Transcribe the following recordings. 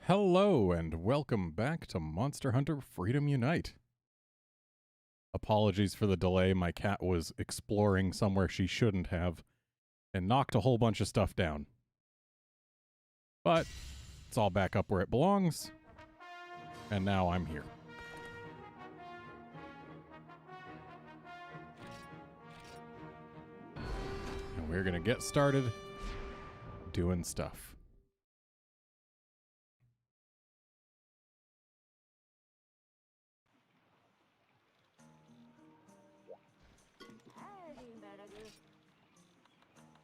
Hello and welcome back to Monster Hunter Freedom Unite. Apologies for the delay, my cat was exploring somewhere she shouldn't have and knocked a whole bunch of stuff down. But it's all back up where it belongs, and now I'm here. And we're gonna get started doing stuff.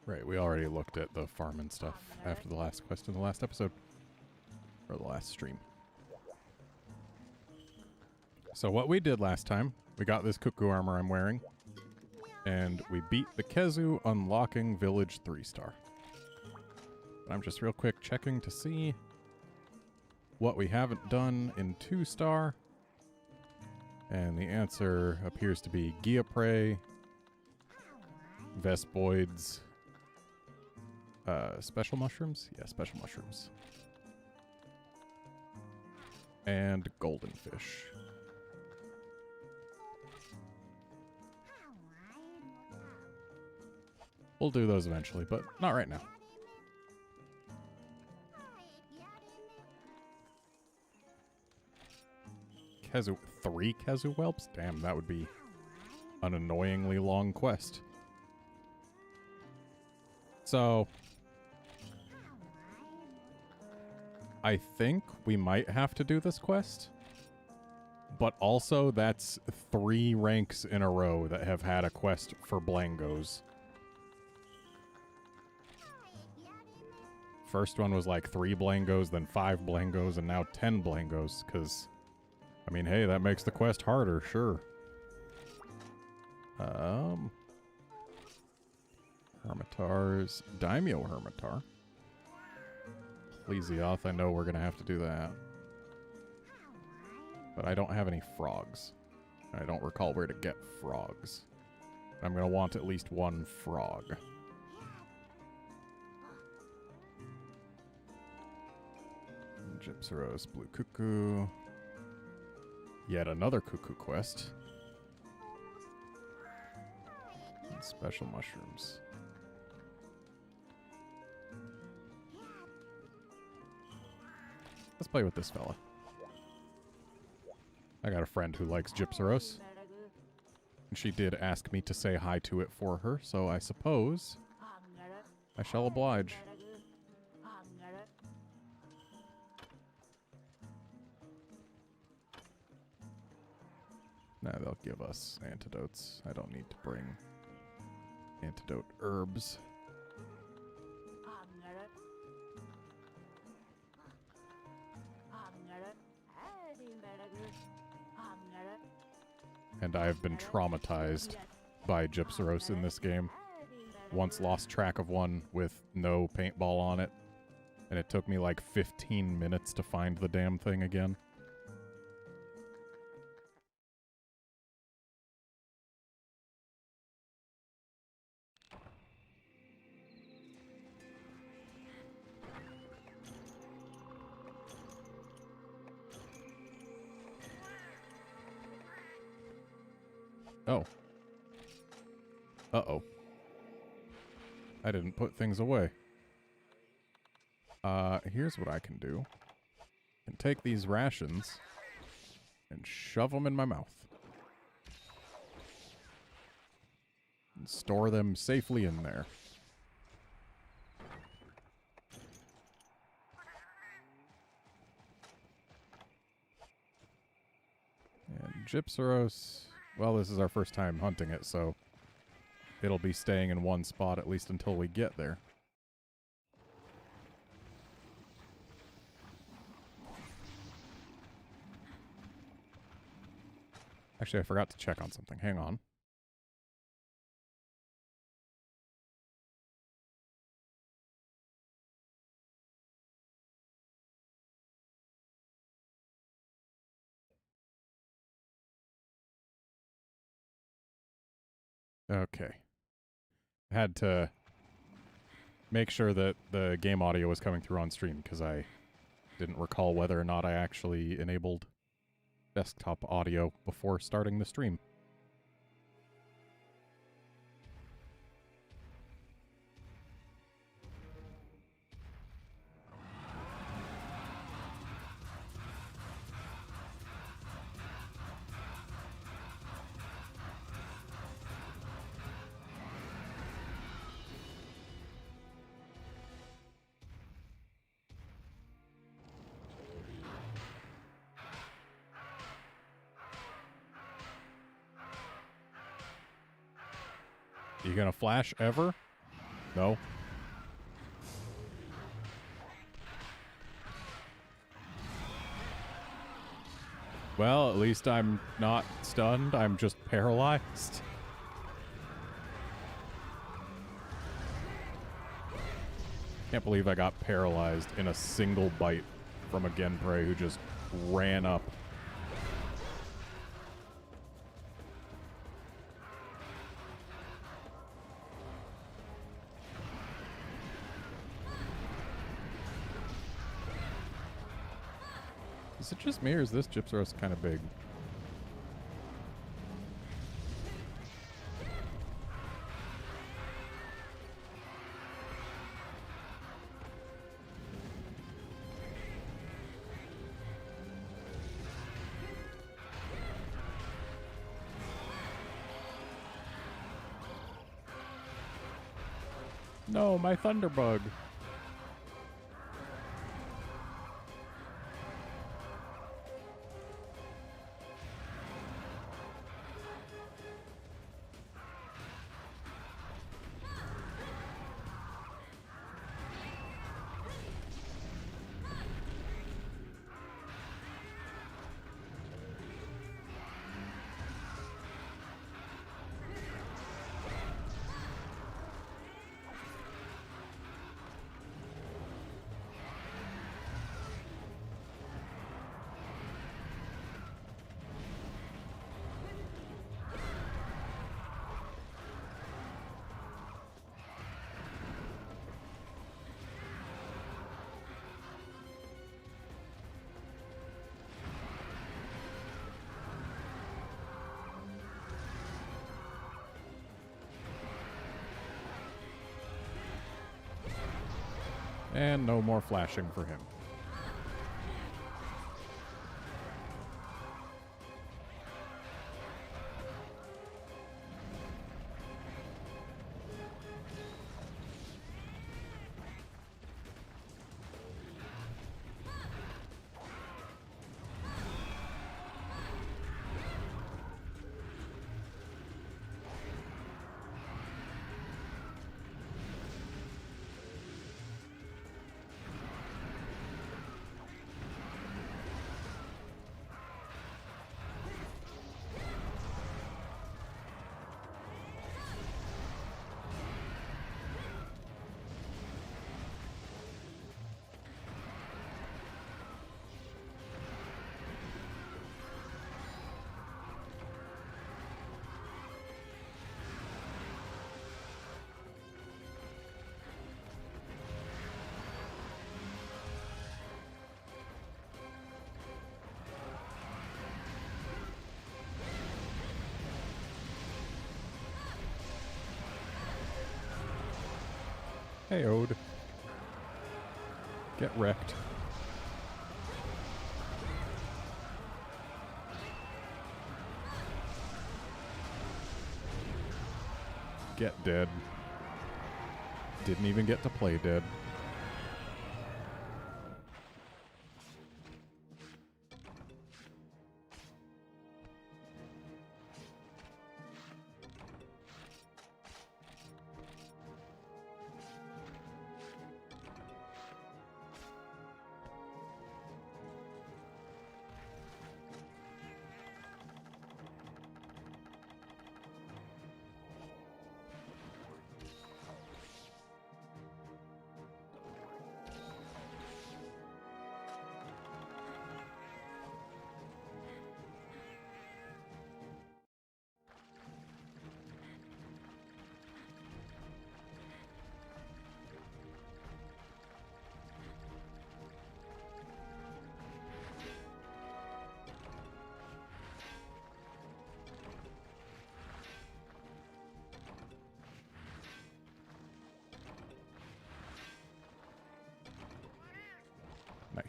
Right, we already looked at the farm and stuff after the last quest in the last episode. Or the last stream. So what we did last time, we got this cuckoo armor I'm wearing, and we beat the Kezu unlocking Village 3-star. I'm just real quick checking to see what we haven't done in 2-star. And the answer appears to be Giapre, Vespoids, special mushrooms? Yeah, special mushrooms. And golden fish. We'll do those eventually, but not right now. Kezu, 3 Kezu whelps? Damn, that would be an annoyingly long quest. So I think we might have to do this quest, but also that's 3 ranks in a row that have had a quest for Blangos. First one was like 3 Blangos, then 5 Blangos, and now 10 Blangos, because, I mean, hey, that makes the quest harder, sure. Hermitars, Daimyo Hermitar. Plesioth, I know we're going to have to do that. But I don't have any frogs. I don't recall where to get frogs. I'm going to want at least 1 frog. Gypsyros, Blue Cuckoo. Yet another cuckoo quest. And special mushrooms. Let's play with this fella. I got a friend who likes Gypsyros. And she did ask me to say hi to it for her, so I suppose I shall oblige. Nah, they'll give us antidotes. I don't need to bring antidote herbs. And I have been traumatized by Gypsyros in this game. Once lost track of one with no paintball on it, and it took me like 15 minutes to find the damn thing again. Oh. Uh-oh. I didn't put things away. Here's what I can do. I can take these rations and shove them in my mouth. And store them safely in there. And Gypsyros... Well, this is our first time hunting it, so it'll be staying in one spot at least until we get there. Actually, I forgot to check on something. Hang on. Okay. I had to make sure that the game audio was coming through on stream because I Didn't recall whether or not I actually enabled desktop audio before starting the stream. You gonna flash ever? No. Well, at least I'm not stunned. I'm just paralyzed. Can't believe I got paralyzed in a single bite from a Genprey who just ran up. Is it just me, or is this Gypsaros kind of big? No, my Thunderbug. And no more flashing for him. Hey, Ode. Get wrecked. Get dead. Didn't even get to play dead.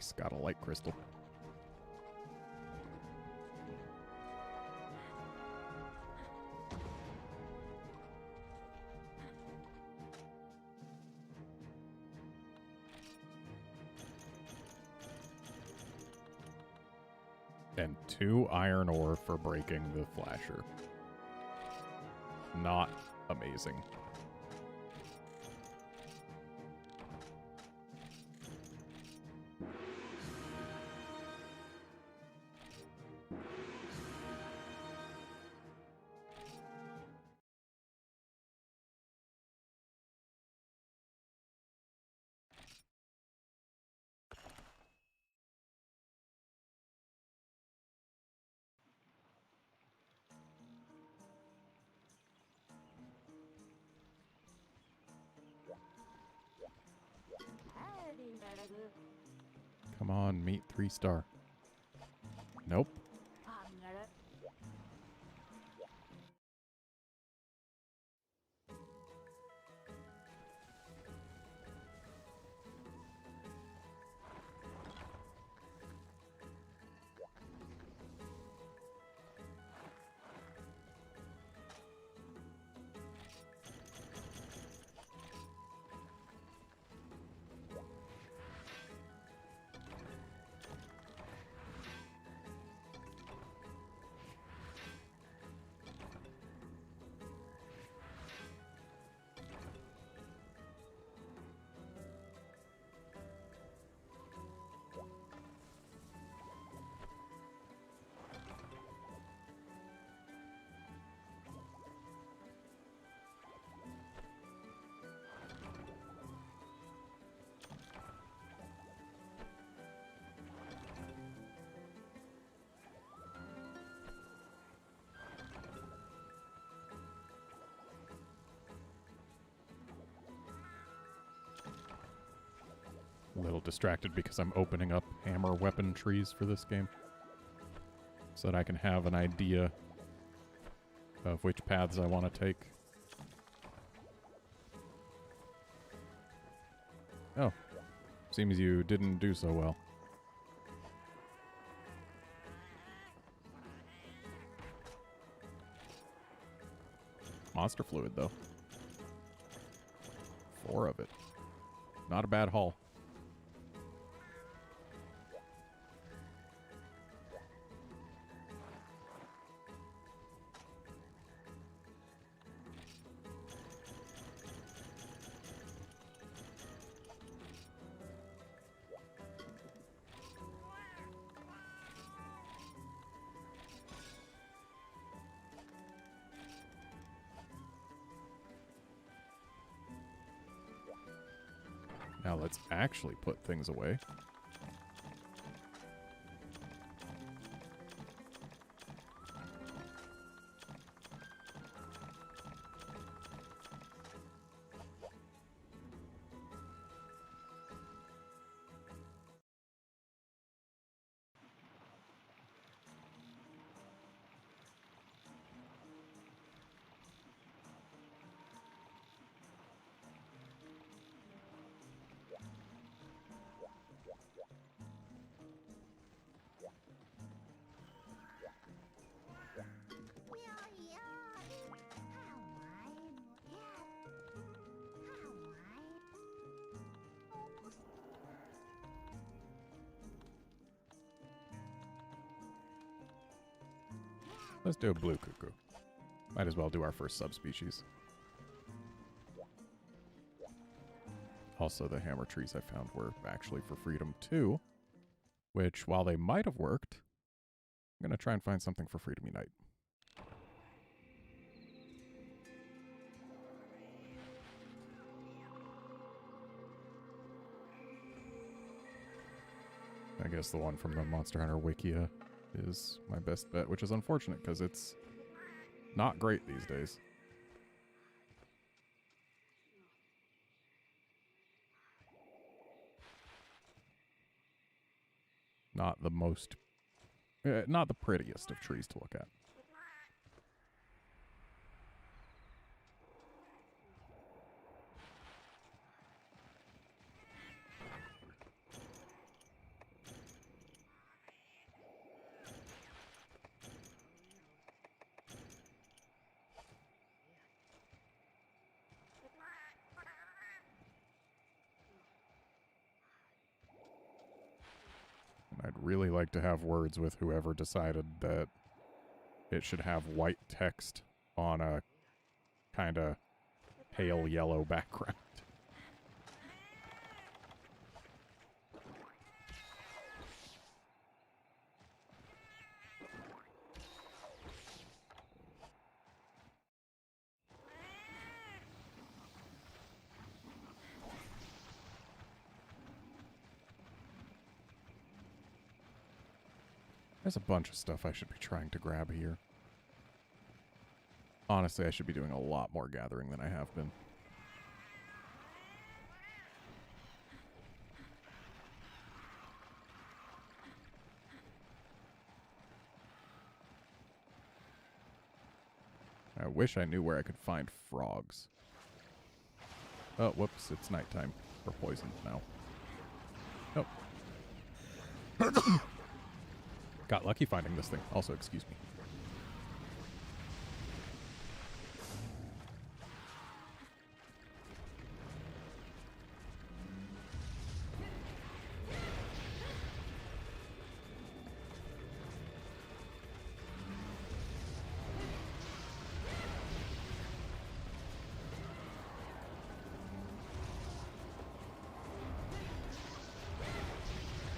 Nice, got a light crystal. And 2 iron ore for breaking the flasher. Not amazing. Come on, meet 3-star. Nope. A little distracted because I'm opening up hammer weapon trees for this game, so that I can have an idea of which paths I want to take. Oh, seems you didn't do so well. Monster fluid, though. 4 of it. Not a bad haul. Now let's actually put things away. Let's do a blue cuckoo. Might as well do our first subspecies. Also, the hammer trees I found were actually for freedom too, which, while they might have worked, I'm going to try and find something for Freedom Unite. I guess the one from the Monster Hunter Wikia is my best bet, which is unfortunate because it's not great these days. Not the most, not the prettiest of trees to look at. really like to have words with whoever decided that it should have white text on a kind of pale yellow background. There's a bunch of stuff I should be trying to grab here. Honestly, I should be doing a lot more gathering than I have been. I wish I knew where I could find frogs. Oh, whoops, it's nighttime. We're poisoned now. Nope. Got lucky finding this thing. Also, excuse me.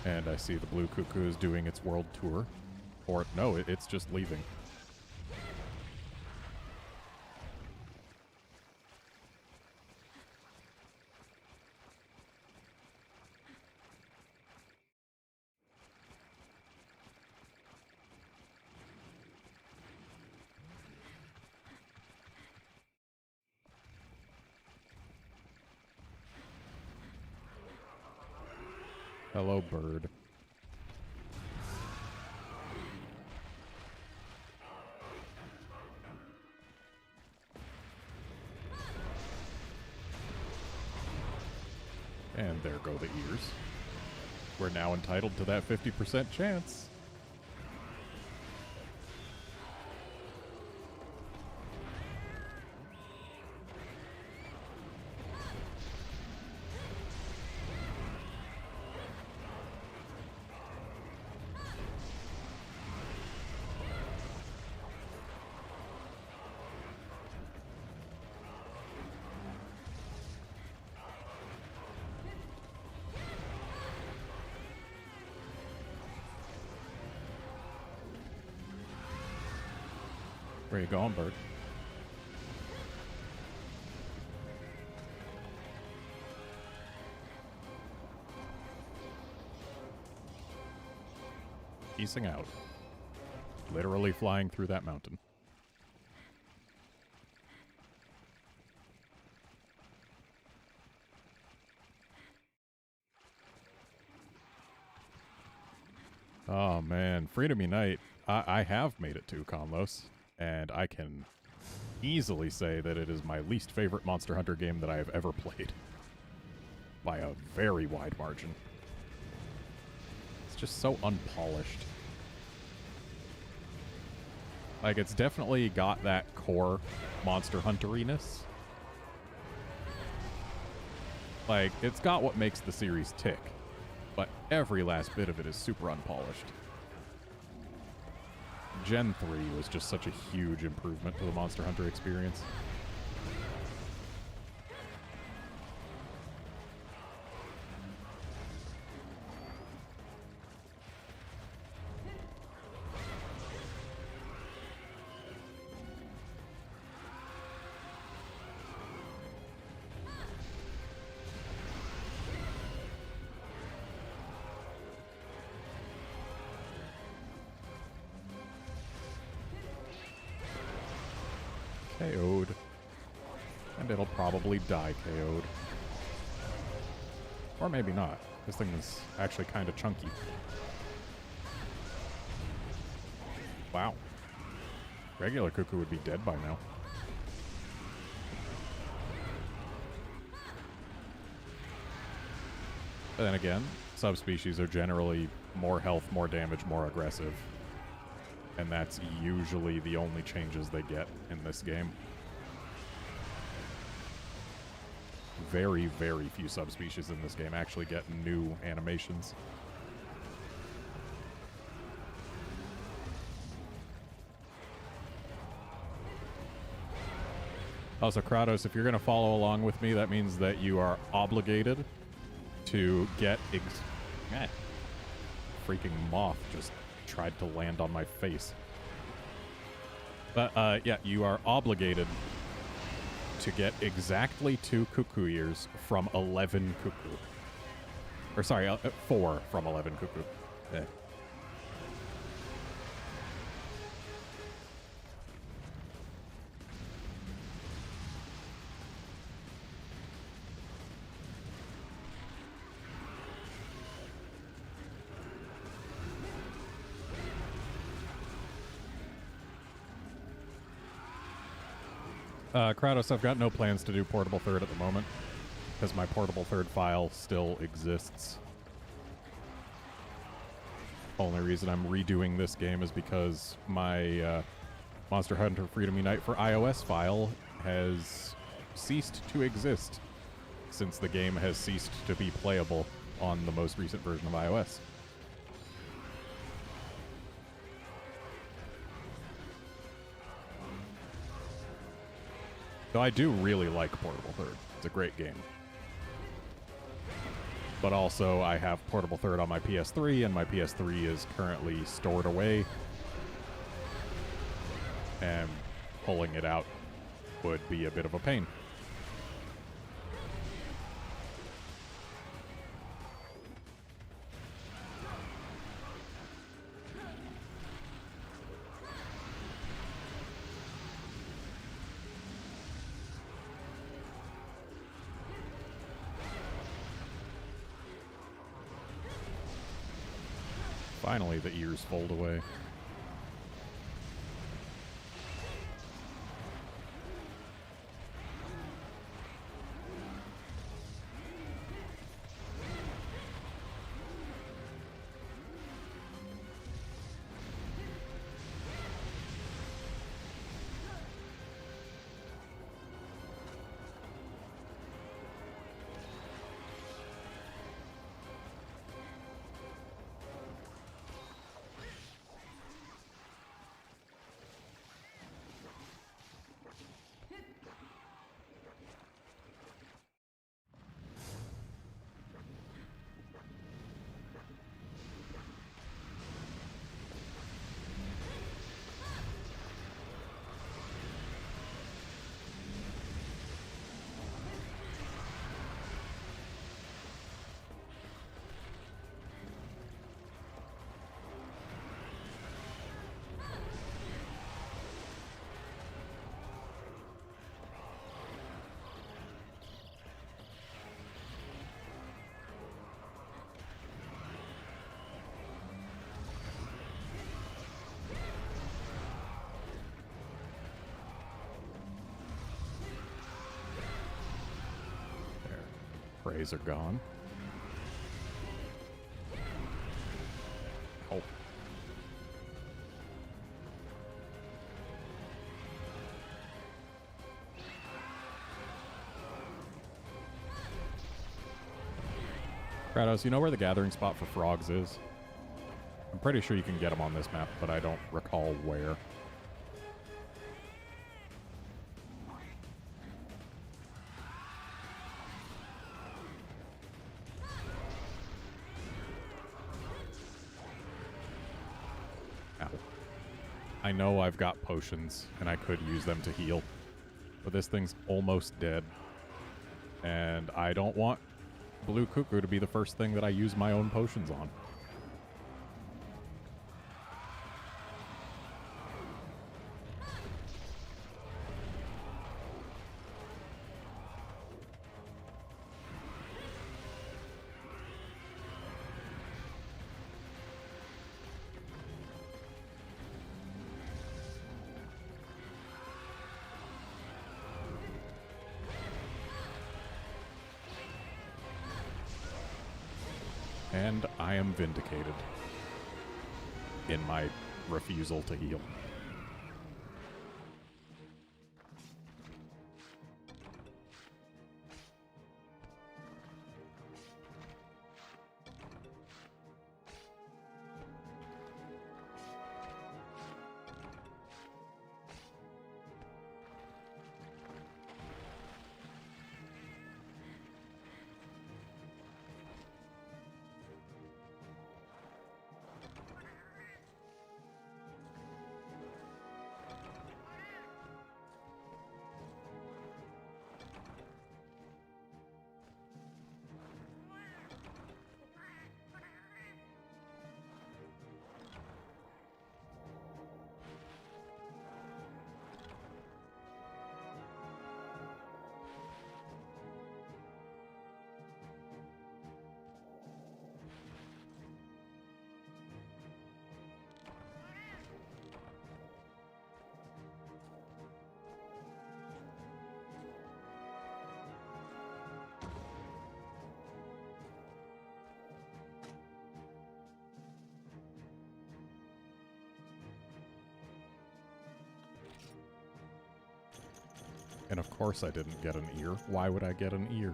And I see the blue cuckoo is doing its world tour. Or, no, it's just leaving. Hello, bird. And there go the ears. We're now entitled to that 50% chance. Where you going, bird? Easing out. Literally flying through that mountain. Oh man, Freedom Unite. I have made it to Conlos. And I can easily say that it is my least favorite Monster Hunter game that I have ever played. By a very wide margin. It's just so unpolished. Like, it's definitely got that core Monster Hunter-iness. Like, it's got what makes the series tick. But every last bit of it is super unpolished. Gen 3 was just such a huge improvement to the Monster Hunter experience. KO'd. And it'll probably die KO'd. Or maybe not. This thing is actually kind of chunky. Wow. Regular cuckoo would be dead by now. But then again, subspecies are generally more health, more damage, more aggressive. And that's usually the only changes they get in this game. Very, very few subspecies in this game actually get new animations. Also, Kratos, if you're going to follow along with me, that means that you are obligated to get... Freaking moth just tried to land on my face. But, yeah, you are obligated to get exactly 2 cuckoo ears from 11 cuckoo. Or, sorry, 4 from 11 cuckoo. Kratos, I've got no plans to do Portable Third at the moment, because my Portable Third file still exists. Only reason I'm redoing this game is because my Monster Hunter Freedom Unite for iOS file has ceased to exist since the game has ceased to be playable on the most recent version of iOS. So I do really like Portable Third. It's a great game. But also, I have Portable Third on my PS3, and my PS3 is currently stored away. And pulling it out would be a bit of a pain. Finally, the ears fold away. Praise are gone. Oh. Kratos, you know where the gathering spot for frogs is? I'm pretty sure you can get them on this map, but I don't recall where. I know I've got potions, and I could use them to heal, but this thing's almost dead, and I don't want Blue Cuckoo to be the first thing that I use my own potions on. And I am vindicated in my refusal to heal. And of course I didn't get an ear. Why would I get an ear?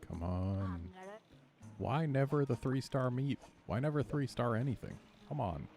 Come on. Why never the 3-star meat? Why never 3-star anything? Come on.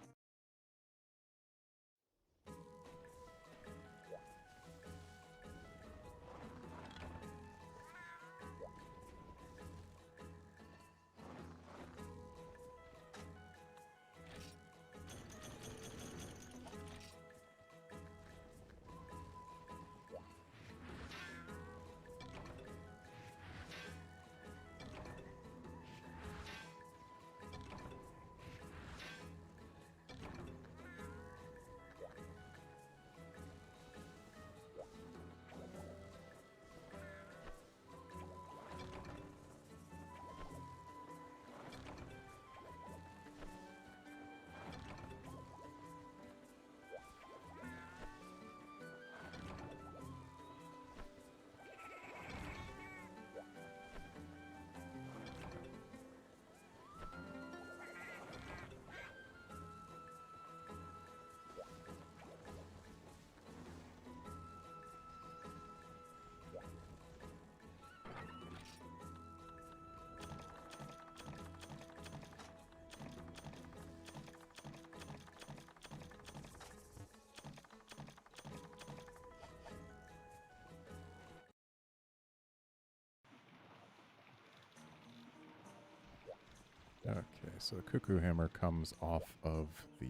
Okay, so the cuckoo hammer comes off of the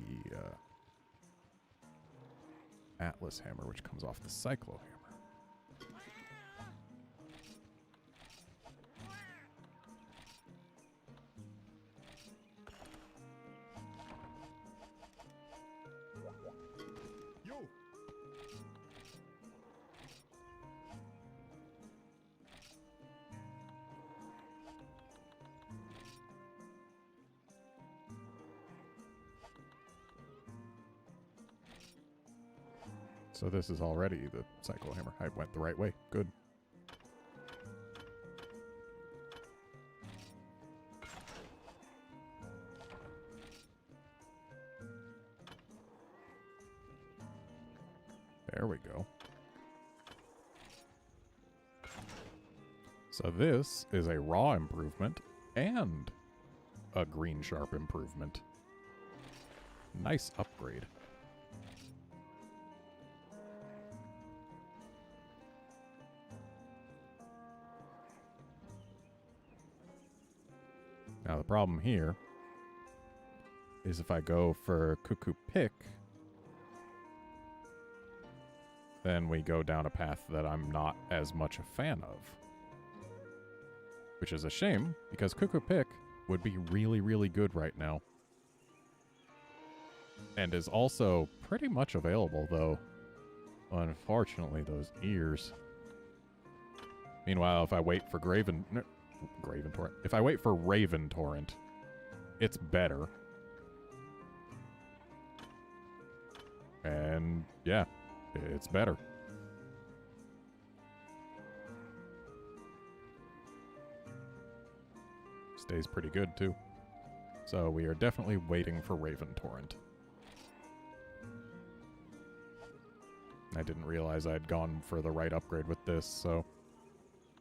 Atlas hammer, which comes off the cyclo hammer. Yo. So this is already the cyclo hammer. I went the right way. Good. There we go. So this is a raw improvement and a green sharp improvement. Nice upgrade. Now the problem here is if I go for Cuckoo Pick, then we go down a path that I'm not as much a fan of. Which is a shame, because Cuckoo Pick would be really, really good right now. And is also pretty much available, though. Unfortunately, those ears. Meanwhile, if I wait for Graven Torrent. If I wait for Raven Torrent, it's better. And, yeah, it's better. Stays pretty good, too. So we are definitely waiting for Raven Torrent. I didn't realize I'd gone for the right upgrade with this, so...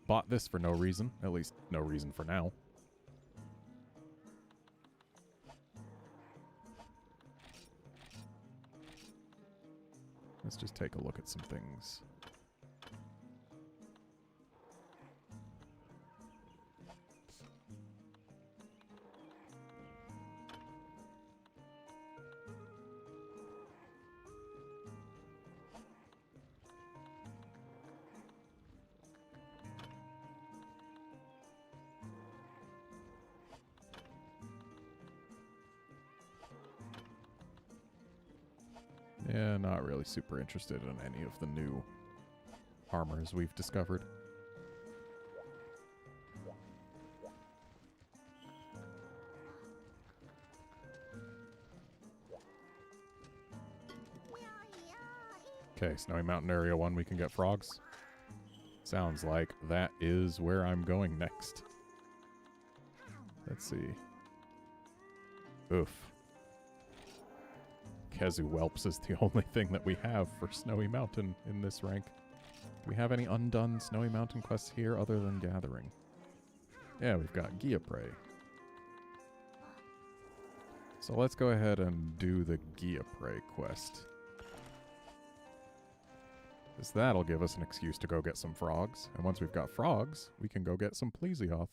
Bought this for no reason. At least, no reason for now. Let's just take a look at some things. Yeah, not really super interested in any of the new armors we've discovered. Okay, Snowy Mountain Area 1, we can get frogs. Sounds like that is where I'm going next. Let's see. Oof. Kezu Whelps is the only thing that we have for Snowy Mountain in this rank. Do we have any undone Snowy Mountain quests here other than gathering? Yeah, we've got Gia Prey. So let's go ahead and do the Gia Prey quest. Because that'll give us an excuse to go get some frogs. And once we've got frogs, we can go get some Plesioth.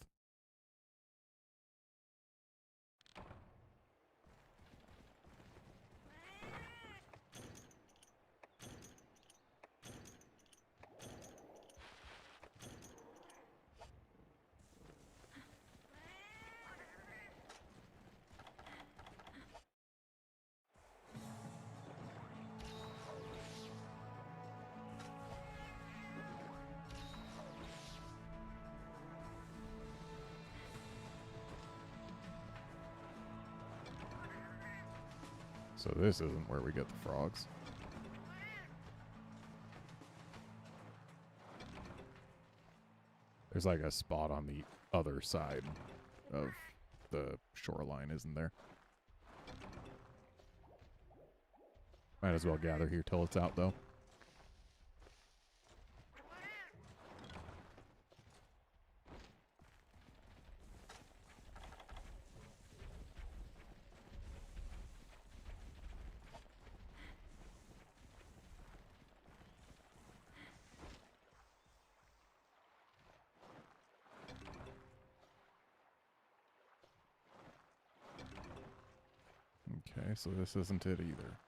So this isn't where we get the frogs. There's like a spot on the other side of the shoreline, isn't there? Might as well gather here till it's out, though. Okay, so this isn't it either.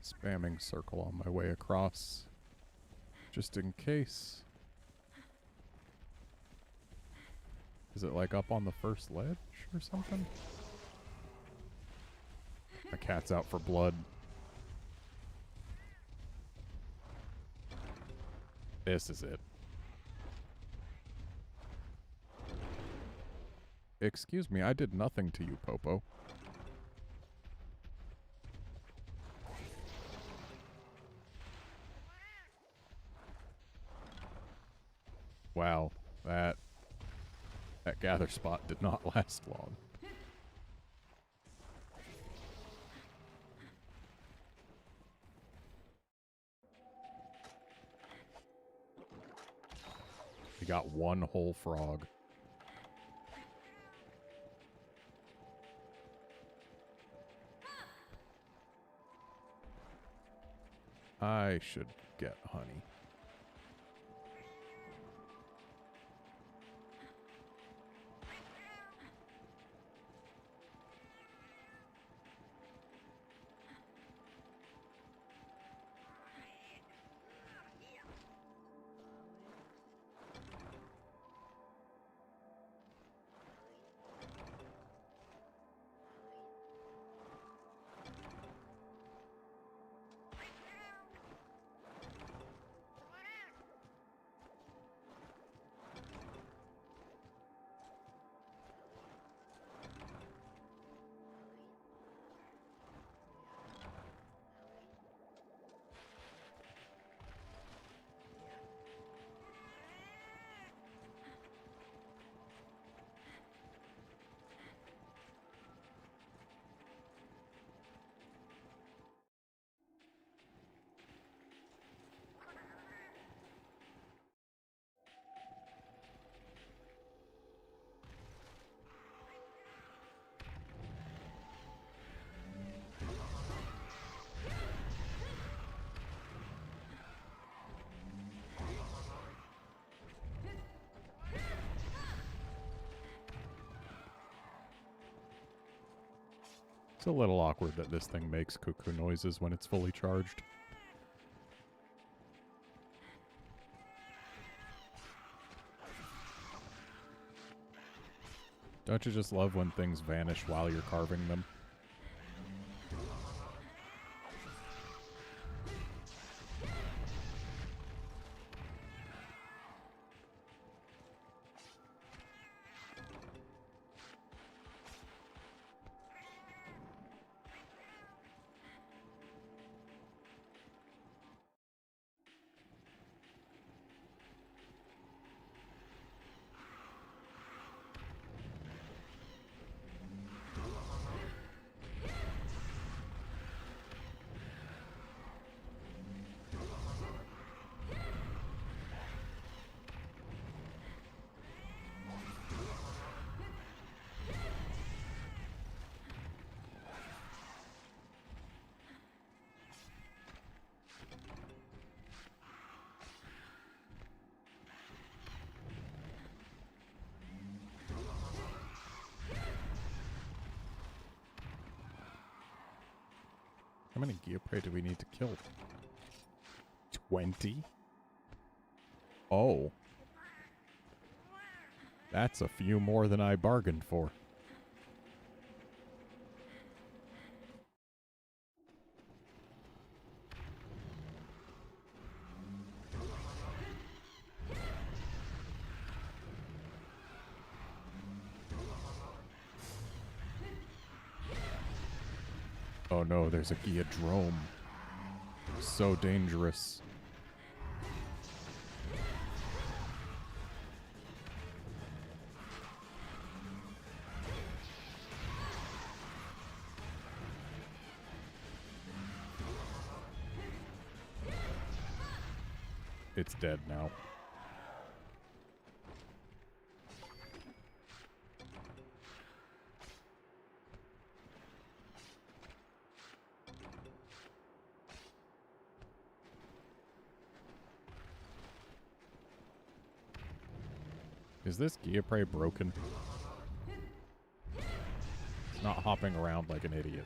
Spamming circle on my way across, just in case. Is it like up on the first ledge or something? My cat's out for blood. This is it. Excuse me, I did nothing to you, Popo. Wow, that gather spot did not last long. We got one whole frog. I should get honey. It's a little awkward that this thing makes cuckoo noises when it's fully charged. Don't you just love when things vanish while you're carving them? How many Geoprey do we need to kill? 20? Oh. That's a few more than I bargained for. Oh no, there's a Geodrome. So dangerous. It's dead now. Is this Geoprey broken? It's not hopping around like an idiot.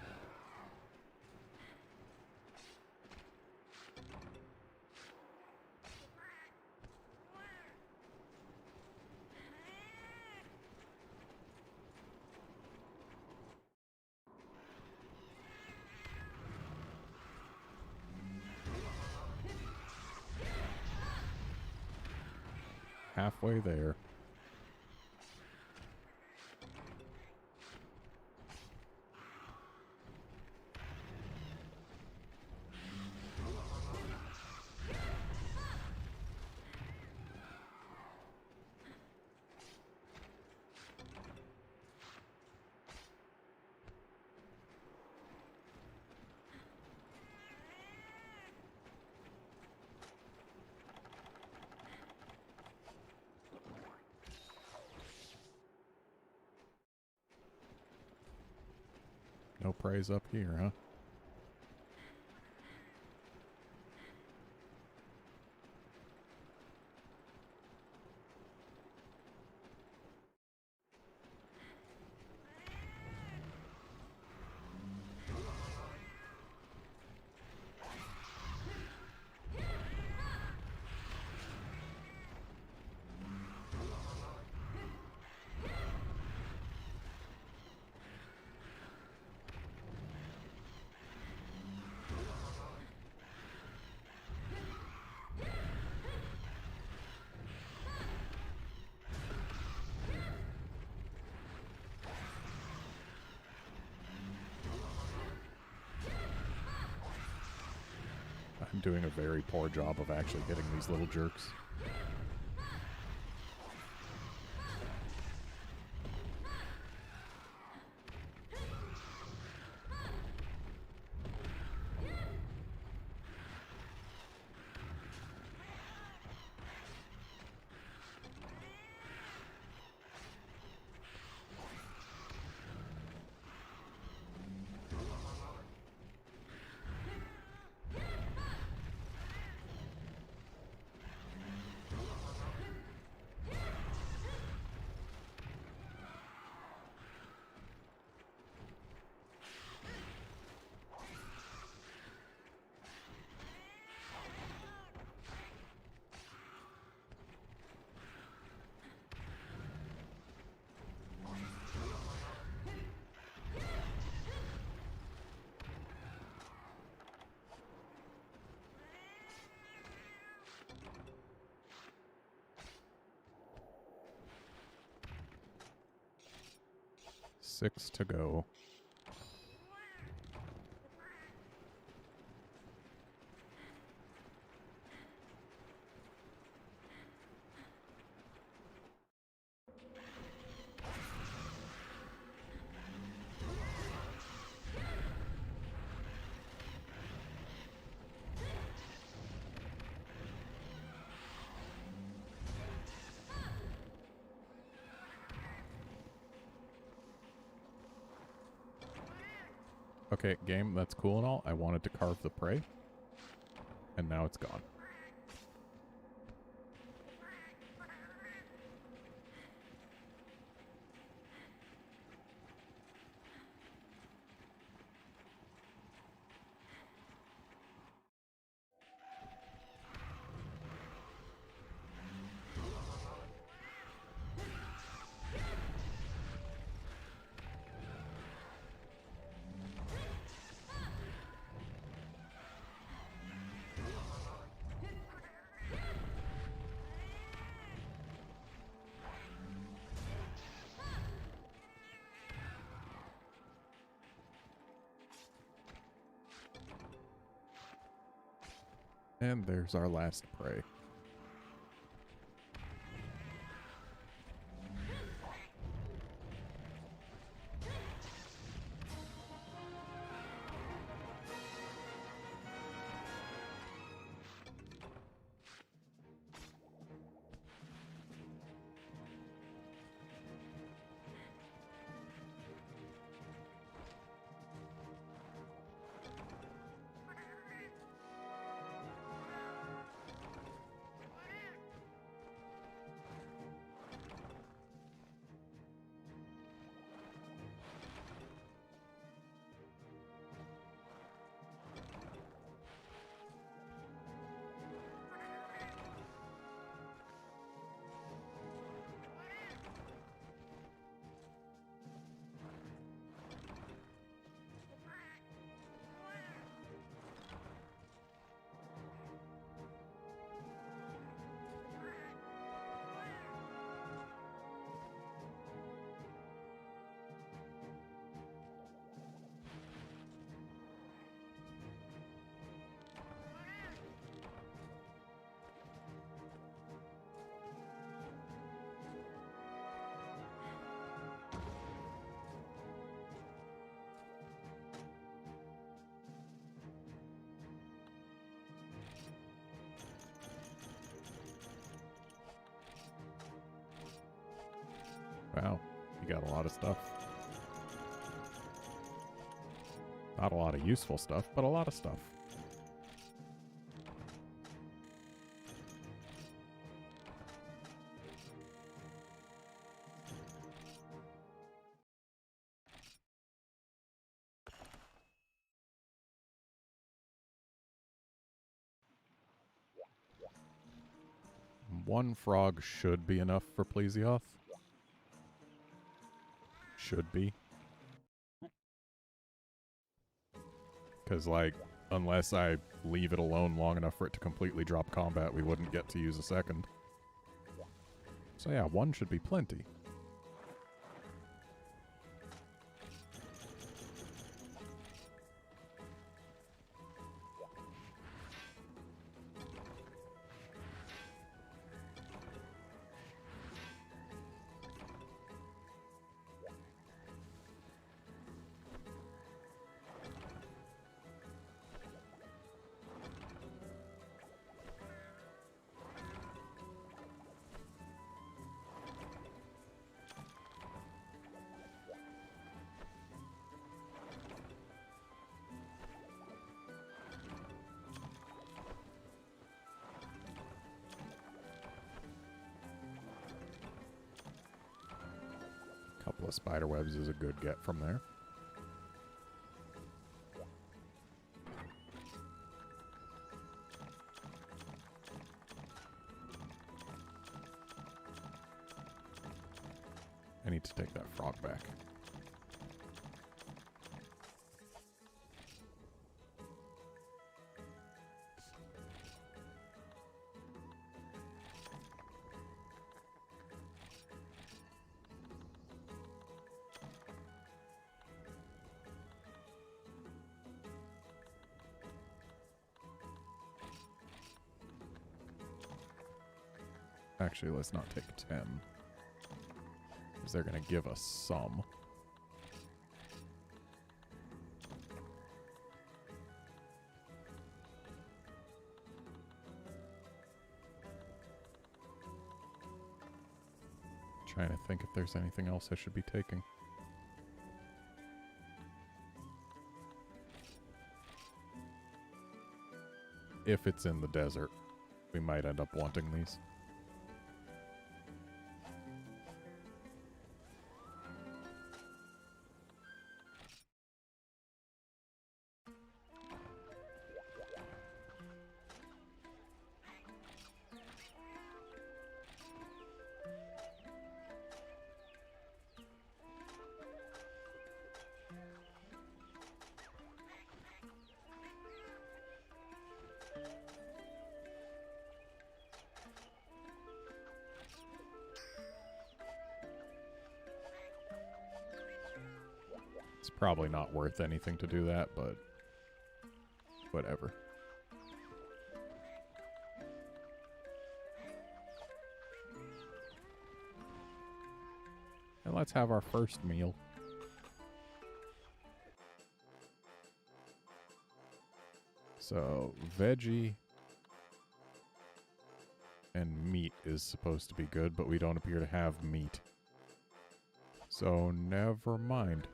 Halfway there. No praise up here, huh? I'm doing a very poor job of actually hitting these little jerks. 6 to go. Okay, game, that's cool and all. I wanted to carve the prey, and now it's gone. And there's our last prey. Wow, you got a lot of stuff. Not a lot of useful stuff, but a lot of stuff. One frog should be enough for Plesioth. Should be. Because, like, unless I leave it alone long enough for it to completely drop combat, we wouldn't get to use a second. So yeah, one should be plenty. Couple of spider webs is a good get from there. I need to take that frog back. Actually, let's not take 10. Because they're going to give us some. Trying to think if there's anything else I should be taking. If it's in the desert, we might end up wanting these. It's probably not worth anything to do that, but whatever. And let's have our first meal. So, veggie and meat is supposed to be good, but we don't appear to have meat. So, never mind.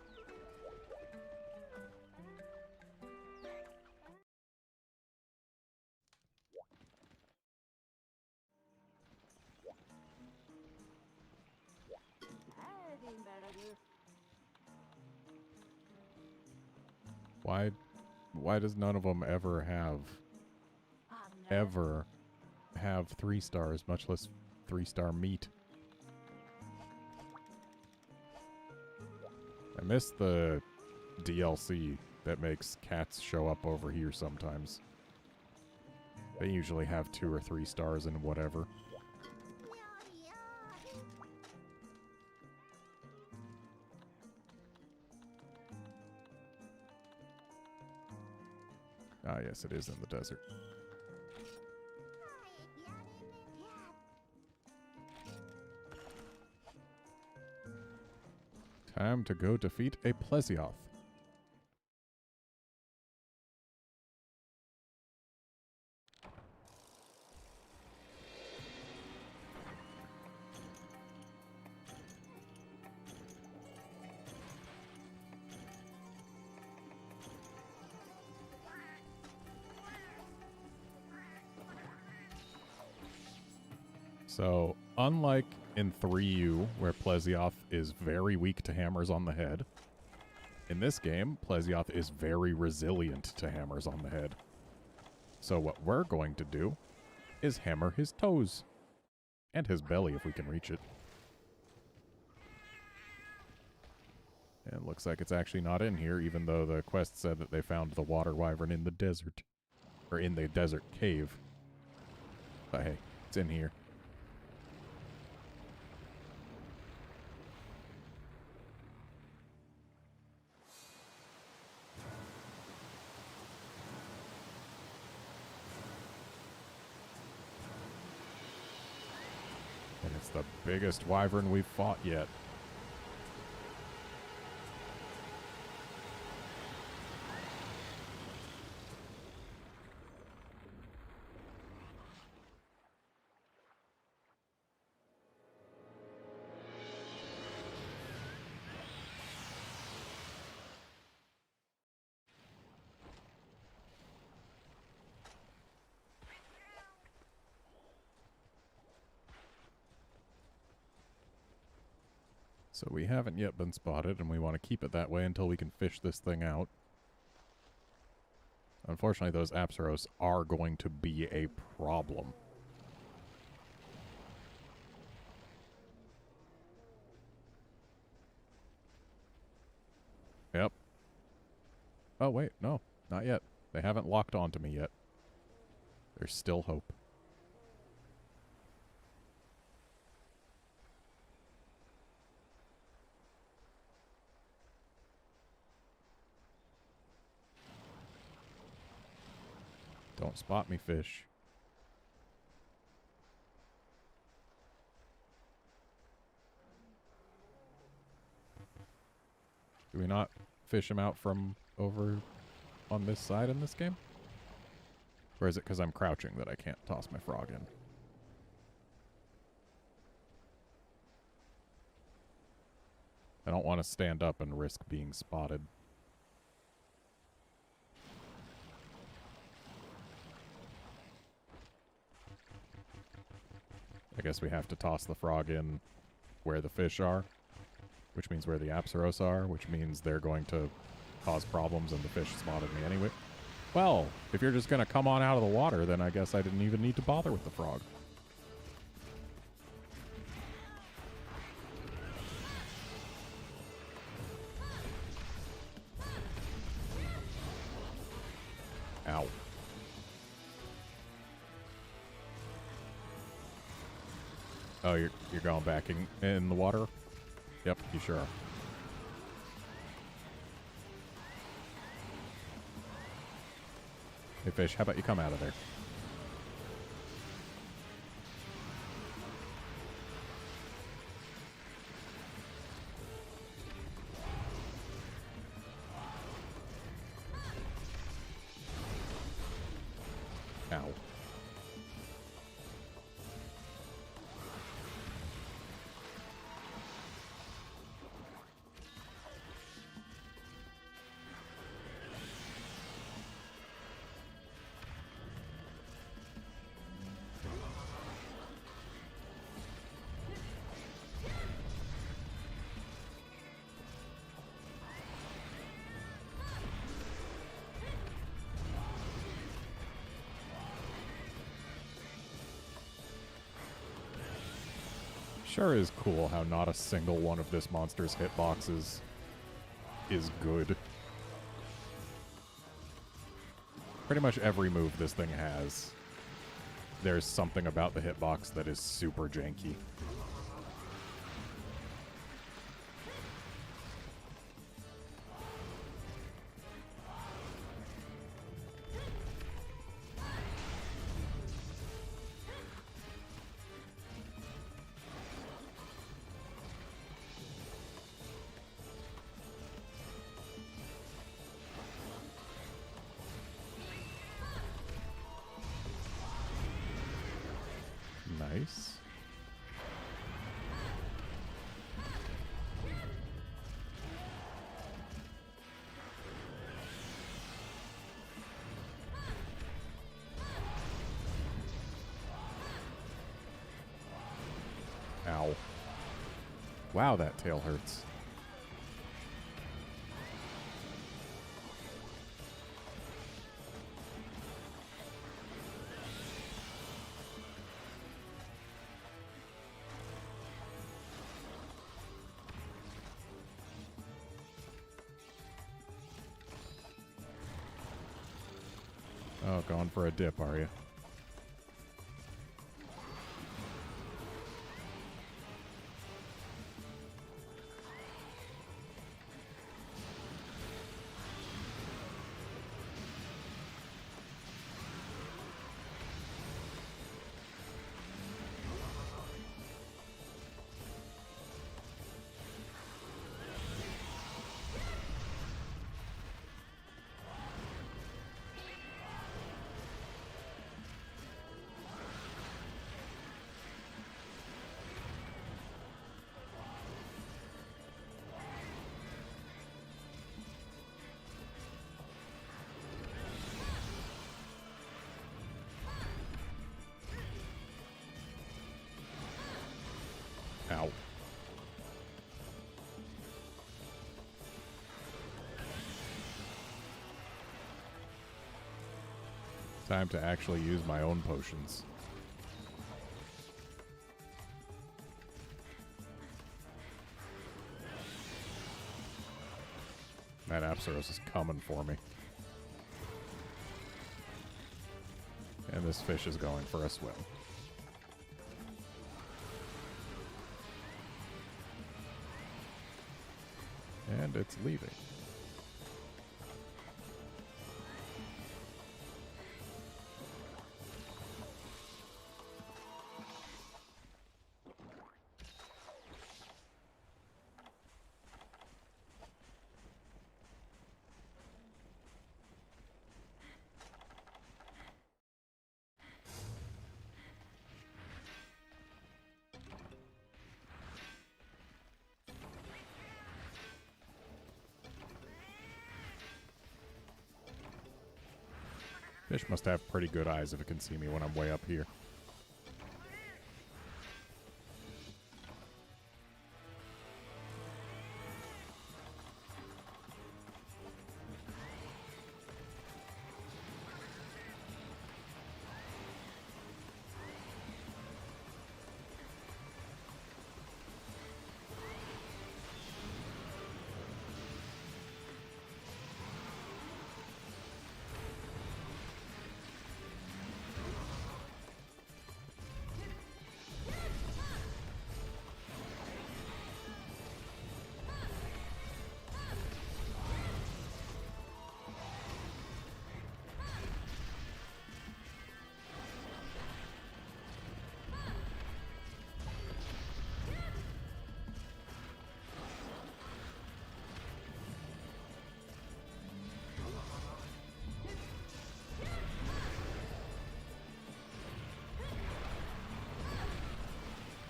Why does none of them ever have 3 stars, much less 3-star meat? I miss the DLC that makes cats show up over here sometimes. They usually have 2 or 3 stars in whatever. Ah, yes, it is in the desert. Time to go defeat a Plesioth. So, unlike in 3U, where Plesioth is very weak to hammers on the head, in this game, Plesioth is very resilient to hammers on the head. So what we're going to do is hammer his toes. And his belly, if we can reach it. And it looks like it's actually not in here, even though the quest said that they found the water wyvern in the desert. Or in the desert cave. But hey, it's in here. And it's the biggest wyvern we've fought yet. So we haven't yet been spotted, and we want to keep it that way until we can fish this thing out. Unfortunately, those Apsaros are going to be a problem. Yep. Oh, wait, no, not yet. They haven't locked onto me yet. There's still hope. Don't spot me, fish. Do we not fish him out from over on this side in this game? Or is it because I'm crouching that I can't toss my frog in? I don't want to stand up and risk being spotted. I guess we have to toss the frog in where the fish are, which means where the Apsaros are, which means they're going to cause problems and the fish spotted me anyway. Well, if you're just going to come on out of the water, then I guess I didn't even need to bother with the frog. Ow. Oh, you're going back in the water? Yep, you sure are. Hey, fish, how about you come out of there? Ow. Sure is cool how not a single one of this monster's hitboxes is good. Pretty much every move this thing has, there's something about the hitbox that is super janky. Nice. Ow. Wow, that tail hurts. Oh, going for a dip, are you? Ow. Time to actually use my own potions. That Apsaros is coming for me. And this fish is going for a swim. And it's leaving. Fish must have pretty good eyes if it can see me when I'm way up here.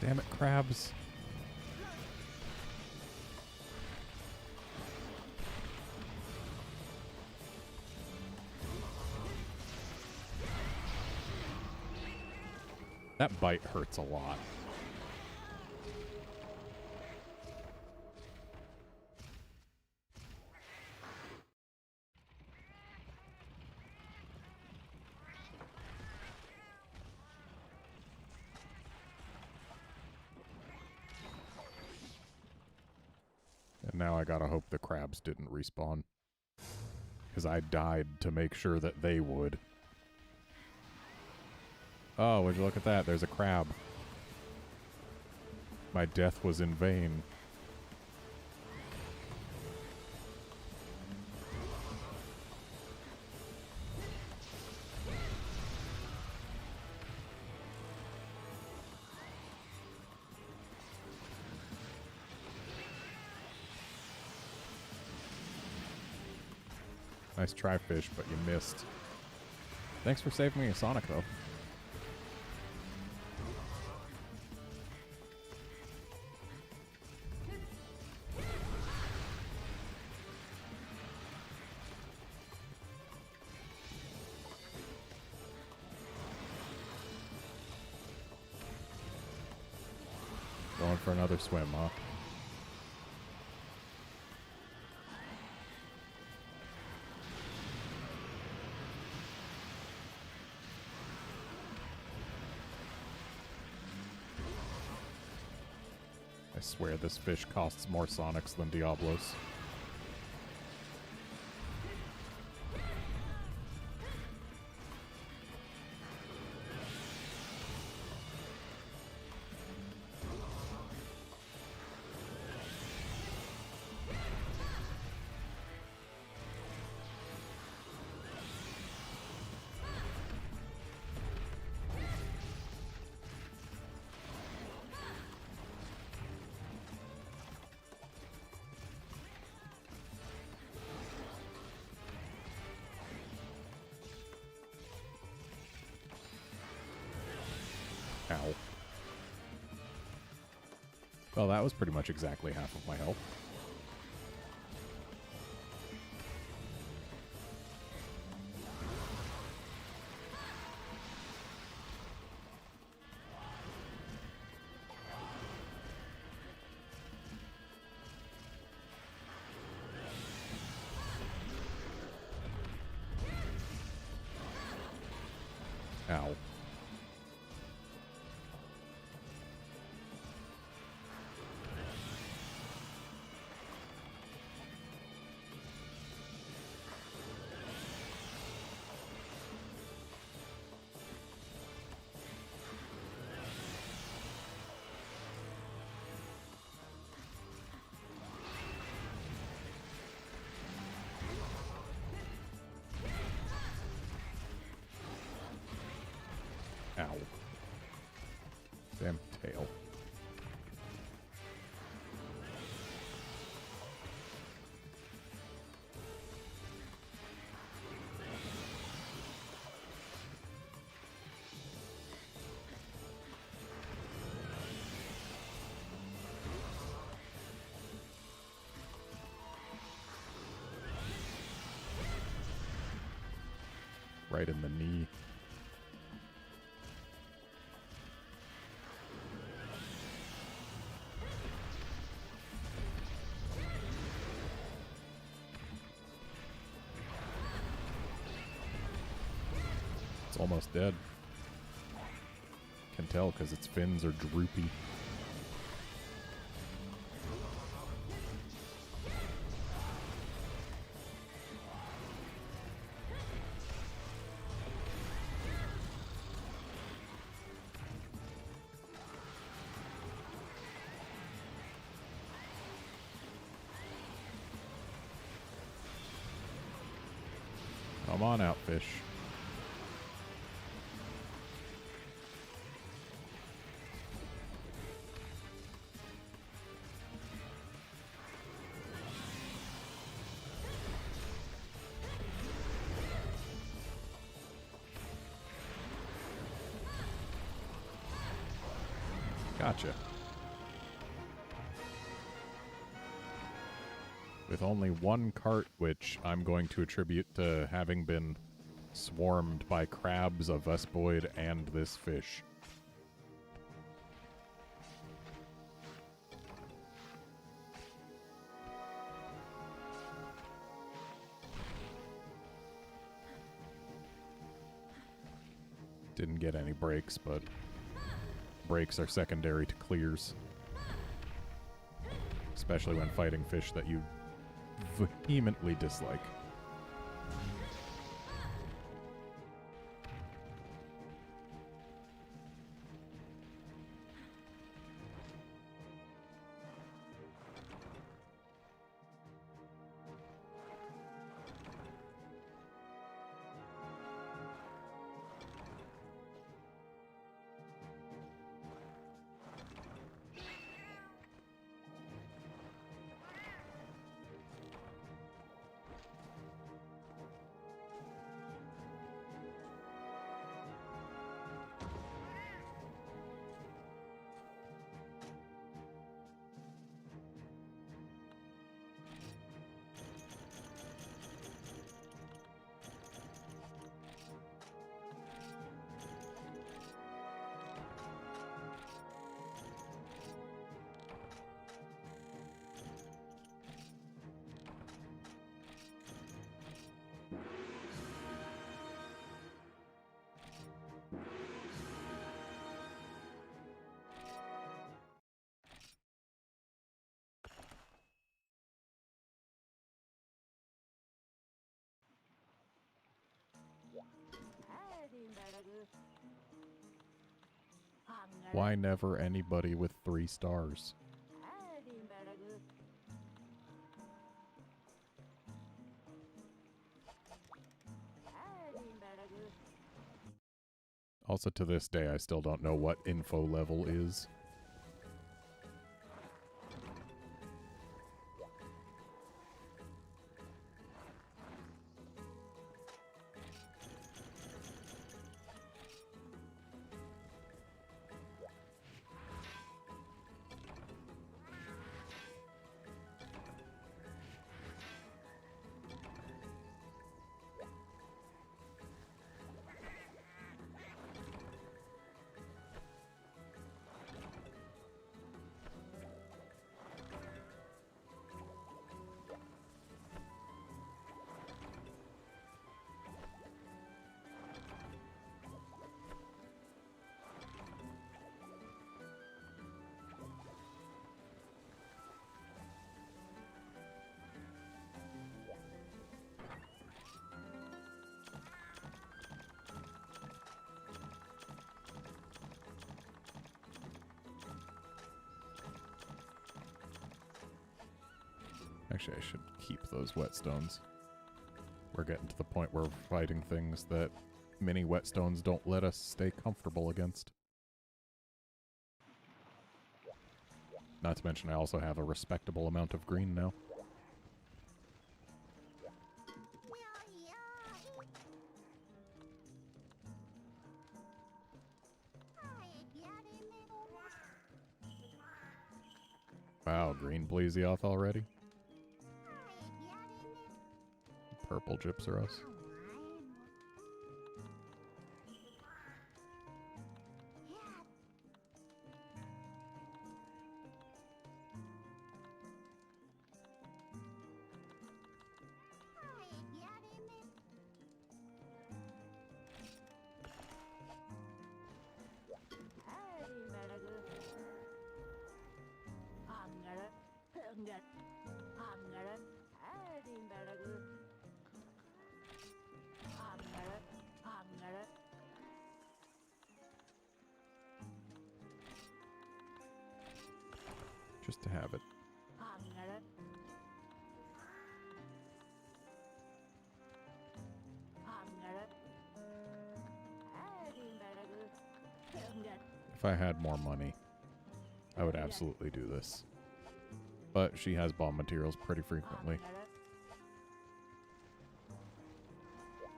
Damn it, crabs. That bite hurts a lot. And now I gotta hope the crabs didn't respawn. Because I died to make sure that they would. Oh, would you look at that? There's a crab. My death was in vain. Nice try, fish, but you missed. Thanks for saving me a Sonic, though. Going for another swim, huh? I swear this fish costs more Sonics than Diablos. Ow. Well, that was pretty much exactly half of my health. Ow. Ow. Damn tail. Right in the knee. It's almost dead. Can tell because its fins are droopy. Come on out, fish. Gotcha. With only one cart, which I'm going to attribute to having been swarmed by crabs, a Vespoid, and this fish. Didn't get any breaks, but breaks are secondary to clears. Especially when fighting fish that you vehemently dislike. Why never anybody with 3 stars? Also, to this day, I still don't know what info level is. Actually, I should keep those whetstones. We're getting to the point where we're fighting things that mini whetstones don't let us stay comfortable against. Not to mention I also have a respectable amount of green now. Wow, green Plesioth already? Purple Gypsaros. just to have it. If I had more money, I would absolutely do this. But she has bomb materials pretty frequently.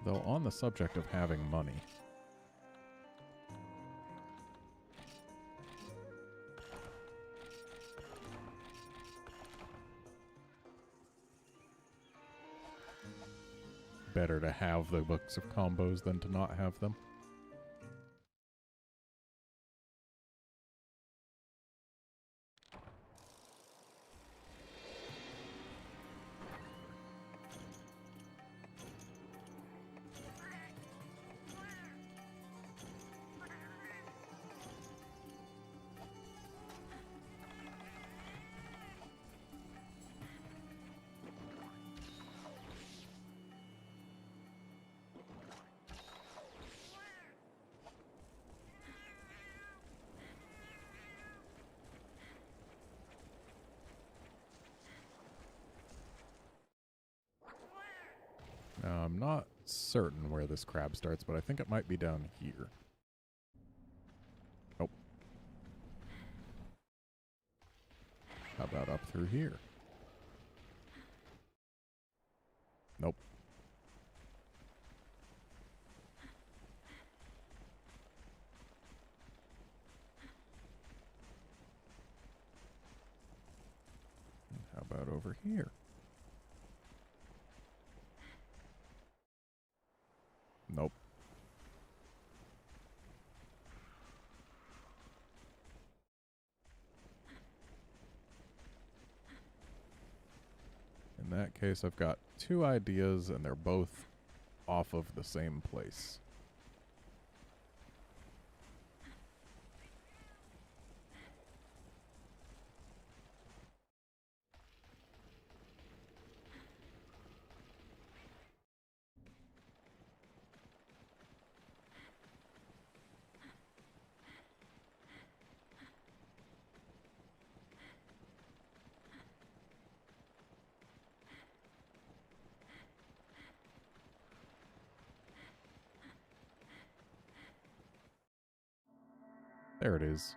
Though on the subject of having money, better to have the books of combos than to not have them. Now, I'm not certain where this crab starts, but I think it might be down here. Nope. How about up through here? Nope. How about over here? Nope. In that case, I've got two ideas, and they're both off of the same place. There it is.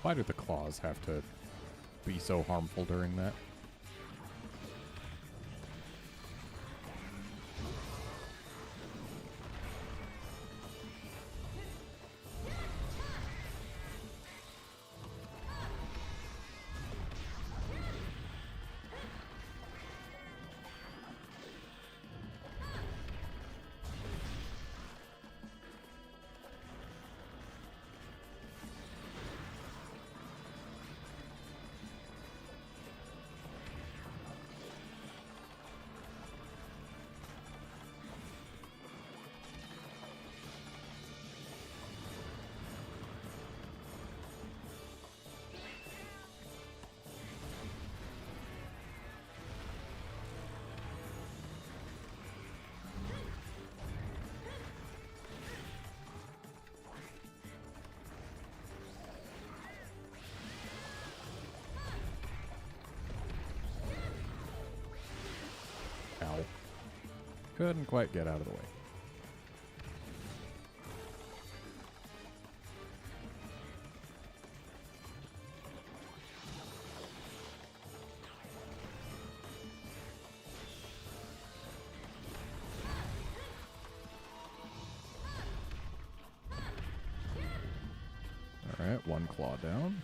Why do the claws have to be so harmful during that? Ow. Couldn't quite get out of the way. one claw down.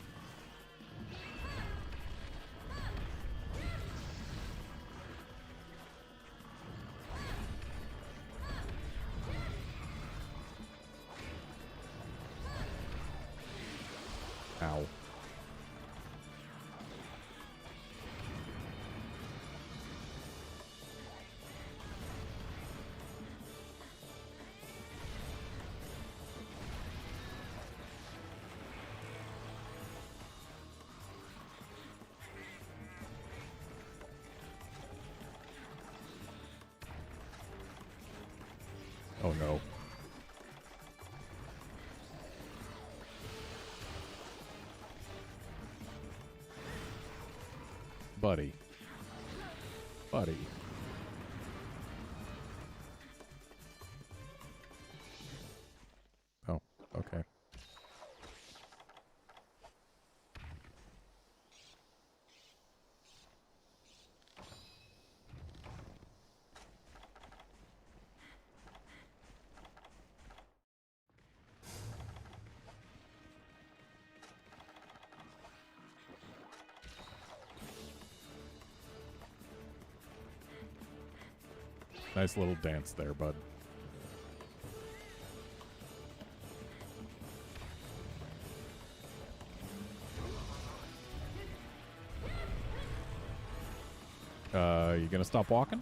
Ow. Oh no. Buddy. Buddy. Oh, okay. Nice little dance there, bud. You gonna stop walking?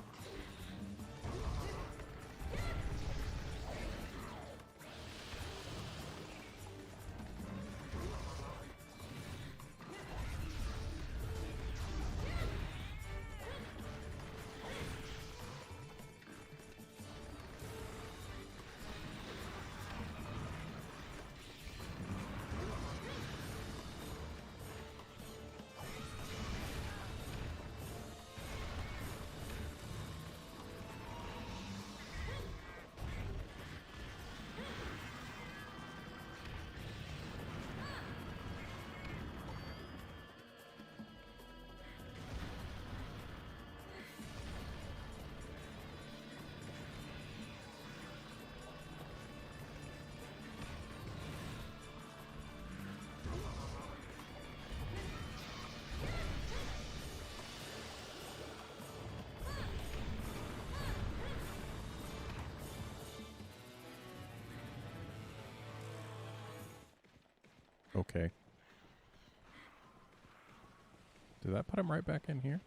Okay. Did that put him right back in here?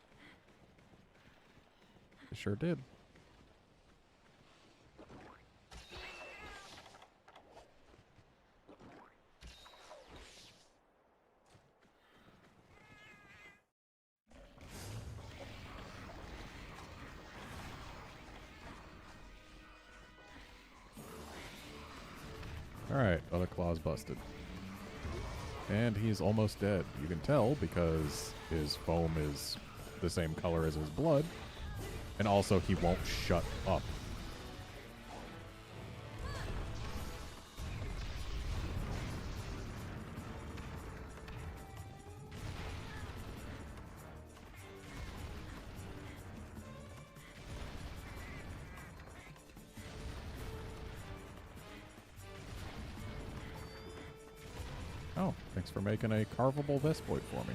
It sure did. Alright, other claw's busted. And he's almost dead. You can tell because his foam is the same color as his blood. And also he won't shut up. Oh, thanks for making a carvable Vespoid for me.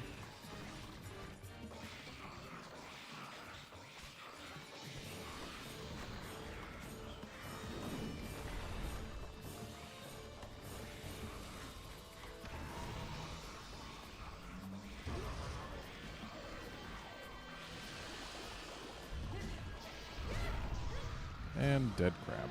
And dead crab.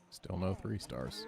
Still no 3 stars.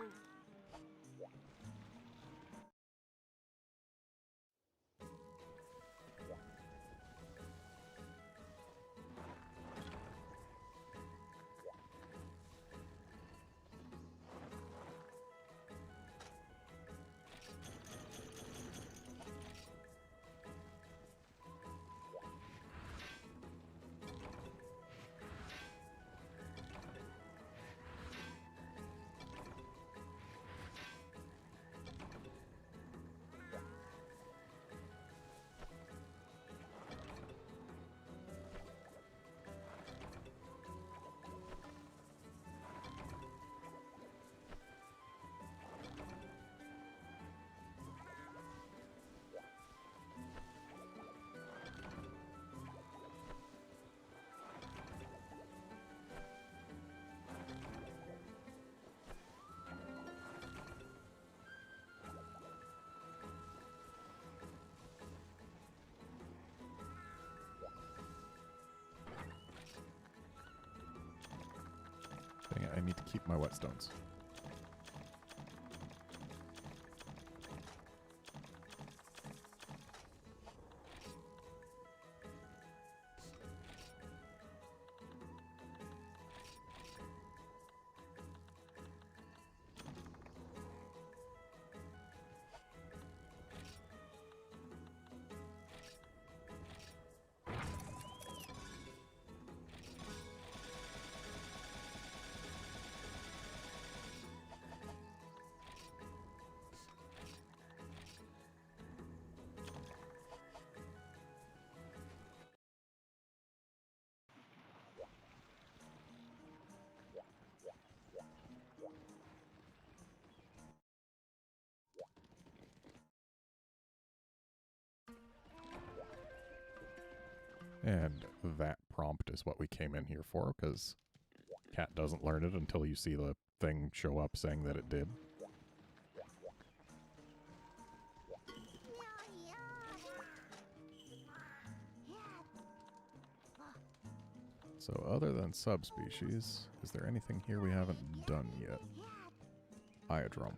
Dang it, I need to keep my whetstones. And that prompt is what we came in here for, because Cat doesn't learn it until you see the thing show up saying that it did. So other than subspecies, is there anything here we haven't done yet? Iodrome.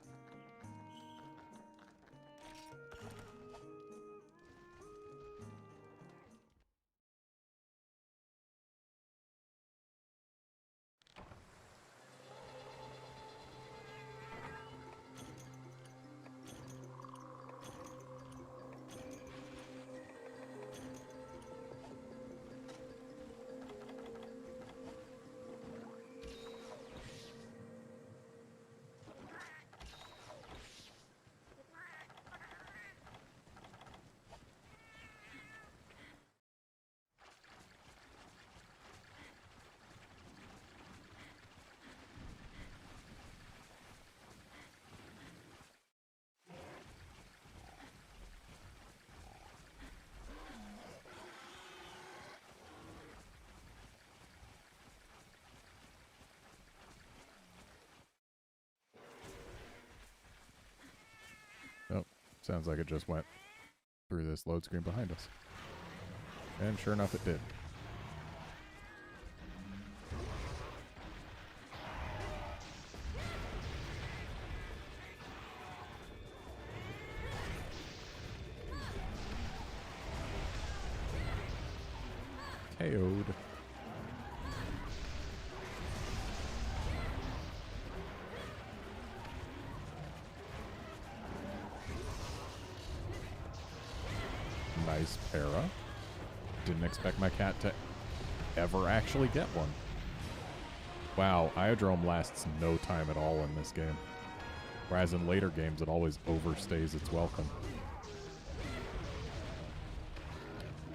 Oh, sounds like it just went through this load screen behind us. And sure enough, it did. KO'd. Nice para. Didn't expect my cat to ever actually get one. Wow, Iodrome lasts no time at all in this game. Whereas in later games, it always overstays its welcome.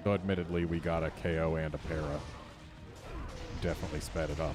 So admittedly, we got a KO and a para. Definitely sped it up.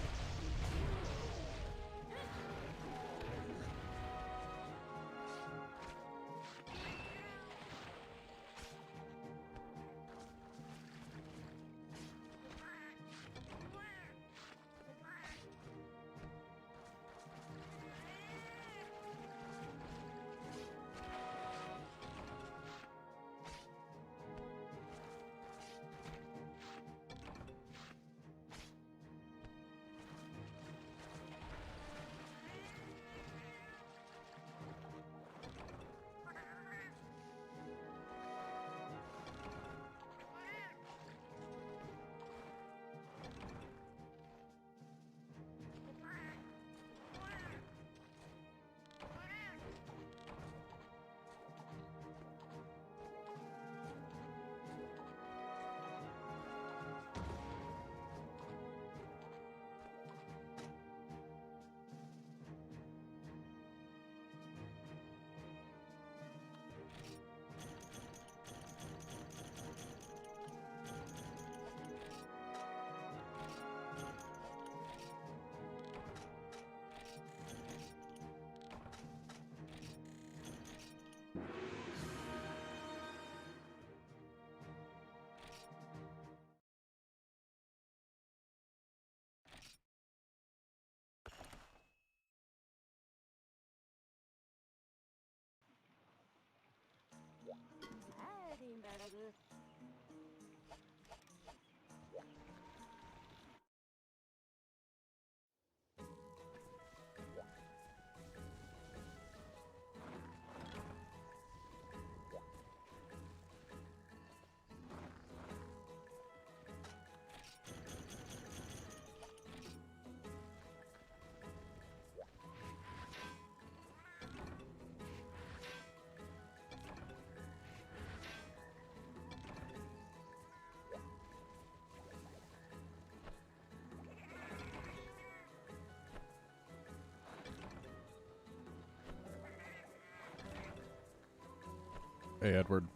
Hey, Edward.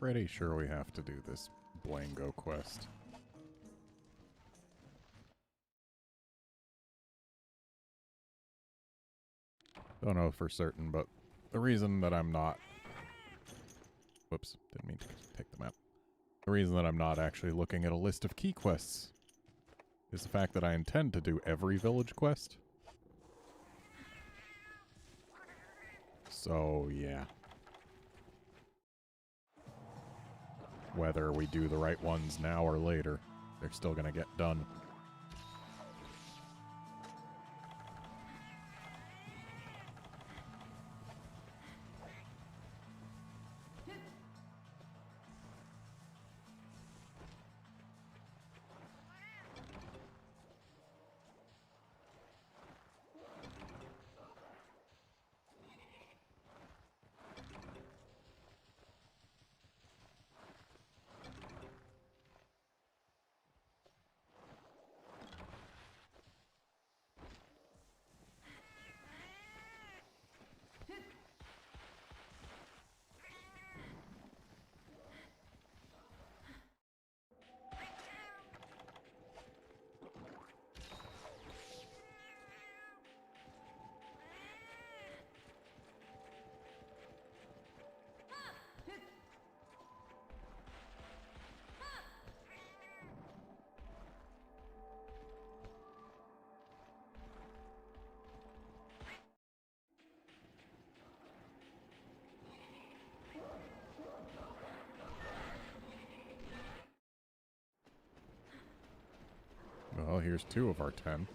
Pretty sure we have to do this Blango quest. Don't know for certain, but the reason that I'm not... Whoops, didn't mean to take the map. The reason that I'm not actually looking at a list of key quests is the fact that I intend to do every village quest. So, yeah. Whether we do the right ones now or later, they're still gonna get done. Well, here's 2 of our 10.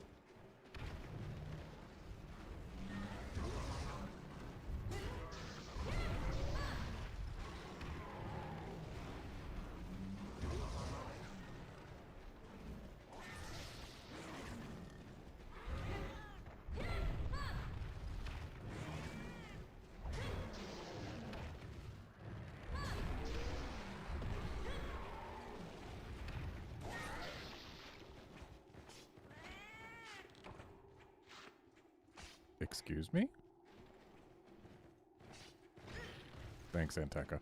Excuse me? Thanks, Anteka.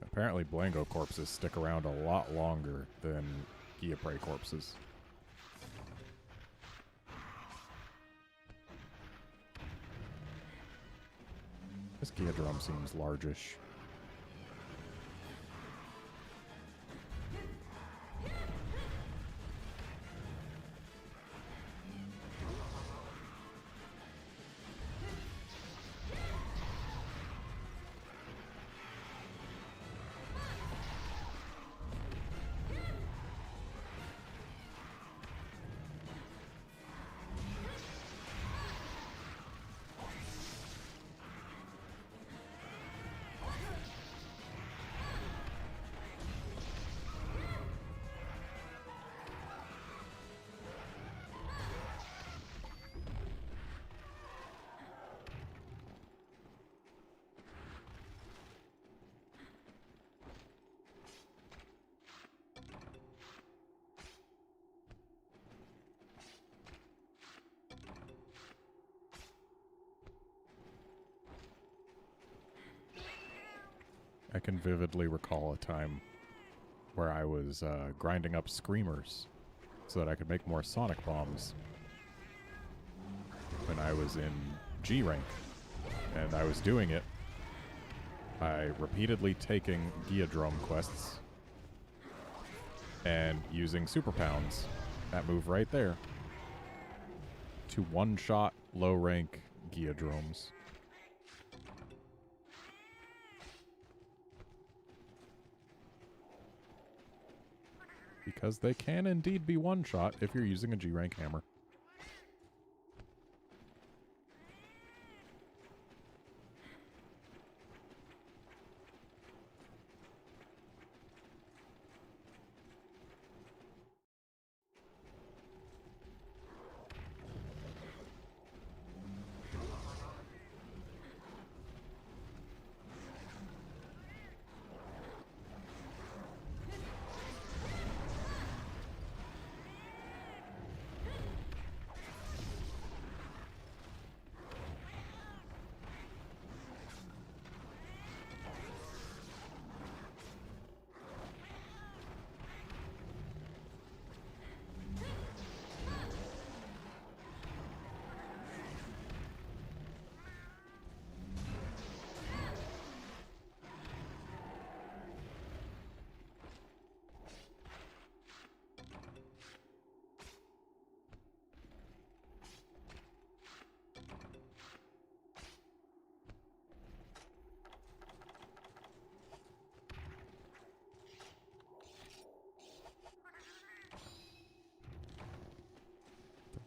Apparently Blango corpses stick around a lot longer than Gia Prey corpses. This Gia drum seems largish. I can vividly recall a time where I was grinding up screamers so that I could make more sonic bombs when I was in G rank. And I was doing it by repeatedly taking Geodrome quests and using Super Pounds, that move right there, to one-shot low-rank Geodromes. Because they can indeed be one-shot if you're using a G-rank hammer.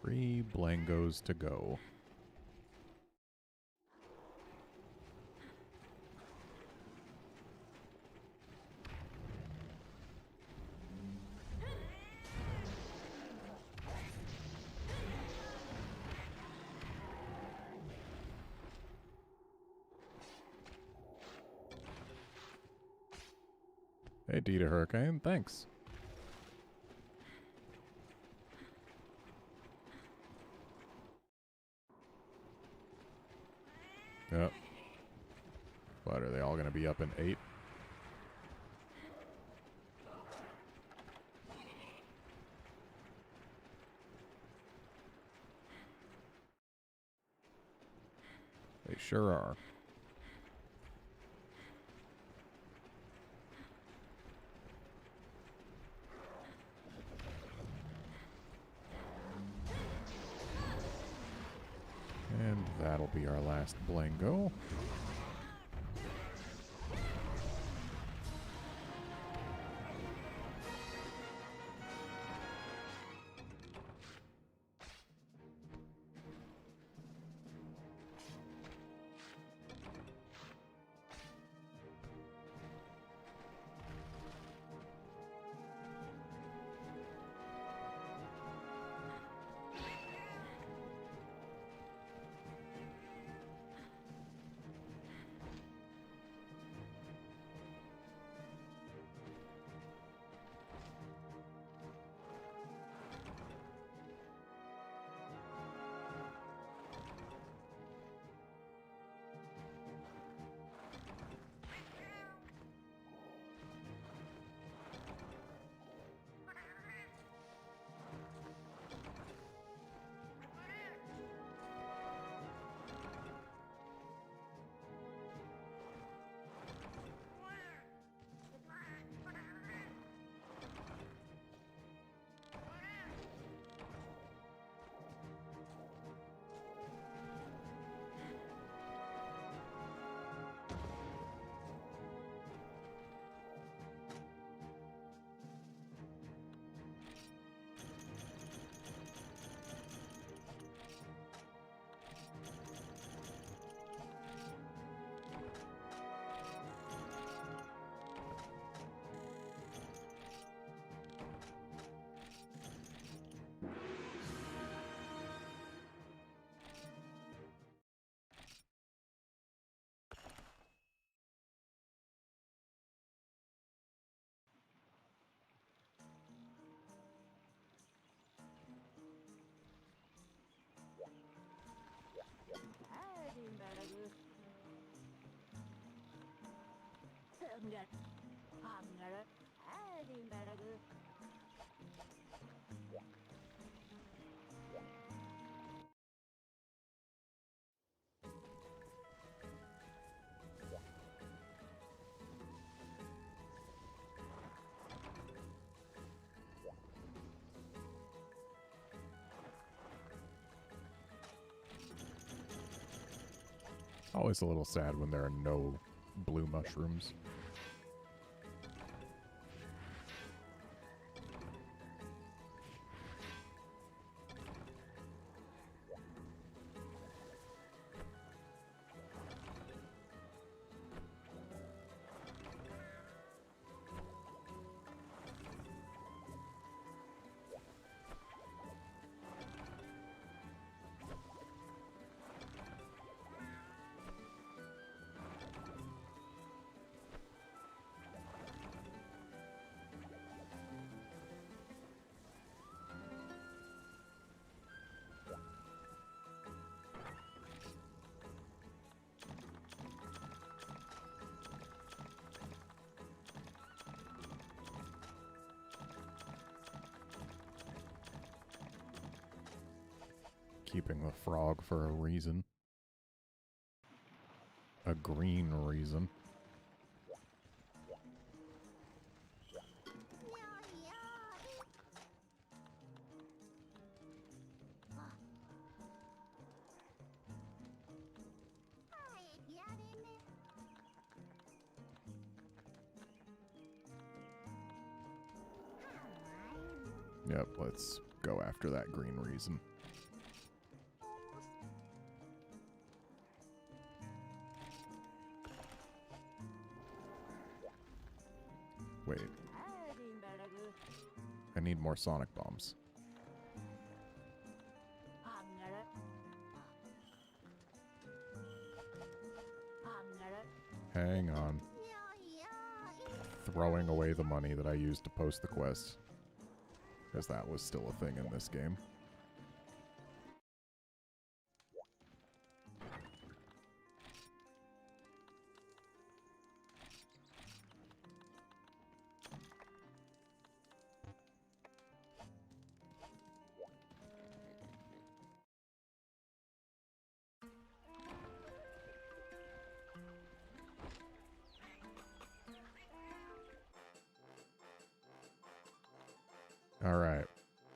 Three Blangos to go. Hey, Dita Hurricane, thanks. Yep. What, are they all going to be up in 8? They sure are. And that'll be our last Blango. Always a little sad when there are no blue mushrooms. Keeping the frog for a reason. A green reason. Yep, let's go after that green reason. Wait. I need more sonic bombs. Hang on. Throwing away the money that I used to post the quest. Because that was still a thing in this game. Alright,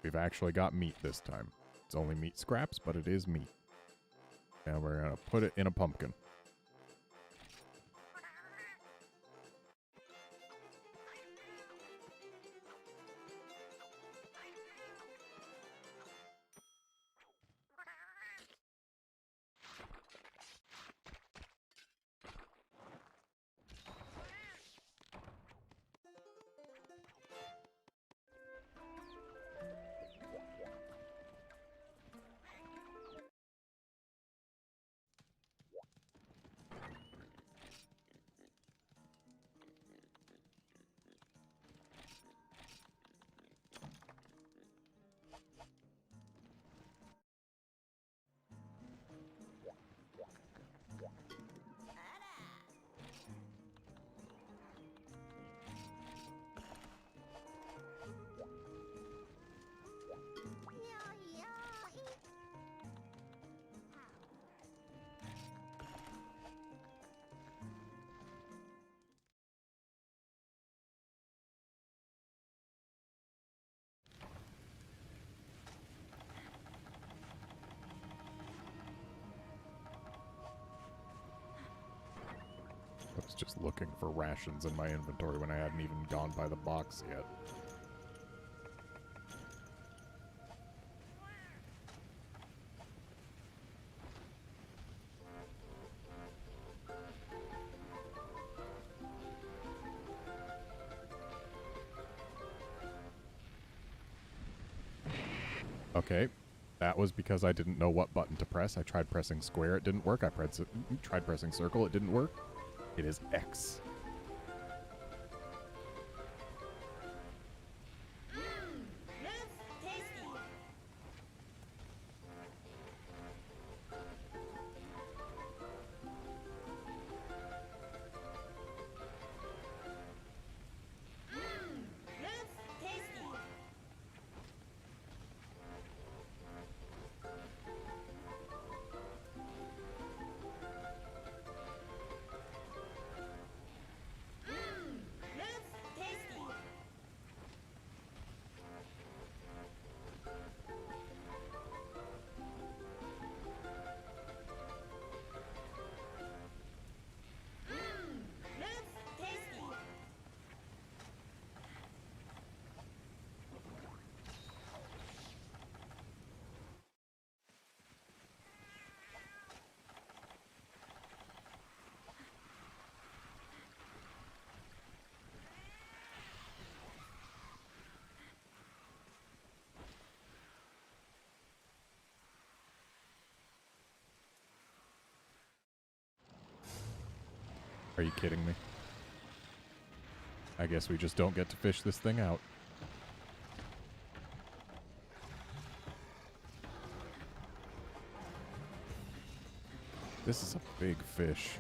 we've actually got meat this time. It's only meat scraps, but it is meat. And we're going to put it in a pumpkin. I was just looking for rations in my inventory when I hadn't even gone by the box yet. Okay, that was because I didn't know what button to press. I tried pressing square, it didn't work. I tried pressing circle, it didn't work. It is X. Are you kidding me? I guess we just don't get to fish this thing out. This is a big fish.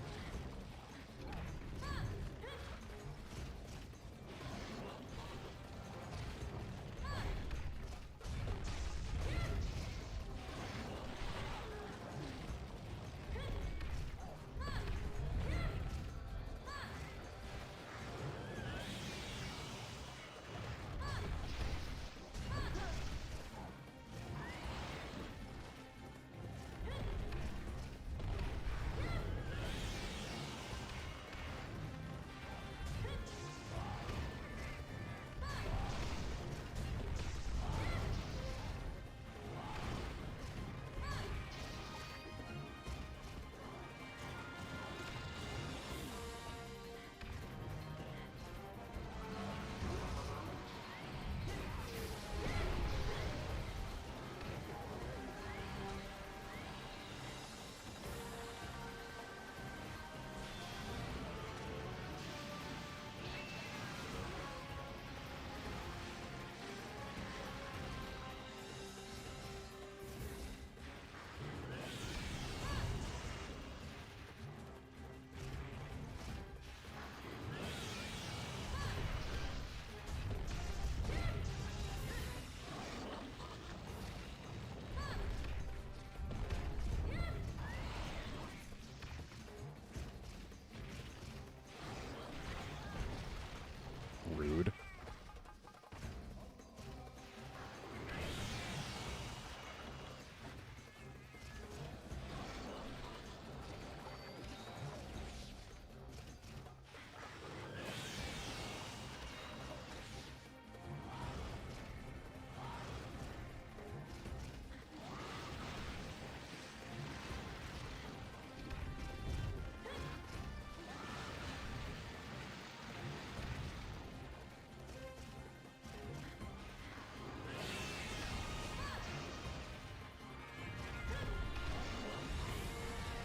Rude.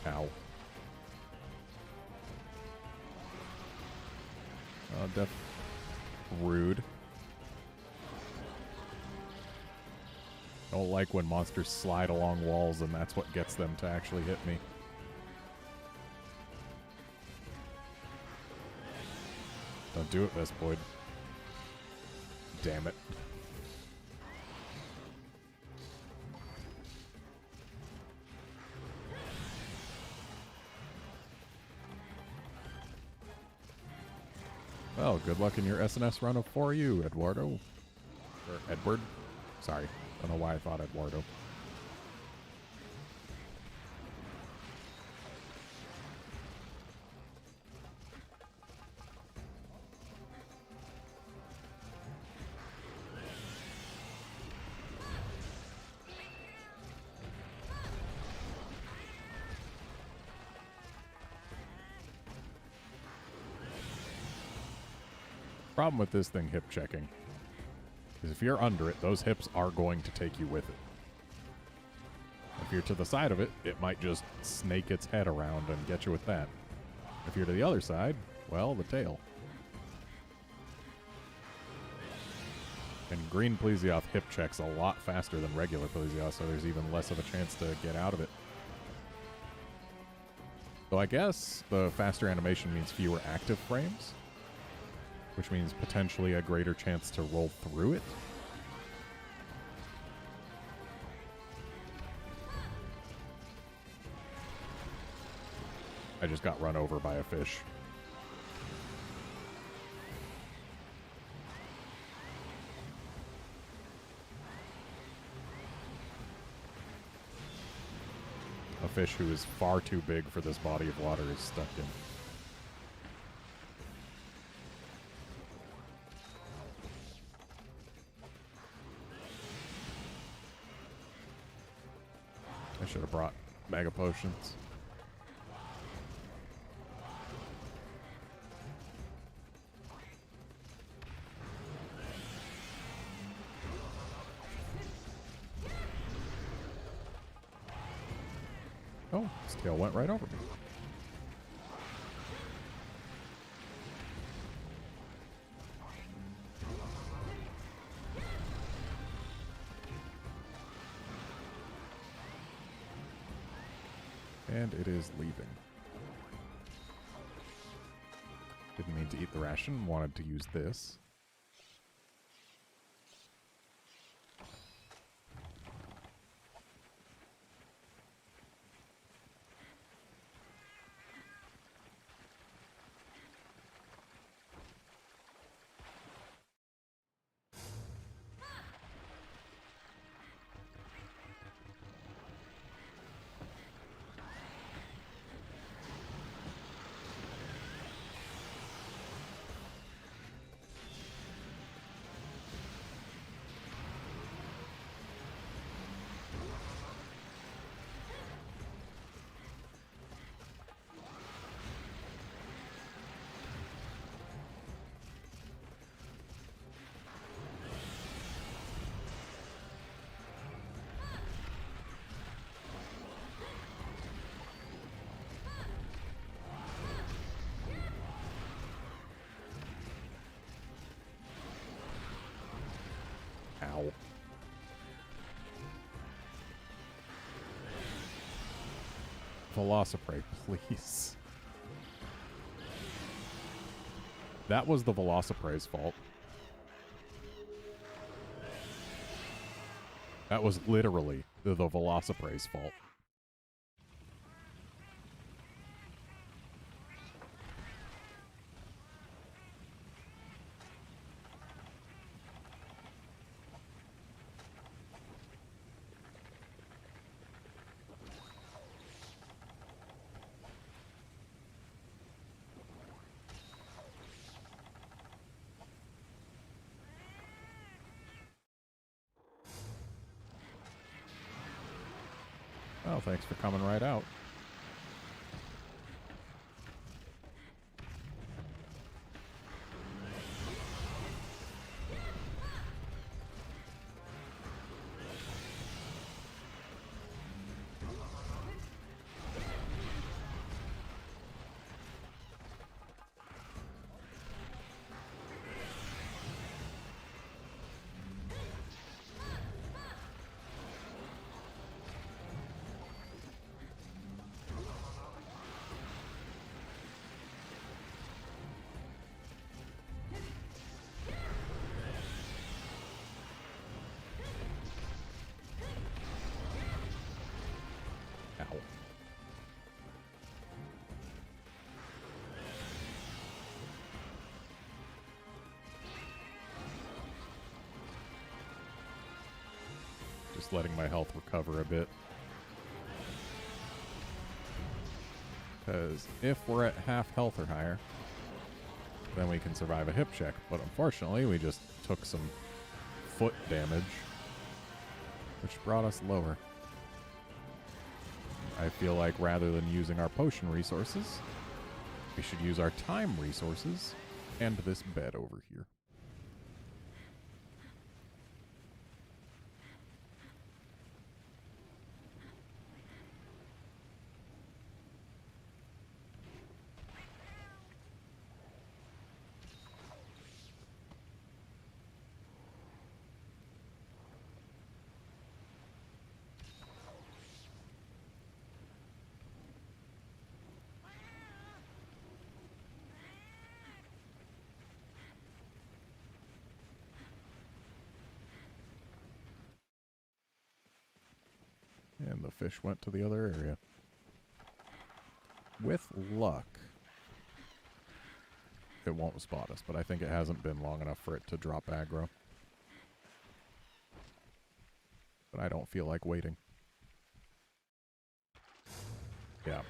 Ow. Rude. Don't like when monsters slide along walls and that's what gets them to actually hit me. Don't do it, Vespoid. Damn it. Well, good luck in your SNS run for you, Eduardo. Or Edward. Sorry. Don't know why I thought Eduardo. Problem with this thing hip checking is if you're under it, those hips are going to take you with it. If you're to the side of it, it might just snake its head around and get you with that. If you're to the other side, well, the tail. And green Plesioth hip checks a lot faster than regular Plesioth, so there's even less of a chance to get out of it. So I guess the faster animation means fewer active frames, which means potentially a greater chance to roll through it. I just got run over by a fish. A fish who is far too big for this body of water is stuck in. I should have brought Mega Potions. Oh, his tail went right over me. And it is leaving. Didn't mean to eat the ration, wanted to use this. Ow. Velociprey, please. That was the Velociprey's fault. That was literally the Velociprey's fault. Well, thanks for coming right out. Just letting my health recover a bit. Because if we're at half health or higher, then we can survive a hip check. But unfortunately, we just took some foot damage, which brought us lower. I feel like rather than using our potion resources, we should use our time resources and this bed over here. And the fish went to the other area. With luck, it won't spot us, but I think it hasn't been long enough for it to drop aggro. But I don't feel like waiting. Yeah.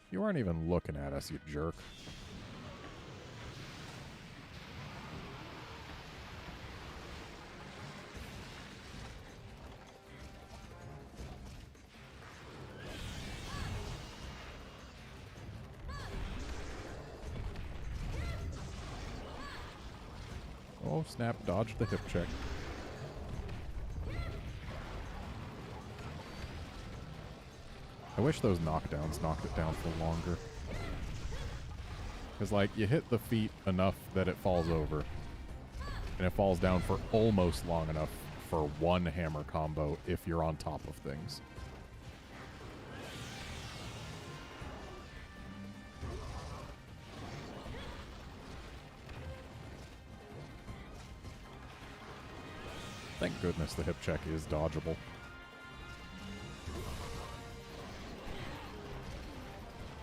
You aren't even looking at us, you jerk. Oh, snap, dodged the hip check. I wish those knockdowns knocked it down for longer. Because, like, you hit the feet enough that it falls over. And it falls down for almost long enough for one hammer combo if you're on top of things. Thank goodness the hip check is dodgeable.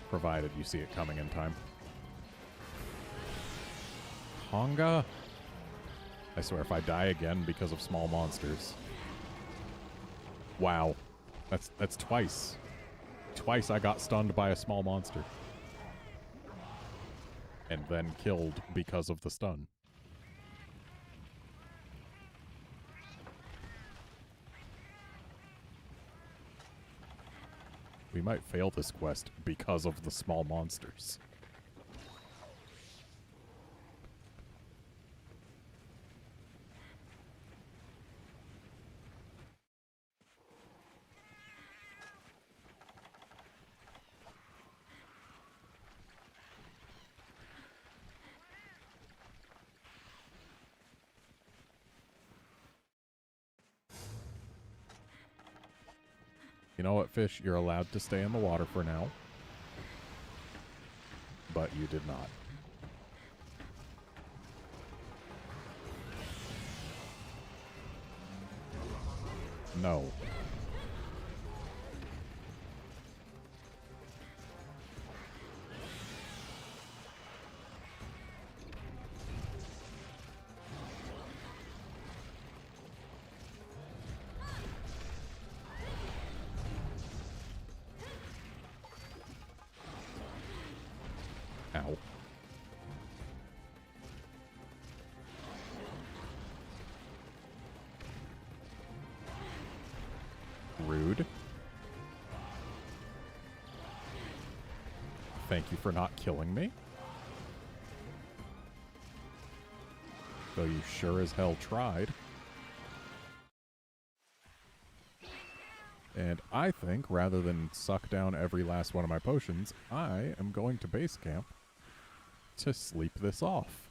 Provided you see it coming in time. Honga? I swear if I die again because of small monsters. Wow. That's twice. Twice I got stunned by a small monster. And then killed because of the stun. We might fail this quest because of the small monsters. You know what, fish? You're allowed to stay in the water for now. But you did not. No. Ow. Rude. Thank you for not killing me. Though you sure as hell tried. And I think, rather than suck down every last one of my potions, I am going to base camp to sleep this off.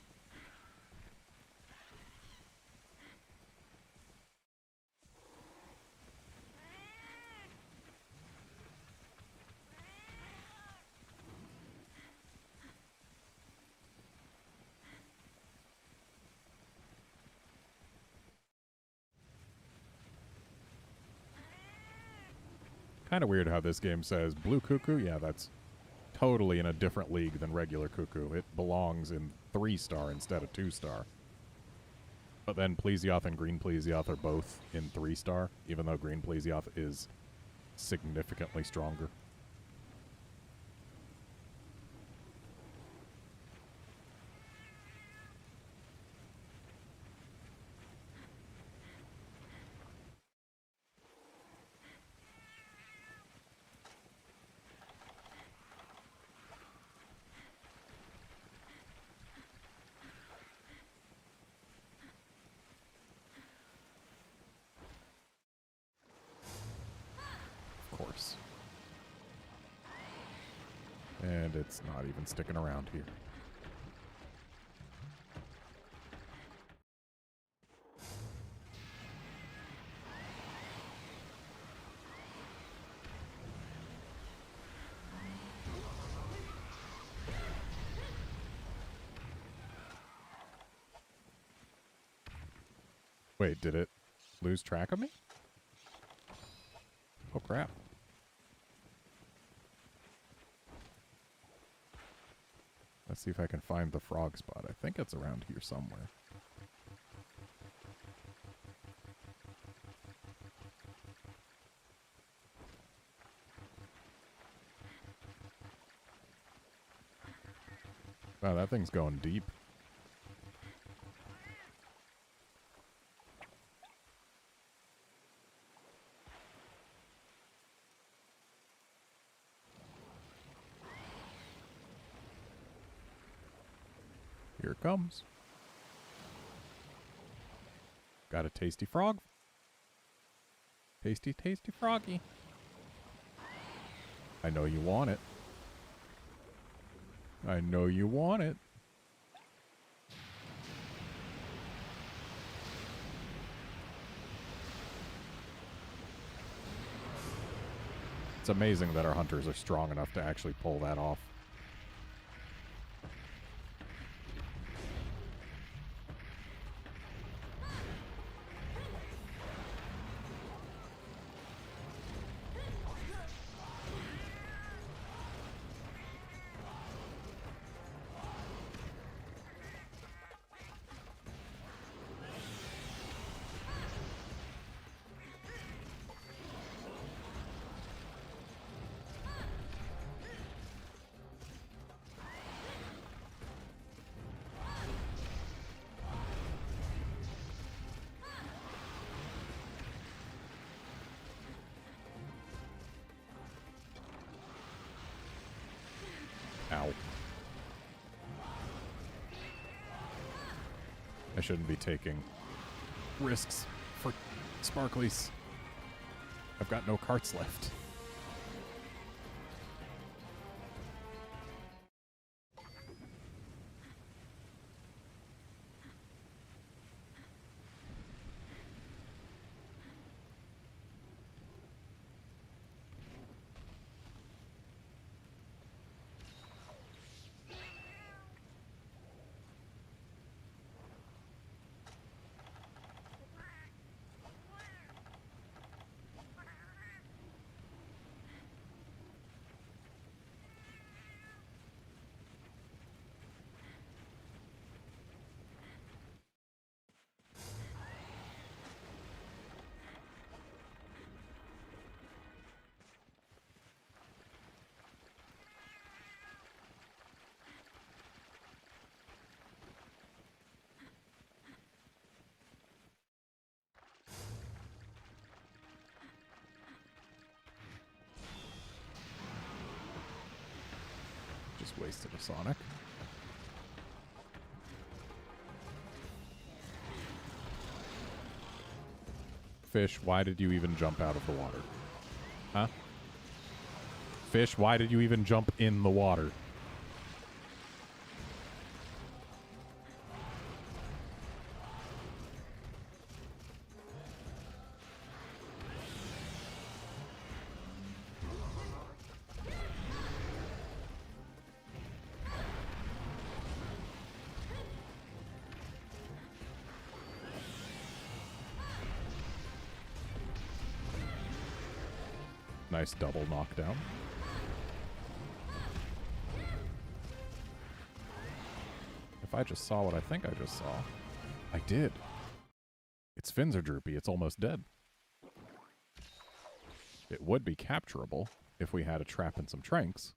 Kind of weird how this game says blue cuckoo. Yeah, that's totally in a different league than regular cuckoo. It belongs in 3-star instead of 2-star. But then Plesioth and Green Plesioth are both in 3-star, even though Green Plesioth is significantly stronger. Course. And it's not even sticking around here. Wait, did it lose track of me? Oh, crap. Let's see if I can find the frog spot. I think it's around here somewhere. Wow, that thing's going deep. Here it comes. Got a tasty frog. Tasty, tasty froggy. I know you want it. I know you want it. It's amazing that our hunters are strong enough to actually pull that off. Ow. I shouldn't be taking risks for sparklies. I've got no carts left. Just wasted a Sonic. Fish, why did you even jump out of the water? Huh? Fish, why did you even jump in the water? Nice double knockdown. If I just saw what I think I just saw. I did. Its fins are droopy. It's almost dead. It would be capturable if we had a trap and some tranks.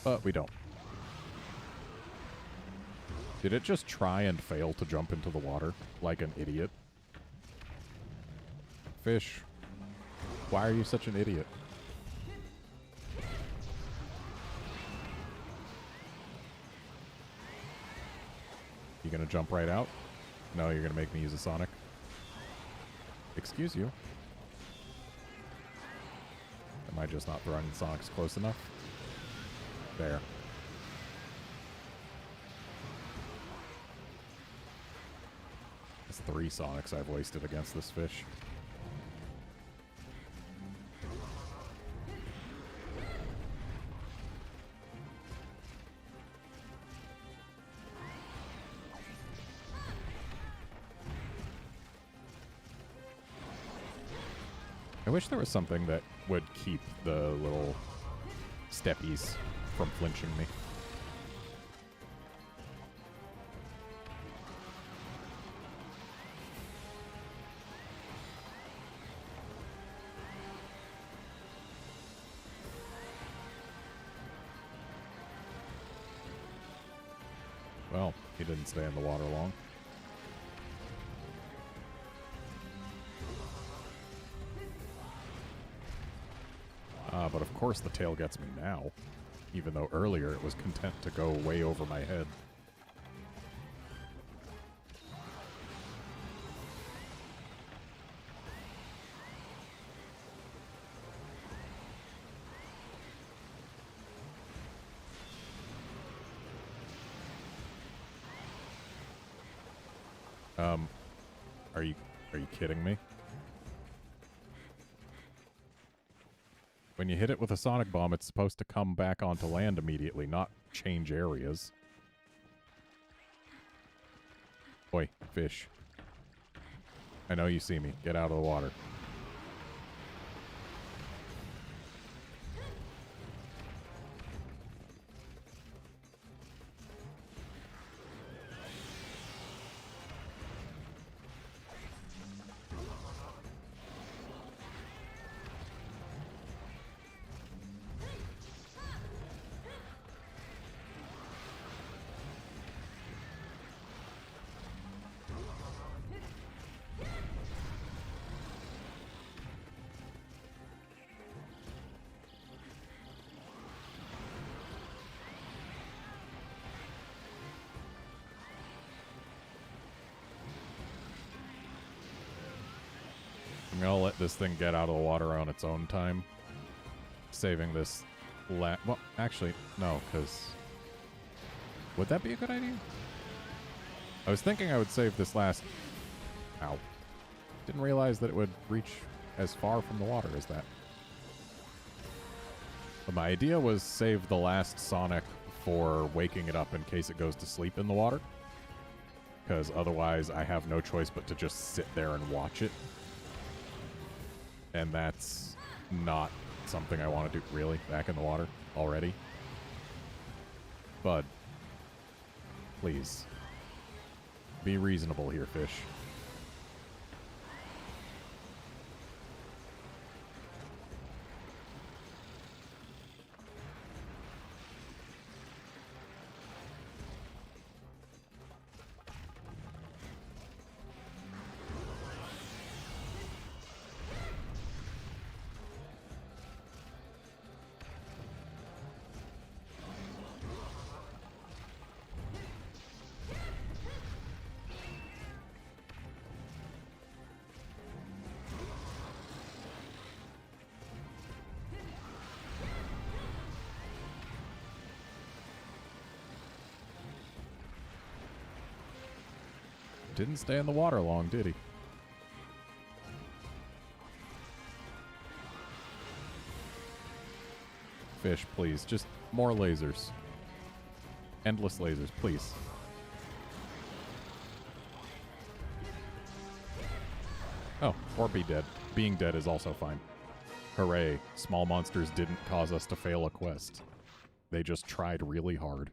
But we don't. Did it just try and fail to jump into the water like an idiot? Fish. Why are you such an idiot? You gonna jump right out? No, you're gonna make me use a Sonic. Excuse you. Am I just not throwing the Sonics close enough? There. That's 3 Sonics I've wasted against this fish. I wish there was something that would keep the little steppies from flinching me. Well, he didn't stay in the water long. But of course the tail gets me now, even though earlier it was content to go way over my head. Are you kidding me? When you hit it with a Sonic Bomb, it's supposed to come back onto land immediately, not change areas. Oi, fish. I know you see me. Get out of the water. I'm gonna let this thing get out of the water on its own time. Saving this well, actually, no, because... Would that be a good idea? I was thinking I would save this last... Ow. Didn't realize that it would reach as far from the water as that. But my idea was save the last Sonic for waking it up in case it goes to sleep in the water. Because otherwise I have no choice but to just sit there and watch it. And that's not something I want to do, really, back in the water already. Bud, please, be reasonable here, fish. Didn't stay in the water long, did he? Fish, please. Just more lasers. Endless lasers, please. Oh, or be dead. Being dead is also fine. Hooray. Small monsters didn't cause us to fail a quest. They just tried really hard.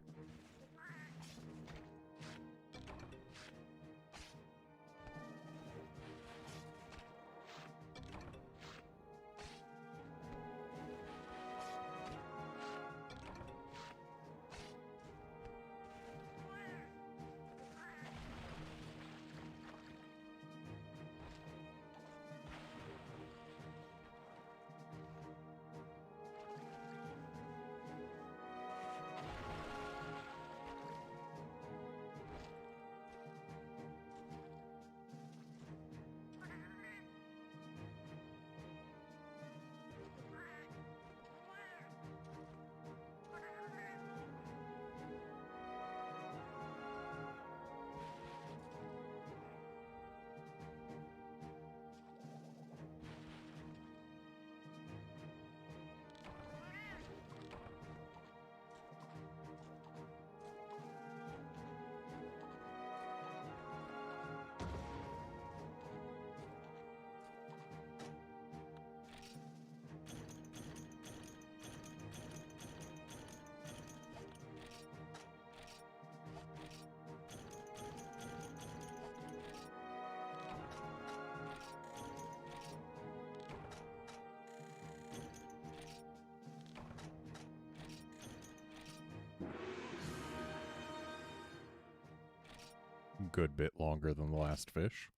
Good bit longer than the last fish.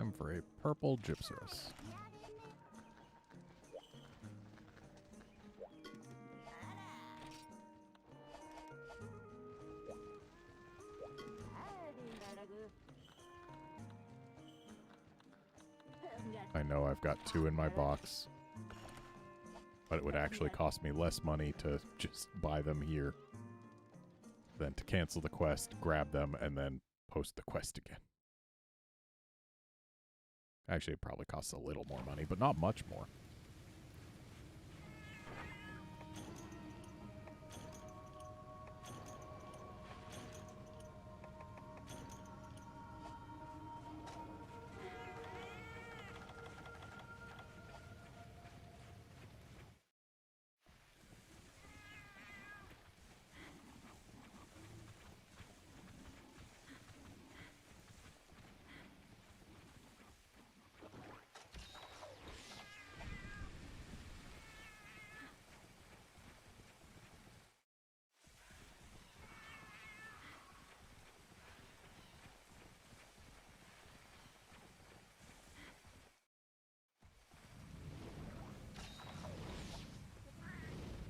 time for a purple Gypsaurus. I know I've got 2 in my box, but it would actually cost me less money to just buy them here than to cancel the quest, grab them, and then post the quest again. Actually, it probably costs a little more money, but not much more.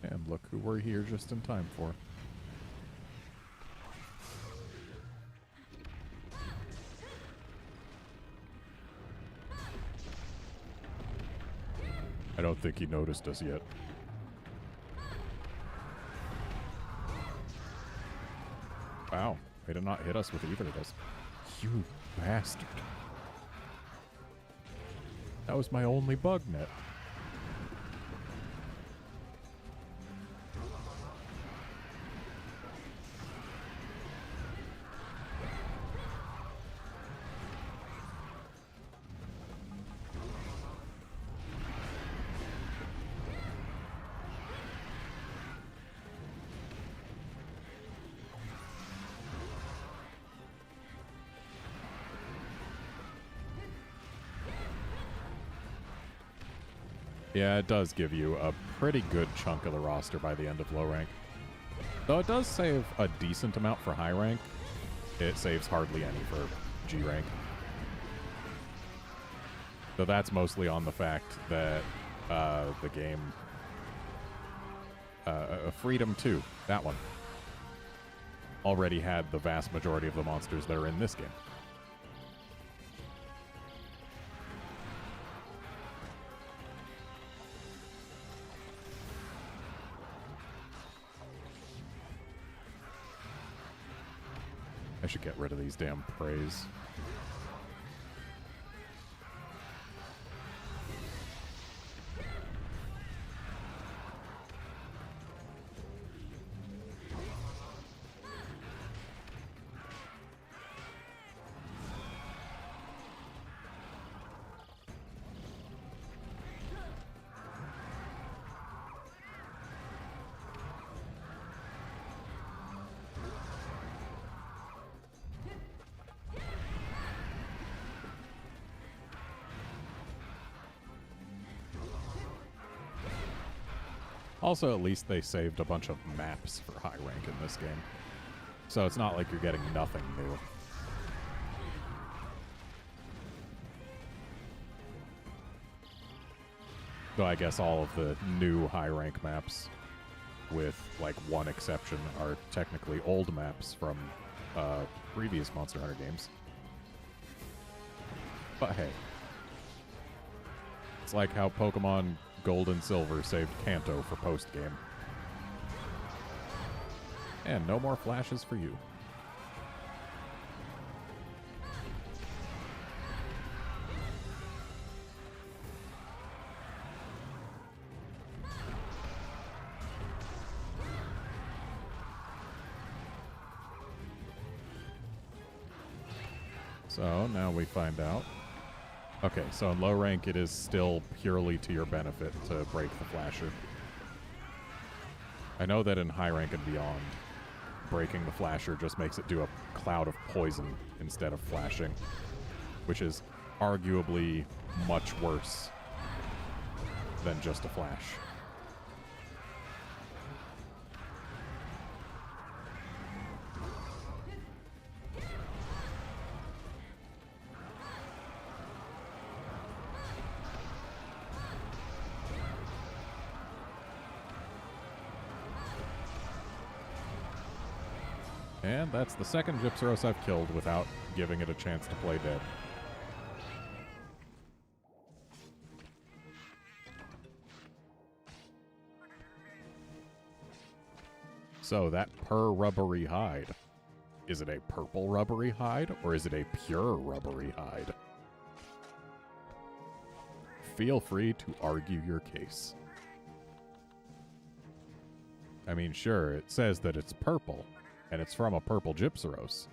And look who we're here just in time for. I don't think he noticed us yet. Wow, he did not hit us with either of us. You bastard. That was my only bug net. Yeah, it does give you a pretty good chunk of the roster by the end of low rank. Though it does save a decent amount for high rank, it saves hardly any for G rank. So that's mostly on the fact that the game... Freedom 2, that one, already had the vast majority of the monsters that are in this game. I should get rid of these damn praise. Also, at least they saved a bunch of maps for high rank in this game. So it's not like you're getting nothing new. Though I guess all of the new high rank maps, with like one exception, are technically old maps from previous Monster Hunter games. But hey. It's like how Pokemon Gold and Silver saved Kanto for post-game. And no more flashes for you. So now we find out. Okay, so in low rank, it is still purely to your benefit to break the flasher. I know that in high rank and beyond, breaking the flasher just makes it do a cloud of poison instead of flashing, which is arguably much worse than just a flash. And that's the second Gypsaros I've killed without giving it a chance to play dead. So that rubbery hide, is it a purple rubbery hide or is it a pure rubbery hide? Feel free to argue your case. I mean, sure, it says that it's purple, and it's from a purple Gypsaros,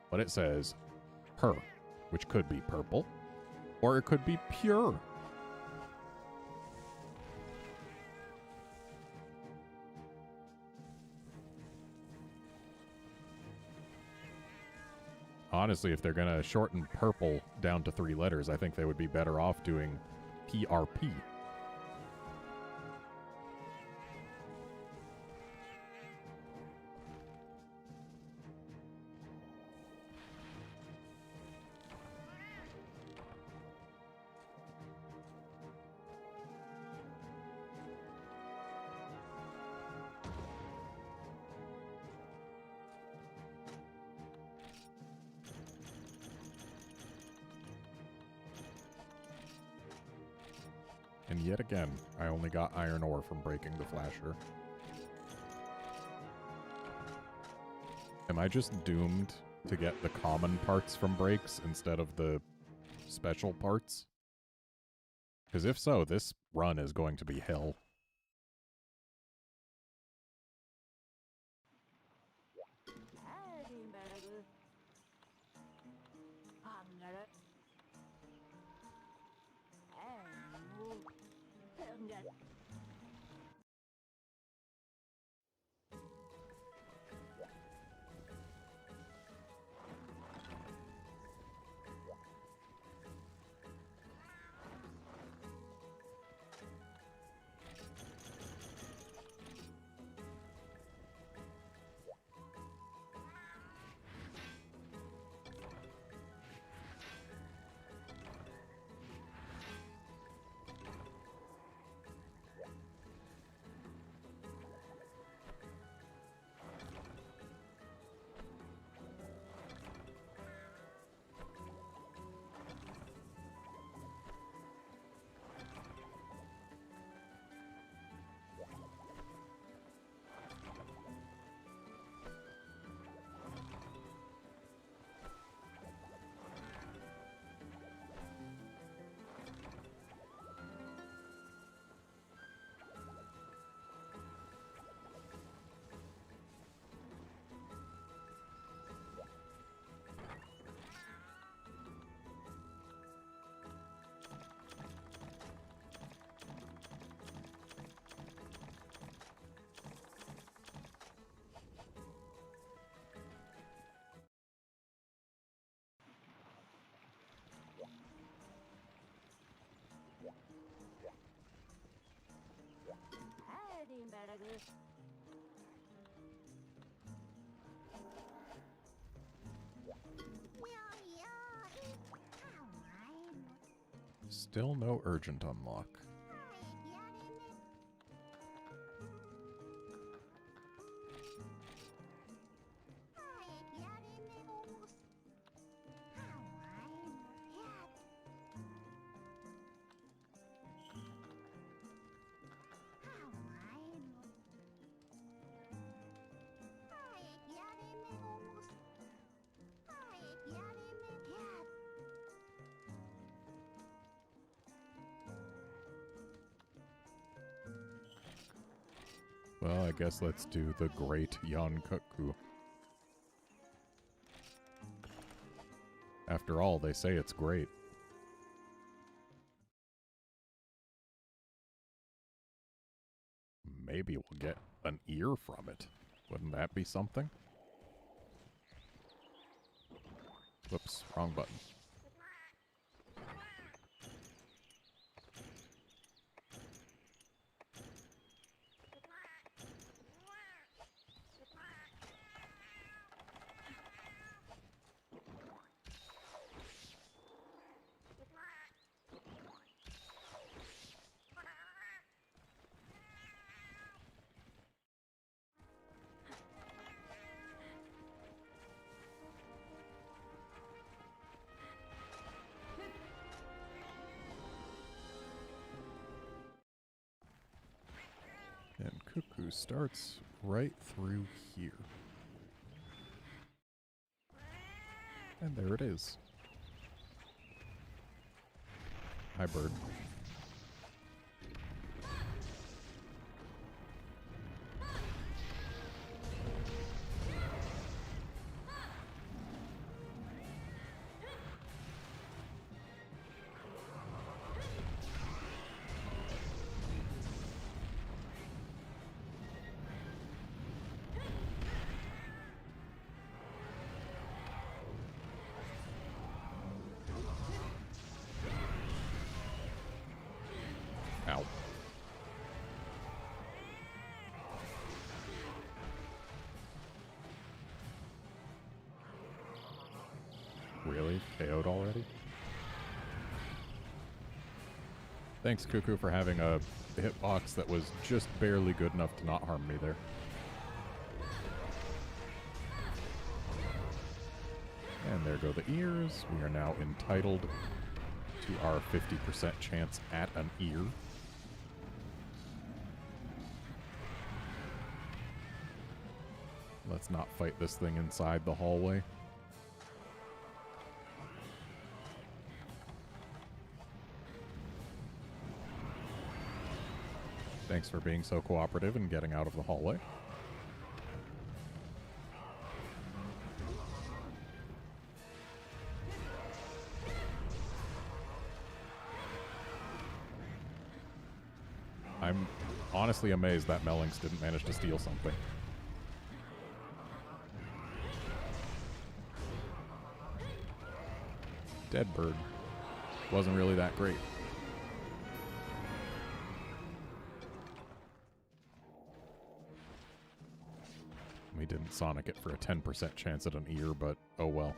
but it says per, which could be purple, or it could be pure. Honestly, if they're going to shorten purple down to 3 letters, I think they would be better off doing PRP. And yet again, I only got iron ore from breaking the flasher. Am I just doomed to get the common parts from breaks instead of the special parts? Because if so, this run is going to be hell. Still no urgent unlock. Well, I guess let's do the Great Yankutku. After all, they say it's great. Maybe we'll get an ear from it. Wouldn't that be something? Whoops, wrong button. cuckoo starts right through here. And there it is. Hi, bird. Ow. Really? KO'd already? Thanks, Cuckoo, for having a hitbox that was just barely good enough to not harm me there. And there go the ears. We are now entitled to our 50% chance at an ear. Let's not fight this thing inside the hallway. Thanks for being so cooperative and getting out of the hallway. I'm honestly amazed that Mellinx didn't manage to steal something. Dead bird. Wasn't really that great. We didn't Sonic it for a 10% chance at an ear, but oh well.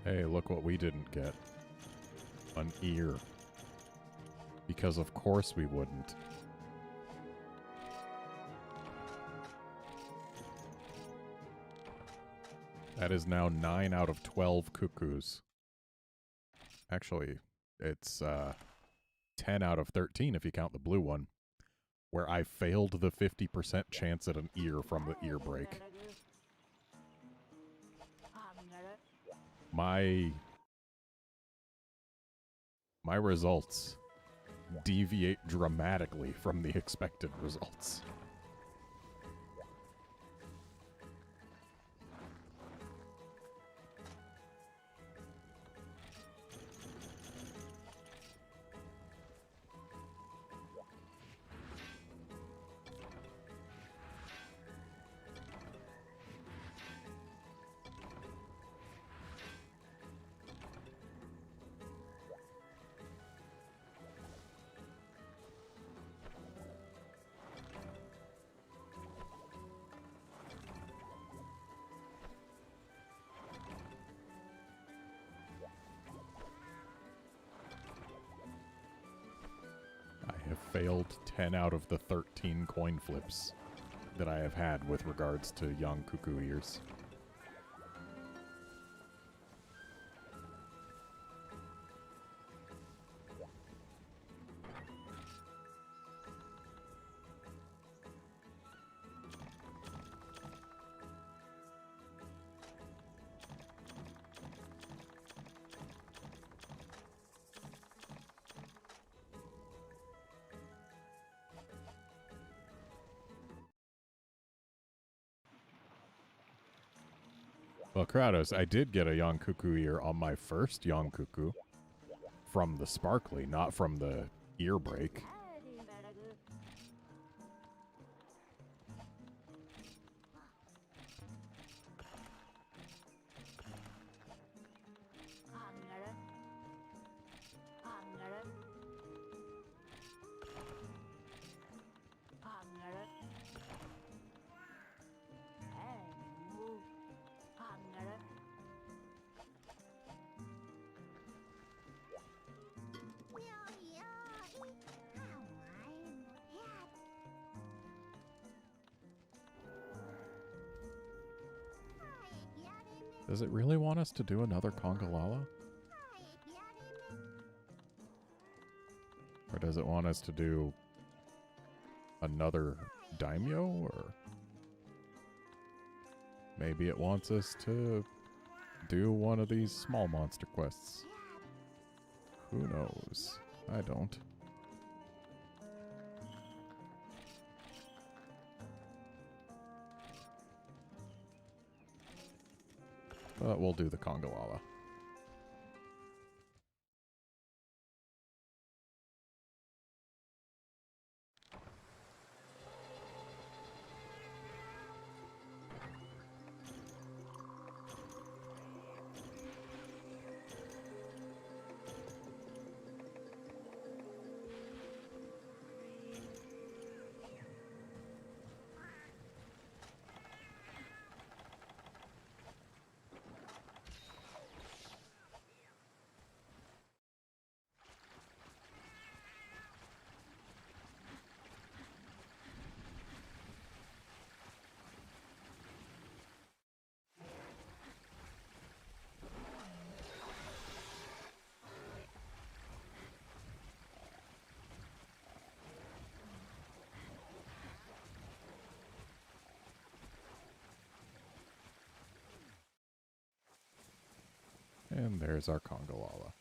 Hey, look what we didn't get. An ear. Because of course we wouldn't. That is now 9 out of 12 cuckoos. Actually, it's 10 out of 13 if you count the blue one, where I failed the 50% chance at an ear from the ear break. My results deviate dramatically from the expected results. Failed 10 out of the 13 coin flips that I have had with regards to young cuckoo ears. Well, Kratos, I did get a young cuckoo ear on my first young cuckoo from the sparkly, not from the ear break. Does it really want us to do another Congalala? Or does it want us to do another Daimyo? Or maybe it wants us to do one of these small monster quests. Who knows? I don't. But we'll do the Congalala. And there's our Congalala.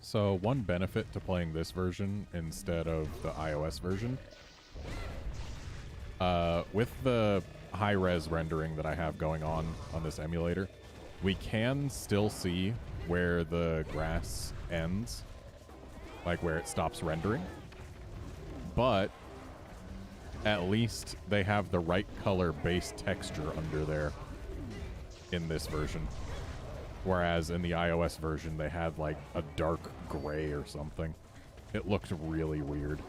So one benefit to playing this version instead of the iOS version, with the high-res rendering that I have going on this emulator, we can still see where the grass ends, like where it stops rendering, but at least they have the right color base texture under there in this version. Whereas in the iOS version, they had like a dark gray or something. It looked really weird.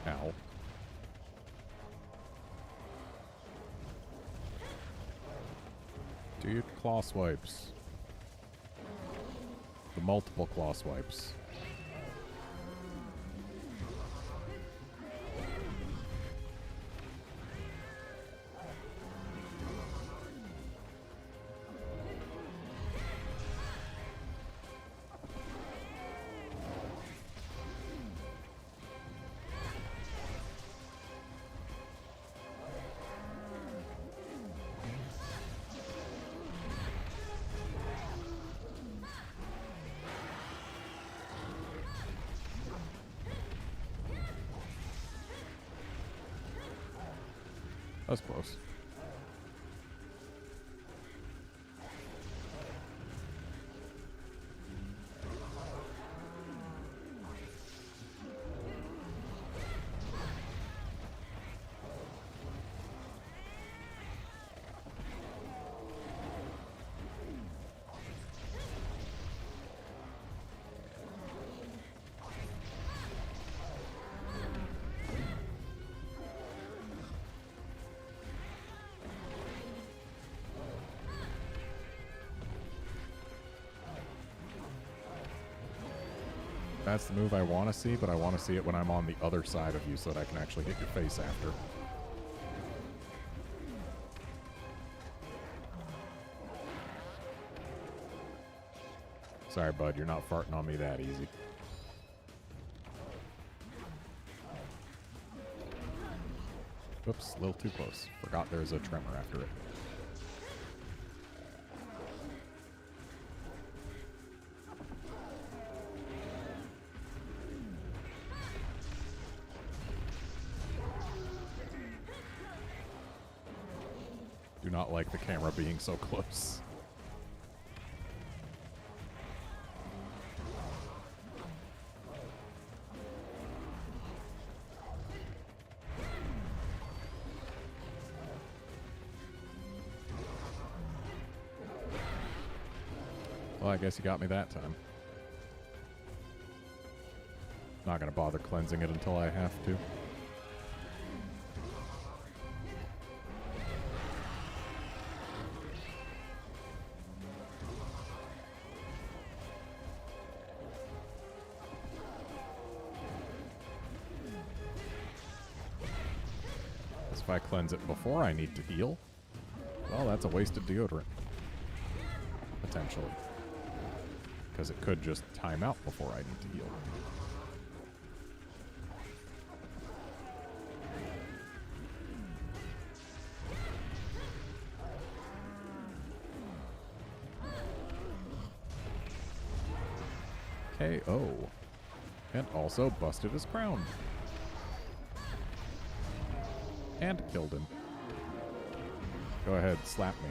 Ow. Dude, claw swipes. The multiple claw swipes. That's close. That's the move I want to see, but I want to see it when I'm on the other side of you so that I can actually hit your face after. Sorry, bud, you're not farting on me that easy. Oops, a little too close. Forgot there's a tremor after it. Do not like the camera being so close. Well, I guess you got me that time. Not gonna bother cleansing it until I have to. If I cleanse it before I need to heal, well, that's a wasted deodorant. Potentially. Because it could just time out before I need to heal. KO. And also busted his crown. And killed him. Go ahead, slap me.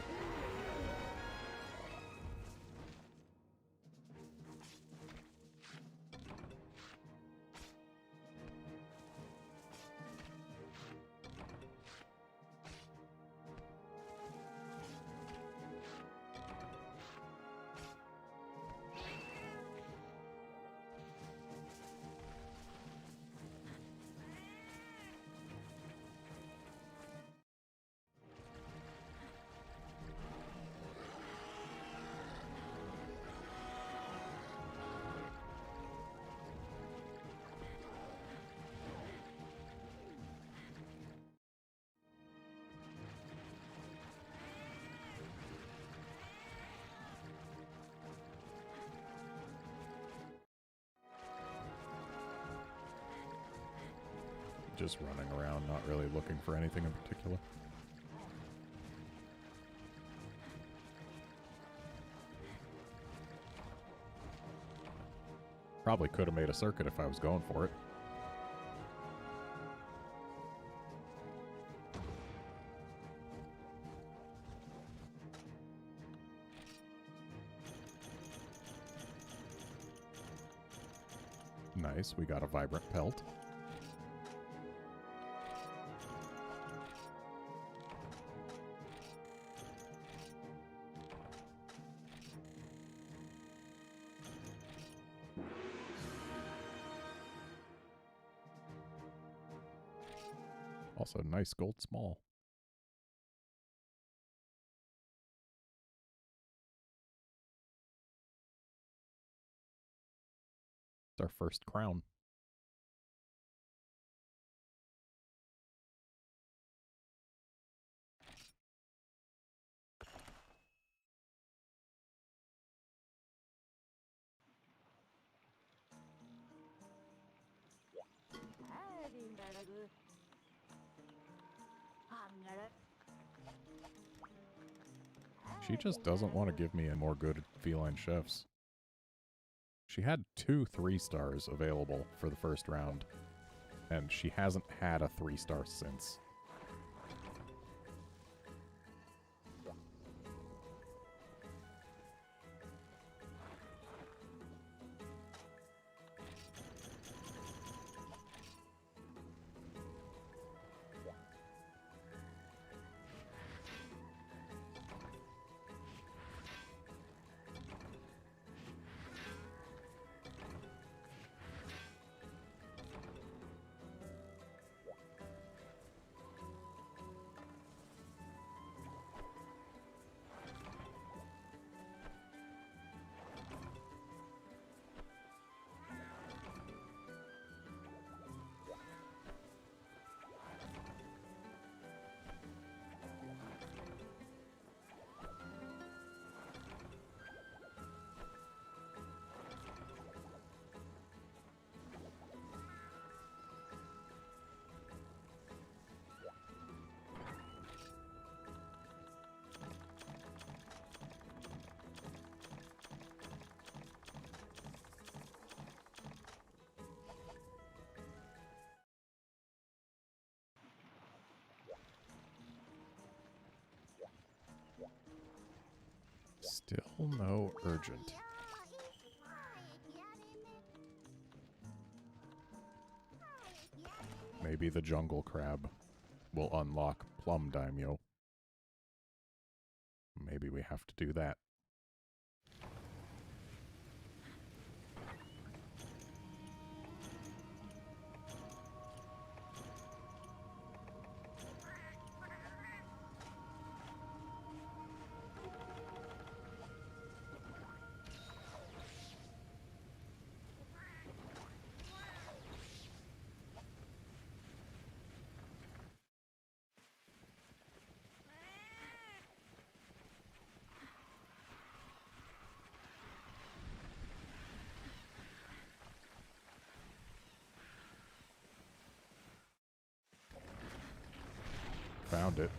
Just running around, not really looking for anything in particular. Probably could have made a circuit if I was going for it. Nice, we got a vibrant pelt. Also, nice gold small. It's our first crown. She just doesn't want to give me any more good feline chefs. She had 2 3-stars available for the first round, and she hasn't had a 3-star since. Still no urgent. Maybe the jungle crab will unlock Plum Daimyo. Maybe we have to do that. Found it.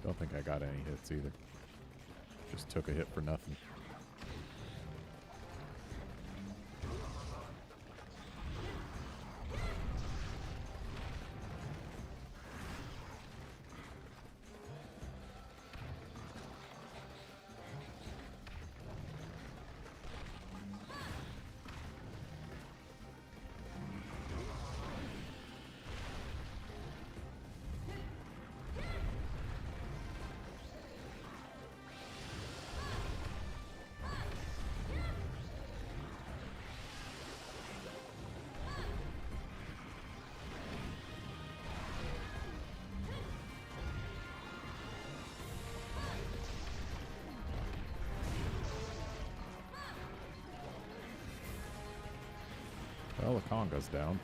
Don't think I got any hits either. Just took a hit for nothing. Well, the conga's down.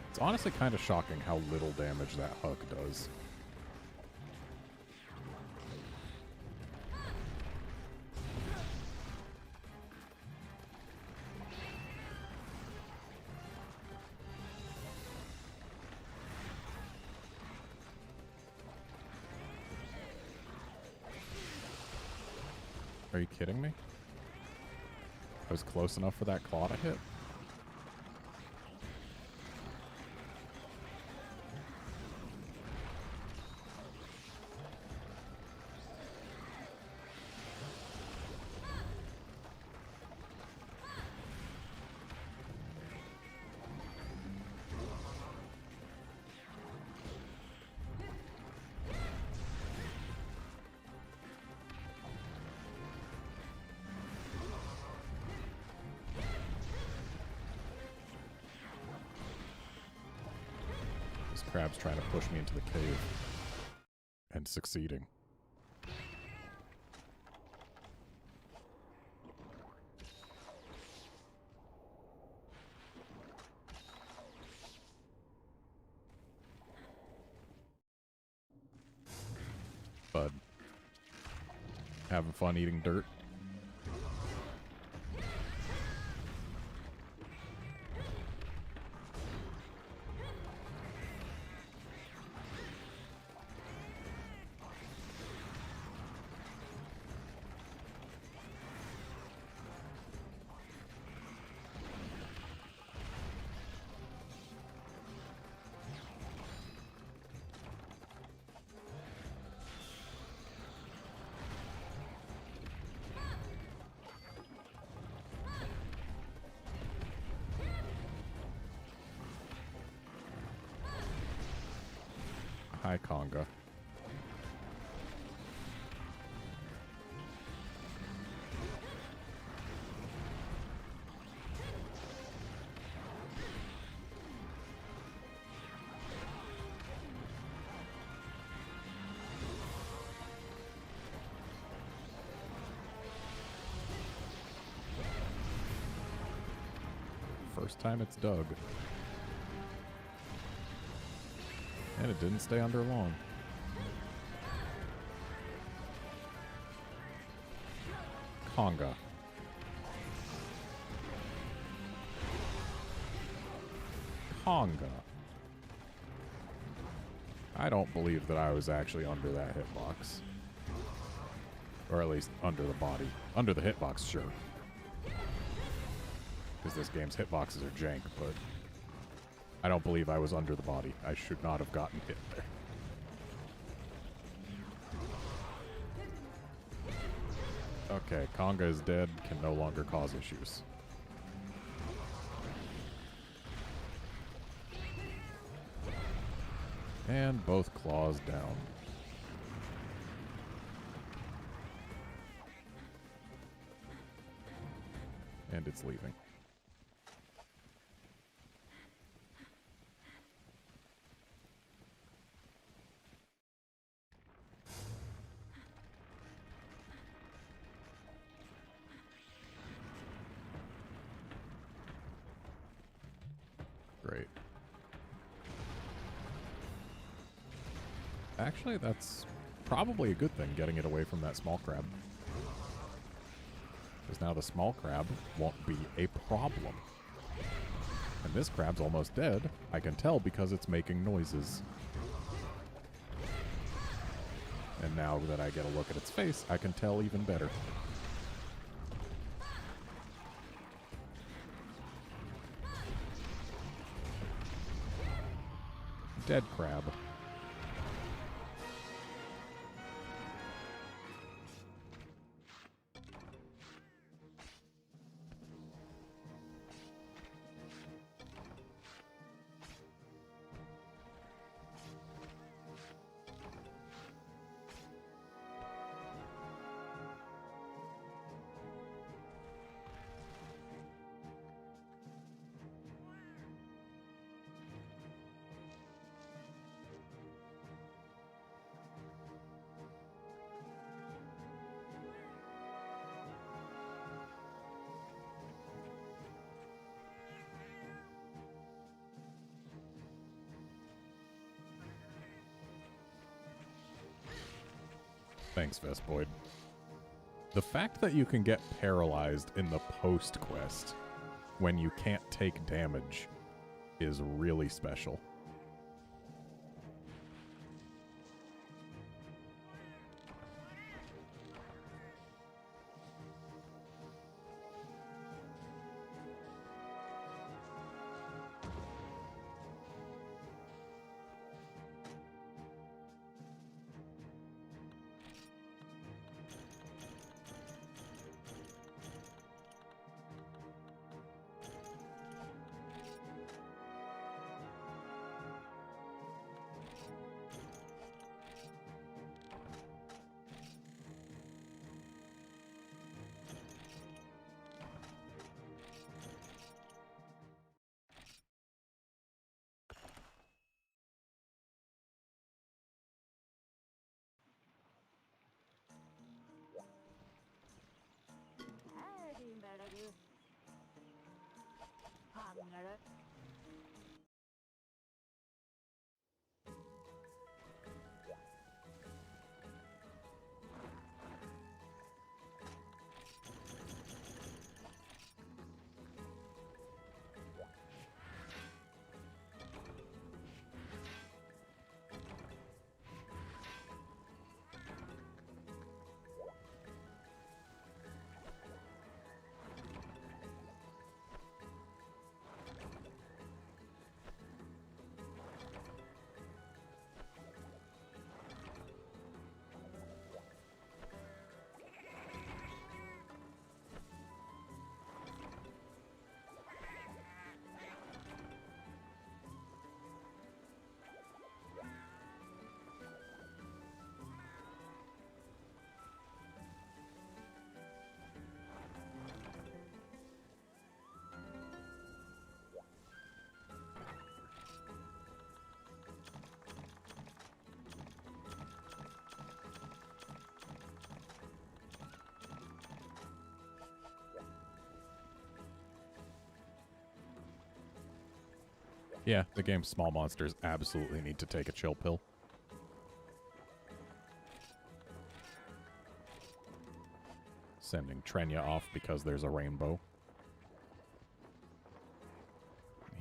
It's honestly kind of shocking how little damage that hook does. Are you kidding me? I was close enough for that claw to hit. Crab's trying to push me into the cave. And succeeding. Bud. Having fun eating dirt? Hi, conga. First time it's dug. And it didn't stay under long. Conga. Conga. I don't believe that I was actually under that hitbox. Or at least under the body. Under the hitbox, sure. Because this game's hitboxes are jank, but I don't believe I was under the body. I should not have gotten hit there. Okay, Conga is dead, can no longer cause issues. And both claws down. And it's leaving. Great. Actually, that's probably a good thing, getting it away from that small crab. Because now the small crab won't be a problem. And this crab's almost dead. I can tell because it's making noises. And now that I get a look at its face, I can tell even better. Dead crab. Thanks, Vespoid. The fact that you can get paralyzed in the post-quest when you can't take damage is really special. Yeah, the game's small monsters absolutely need to take a chill pill. Sending Trenya off because there's a rainbow.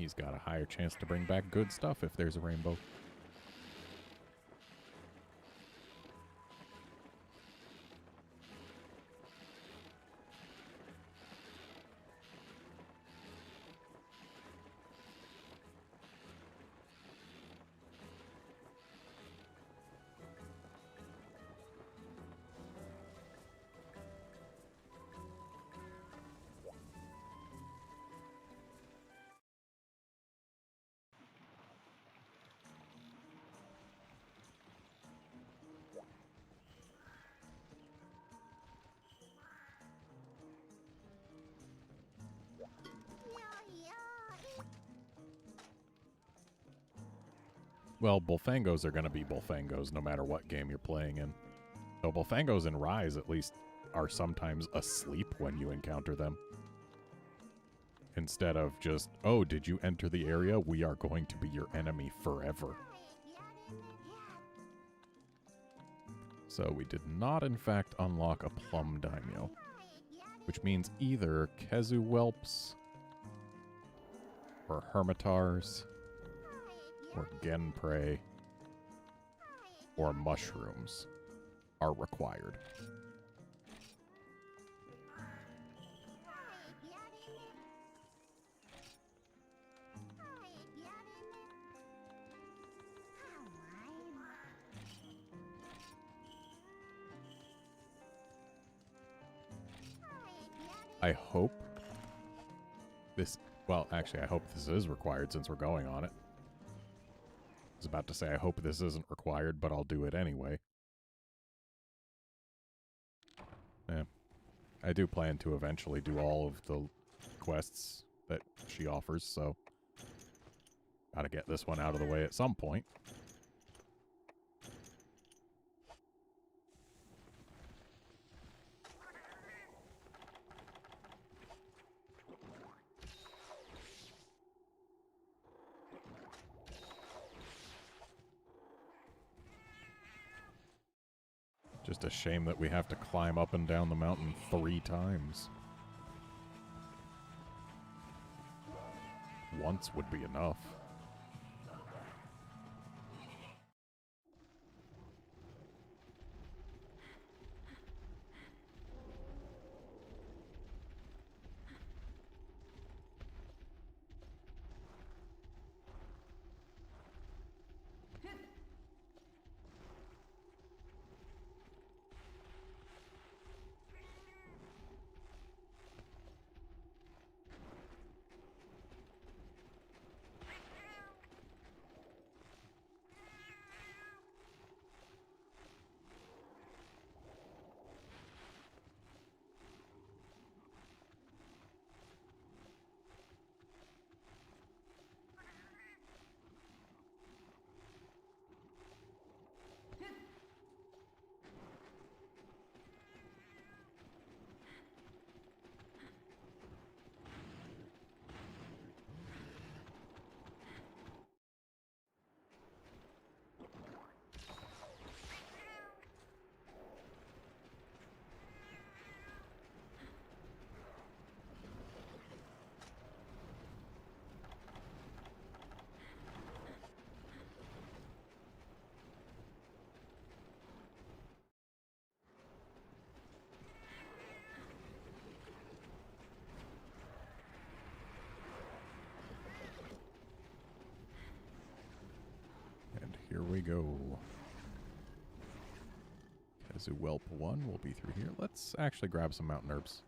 he's got a higher chance to bring back good stuff if there's a rainbow. Well, Bullfangos are going to be Bullfangos no matter what game you're playing in. So Bullfangos in Rise at least are sometimes asleep when you encounter them. Instead of just, oh, did you enter the area? We are going to be your enemy forever. So we did not, in fact, unlock a Plum Daimyo. Which means either Kezu Whelps, or Hermitars, or Genprey, or Mushrooms are required. I hope this... Well, actually, I hope this is required since we're going on it. I was about to say I hope this isn't required, but I'll do it anyway. Yeah. I do plan to eventually do all of the quests that she offers, so... Gotta get this one out of the way at some point. Just a shame that we have to climb up and down the mountain 3 times. Once would be enough. Here we go. Kezuwhelp 1 will be through here. Let's actually grab some mountain herbs.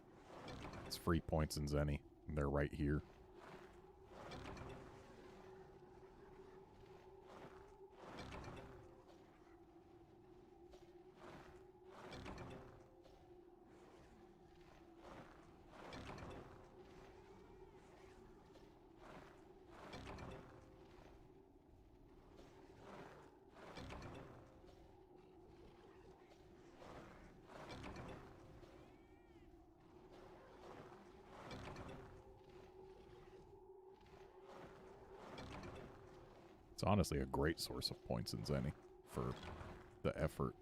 It's free points in Zenny. They're right here. It's honestly a great source of points in Zenny for the effort.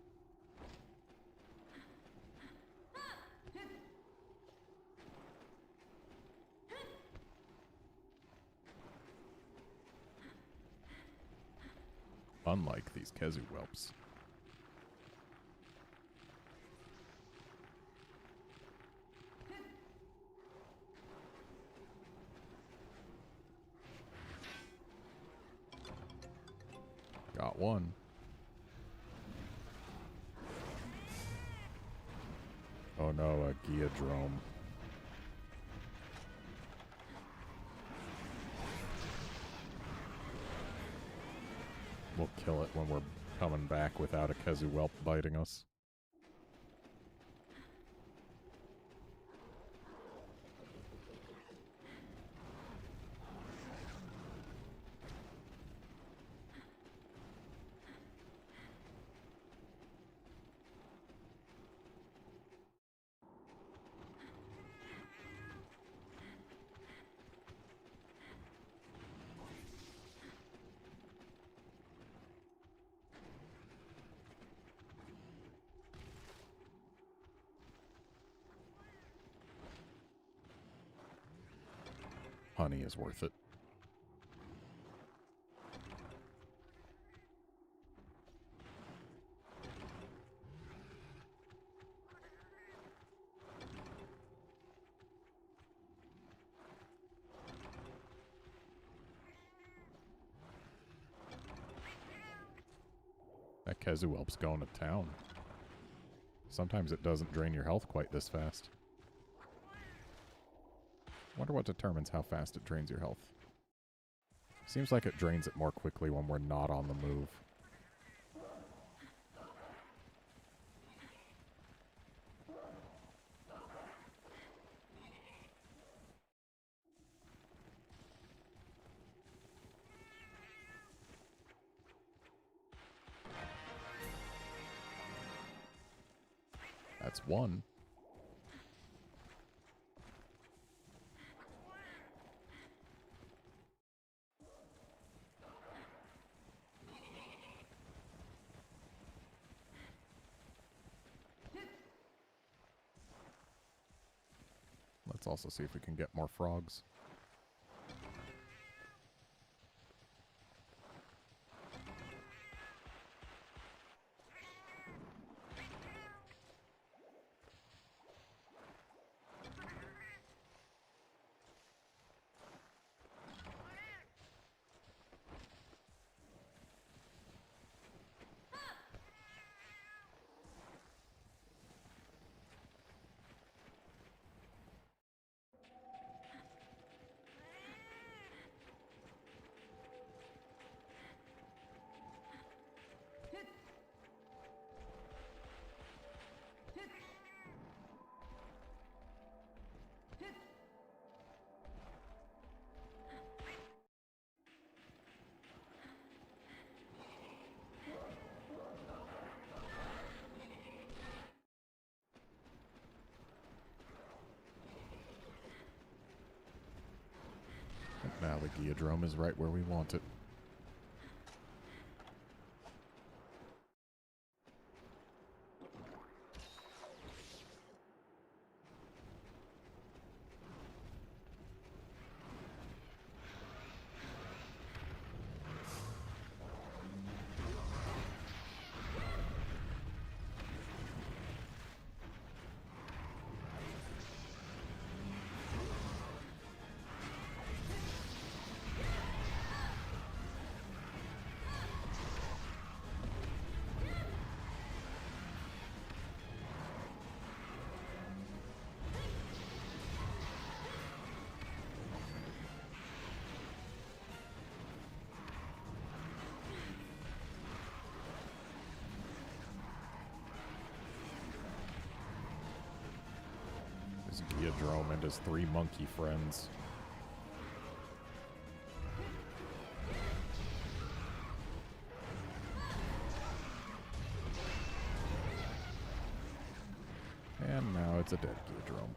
unlike these Kezu whelps. Got one. Oh no, a Geodrome. We'll kill it when we're coming back without a Kezu whelp biting us. Honey is worth it. That Kezu whelp's going to town. Sometimes it doesn't drain your health quite this fast. Wonder what determines how fast it drains your health. Seems like it drains it more quickly when we're not on the move. That's one. Let's also see if we can get more frogs. Now the Geodrome is right where we want it. Geodrome and his 3 monkey friends. And now it's a dead Geodrome.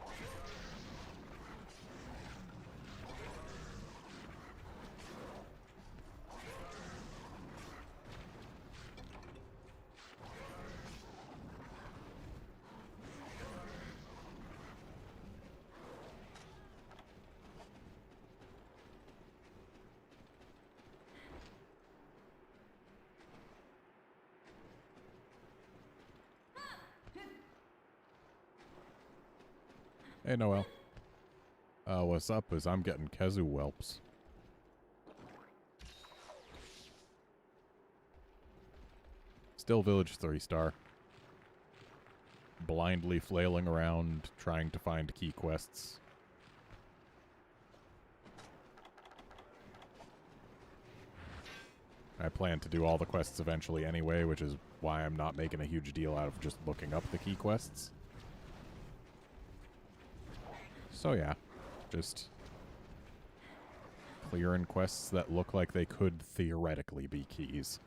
Hey, Noel. What's up is I'm getting Kezu whelps. Still Village 3-star. Blindly flailing around, trying to find key quests. I plan to do all the quests eventually anyway, which is why I'm not making a huge deal out of just looking up the key quests. So yeah, just clearing quests that look like they could theoretically be keys.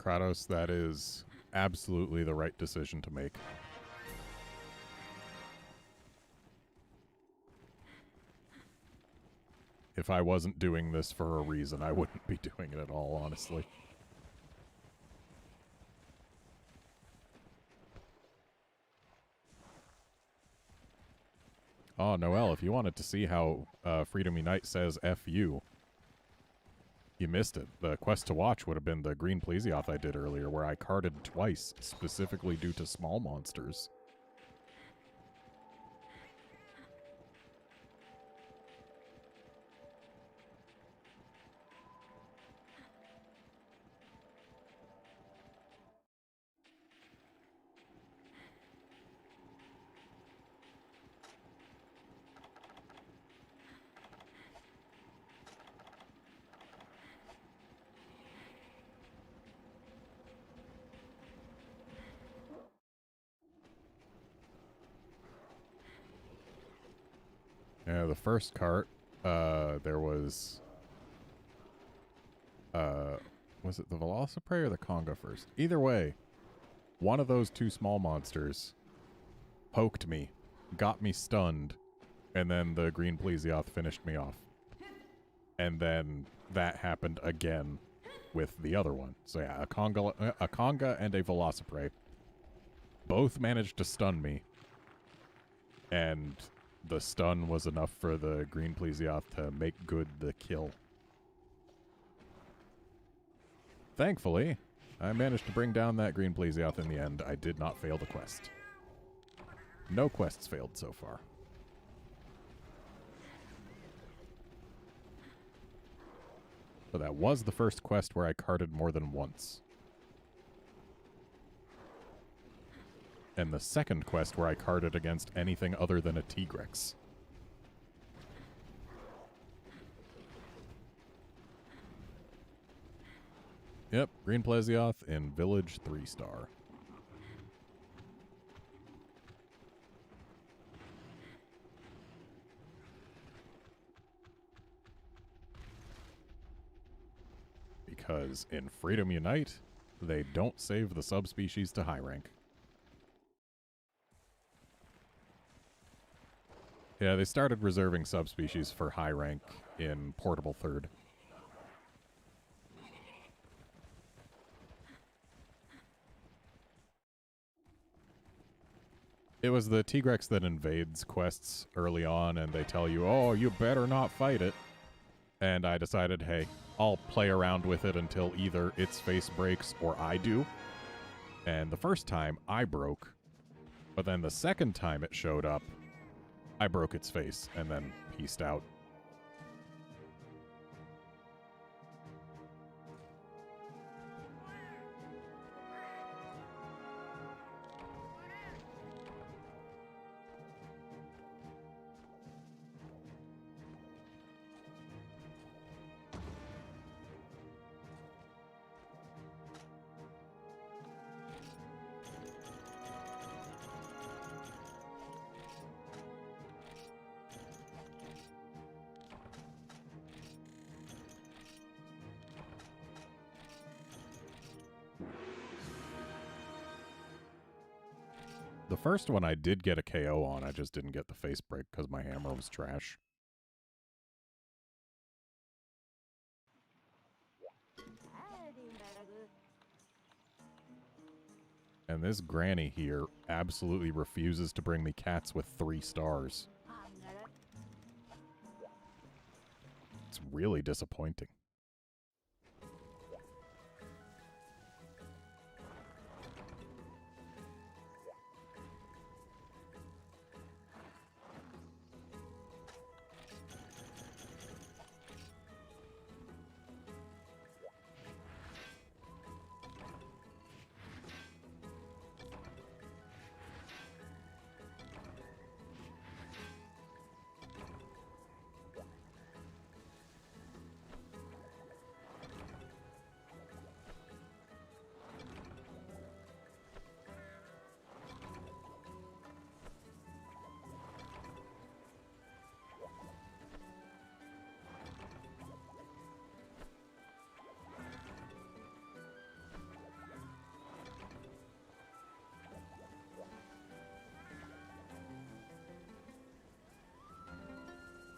Kratos, that is absolutely the right decision to make. If I wasn't doing this for a reason, I wouldn't be doing it at all, honestly. Oh, Noel, if you wanted to see how Freedom Unite says FU, you missed it. The quest to watch would have been the green plesioth I did earlier, where I carded twice, specifically due to small monsters. Yeah, the first cart, there was it the Velociprey or the Conga first? Either way, one of those two small monsters poked me, got me stunned, and then the green plesioth finished me off. And then that happened again with the other one. So yeah, a Conga and a Velociprey both managed to stun me, and the stun was enough for the green plesioth to make good the kill. Thankfully, I managed to bring down that green plesioth in the end. I did not fail the quest. No quests failed so far. But that was the first quest where I carded more than once. And the second quest where I carded against anything other than a Tigrex. Yep, green plesioth in Village 3-star. Because in Freedom Unite, they don't save the subspecies to high rank. Yeah, they started reserving subspecies for high rank in Portable 3rd. It was the Tigrex that invades quests early on, and they tell you, oh, you better not fight it. And I decided, hey, I'll play around with it until either its face breaks or I do. And the first time, I broke. But then the second time it showed up, I broke its face and then peaced out. The first one I did get a KO on, I just didn't get the face break because my hammer was trash. And this granny here absolutely refuses to bring me cats with 3 stars. It's really disappointing.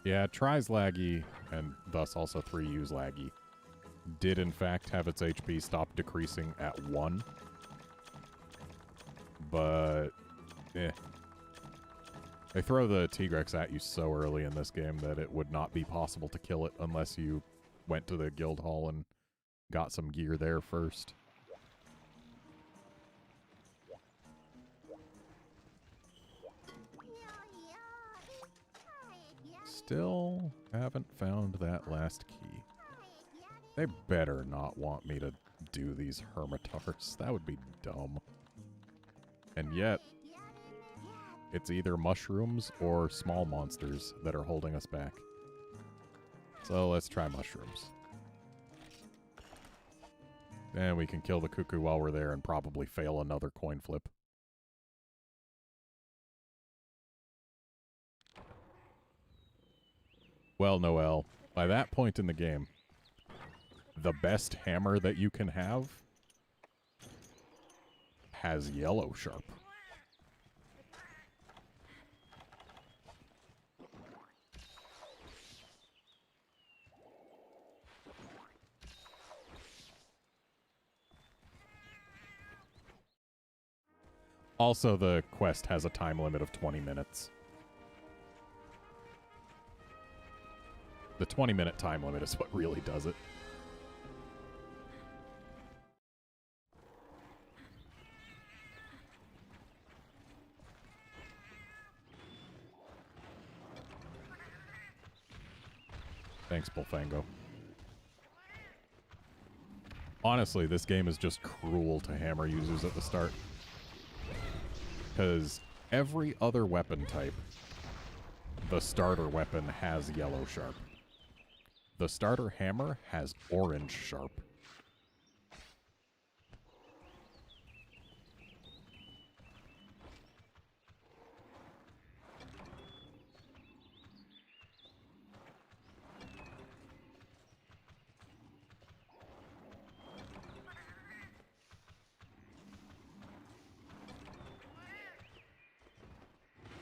Yeah, tries laggy, and thus also 3U's laggy, did in fact have its HP stop decreasing at 1. But, They throw the Tigrex at you so early in this game that it would not be possible to kill it unless you went to the guild hall and got some gear there first. Still haven't found that last key. They better not want me to do these hermitars. That would be dumb. And yet, it's either mushrooms or small monsters that are holding us back. So let's try mushrooms. And we can kill the cuckoo while we're there and probably fail another coin flip. Well, Noel, by that point in the game, the best hammer that you can have has yellow sharp. Also, the quest has a time limit of 20 minutes. The 20-minute time limit is what really does it. Thanks, Bullfango. Honestly, this game is just cruel to hammer users at the start. Because every other weapon type, the starter weapon has yellow sharp. The starter hammer has orange sharp.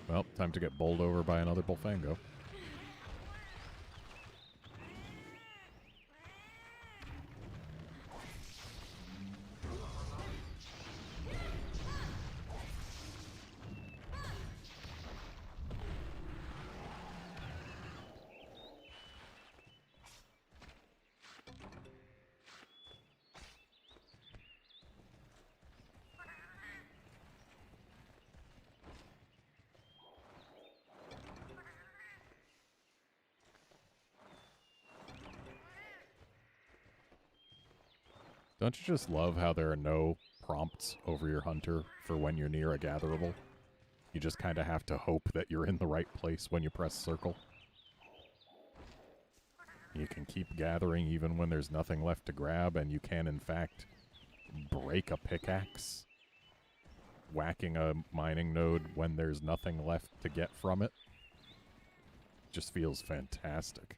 Well, time to get bowled over by another Bullfango. Don't you just love how there are no prompts over your hunter for when you're near a gatherable? You just kind of have to hope that you're in the right place when you press circle. You can keep gathering even when there's nothing left to grab, and you can, in fact, break a pickaxe, whacking a mining node when there's nothing left to get from it. Just feels fantastic.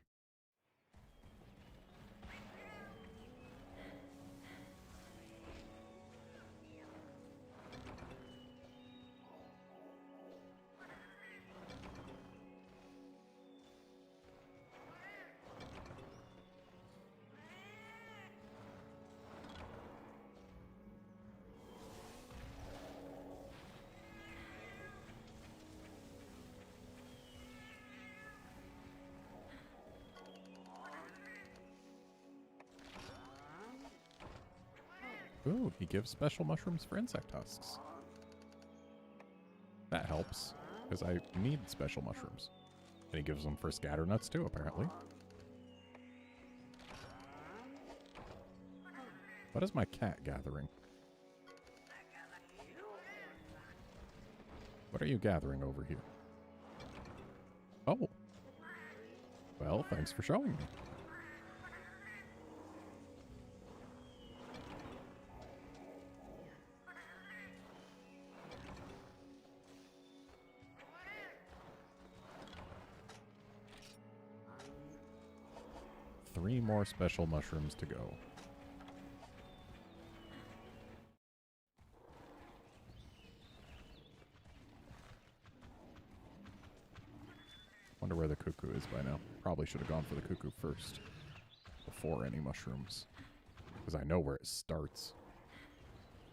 Ooh, he gives special mushrooms for insect husks. That helps, because I need special mushrooms. And he gives them for scatter nuts too, apparently. What is my cat gathering? What are you gathering over here? Oh. Well, thanks for showing me. Three more special mushrooms to go. Wonder where the cuckoo is by now. Probably should have gone for the cuckoo first. Before any mushrooms. Because I know where it starts.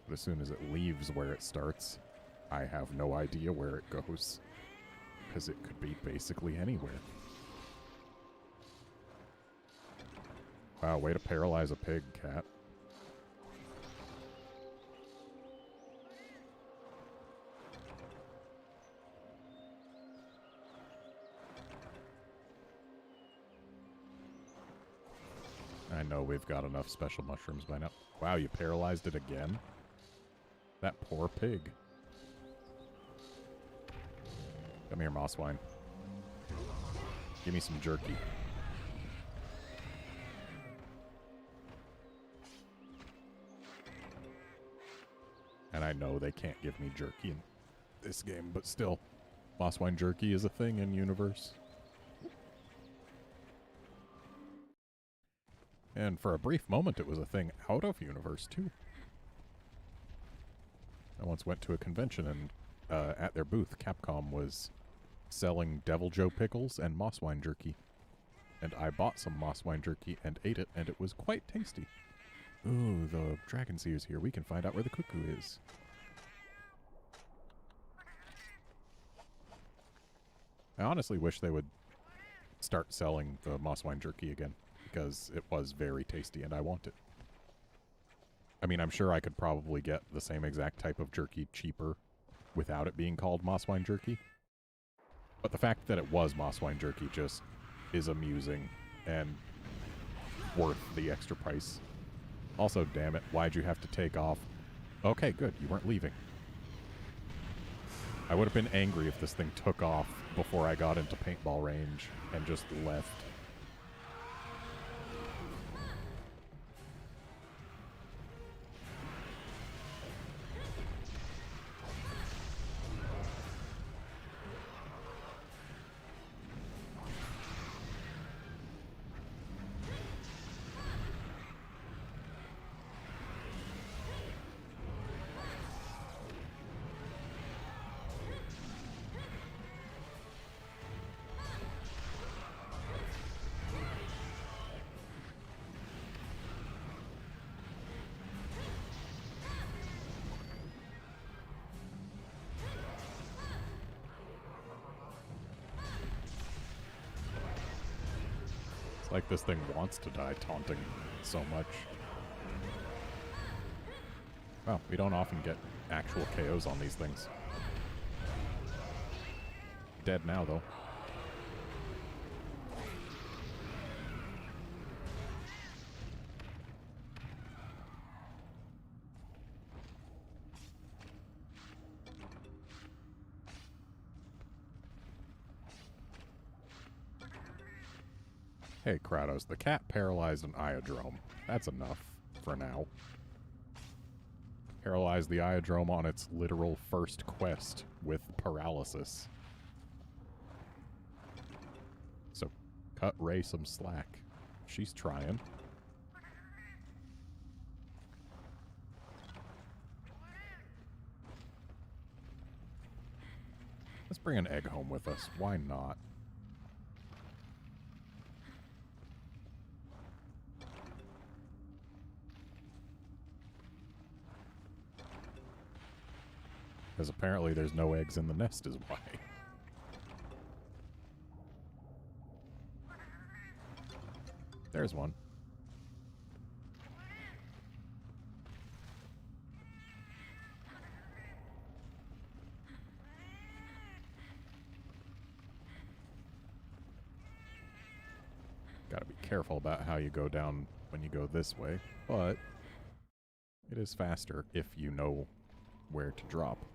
But as soon as it leaves where it starts, I have no idea where it goes. Because it could be basically anywhere. Wow, way to paralyze a pig, cat. I know we've got enough special mushrooms by now. Wow, you paralyzed it again? That poor pig. Come here, Mosswine. Give me some jerky. And I know they can't give me jerky in this game, but still, Mosswine jerky is a thing in universe. And for a brief moment, it was a thing out of universe, too. I once went to a convention, and at their booth, Capcom was selling Devil Joe pickles and Mosswine jerky. And I bought some Mosswine jerky and ate it, and it was quite tasty. Ooh, the dragon seer's here. We can find out where the cuckoo is. I honestly wish they would start selling the Mosswine jerky again, because it was very tasty and I want it. I mean, I'm sure I could probably get the same exact type of jerky cheaper without it being called Mosswine jerky. But the fact that it was Mosswine jerky just is amusing and worth the extra price. Also, damn it, why'd you have to take off? Okay, good, you weren't leaving. I would have been angry if this thing took off before I got into paintball range and just left. Like this thing wants to die, taunting so much. Well, we don't often get actual KOs on these things. Dead now, though. Hey, Kratos, the cat paralyzed an Iodrome. That's enough for now. Paralyzed the Iodrome on its literal first quest with paralysis. So, cut Ray some slack. She's trying. Let's bring an egg home with us. Why not? Because apparently there's no eggs in the nest is why. There's one. careful about how you go down when you go this way, but it is faster if you know where to drop.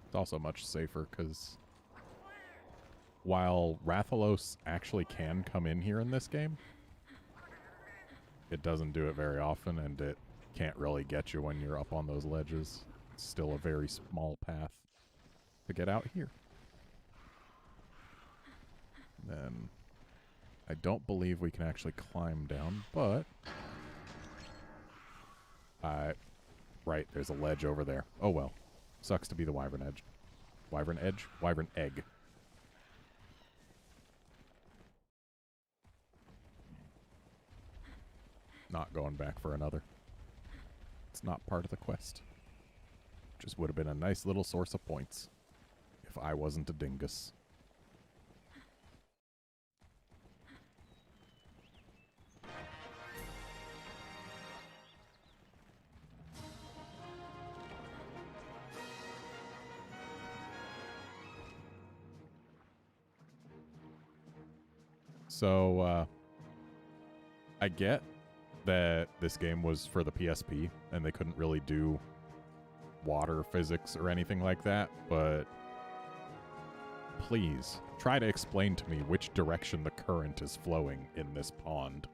It's also much safer because while Rathalos actually can come in here in this game, it doesn't do it very often, and it can't really get you when you're up on those ledges. It's still a very small path to get out here. Then I don't believe we can actually climb down, but right, there's a ledge over there. Oh well. Sucks to be the Wyvern Edge. Wyvern Edge? Wyvern Egg. Not going back for another. It's not part of the quest. Just would have been a nice little source of points if I wasn't a dingus. So, I get that this game was for the PSP, and they couldn't really do water physics or anything like that, but please, try to explain to me which direction the current is flowing in this pond.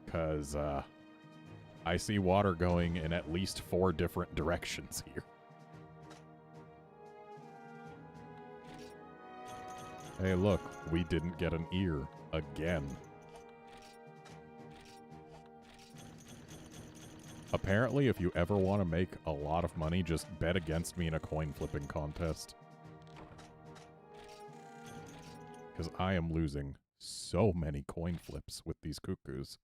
Because, I see water going in at least 4 different directions here. Hey, look, we didn't get an ear again. Apparently, if you ever want to make a lot of money, just bet against me in a coin flipping contest. Because I am losing so many coin flips with these cuckoos.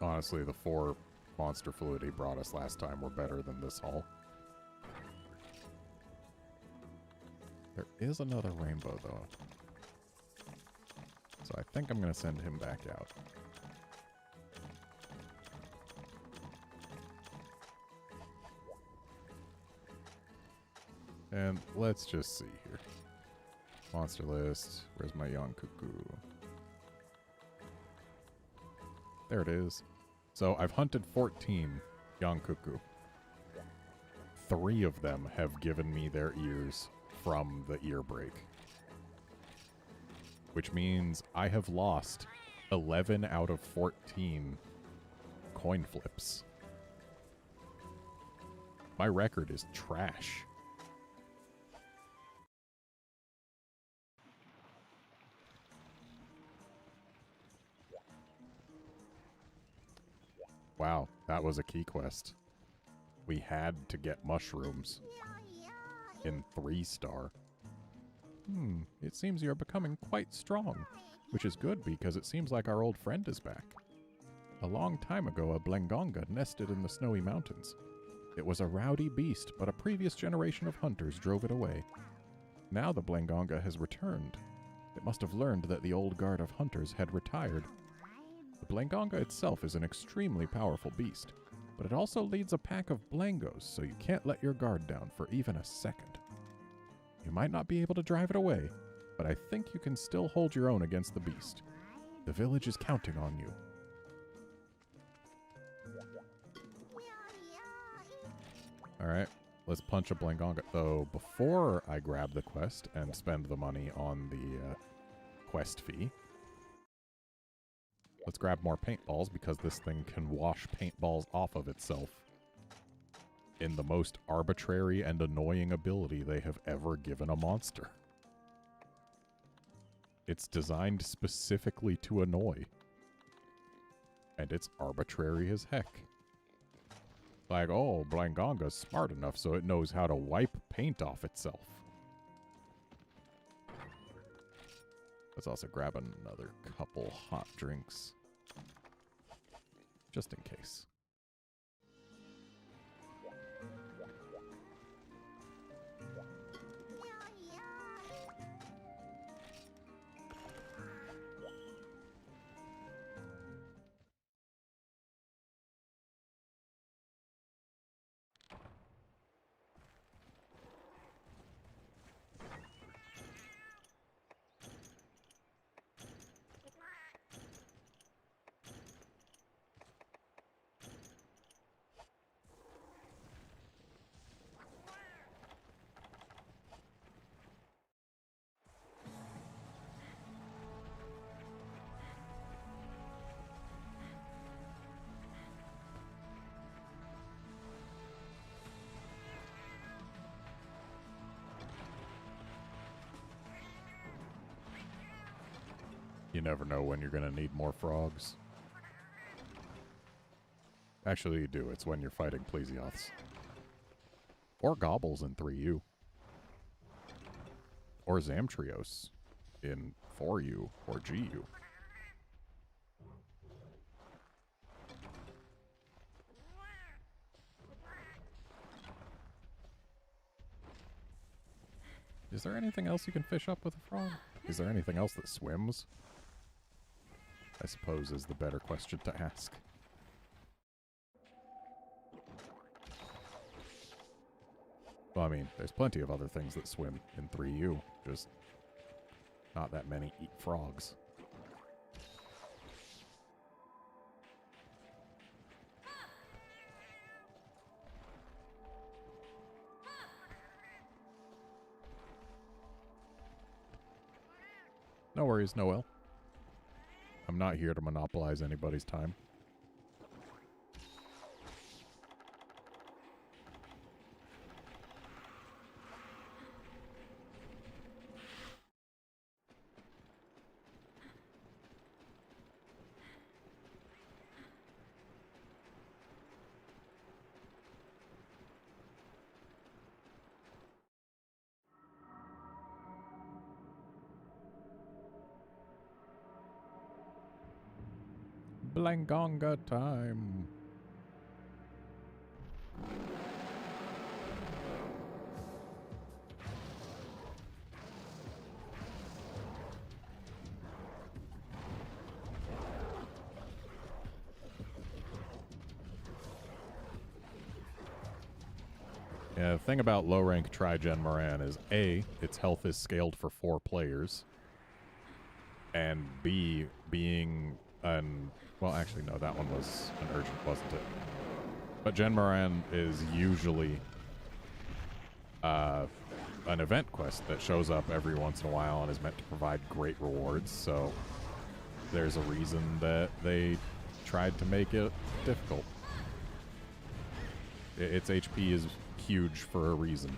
Honestly, the 4 monster fluid he brought us last time were better than this haul. There is another rainbow, though. So I think I'm going to send him back out. And let's just see here. Monster list. Where's my young cuckoo? There it is. So I've hunted 14 young cuckoo. 3 of them have given me their ears from the ear break. Which means I have lost 11 out of 14 coin flips. My record is trash. Wow, that was a key quest. We had to get mushrooms. in 3-star. It seems you're becoming quite strong, which is good because it seems like our old friend is back. A long time ago, a Blangonga nested in the snowy mountains. It was a rowdy beast, but a previous generation of hunters drove it away. Now the Blangonga has returned. It must have learned that the old guard of hunters had retired. The Blangonga itself is an extremely powerful beast, but it also leads a pack of Blangos, so you can't let your guard down for even a second. You might not be able to drive it away, but I think you can still hold your own against the beast. The village is counting on you. Alright, let's punch a Blangonga. Though, before I grab the quest and spend the money on the quest fee, let's grab more paintballs because this thing can wash paintballs off of itself in the most arbitrary and annoying ability they have ever given a monster. It's designed specifically to annoy. And it's arbitrary as heck. Like, oh, Blangonga's smart enough so it knows how to wipe paint off itself. Let's also grab another couple hot drinks. Just in case. You never know when you're going to need more frogs. Actually, you do. It's when you're fighting Plesioths. Or Gobbles in 3U. Or Zamtrios in 4U or GU. Is there anything else you can fish up with a frog? Is there anything else that swims? I suppose is the better question to ask. Well, I mean, there's plenty of other things that swim in 3U, just not that many eat frogs. No worries, Noel. I'm not here to monopolize anybody's time. Blangonga time. Yeah, the thing about low-rank Trigen Moran is A, its health is scaled for 4 players, and B, being an... Well, actually, no, that one was an urgent, wasn't it? But Gen Moran is usually an event quest that shows up every once in a while and is meant to provide great rewards, so there's a reason that they tried to make it difficult. Its HP is huge for a reason.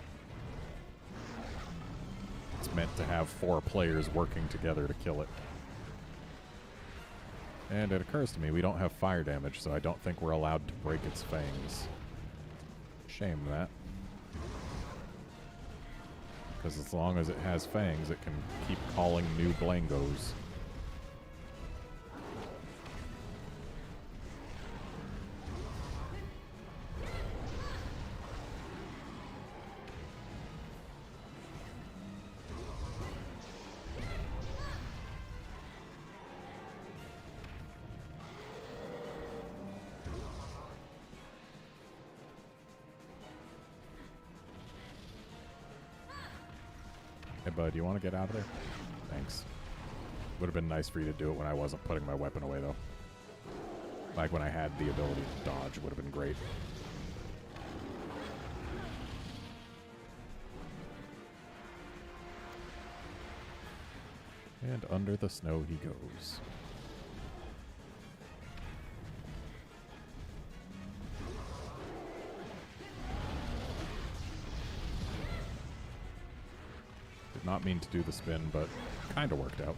It's meant to have 4 players working together to kill it. And it occurs to me we don't have fire damage, so I don't think we're allowed to break its fangs. Shame that. Because as long as it has fangs, it can keep calling new Blangos. Hey, bud, you want to get out of there? Thanks. Would have been nice for you to do it when I wasn't putting my weapon away, though. Like when I had the ability to dodge, would have been great. And under the snow he goes. Did not mean to do the spin, but kind of worked out.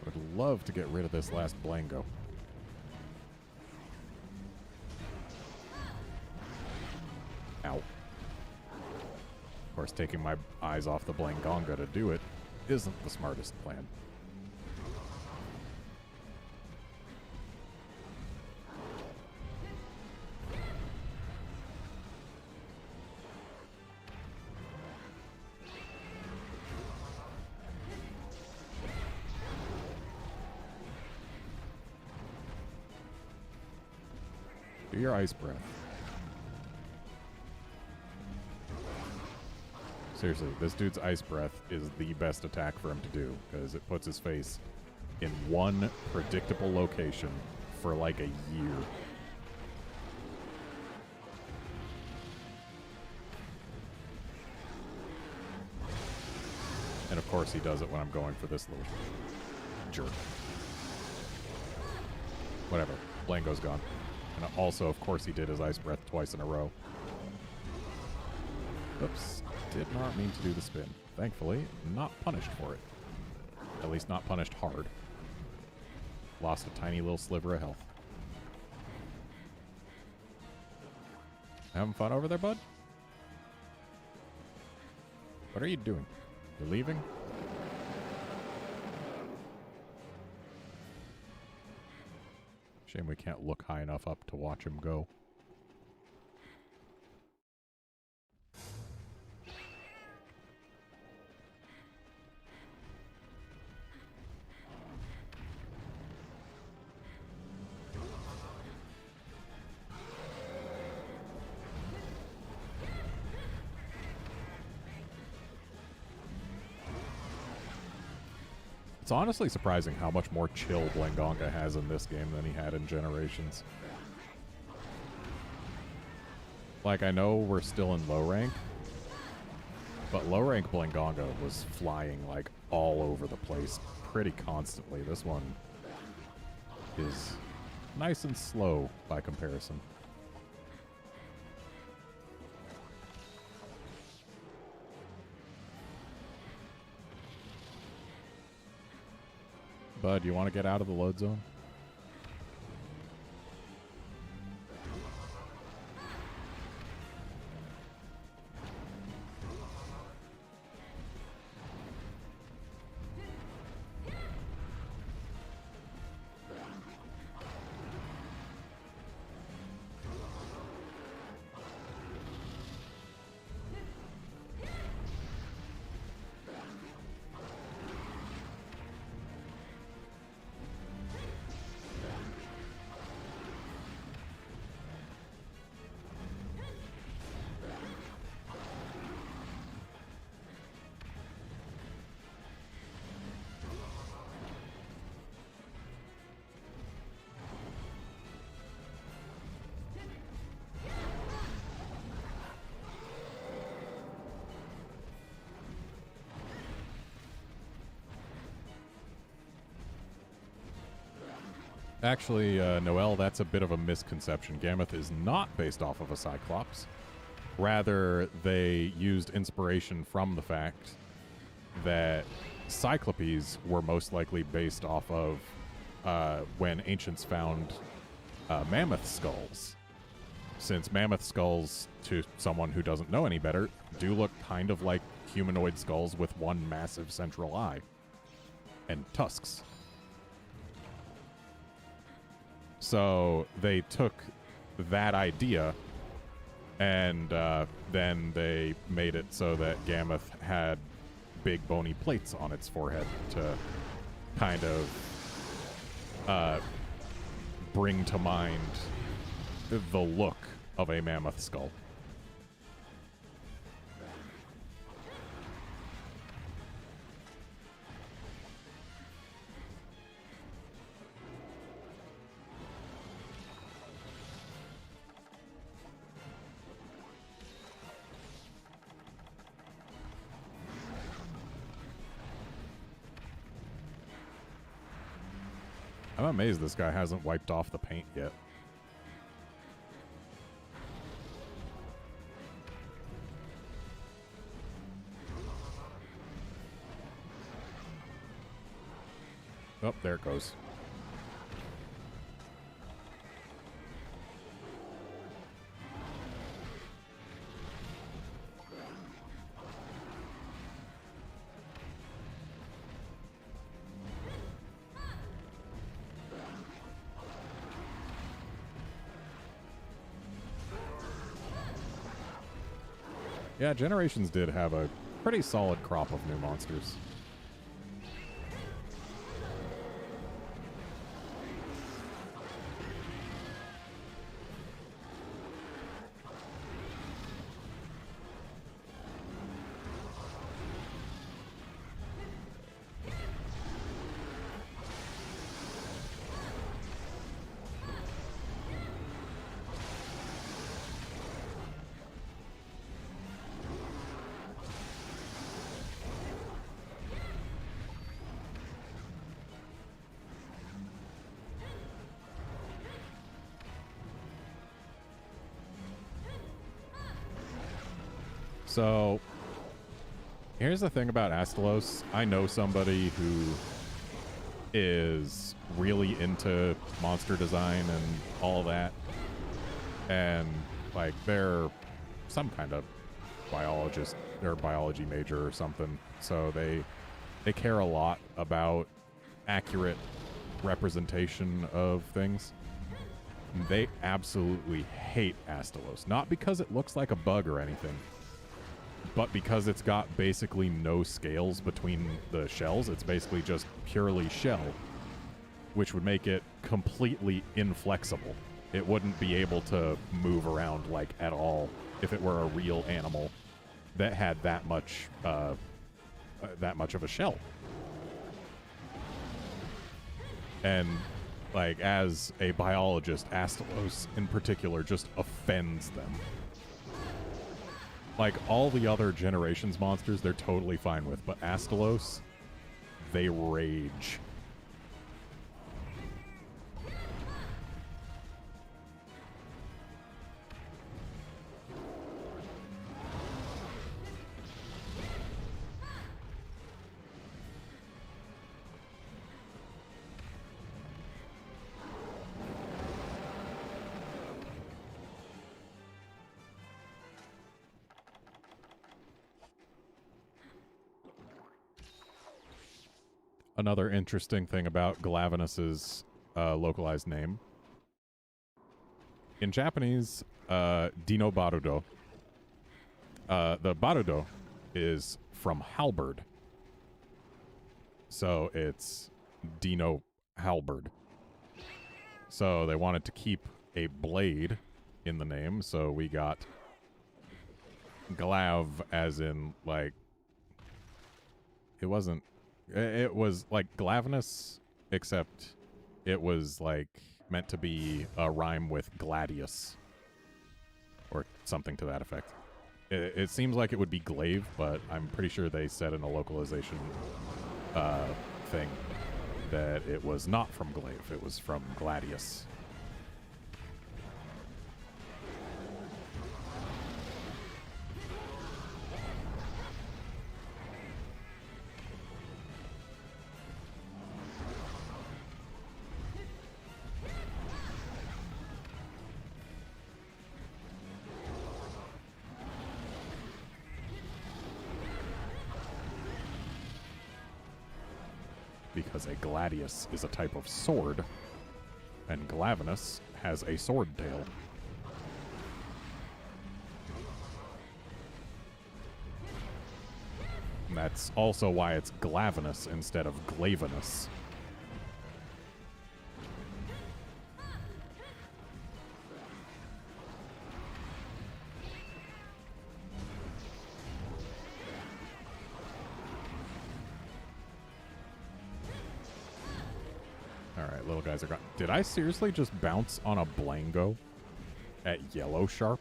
Would love to get rid of this last Blango. Ow. Of course, taking my eyes off the Blangonga to do it isn't the smartest plan. Do your ice breath. Seriously, this dude's ice breath is the best attack for him to do, because it puts his face in one predictable location for like a year. And of course he does it when I'm going for this little jerk. Whatever. Blango's gone. And also, of course, he did his ice breath twice in a row. Oops. Did not mean to do the spin. Thankfully, not punished for it. At least not punished hard. Lost a tiny little sliver of health. Having fun over there, bud? What are you doing? You leaving? Shame we can't look high enough up to watch him go. It's honestly surprising how much more chill Blangonga has in this game than he had in Generations. Like, I know we're still in low rank, but low rank Blangonga was flying, like, all over the place pretty constantly. This one is nice and slow by comparison. Bud, you want to get out of the load zone? Actually, Noel, that's a bit of a misconception. Gammoth is not based off of a Cyclops. Rather, they used inspiration from the fact that Cyclopes were most likely based off of when ancients found mammoth skulls. since mammoth skulls, to someone who doesn't know any better, do look kind of like humanoid skulls with one massive central eye and tusks. So they took that idea and then they made it so that Gammoth had big bony plates on its forehead to kind of bring to mind the look of a mammoth skull. I'm amazed this guy hasn't wiped off the paint yet. Oh, there it goes. Yeah, Generations did have a pretty solid crop of new monsters. So, here's the thing about Astalos. I know somebody who is really into monster design and all that. And, like, they're some kind of biologist or biology major or something. So they care a lot about accurate representation of things. They absolutely hate Astalos. Not because it looks like a bug or anything, but because it's got basically no scales between the shells. It's basically just purely shell, which would make it completely inflexible. It wouldn't be able to move around, like, at all if it were a real animal that had that much of a shell. And, like, as a biologist, Astalos in particular just offends them. Like, all the other Generations monsters, they're totally fine with, but Astalos, they rage. Another interesting thing about Glavenus's localized name. In Japanese, Dino Barudo, the Barudo is from halberd. So it's Dino Halberd. So they wanted to keep a blade in the name, so we got Glav as in, like, it wasn't... It was like Glavenus, except it was like meant to be a rhyme with gladius or something to that effect. It seems like it would be glaive, but I'm pretty sure they said in a localization thing that it was not from glaive, it was from gladius. because a gladius is a type of sword, and glavenus has a sword tail. And that's also why it's glavenus instead of glavenus. Alright, little guys are gone. Did I seriously just bounce on a Blango at yellow sharp?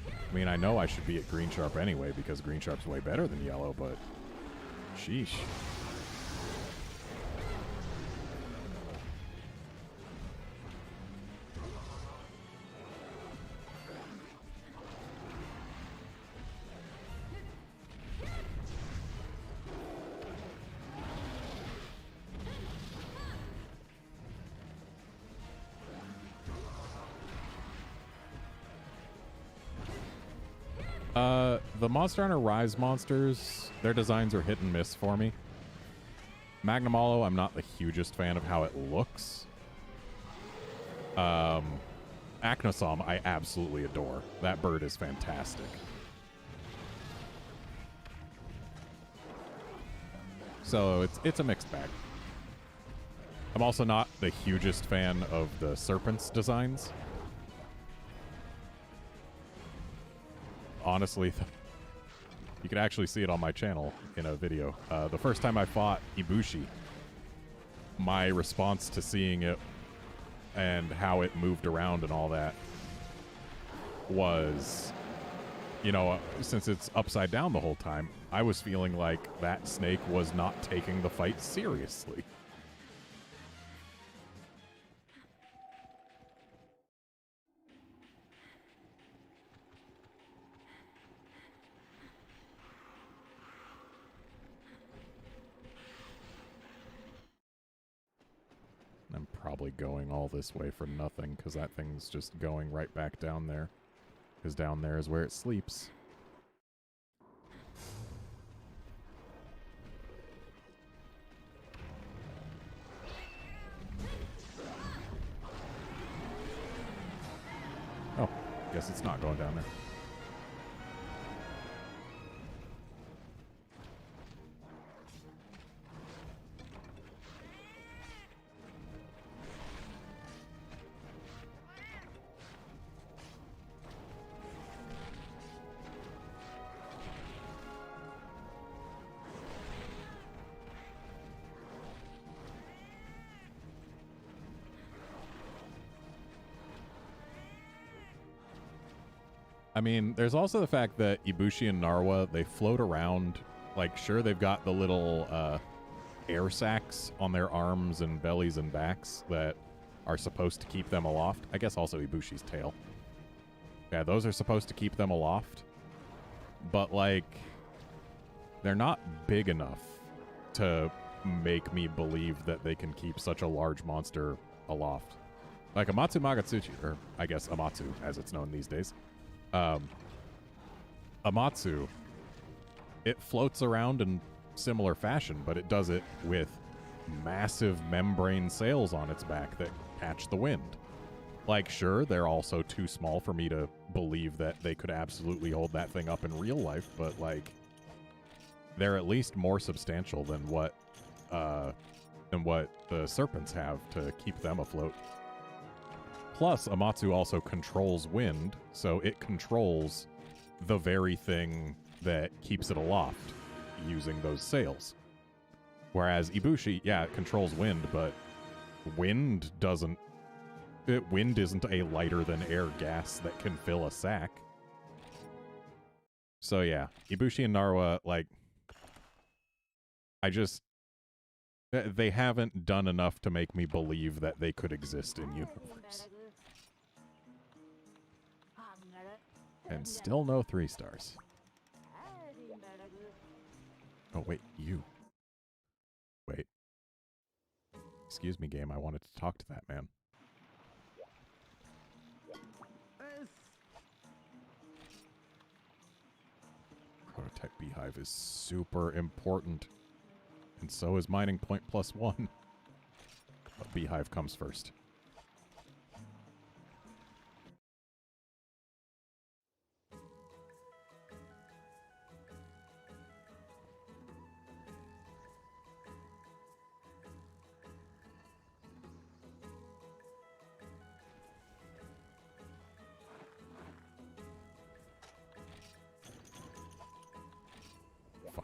I mean, I know I should be at green sharp anyway because green sharp's way better than yellow, but sheesh. The Monster Hunter Rise monsters, their designs are hit and miss for me. Magnum Hollow, I'm not the hugest fan of how it looks. Acnosom, I absolutely adore. That bird is fantastic. So it's a mixed bag. I'm also not the hugest fan of the Serpent's designs. Honestly, you can actually see it on my channel in a video. The first time I fought Ibushi, my response to seeing it and how it moved around and all that was, you know, since it's upside down the whole time, I was feeling like that snake was not taking the fight seriously. I'm probably going all this way for nothing, because that thing's just going right back down there. Because down there is where it sleeps. Oh, guess it's not going down there. I mean, there's also the fact that Ibushi and Narwa, they float around. Like, sure, they've got the little air sacs on their arms and bellies and backs that are supposed to keep them aloft. I guess also Ibushi's tail. Yeah, those are supposed to keep them aloft. But, like, they're not big enough to make me believe that they can keep such a large monster aloft. Like Amatsu Magatsuchi, or I guess Amatsu, as it's known these days. Amatsu, it floats around in similar fashion, but it does it with massive membrane sails on its back that catch the wind. Like, sure, they're also too small for me to believe that they could absolutely hold that thing up in real life, but, like, they're at least more substantial than what the serpents have to keep them afloat. Plus, Amatsu also controls wind, so it controls the very thing that keeps it aloft using those sails. Whereas Ibushi, yeah, it controls wind, but wind isn't a lighter than air gas that can fill a sack. So yeah, Ibushi and Narwa, like, they haven't done enough to make me believe that they could exist in universe. And still no 3 stars. Oh, wait, you. Wait. Excuse me, game. I wanted to talk to that man. Type beehive is super important. And so is mining point +1. But beehive comes first.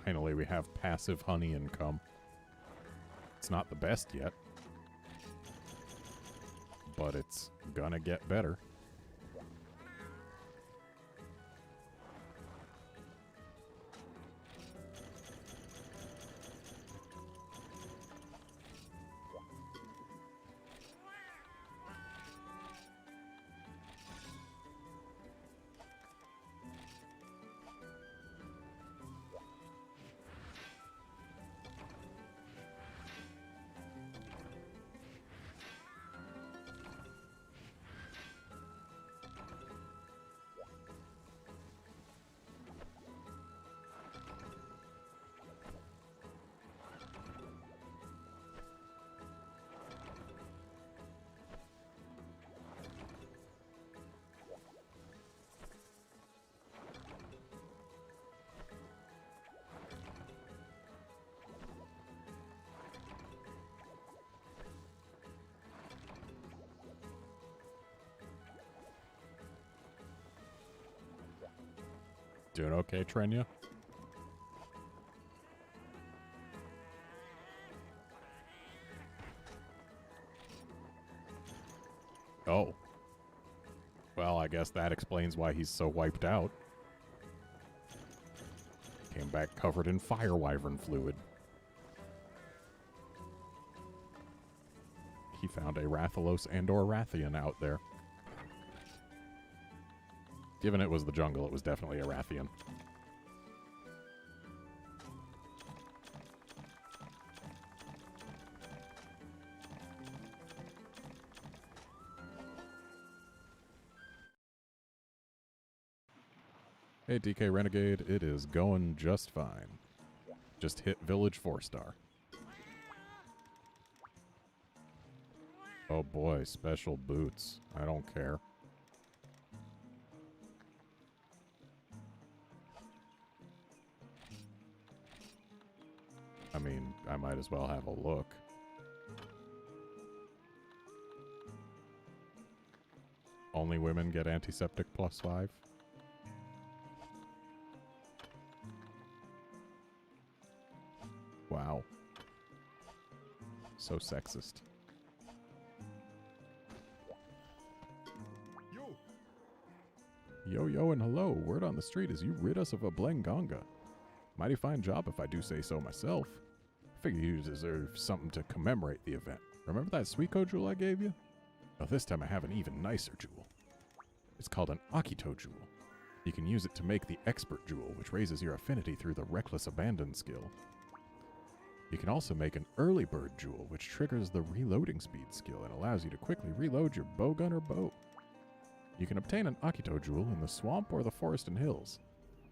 Finally, we have passive honey income. It's not the best yet, but it's gonna get better. Doing okay, Trenya? Oh. Well, I guess that explains why he's so wiped out. Came back covered in fire wyvern fluid. He found a Rathalos and/or Rathian out there. Given it was the jungle, it was definitely a Rathian. Hey, DK Renegade, it is going just fine. Just hit Village 4-star. Oh boy, special boots. I don't care. I mean, I might as well have a look. Only women get antiseptic +5? Wow. So sexist. Yo, and hello. Word on the street is you rid us of a Blenganga. Mighty fine job if I do say so myself. Figure you deserve something to commemorate the event. Remember that Suiko jewel I gave you? Well, this time I have an even nicer jewel. It's called an Akito jewel. You can use it to make the expert jewel, which raises your affinity through the reckless abandon skill. You can also make an early bird jewel, which triggers the reloading speed skill and allows you to quickly reload your bowgun or bow. You can obtain an Akito jewel in the swamp or the forest and hills.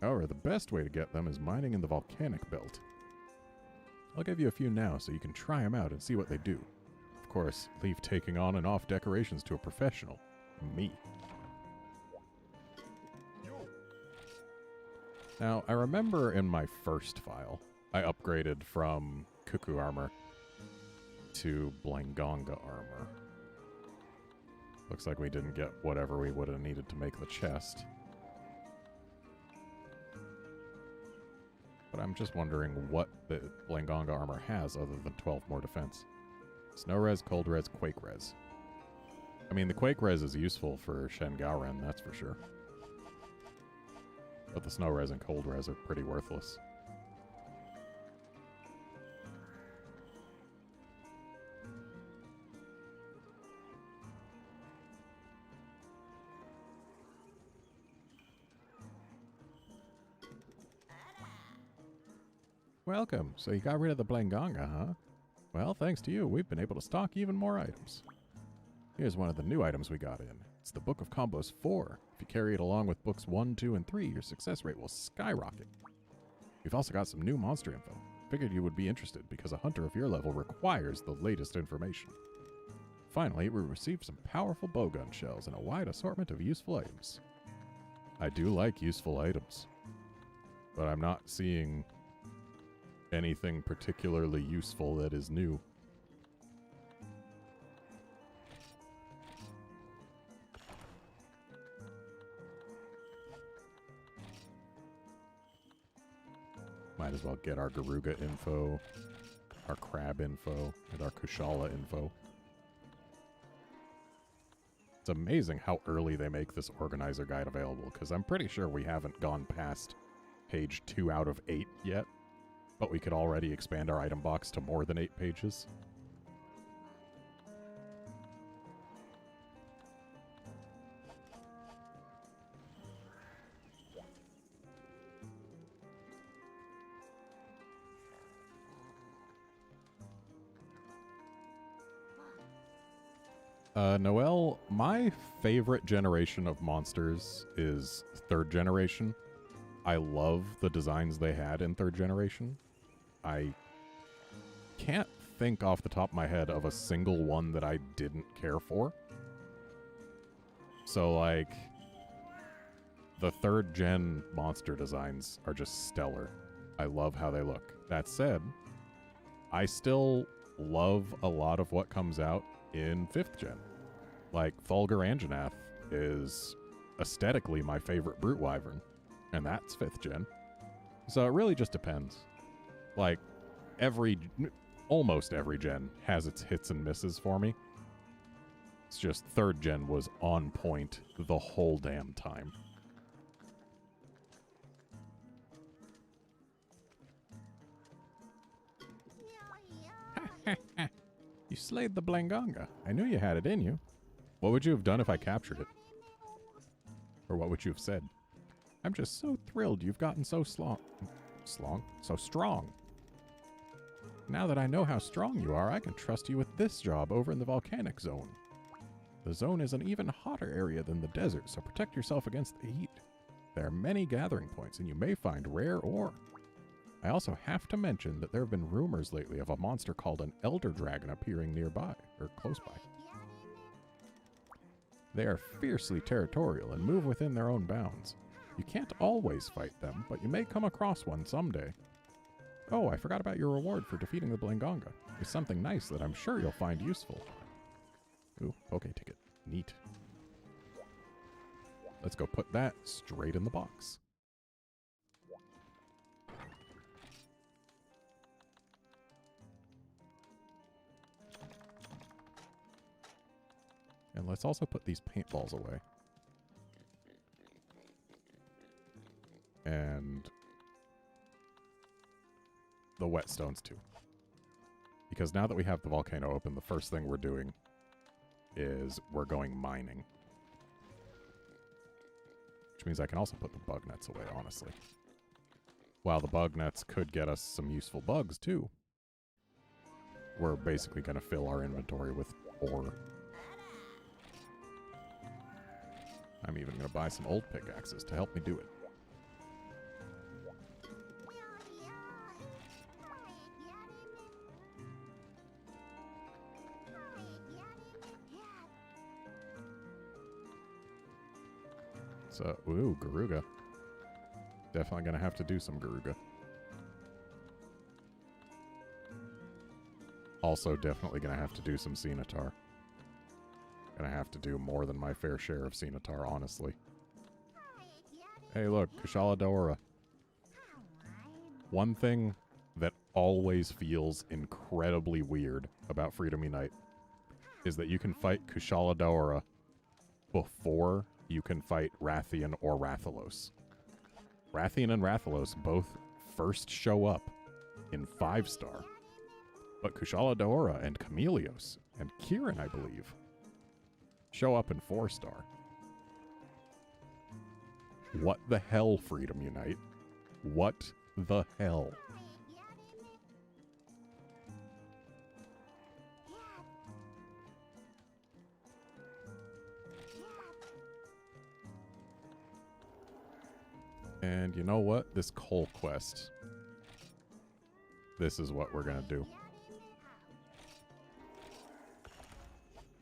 However, the best way to get them is mining in the volcanic belt. I'll give you a few now so you can try them out and see what they do. Of course, leave taking on and off decorations to a professional. Me. Now, I remember in my first file, I upgraded from Cuckoo armor to Blenganga armor. Looks like we didn't get whatever we would have needed to make the chest. But I'm just wondering what the Blenganga armor has other than 12 more defense. Snow res, cold res, quake res. I mean, the quake res is useful for Shengaaren, that's for sure. But the snow res and cold res are pretty worthless. Welcome. So you got rid of the Blenganga, huh? Well, thanks to you, we've been able to stock even more items. Here's one of the new items we got in. It's the Book of Combos 4. If you carry it along with books 1, 2, and 3, your success rate will skyrocket. We've also got some new monster info. Figured you would be interested because a hunter of your level requires the latest information. Finally, we received some powerful bowgun shells and a wide assortment of useful items. I do like useful items, but I'm not seeing anything particularly useful that is new. Might as well get our Garuga info, our crab info, and our Kushala info. It's amazing how early they make this organizer guide available, because I'm pretty sure we haven't gone past page 2 out of 8 yet, but we could already expand our item box to more than 8 pages. Noelle, my favorite generation of monsters is 3rd generation. I love the designs they had in 3rd generation. I can't think off the top of my head of a single one that I didn't care for. So, like, the 3rd gen monster designs are just stellar. I love how they look. That said, I still love a lot of what comes out in 5th gen. Like, Thulgur Anjanath is aesthetically my favorite Brute Wyvern, and that's 5th gen. So it really just depends. Like, almost every gen has its hits and misses for me. It's just 3rd gen was on point the whole damn time. You slayed the Blanganga. I knew you had it in you. What would you have done if I captured it? Or what would you have said? I'm just so thrilled you've gotten so so strong. Now that I know how strong you are, I can trust you with this job over in the volcanic zone. The zone is an even hotter area than the desert, so protect yourself against the heat. There are many gathering points, and you may find rare ore. I also have to mention that there have been rumors lately of a monster called an Elder Dragon appearing nearby, or close by. They are fiercely territorial and move within their own bounds. You can't always fight them, but you may come across one someday. Oh, I forgot about your reward for defeating the Blanganga. It's something nice that I'm sure you'll find useful. Ooh, Poke ticket. Neat. Let's go put that straight in the box. And let's also put these paintballs away. And the whetstones too. Because now that we have the volcano open, the first thing we're doing is we're going mining. Which means I can also put the bug nets away, honestly. While the bug nets could get us some useful bugs too, we're basically going to fill our inventory with ore. I'm even going to buy some old pickaxes to help me do it. So, ooh, Garuga. Definitely going to have to do some Garuga. Also, definitely going to have to do some Ceanataur. Gonna have to do more than my fair share of Ceanataur, honestly. Hey, look, Kushala Daora. One thing that always feels incredibly weird about Freedom Unite is that you can fight Kushala Daora before you can fight Rathian or Rathalos. Rathian and Rathalos both first show up in 5-star, but Kushala Daora and Chameleos and Kieran, I believe, show up in 4-star. What the hell, Freedom Unite? What the hell? And you know what? This coal quest this is what we're going to do.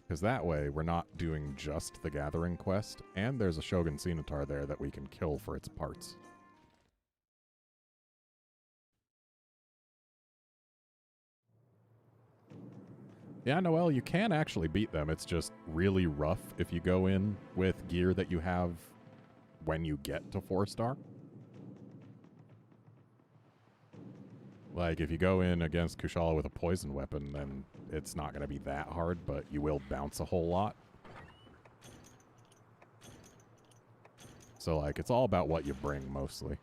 Because that way, we're not doing just the Gathering quest, and there's a Shogun Scimitar there that we can kill for its parts. Yeah, Noelle, you can actually beat them. It's just really rough if you go in with gear that you have when you get to 4-star. Like, if you go in against Kushala with a poison weapon, then it's not going to be that hard, but you will bounce a whole lot. So, like, it's all about what you bring, mostly.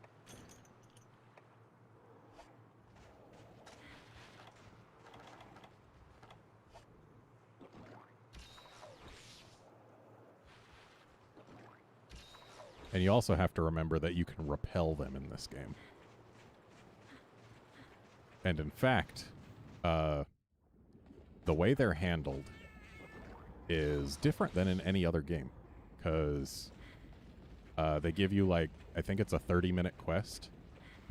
And you also have to remember that you can repel them in this game. And in fact, the way they're handled is different than in any other game. Because they give you, like, I think it's a 30-minute quest.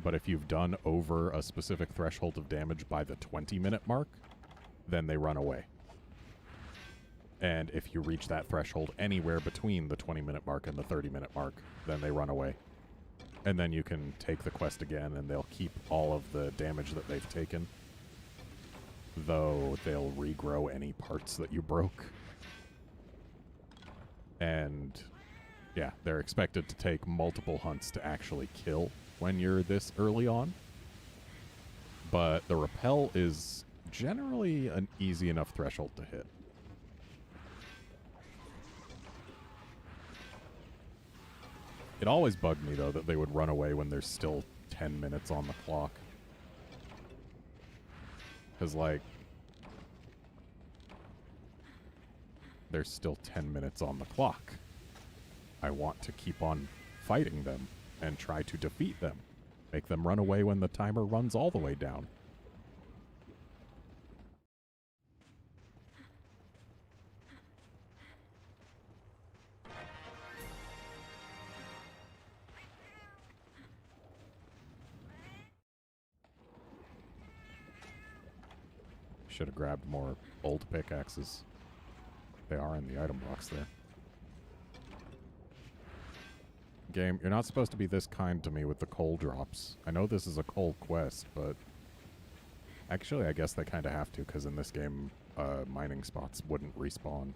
But if you've done over a specific threshold of damage by the 20-minute mark, then they run away. And if you reach that threshold anywhere between the 20-minute mark and the 30-minute mark, then they run away. And then you can take the quest again, and they'll keep all of the damage that they've taken. Though they'll regrow any parts that you broke. And, yeah, they're expected to take multiple hunts to actually kill when you're this early on. But the repel is generally an easy enough threshold to hit. It always bugged me, though, that they would run away when there's still 10 minutes on the clock. Because, like, there's still 10 minutes on the clock. I want to keep on fighting them and try to defeat them. Make them run away when the timer runs all the way down. Should have grabbed more old pickaxes. They are in the item box there. Game, you're not supposed to be this kind to me with the coal drops. I know this is a coal quest, but actually I guess they kind of have to, because in this game, mining spots wouldn't respawn.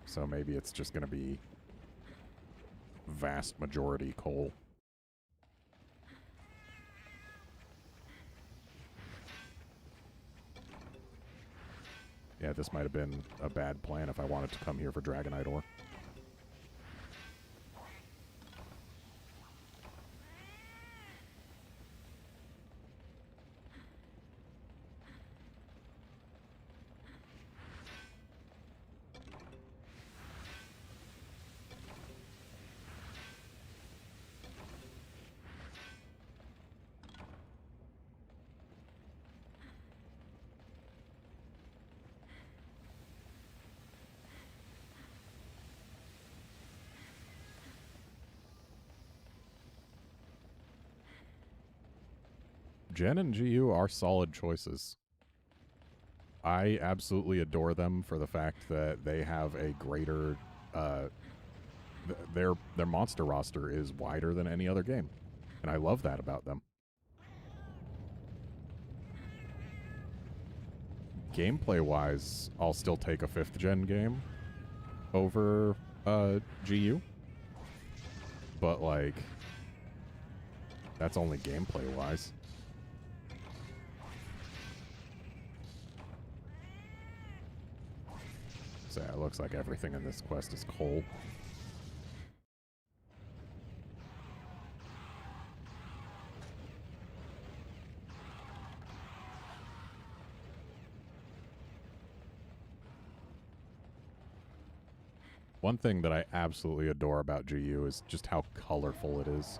So maybe it's just going to be vast majority coal. Yeah, this might have been a bad plan if I wanted to come here for Dragonite ore. Gen and GU are solid choices. I absolutely adore them for the fact that they have a greater... their monster roster is wider than any other game. And I love that about them. Gameplay-wise, I'll still take a 5th gen game over GU. But, like, that's only gameplay-wise. So yeah, it looks like everything in this quest is coal. One thing that I absolutely adore about GU is just how colorful it is.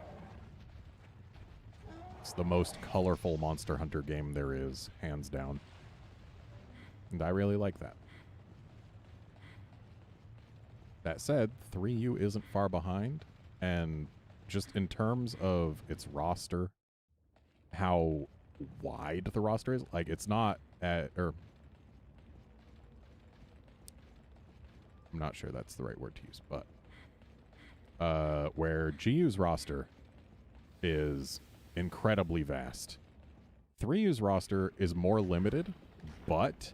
It's the most colorful Monster Hunter game there is, hands down. And I really like that. That said, 3U isn't far behind, and just in terms of its roster, how wide the roster is. Like, it's not or I'm not sure that's the right word to use, but where GU's roster is incredibly vast, 3U's roster is more limited, but,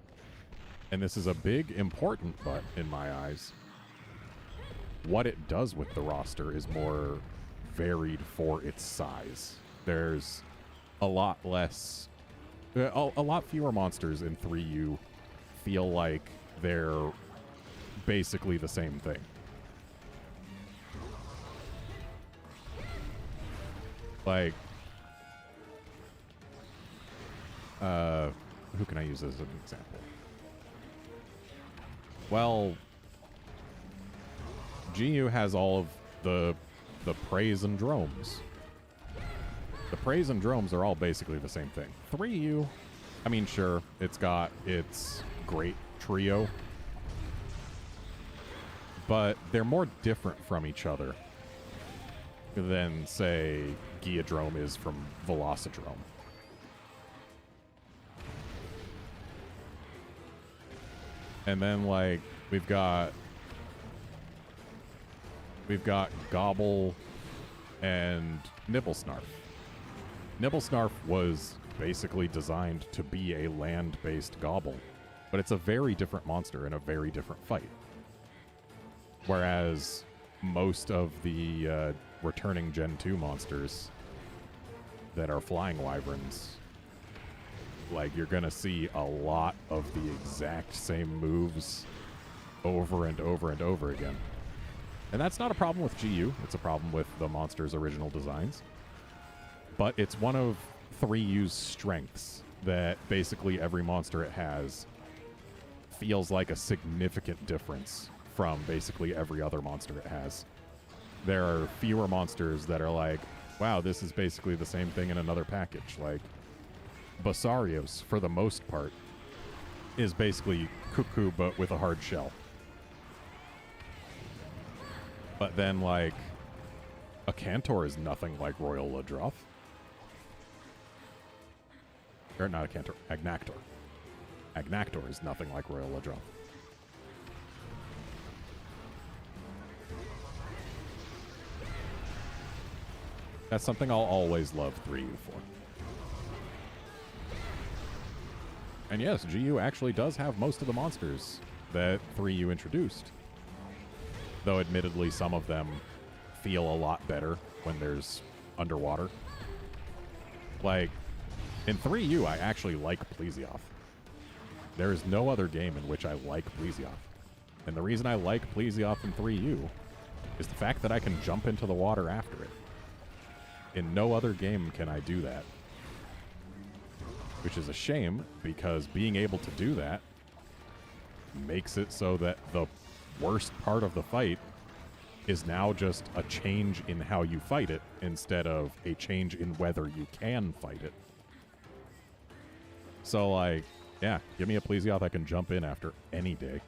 and this is a big important but in my eyes, what it does with the roster is more varied for its size. There's a lot less, a lot fewer monsters in 3U feel like they're basically the same thing. Like, who can I use as an example? Well, GU has all of the praise and dromes. The praise and dromes are all basically the same thing. 3U, I mean, sure, it's got its great trio, but they're more different from each other than, say, Geodrome is from Velocidrome. And then, like, we've got Gobble and Nibblesnarf. Nibblesnarf was basically designed to be a land-based Gobble, but it's a very different monster in a very different fight. Whereas most of the returning Gen 2 monsters that are flying wyverns, like, you're gonna see a lot of the exact same moves over and over and over again. And that's not a problem with GU, it's a problem with the monster's original designs. But it's one of 3U's strengths that basically every monster it has feels like a significant difference from basically every other monster it has. There are fewer monsters that are like, wow, this is basically the same thing in another package. Like, Basarios, for the most part, is basically Cuckoo, but with a hard shell. But then, like, a Cantor is nothing like Royal Ladroth. Or not a Cantor, Agnactor. Agnactor is nothing like Royal Ladroth. That's something I'll always love 3U for. And yes, GU actually does have most of the monsters that 3U introduced. Though admittedly some of them feel a lot better when there's underwater. Like, in 3U I actually like Plesioth. There is no other game in which I like Plesioth. And the reason I like Plesioth in 3U is the fact that I can jump into the water after it. In no other game can I do that. Which is a shame, because being able to do that makes it so that the worst part of the fight is now just a change in how you fight it instead of a change in whether you can fight it. So, like, yeah, give me a Plesioth I can jump in after any day.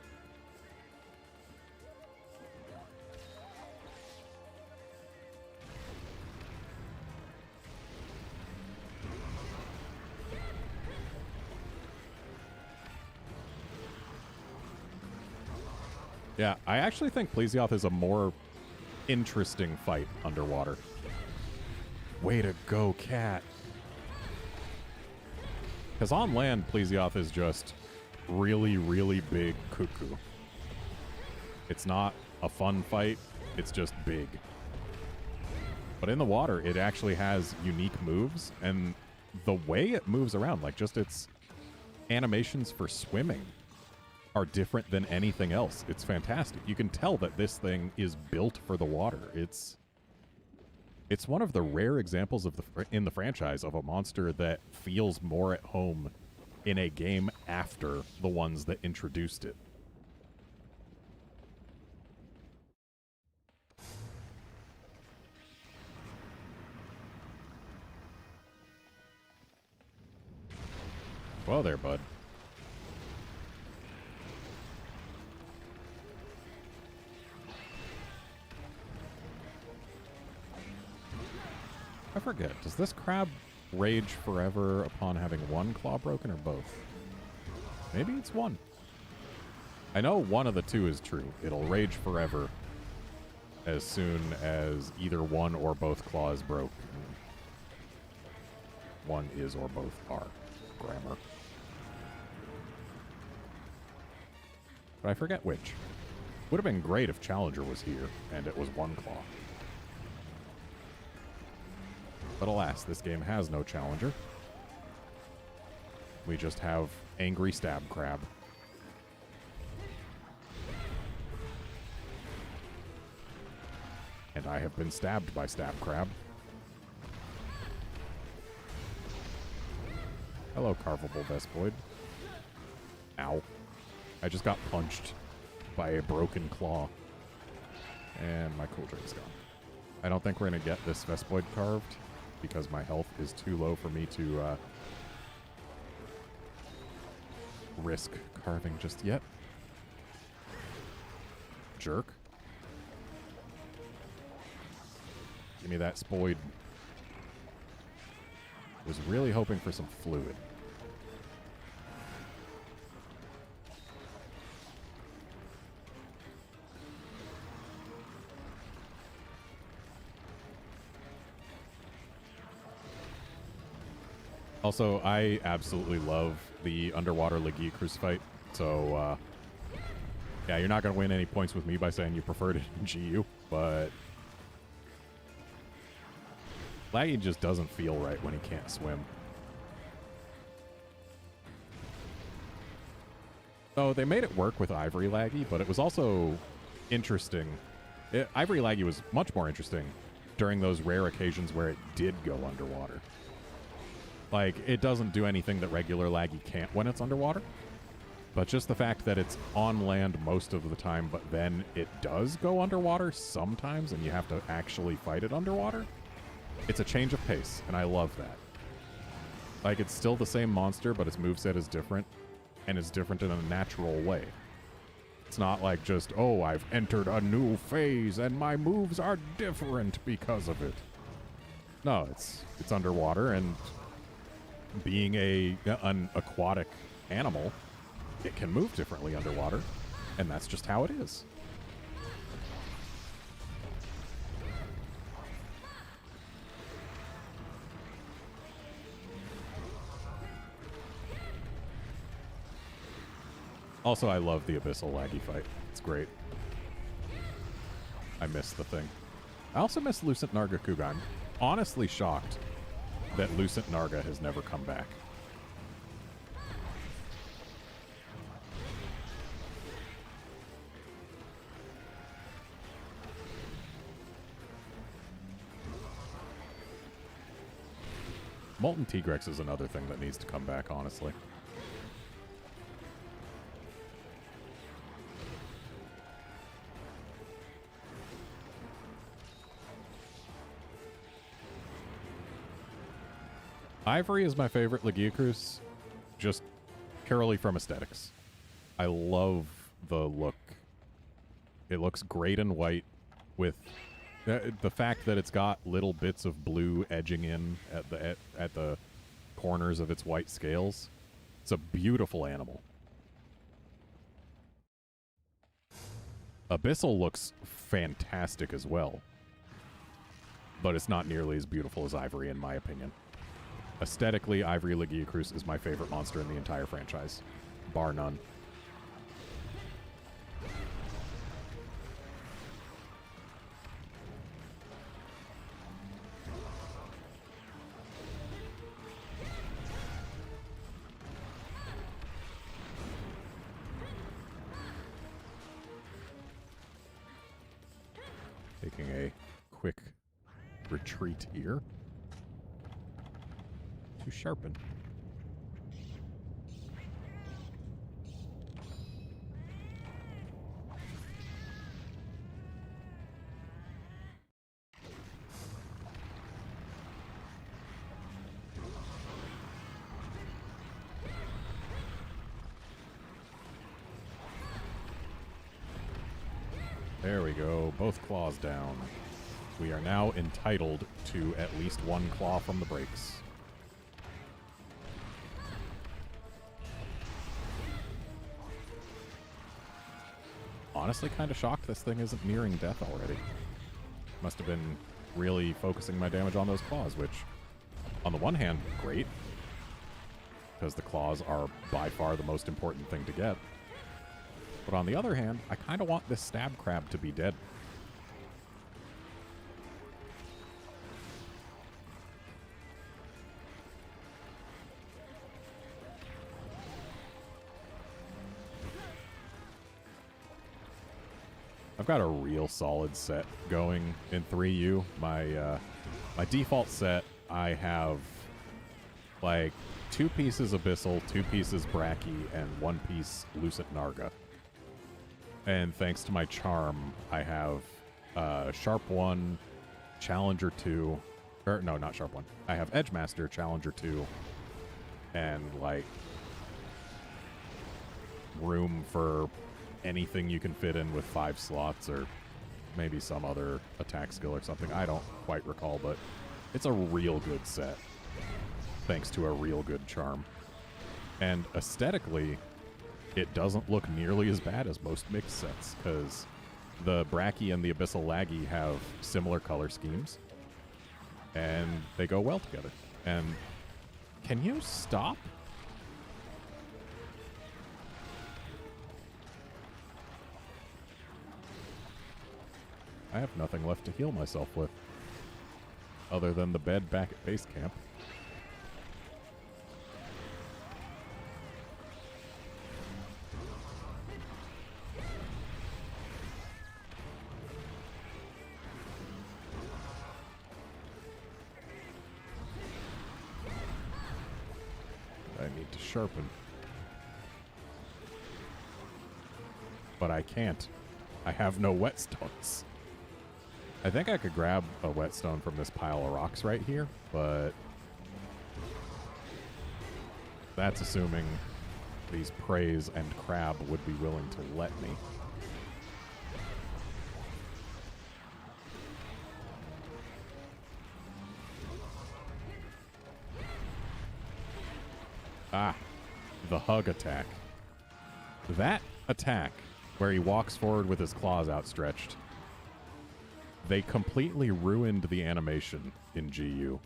Yeah, I actually think Plesioth is a more interesting fight underwater. Way to go, cat. Because on land, Plesioth is just really, really big Cuckoo. It's not a fun fight, it's just big. But in the water, it actually has unique moves, and the way it moves around, like just its animations for swimming, are different than anything else. It's fantastic. You can tell that this thing is built for the water. It's one of the rare examples of in the franchise of a monster that feels more at home in a game after the ones that introduced it. Well there, bud. I forget, does this crab rage forever upon having one claw broken or both? Maybe it's one. I know one of the two is true. It'll rage forever as soon as either one or both claws broke. One is or both are. Grammar. But I forget which. Would have been great if Challenger was here and it was one claw. But alas, this game has no Challenger. We just have Angry Stab Crab. And I have been stabbed by Stab Crab. Hello, Carvable Vespoid. Ow. I just got punched by a broken claw. And my cool drink's gone. I don't think we're going to get this Vespoid carved because my health is too low for me to risk carving just yet. Jerk. Give me that Spoid. Was really hoping for some fluid. Also, I absolutely love the underwater Legiacrus fight, so yeah, you're not going to win any points with me by saying you preferred it in GU, but Laggy just doesn't feel right when he can't swim. So they made it work with Ivory Laggy, but it was also interesting. Ivory Laggy was much more interesting during those rare occasions where it did go underwater. Like, it doesn't do anything that regular Laggy can't when it's underwater. But just the fact that it's on land most of the time, but then it does go underwater sometimes, and you have to actually fight it underwater. It's a change of pace, and I love that. Like, it's still the same monster, but its moveset is different, and it's different in a natural way. It's not like just, oh, I've entered a new phase, and my moves are different because of it. No, it's underwater, and being an aquatic animal, it can move differently underwater, and that's just how it is. Also, I love the Abyssal Laggy fight. It's great. I miss the thing. I also miss Lucent Narga Kuga. I'm honestly shocked that Lucent Narga has never come back. Molten Tigrex is another thing that needs to come back, honestly. Ivory is my favorite Legiacrus, just purely from aesthetics. I love the look. It looks great in white with the fact that it's got little bits of blue edging in at the corners of its white scales. It's a beautiful animal. Abyssal looks fantastic as well, but it's not nearly as beautiful as Ivory in my opinion. Aesthetically, Ivory Legiacrus is my favorite monster in the entire franchise, bar none. Taking a quick retreat here to sharpen. There we go, both claws down. We are now entitled to at least one claw from the breaks. honestly kind of shocked this thing isn't nearing death already. Must have been really focusing my damage on those claws, which, on the one hand, great, because the claws are by far the most important thing to get. But on the other hand, I kind of want this stab crab to be dead. I've got a real solid set going in 3U. My default set, I have like 2 pieces Abyssal, 2 pieces Bracky, and 1 piece Lucent Narga. And thanks to my charm, I have Sharp 1, Challenger 2, or no, not Sharp 1. I have Edgemaster, Challenger 2, and like room for anything you can fit in with 5 slots, or maybe some other attack skill or something. I don't quite recall, but it's a real good set, thanks to a real good charm. And aesthetically, it doesn't look nearly as bad as most mixed sets, because the Bracky and the Abyssal Laggy have similar color schemes, and they go well together. And can you stop? I have nothing left to heal myself with, other than the bed back at base camp. I need to sharpen. But I can't. I have no whetstones. I think I could grab a whetstone from this pile of rocks right here, but that's assuming these praise and crab would be willing to let me. Ah, the hug attack. That attack, where he walks forward with his claws outstretched, they completely ruined the animation in GU.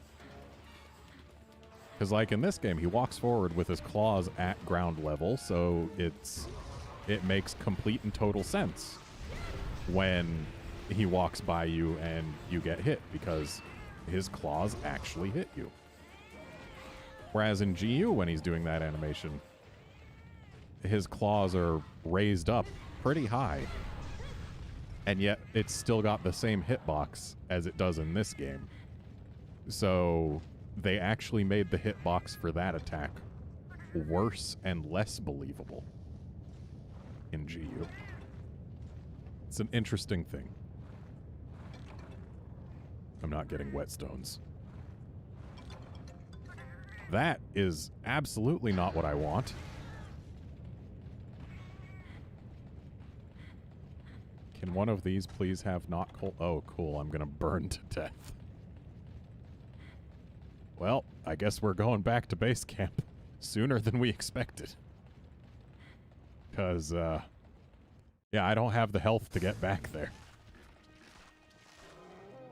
Because like in this game, he walks forward with his claws at ground level, so it makes complete and total sense when he walks by you and you get hit, because his claws actually hit you. Whereas in GU, when he's doing that animation, his claws are raised up pretty high, and yet it's still got the same hitbox as it does in this game. So they actually made the hitbox for that attack worse and less believable in GU. It's an interesting thing. I'm not getting whetstones. That is absolutely not what I want. Can one of these please have not cold? Oh, cool. I'm going to burn to death. Well, I guess we're going back to base camp sooner than we expected. Because, yeah, I don't have the health to get back there.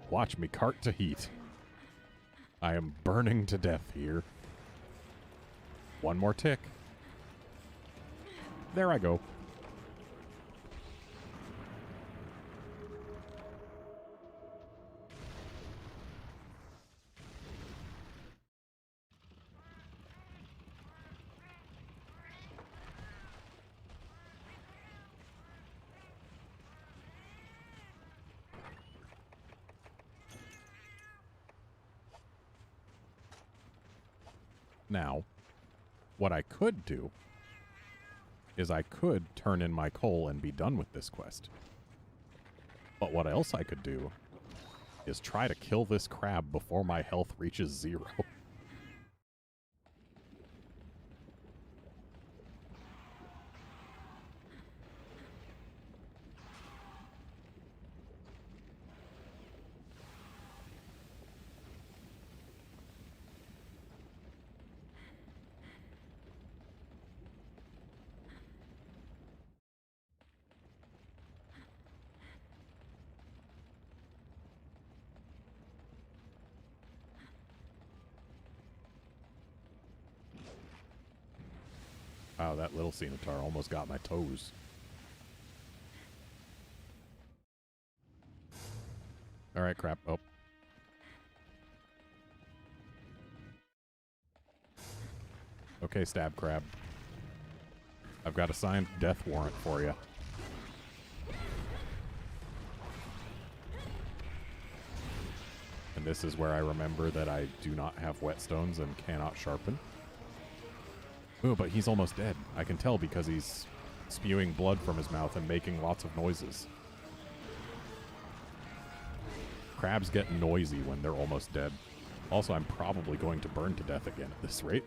Watch me cart to heat. I am burning to death here. One more tick. There I go. Now, what I could do is I could turn in my coal and be done with this quest. But what else I could do is try to kill this crab before my health reaches 0. Wow, that little Scimitar almost got my toes. Alright, crap. Oh. Okay, Stab Crab. I've got a signed death warrant for you. And this is where I remember that I do not have whetstones and cannot sharpen. Ooh, but he's almost dead. I can tell because he's spewing blood from his mouth and making lots of noises. Crabs get noisy when they're almost dead. Also, I'm probably going to burn to death again at this rate.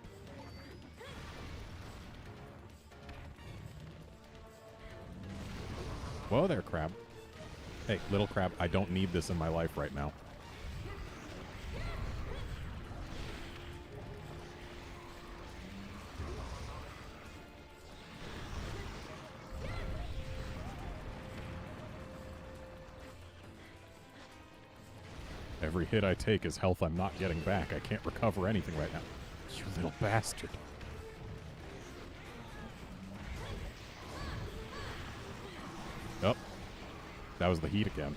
Whoa there, crab. Hey, little crab, I don't need this in my life right now. Every hit I take is health I'm not getting back. I can't recover anything right now. You little bastard. Oh, that was the heat again.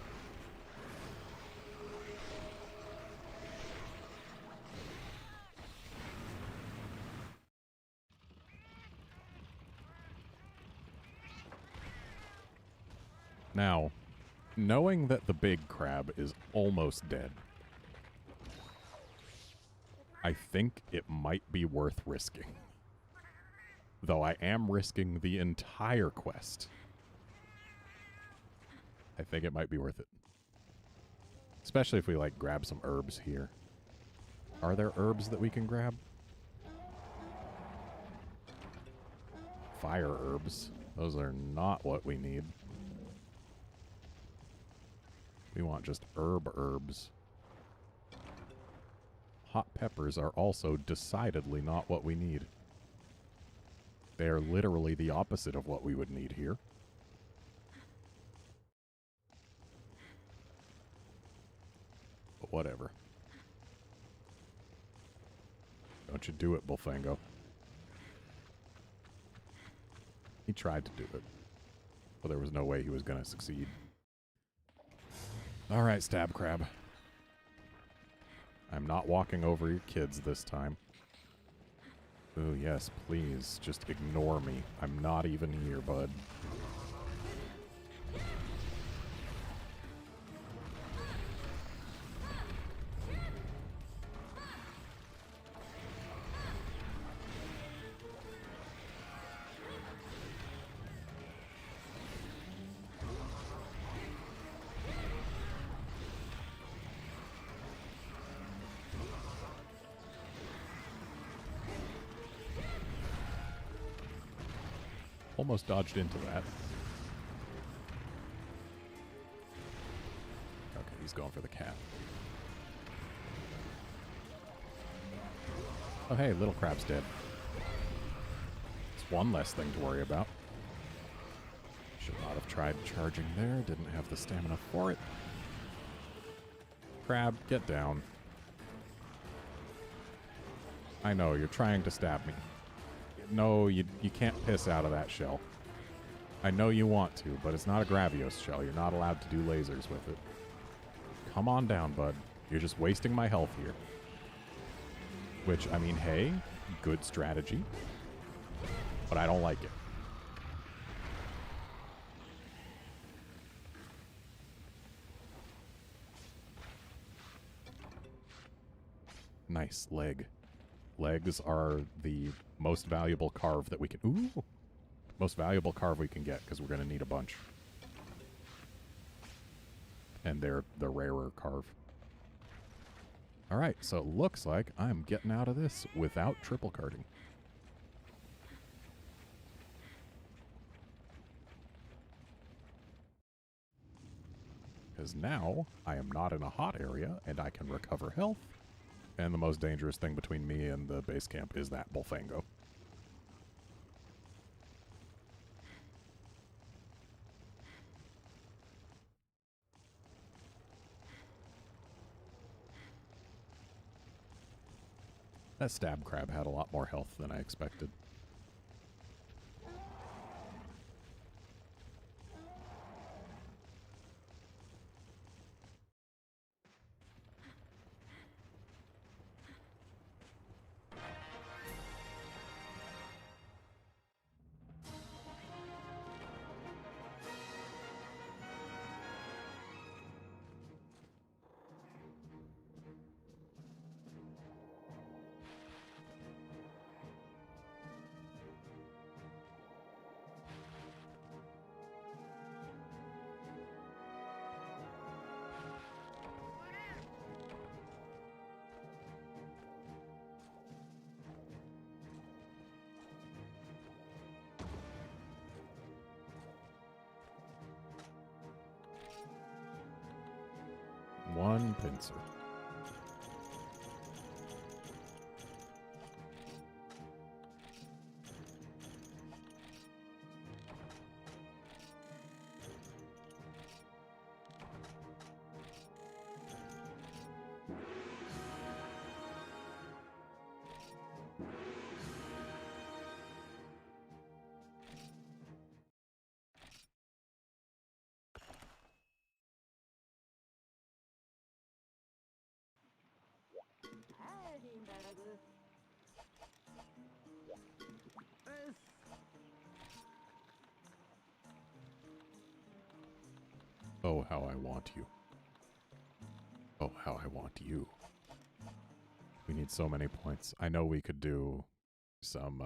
Now, knowing that the big crab is almost dead, I think it might be worth risking. Though I am risking the entire quest. I think it might be worth it. Especially if we, like, grab some herbs here. Are there herbs that we can grab? Fire herbs. Those are not what we need. We want just herbs. Hot peppers are also decidedly not what we need. They are literally the opposite of what we would need here. But whatever. Don't you do it, Bullfango. He tried to do it. But there was no way he was going to succeed. Alright, Stab Crab. I'm not walking over your kids this time. Oh, yes, please. Just ignore me. I'm not even here, bud. Almost dodged into that. Okay, he's going for the cat. Oh, hey, little crab's dead. It's one less thing to worry about. Should not have tried charging there. Didn't have the stamina for it. Crab, get down. I know, you're trying to stab me. No, you can't piss out of that shell. I know you want to, but it's not a Gravios shell. You're not allowed to do lasers with it. Come on down, bud. You're just wasting my health here. Which, I mean, hey, good strategy. But I don't like it. Nice leg. Legs are the most valuable carve that we can... Ooh! Most valuable carve we can get, because we're going to need a bunch. And they're the rarer carve. Alright, so it looks like I'm getting out of this without triple carding. Because now I am not in a hot area, and I can recover health. And the most dangerous thing between me and the base camp is that Bullfango. That Stab Crab had a lot more health than I expected. one pincer. Oh, how I want you. Oh, how I want you. We need so many points. I know we could do some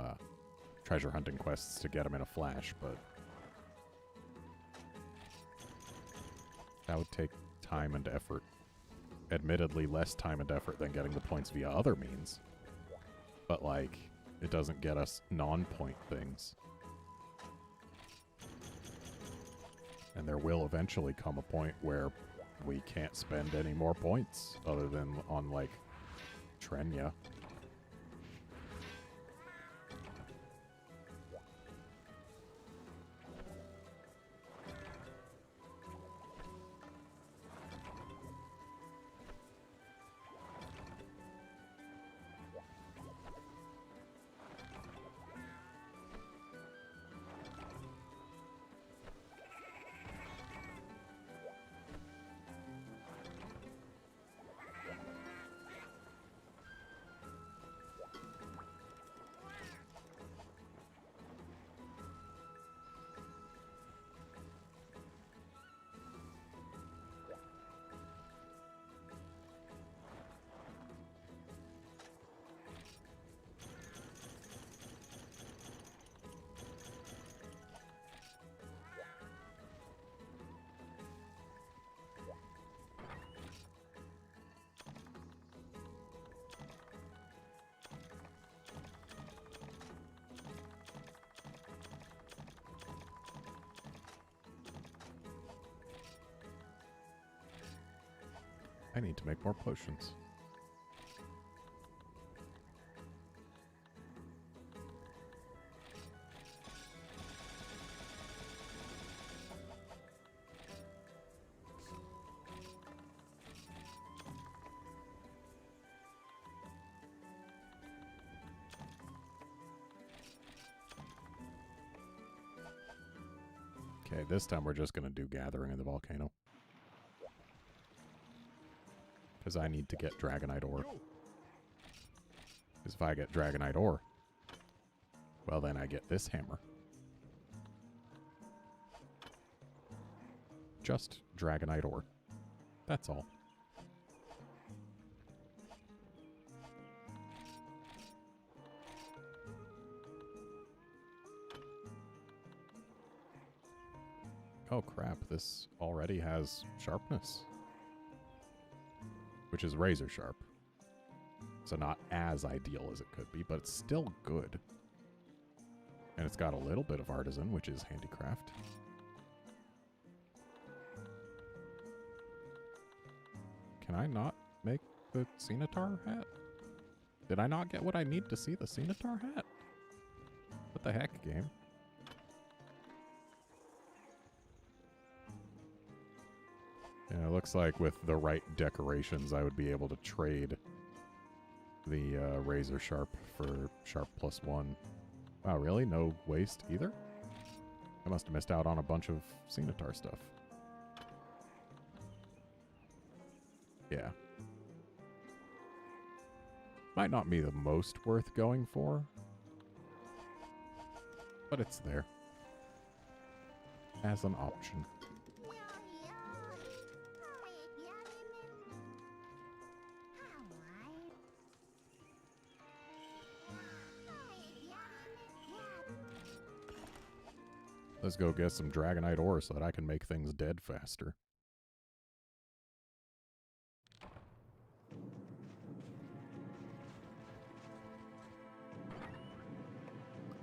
treasure hunting quests to get them in a flash, but that would take time and effort. Admittedly, less time and effort than getting the points via other means. But, like, it doesn't get us non-point things. And there will eventually come a point where we can't spend any more points other than on, like, Trenya. I need to make more potions. Okay, this time we're just going to do Gathering in the Volcano. Because I need to get Dragonite Ore. Because if I get Dragonite Ore, well then I get this hammer. Just Dragonite Ore. That's all. Oh crap, this already has sharpness. Which is razor sharp. So not as ideal as it could be, but it's still good. And it's got a little bit of artisan, which is handicraft. Can I not make the Scimitar hat? Did I not get what I need to see the Scimitar hat? What the heck, game? Yeah, it looks like with the right decorations, I would be able to trade the razor sharp for sharp +1. Wow, really? No waste either? I must have missed out on a bunch of Scimitar stuff. Yeah. Might not be the most worth going for, but it's there as an option. Let's go get some Dragonite Ore so that I can make things dead faster.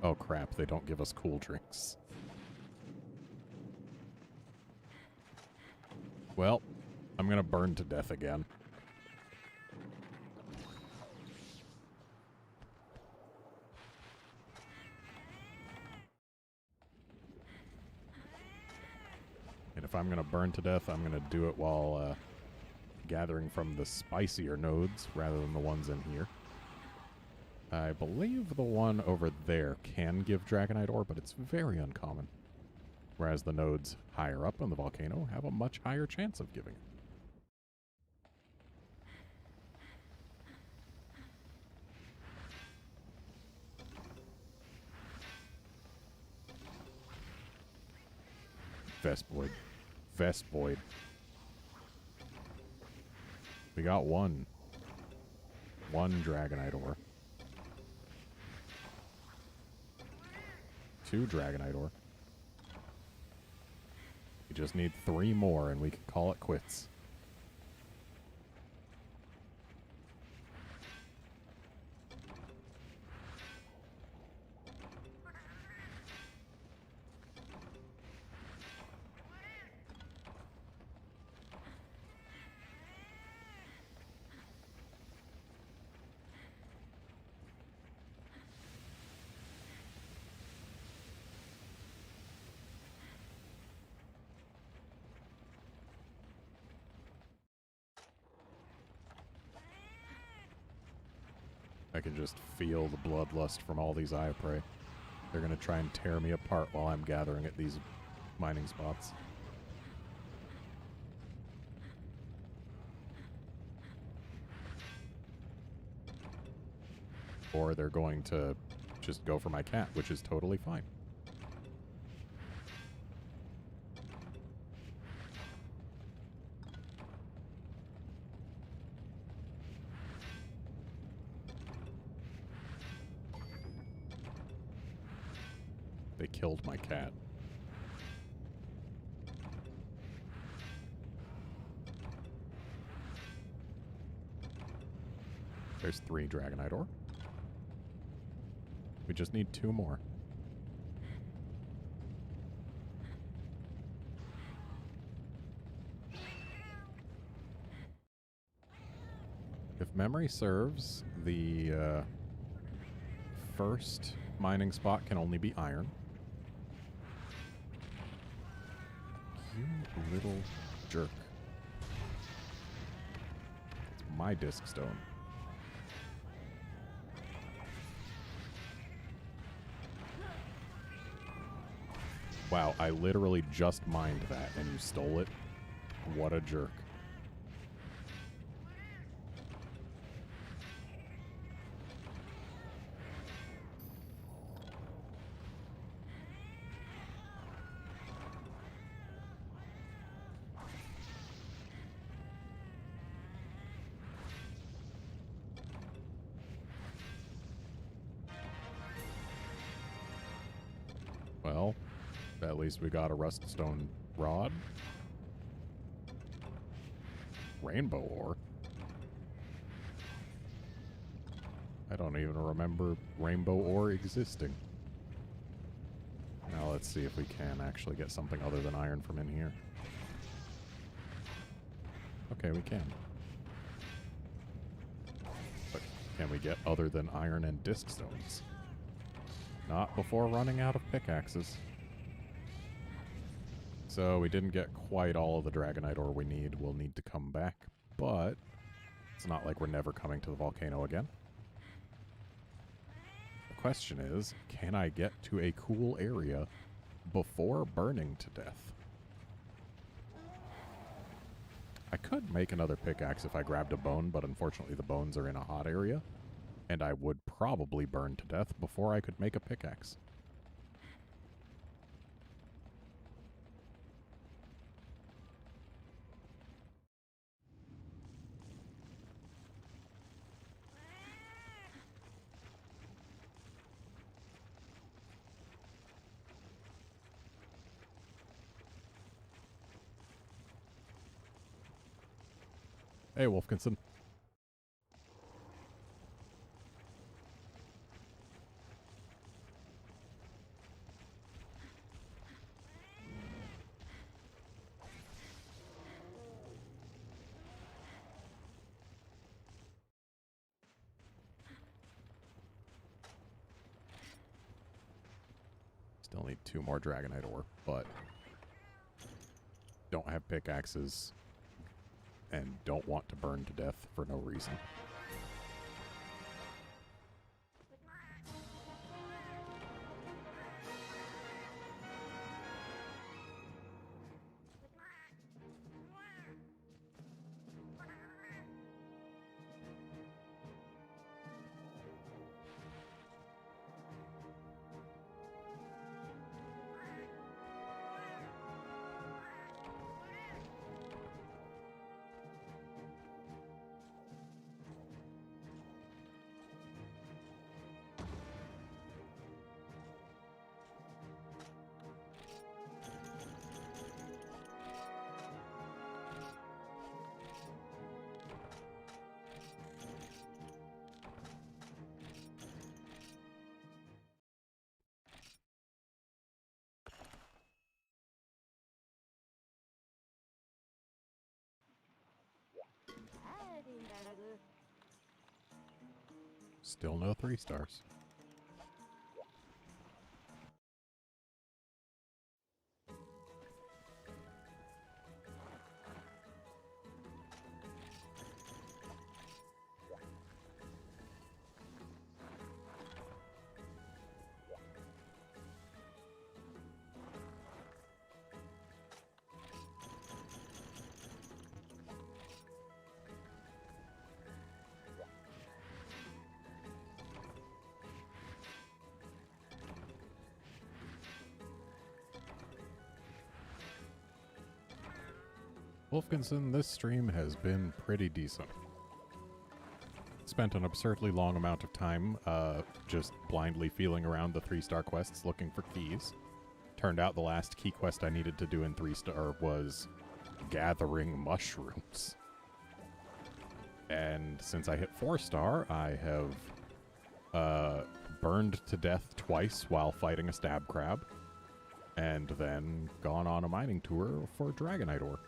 Oh crap, they don't give us cool drinks. Well, I I'm gonna burn to death again. And if I'm gonna burn to death, I'm gonna do it while gathering from the spicier nodes rather than the ones in here. I believe the one over there can give Dragonite ore, but it's very uncommon. Whereas the nodes higher up on the volcano have a much higher chance of giving it. Vespoid. Vespoid. We got one. One Dragonite ore. 2 Dragonite ore. We just need 3 more and we can call it quits. I can just feel the bloodlust from all these Eye of Prey. They're going to try and tear me apart while I'm gathering at these mining spots. Or they're going to just go for my cat, which is totally fine. They killed my cat. There's 3 Dragonite ore. We just need 2 more. If memory serves, the first mining spot can only be iron. You little jerk. It's my disc stone. Wow, I literally just mined that and you stole it? What a jerk. Well, at least we got a ruststone rod. Rainbow ore. I don't even remember rainbow ore existing. Now let's see if we can actually get something other than iron from in here. Okay, we can. But can we get other than iron and disc stones? Not before running out of pickaxes. So we didn't get quite all of the Dragonite ore we need. We'll need to come back, but it's not like we're never coming to the volcano again. The question is, can I get to a cool area before burning to death? I could make another pickaxe if I grabbed a bone, but unfortunately the bones are in a hot area, and I would probably burn to death before I could make a pickaxe. Hey, Wolfkinson. Still need 2 more Dragonite ore, but don't have pickaxes and don't want to burn to death for no reason. Still no 3 stars. Wolfkinson, this stream has been pretty decent. Spent an absurdly long amount of time just blindly feeling around the 3-star quests looking for keys. Turned out the last key quest I needed to do in 3-star was gathering mushrooms. And since I hit 4-star, I have burned to death twice while fighting a stab crab, and then gone on a mining tour for Dragonite ore.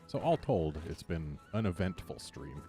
So all told, it's been an eventful stream.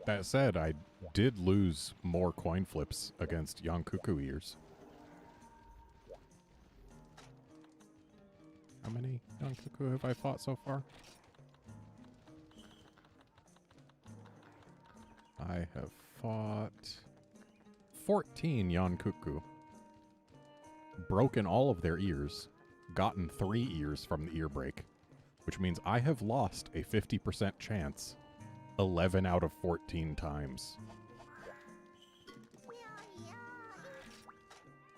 That said, I did lose more coin flips against young cuckoo ears. How many young cuckoo have I fought so far? I have fought 14 Yon Cuckoo. Broken all of their ears. Gotten 3 ears from the ear break. Which means I have lost a 50% chance 11 out of 14 times.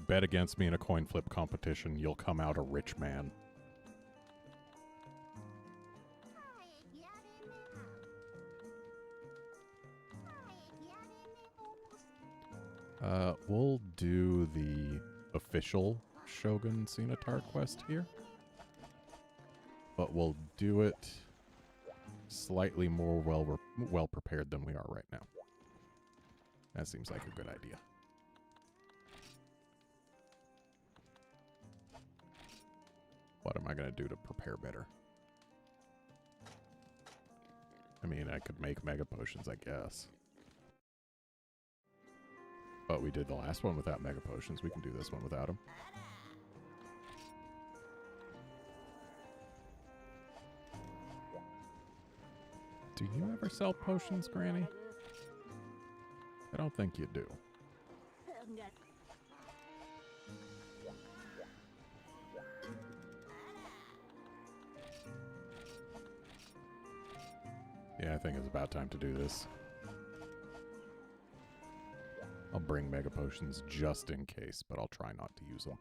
Bet against me in a coin flip competition, you'll come out a rich man. We'll do the official Shogun Cenatar quest here. But we'll do it slightly more well prepared than we are right now. That seems like a good idea. What am I going to do to prepare better? I mean, I could make mega potions, I guess. But we did the last one without mega potions. We can do this one without them. Do you ever sell potions, Granny? I don't think you do. Yeah, I think it's about time to do this. I'll bring Mega Potions just in case, but I'll try not to use them.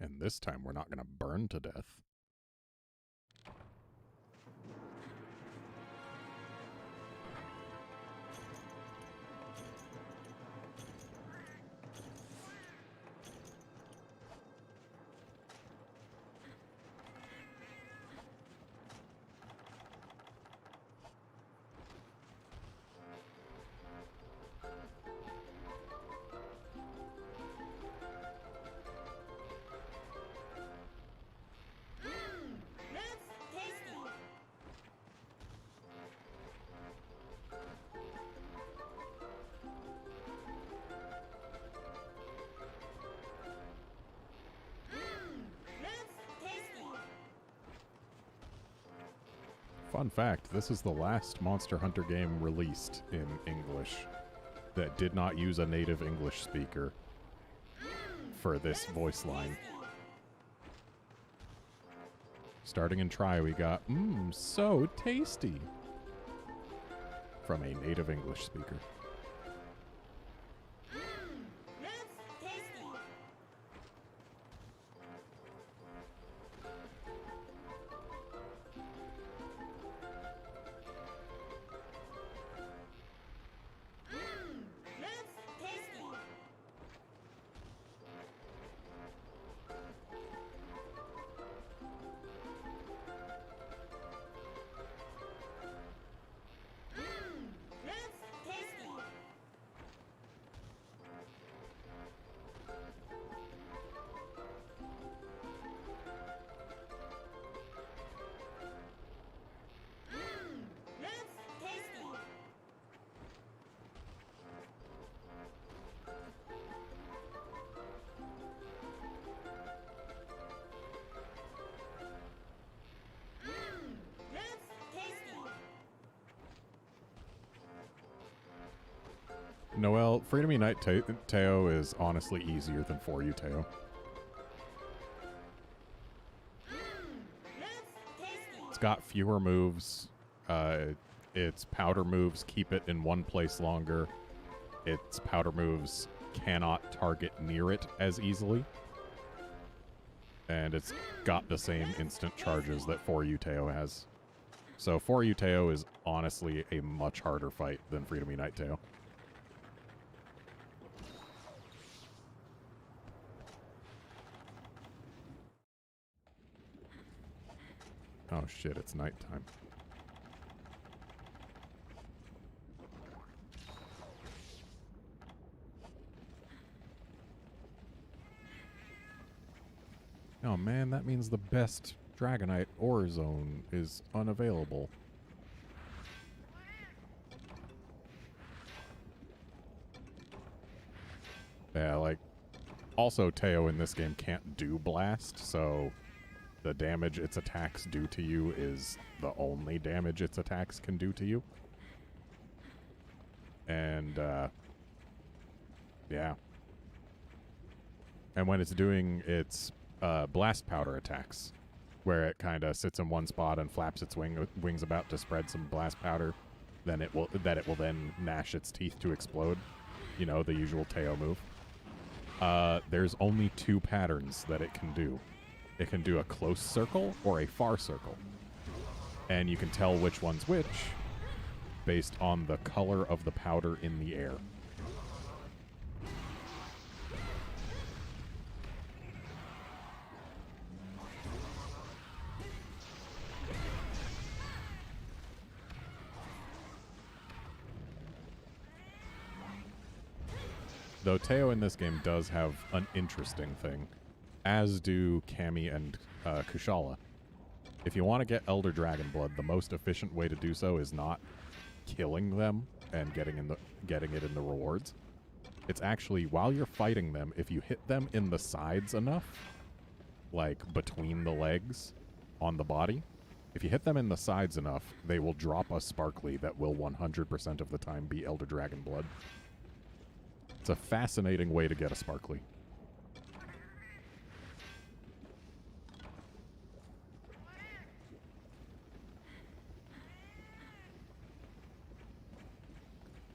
And this time we're not going to burn to death. Fun fact, this is the last Monster Hunter game released in English that did not use a native English speaker for this voice line. Starting in Try, we got, so tasty from a native English speaker. Noelle, Freedom Unite Teo is honestly easier than For You Teo. It's got fewer moves. Its powder moves keep it in one place longer. Its powder moves cannot target near it as easily. And it's got the same instant charges that For You Teo has. So For You Teo is honestly a much harder fight than Freedom Unite Teo. Oh shit, it's nighttime. Oh man, that means the best Dragonite ore zone is unavailable. Yeah, like, also Teo in this game can't do blast, so the damage its attacks do to you is the only damage its attacks can do to you. And, yeah. And when it's doing its blast powder attacks, where it kind of sits in one spot and flaps its wings about to spread some blast powder, then it will then gnash its teeth to explode. You know, the usual Teo move. There's only two patterns that it can do. It can do a close circle or a far circle. And you can tell which one's which based on the color of the powder in the air. Though Teo in this game does have an interesting thing, as do Cammy and Kushala. If you want to get Elder Dragon Blood, the most efficient way to do so is not killing them and getting it in the rewards. It's actually, while you're fighting them, if you hit them in the sides enough, like between the legs on the body, if you hit them in the sides enough, they will drop a sparkly that will 100% of the time be Elder Dragon Blood. It's a fascinating way to get a sparkly.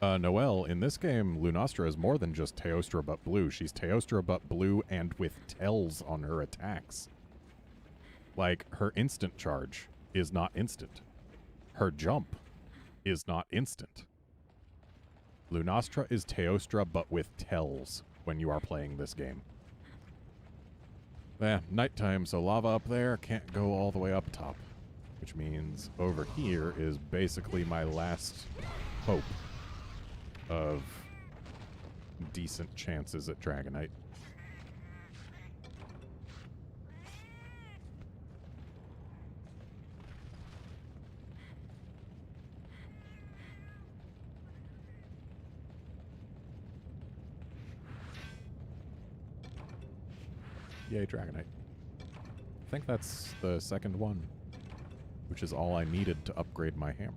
Noelle, in this game, Lunastra is more than just Teostra but blue. She's Teostra but blue and with tells on her attacks. Like, her instant charge is not instant. Her jump is not instant. Lunastra is Teostra but with tells when you are playing this game. Nighttime, so lava up there can't go all the way up top. Which means over here is basically my last hope of decent chances at Dragonite. Yay, Dragonite. I think that's the second one, which is all I needed to upgrade my hammer.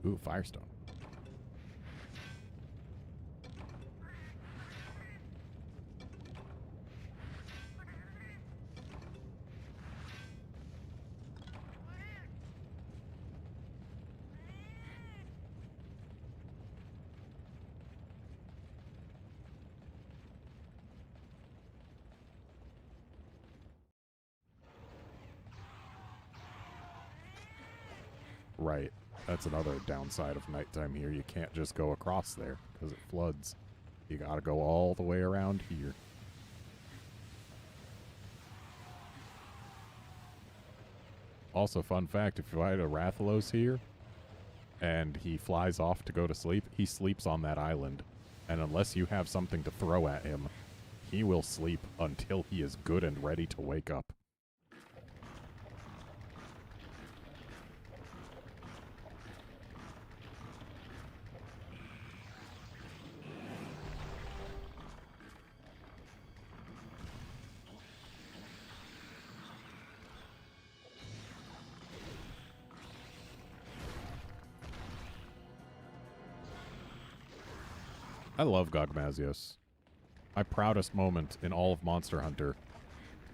Ooh, Firestone. Right. That's another downside of nighttime here. You can't just go across there because it floods. You gotta go all the way around here. Also, fun fact, if you find a Rathalos here and he flies off to go to sleep, he sleeps on that island. And unless you have something to throw at him, he will sleep until he is good and ready to wake up. I love Gogmazios. My proudest moment in all of Monster Hunter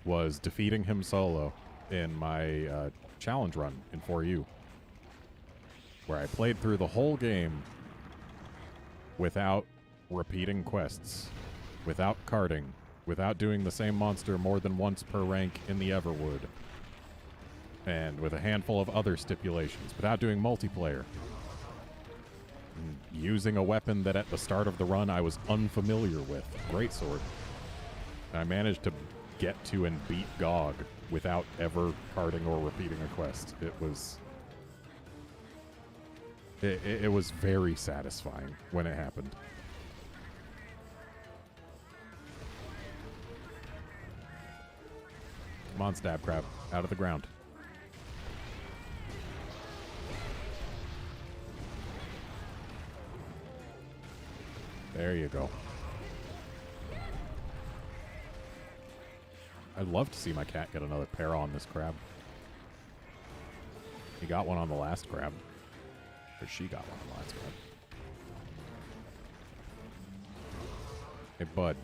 was defeating him solo in my challenge run in 4U, where I played through the whole game without repeating quests, without carding, without doing the same monster more than once per rank in the Everwood, and with a handful of other stipulations, without doing multiplayer. Using a weapon that at the start of the run I was unfamiliar with. Greatsword. I managed to get to and beat Gog without ever carding or repeating a quest. It was... It was very satisfying when it happened. Come on, Stab Crab. Out of the ground. There you go. I'd love to see my cat get another pair on this crab. He got one on the last crab. Or she got one on the last crab. Hey, bud.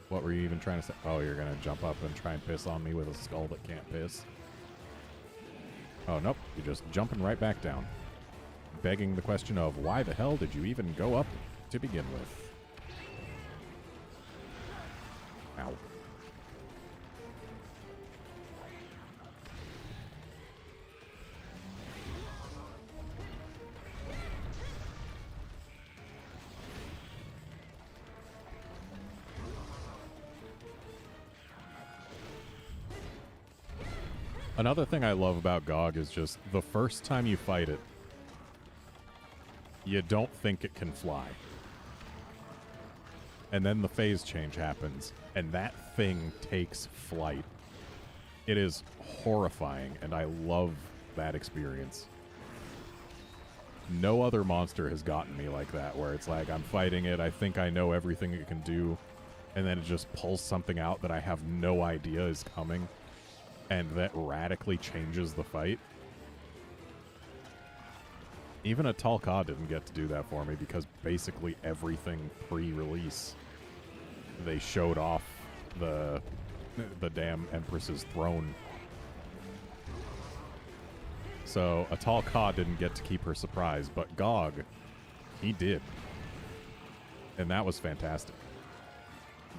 What were you even trying to say? Oh, you're going to jump up and try and piss on me with a skull that can't piss? Oh, nope. You're just jumping right back down. Begging the question of, why the hell did you even go up to begin with? Ow. Another thing I love about GOG is just the first time you fight it, you don't think it can fly. And then the phase change happens, and that thing takes flight. It is horrifying, and I love that experience. No other monster has gotten me like that, where it's like, I'm fighting it, I think I know everything it can do, and then it just pulls something out that I have no idea is coming, and that radically changes the fight. Even a Talca didn't get to do that for me, because basically everything pre-release, they showed off the damn Empress's throne. So a Talca didn't get to keep her surprise, but GOG, he did. And that was fantastic.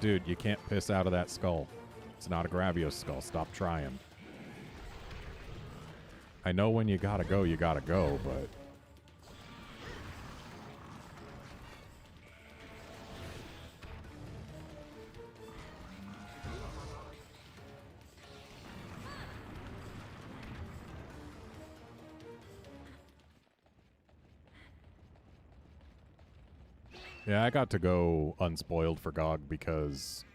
Dude, you can't piss out of that skull. It's not a Gravios skull. Stop trying. I know when you gotta go, but... Yeah, I got to go unspoiled for GOG because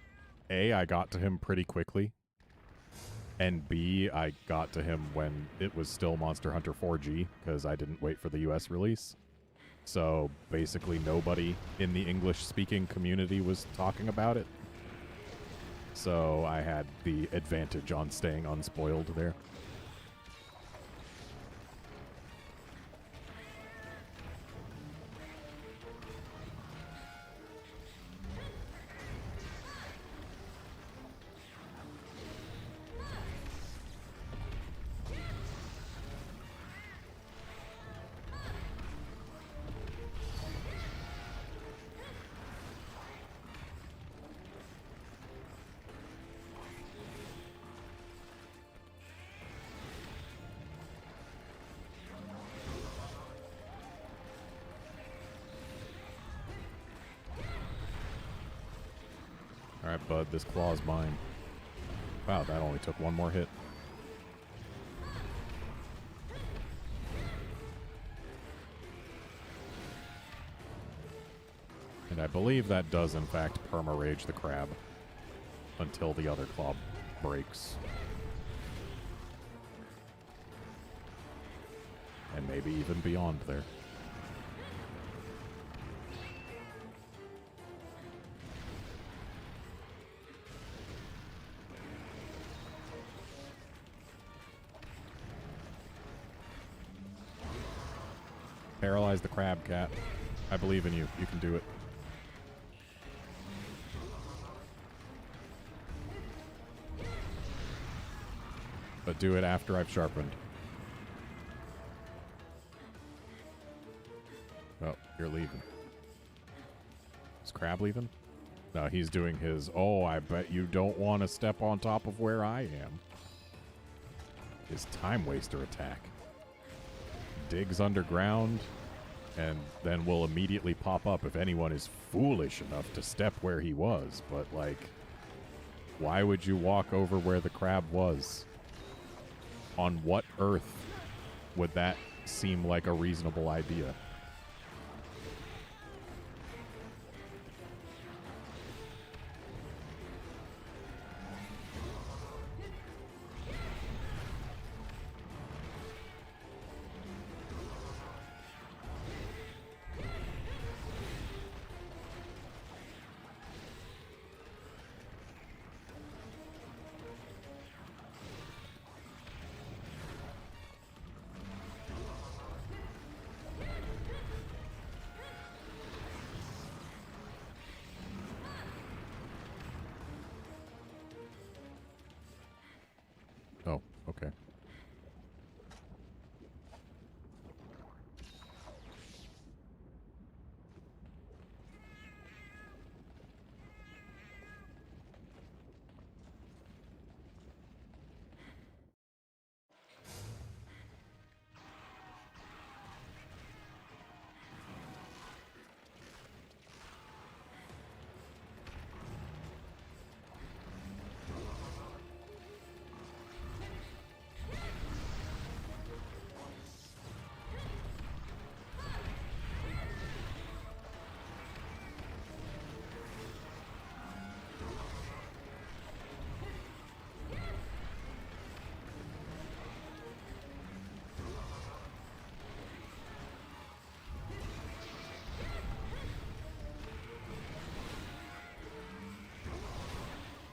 A, I got to him pretty quickly, and B, I got to him when it was still Monster Hunter 4G because I didn't wait for the US release. So basically nobody in the English-speaking community was talking about it. So I had the advantage on staying unspoiled there. Alright, bud, this claw's mine. Wow, that only took one more hit. And I believe that does, in fact, perma-rage the crab until the other claw breaks. And maybe even beyond there. Paralyze the crab, cat. I believe in you. You can do it. But do it after I've sharpened. Oh, you're leaving. Is Crab leaving? No, he's doing his, oh, I bet you don't want to step on top of where I am. His time waster attack. Digs underground, and then will immediately pop up if anyone is foolish enough to step where he was. But, like, why would you walk over where the crab was? On what earth would that seem like a reasonable idea? Oh, okay.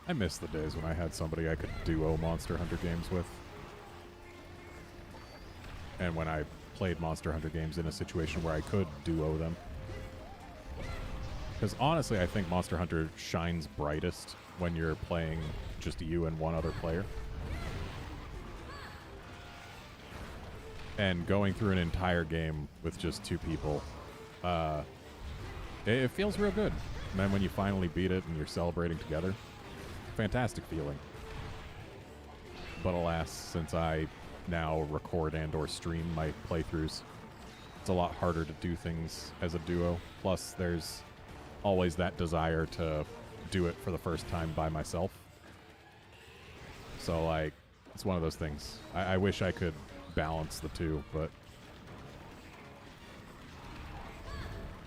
I miss the days when I had somebody I could duo Monster Hunter games with. And when I played Monster Hunter games in a situation where I could duo them. Because honestly, I think Monster Hunter shines brightest when you're playing just you and one other player. And going through an entire game with just two people, it feels real good. And then when you finally beat it and you're celebrating together, fantastic feeling. But alas, since I now record and or stream my playthroughs, it's a lot harder to do things as a duo. Plus, there's always that desire to do it for the first time by myself. So, like, it's one of those things. I wish I could balance the two, but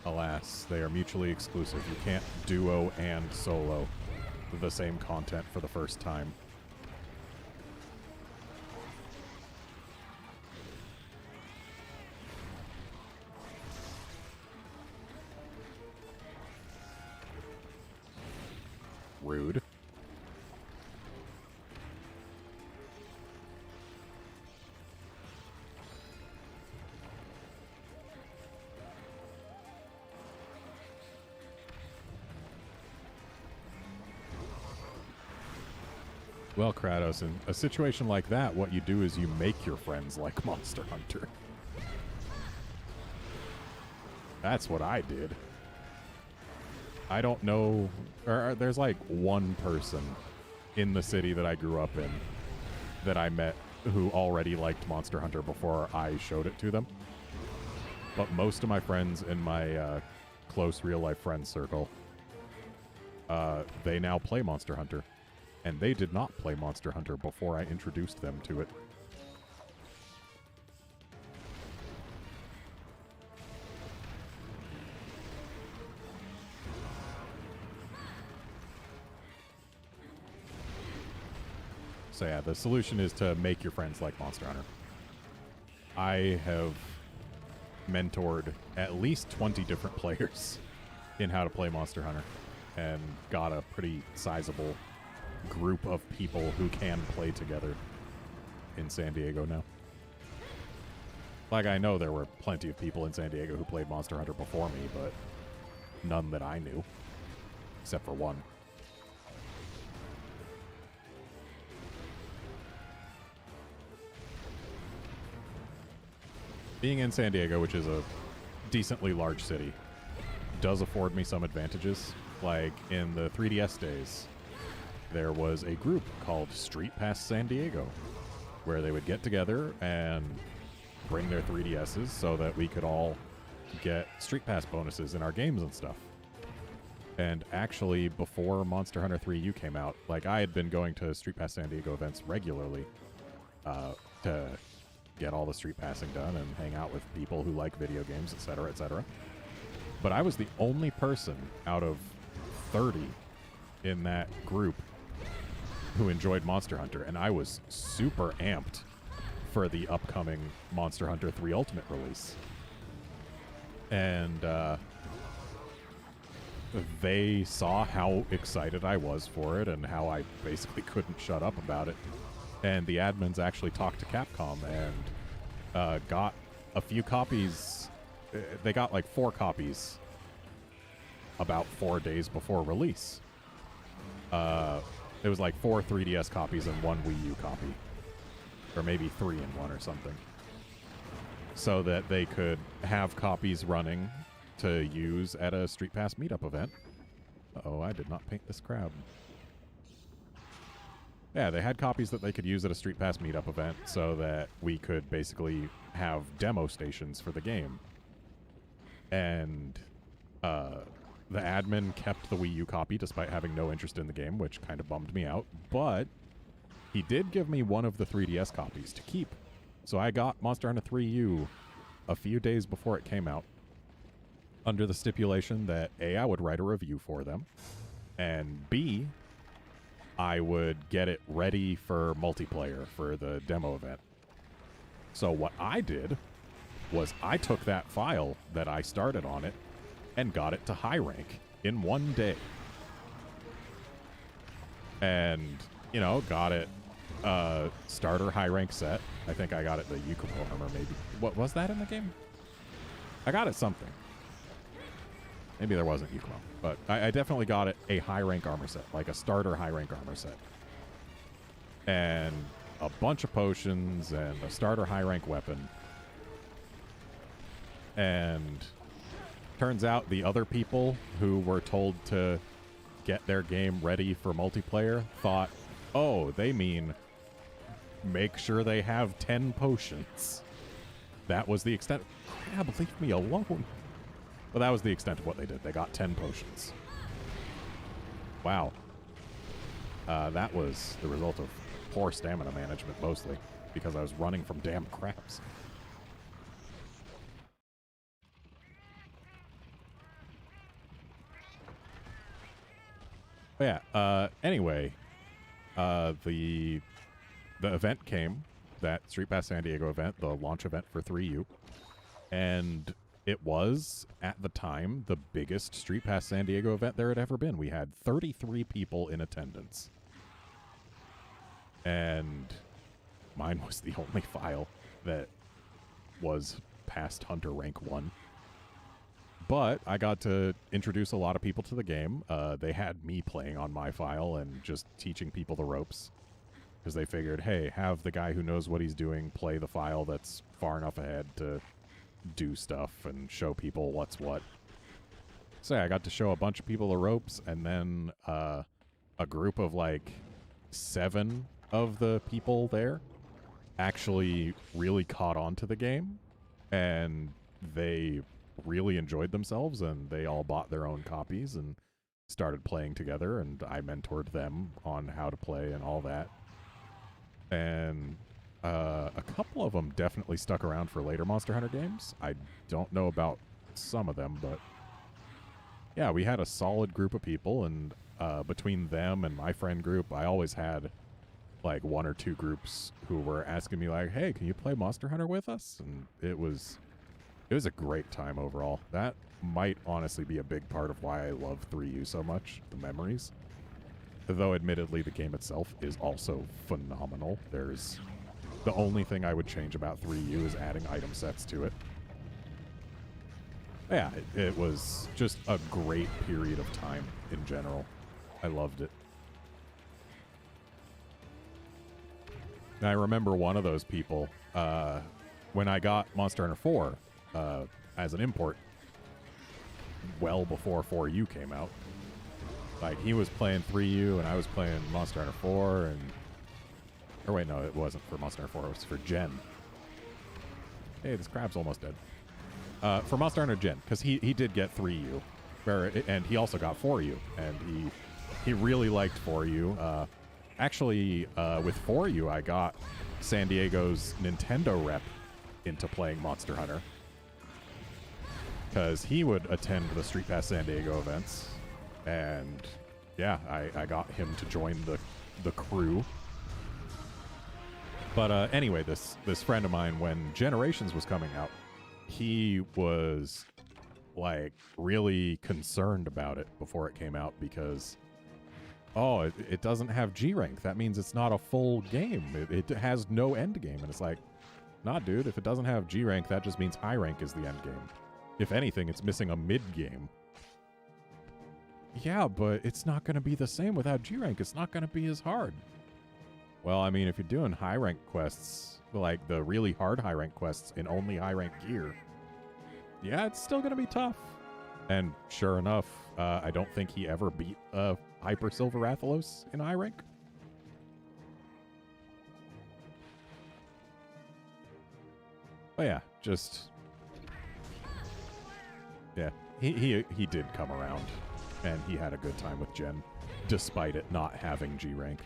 alas, they are mutually exclusive. You can't duo and solo the same content for the first time. Rude. Well, Kratos, in a situation like that, what you do is you make your friends like Monster Hunter. That's what I did. I don't know, or there's like one person in the city that I grew up in that I met who already liked Monster Hunter before I showed it to them. But most of my friends in my close real-life friends circle, they now play Monster Hunter. And they did not play Monster Hunter before I introduced them to it. So yeah, the solution is to make your friends like Monster Hunter. I have mentored at least 20 different players in how to play Monster Hunter and got a pretty sizable group of people who can play together in San Diego now. Like, I know there were plenty of people in San Diego who played Monster Hunter before me, but none that I knew, except for one. Being in San Diego, which is a decently large city, does afford me some advantages. Like, in the 3DS days, there was a group called Street Pass San Diego, where they would get together and bring their 3DSs so that we could all get Street Pass bonuses in our games and stuff. And actually, before Monster Hunter 3U came out, like, I had been going to Street Pass San Diego events regularly to get all the street passing done and hang out with people who like video games, etc., etc. But I was the only person out of 30 in that group who enjoyed Monster Hunter, and I was super amped for the upcoming Monster Hunter 3 Ultimate release. And they saw how excited I was for it and how I basically couldn't shut up about it. And the admins actually talked to Capcom and got a few copies. They got like 4 copies about 4 days before release. It was like 4 3DS copies and 1 Wii U copy. Or maybe 3 in 1 or something. So that they could have copies running to use at a Street Pass meetup event. Uh-oh, I did not paint this crowd. Yeah, they had copies that they could use at a Street Pass meetup event so that we could basically have demo stations for the game. And the admin kept the Wii U copy despite having no interest in the game, which kind of bummed me out. But he did give me one of the 3DS copies to keep. So I got Monster Hunter 3U a few days before it came out, under the stipulation that A, I would write a review for them, and B, I would get it ready for multiplayer for the demo event. So what I did was I took that file that I started on it and got it to high rank in 1 day. And, you know, got it starter high rank set. I think I got it the Yukumo armor maybe. What was that in the game? I got it something. Maybe there wasn't Yukumo, but I definitely got it a high rank armor set, like a starter high rank armor set. And a bunch of potions and a starter high rank weapon. And turns out the other people who were told to get their game ready for multiplayer thought, oh, they mean make sure they have 10 potions. That was the extent. Crab, leave me alone. Well, that was the extent of what they did. They got 10 potions. Wow. That was the result of poor stamina management, mostly, because I was running from damn crabs. But yeah, anyway, the event came, that Street Pass San Diego event, the launch event for 3U, and it was, at the time, the biggest Street Pass San Diego event there had ever been. We had 33 people in attendance. And mine was the only file that was past Hunter Rank 1. But I got to introduce a lot of people to the game. They had me playing on my file and just teaching people the ropes. Because they figured, hey, have the guy who knows what he's doing play the file that's far enough ahead to do stuff and show people what's what. So yeah, I got to show a bunch of people the ropes, and then a group of like 7 of the people there actually really caught on to the game, and they really enjoyed themselves, and they all bought their own copies and started playing together, and I mentored them on how to play and all that. And a couple of them definitely stuck around for later Monster Hunter games. I don't know about some of them, but yeah, we had a solid group of people, and between them and my friend group, I always had like 1 or 2 groups who were asking me like, hey, can you play Monster Hunter with us? And it was a great time overall. That might honestly be a big part of why I love 3U so much, the memories. Though admittedly the game itself is also phenomenal. There's the only thing I would change about 3U is adding item sets to it. Yeah, it was just a great period of time in general. I loved it. And I remember one of those people, when I got Monster Hunter 4 as an import, well before 4U came out. Like, he was playing 3U, and I was playing Monster Hunter 4, and... Or wait, no, it wasn't for Monster Hunter 4, it was for Gen. Hey, this crab's almost dead. For Monster Hunter Gen, because he did get 3U, and he also got 4U, and he really liked 4U. Actually, with 4U, I got San Diego's Nintendo rep into playing Monster Hunter, because he would attend the Street Pass San Diego events, and yeah, I got him to join the crew. But anyway, this friend of mine, when Generations was coming out, he was like really concerned about it before it came out because, oh, it doesn't have G rank. That means it's not a full game. It has no end game. And it's like, nah, dude, if it doesn't have G rank, that just means high rank is the end game. If anything, it's missing a mid game. Yeah, but it's not going to be the same without G rank. It's not going to be as hard. Well, I mean, if you're doing high rank quests, like the really hard high rank quests in only high rank gear, yeah, it's still going to be tough. And sure enough, I don't think he ever beat Hyper Silver Rathalos in high rank. But yeah, just... Yeah, he did come around, and he had a good time with Gen, despite it not having G rank.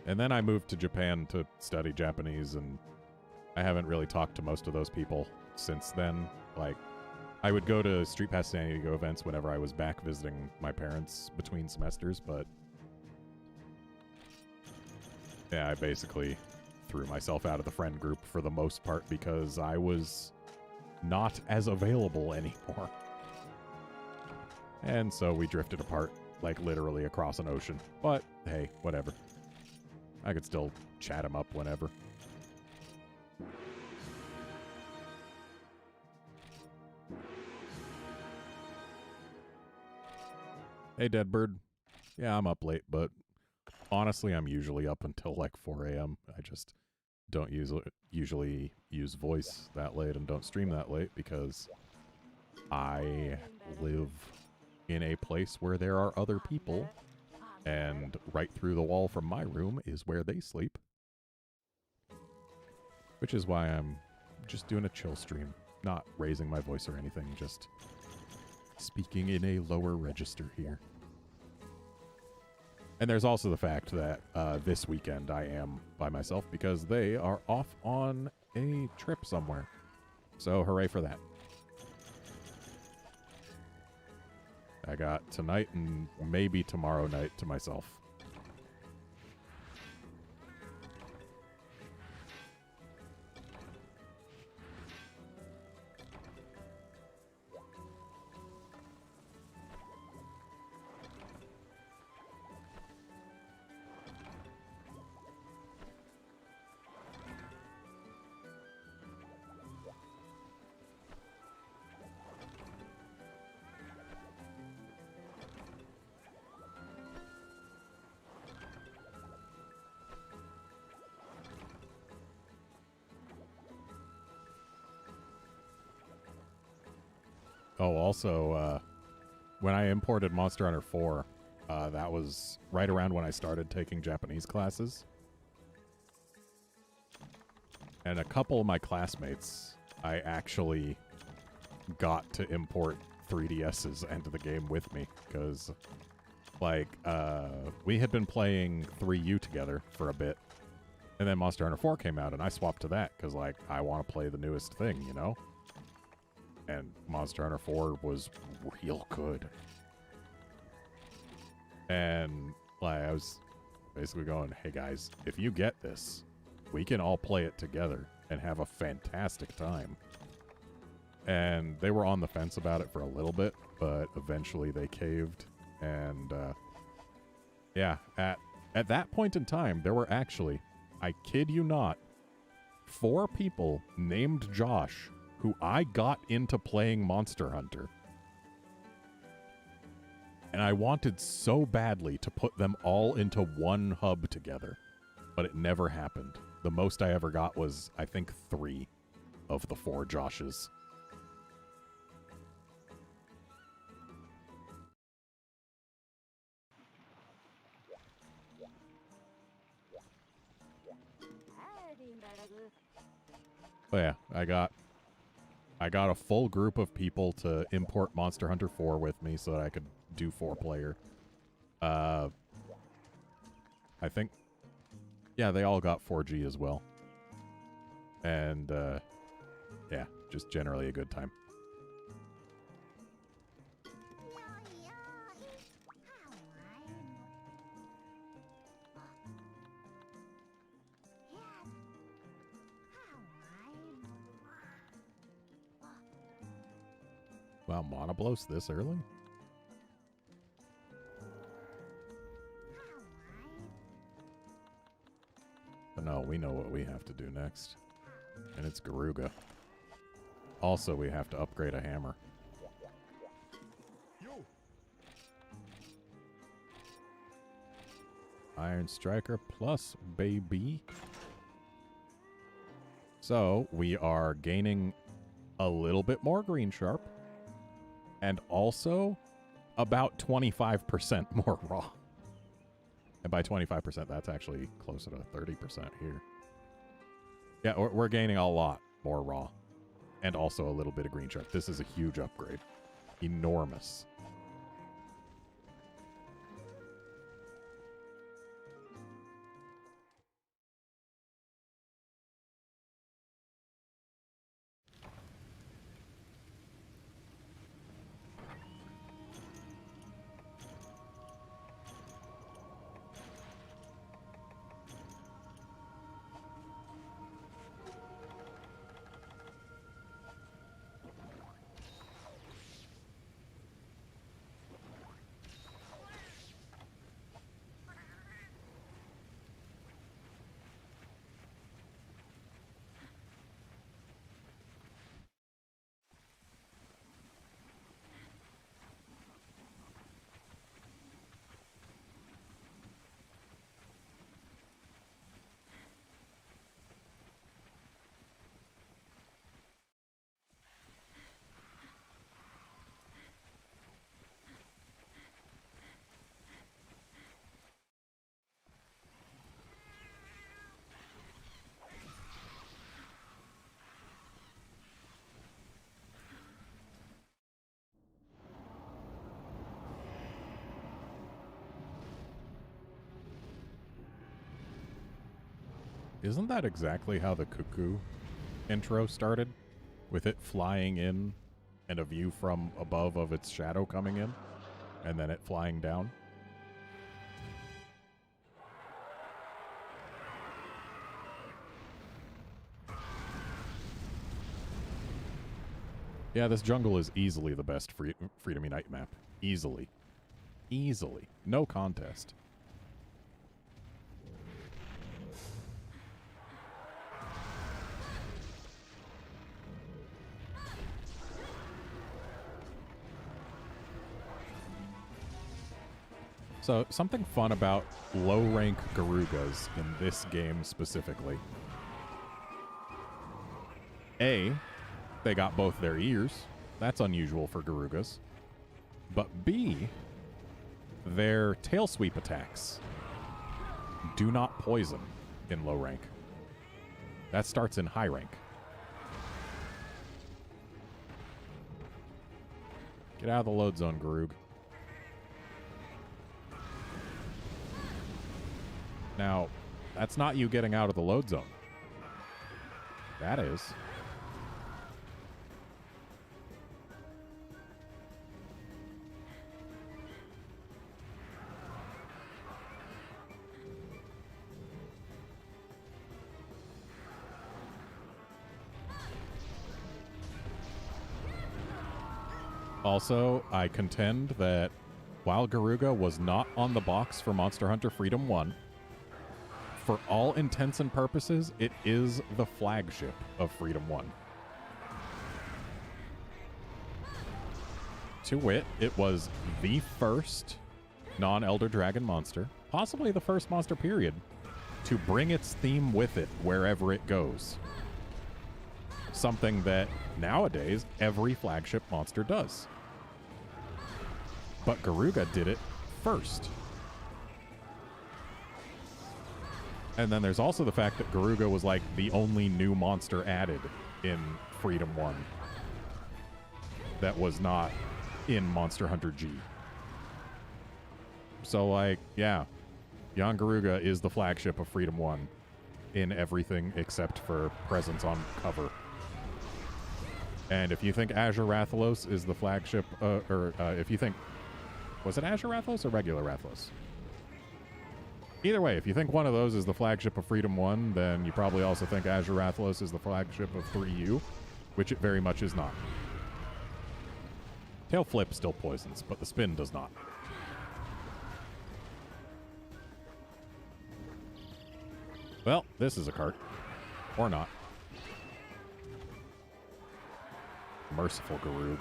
And then I moved to Japan to study Japanese, and I haven't really talked to most of those people since then. Like, I would go to Street Pass San Diego events whenever I was back visiting my parents between semesters, but yeah, I basically threw myself out of the friend group for the most part because I was not as available anymore. And so we drifted apart, like literally across an ocean. But hey, whatever. I could still chat him up whenever. Hey, Deadbird. Yeah, I'm up late, but honestly, I'm usually up until like 4 a.m. I just don't usually use voice that late and don't stream that late because I live in a place where there are other people, and right through the wall from my room is where they sleep. Which is why I'm just doing a chill stream, not raising my voice or anything, just speaking in a lower register here. And there's also the fact that this weekend I am by myself because they are off on a trip somewhere. So hooray for that. I got tonight and maybe tomorrow night to myself. Oh, also, when I imported Monster Hunter 4, that was right around when I started taking Japanese classes. And a couple of my classmates, I actually got to import 3DSs into the game with me. Because, like, we had been playing 3U together for a bit. And then Monster Hunter 4 came out, and I swapped to that. Because, like, I want to play the newest thing, you know? And Monster Hunter 4 was real good. And like I was basically going, hey guys, if you get this, we can all play it together and have a fantastic time. And they were on the fence about it for a little bit, but eventually they caved. And yeah, at that point in time, there were actually, I kid you not, 4 people named Josh who I got into playing Monster Hunter. And I wanted so badly to put them all into one hub together, but it never happened. The most I ever got was, I think, 3 of the 4 Joshes. But yeah, I got a full group of people to import Monster Hunter 4 with me so that I could do 4-player. I think, yeah, they all got 4G as well. And, yeah, just generally a good time. Wow, Monoblos this early? But no, we know what we have to do next. And it's Garuga. Also, we have to upgrade a hammer. Iron Striker plus, baby. So, we are gaining a little bit more green sharp. And also, about 25% more raw. And by 25%, that's actually closer to 30% here. Yeah, we're gaining a lot more raw. And also a little bit of green sharp. This is a huge upgrade. Enormous. Isn't that exactly how the Cuckoo intro started? With it flying in and a view from above of its shadow coming in, and then it flying down? Yeah, this jungle is easily the best Freedom Unite map. Easily. Easily. No contest. So, something fun about low-rank Garugas in this game specifically. A, they got both their ears. That's unusual for Garugas. But B, their tail sweep attacks do not poison in low rank. That starts in high rank. Get out of the load zone, Garug. Now, that's not you getting out of the load zone. That is. Also, I contend that while Garuga was not on the box for Monster Hunter Freedom 1, for all intents and purposes, it is the flagship of Freedom 1. To wit, it was the first non-Elder Dragon monster, possibly the first monster period, to bring its theme with it wherever it goes. Something that nowadays every flagship monster does. But Garuga did it first. And then there's also the fact that Garuga was like the only new monster added in Freedom 1 that was not in Monster Hunter G. So like, yeah, Jan Garuga is the flagship of Freedom 1 in everything except for presence on cover. And if you think Azure Rathalos is the flagship, if you think, was it Azure Rathalos or regular Rathalos? Either way, if you think one of those is the flagship of Freedom 1, then you probably also think Azure Rathalos is the flagship of 3U, which it very much is not. Tail Flip still poisons, but the spin does not. Well, this is a cart. Or not. Merciful Garug.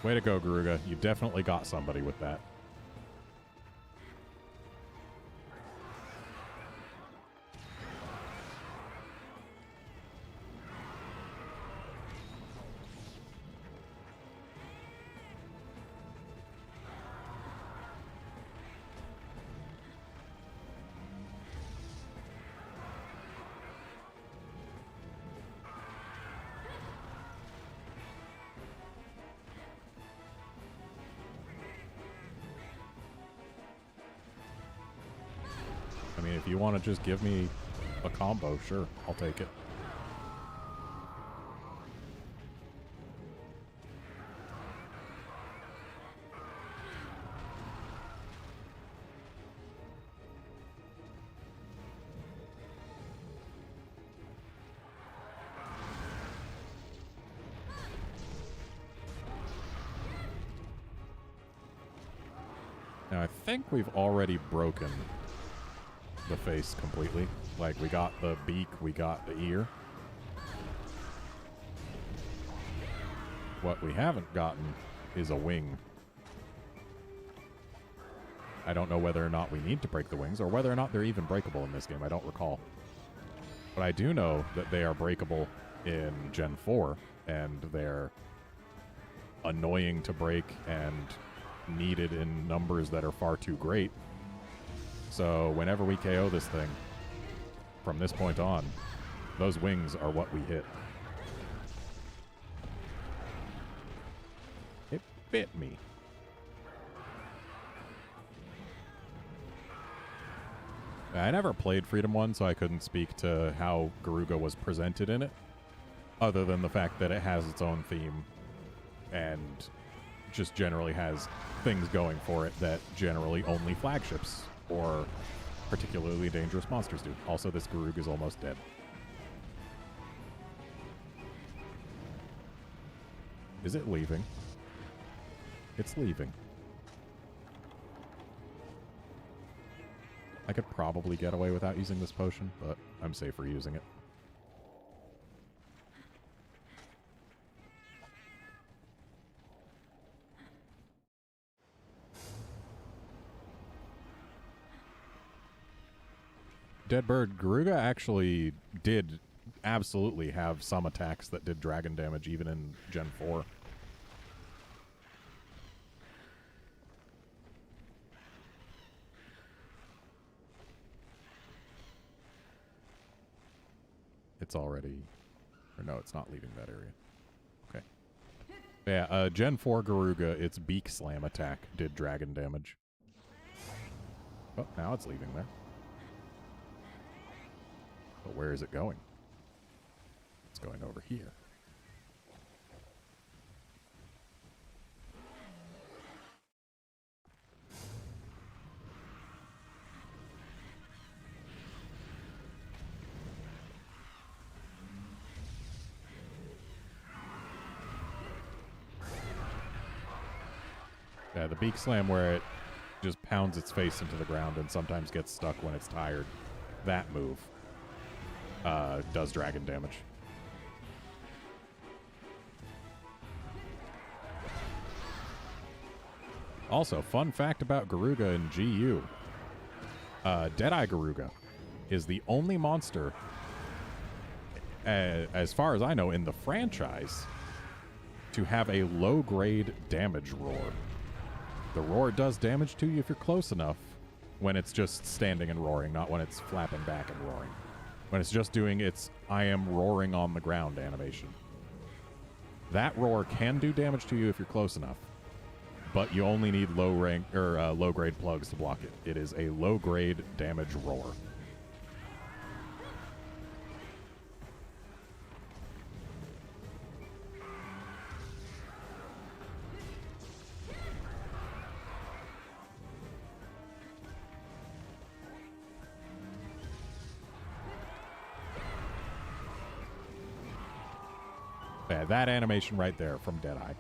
Way to go, Garuga. You definitely got somebody with that. I mean, if you want to just give me a combo, sure, I'll take it. Now, I think we've already broken the face completely. Like, we got the beak, we got the ear. What we haven't gotten is a wing. I don't know whether or not we need to break the wings, or whether or not they're even breakable in this game. I don't recall. But I do know that they are breakable in Gen 4, and they're annoying to break and needed in numbers that are far too great. So whenever we KO this thing, from this point on, Those wings are what we hit. It bit me. I never played Freedom 1, so I couldn't speak to how Garuga was presented in it, other than the fact that it has its own theme and just generally has things going for it that generally only flagships or particularly dangerous monsters do. Also, this Garuga is almost dead. Is it leaving? It's leaving. I could probably get away without using this potion, but I'm safer using it. Deadbird, Garuga actually did absolutely have some attacks that did dragon damage even in Gen 4. It's already... Or no, it's not leaving that area. Okay. Yeah, Gen 4 Garuga, its Beak Slam attack did dragon damage. Oh, now it's leaving there. But where is it going? It's going over here. Yeah, the Beak Slam where it just pounds its face into the ground and sometimes gets stuck when it's tired. That move does dragon damage. Also, fun fact about Garuga in GU. Deadeye Garuga is the only monster, as far as I know, in the franchise to have a low-grade damage roar. The roar does damage to you if you're close enough when it's just standing and roaring, not when it's flapping back and roaring. When it's just doing its I am roaring on the ground animation. That roar can do damage to you if you're close enough, but you only need low-grade plugs to block it. It is a low-grade damage roar. Yeah, that animation right there from Deadeye.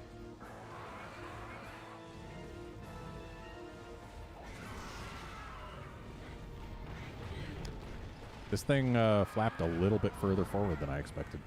This thing flapped a little bit further forward than I expected.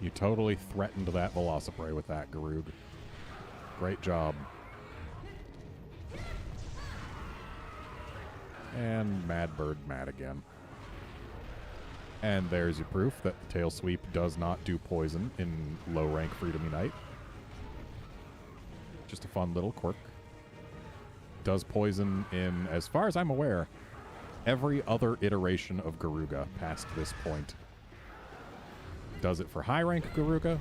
You totally threatened that Velociprey with that, Garug. Great job. And Mad Bird mad again. And there's your proof that the Tail Sweep does not do poison in low-rank Freedom Unite. Just a fun little quirk. Does poison in, as far as I'm aware, every other iteration of Garuga past this point. Does it for high-rank Garuga.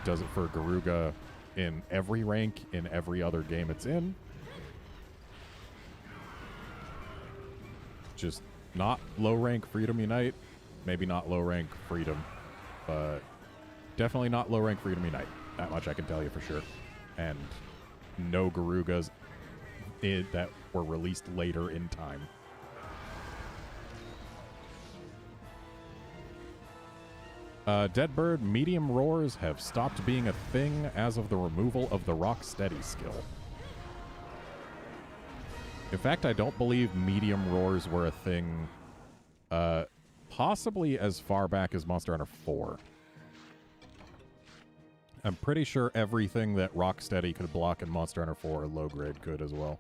Does it for Garuga in every rank, in every other game it's in. Just not low-rank Freedom Unite. Maybe not low-rank Freedom. But definitely not low-rank Freedom Unite. That much I can tell you for sure. And no Garugas that were released later in time. Deadbird, medium roars have stopped being a thing as of the removal of the Rock Steady skill. In fact, I don't believe medium roars were a thing possibly as far back as Monster Hunter 4. I'm pretty sure everything that Rocksteady could block in Monster Hunter 4 low grade could as well.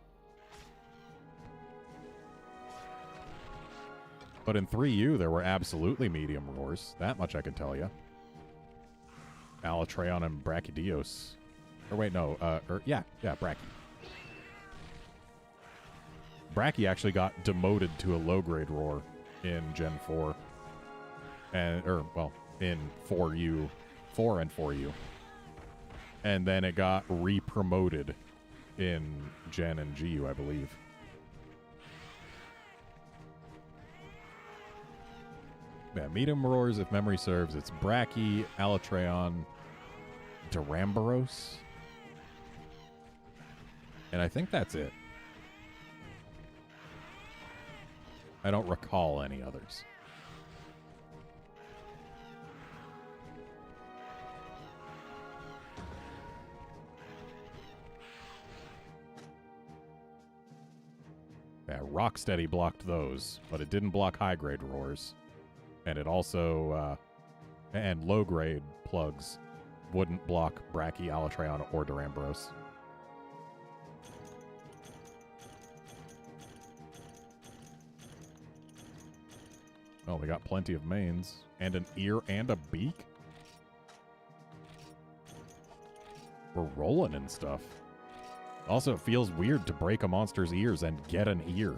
But in 3U, there were absolutely medium roars. That much I can tell you. Alatreon and Brachydios. Or wait, no. Yeah, Brachy. Brachy actually got demoted to a low-grade roar in Gen 4. In 4U. 4 and 4U. And then it got re-promoted in Gen and GU, I believe. Yeah, medium roars, if memory serves, it's Brachy, Alatreon, Duramboros. And I think that's it. I don't recall any others. Yeah, Rocksteady blocked those, but it didn't block high-grade roars. And it also, and low-grade plugs wouldn't block Brachy, Alatreon, or Duramboros. Oh, we got plenty of mains. And an ear and a beak? We're rolling and stuff. Also, it feels weird to break a monster's ears and get an ear.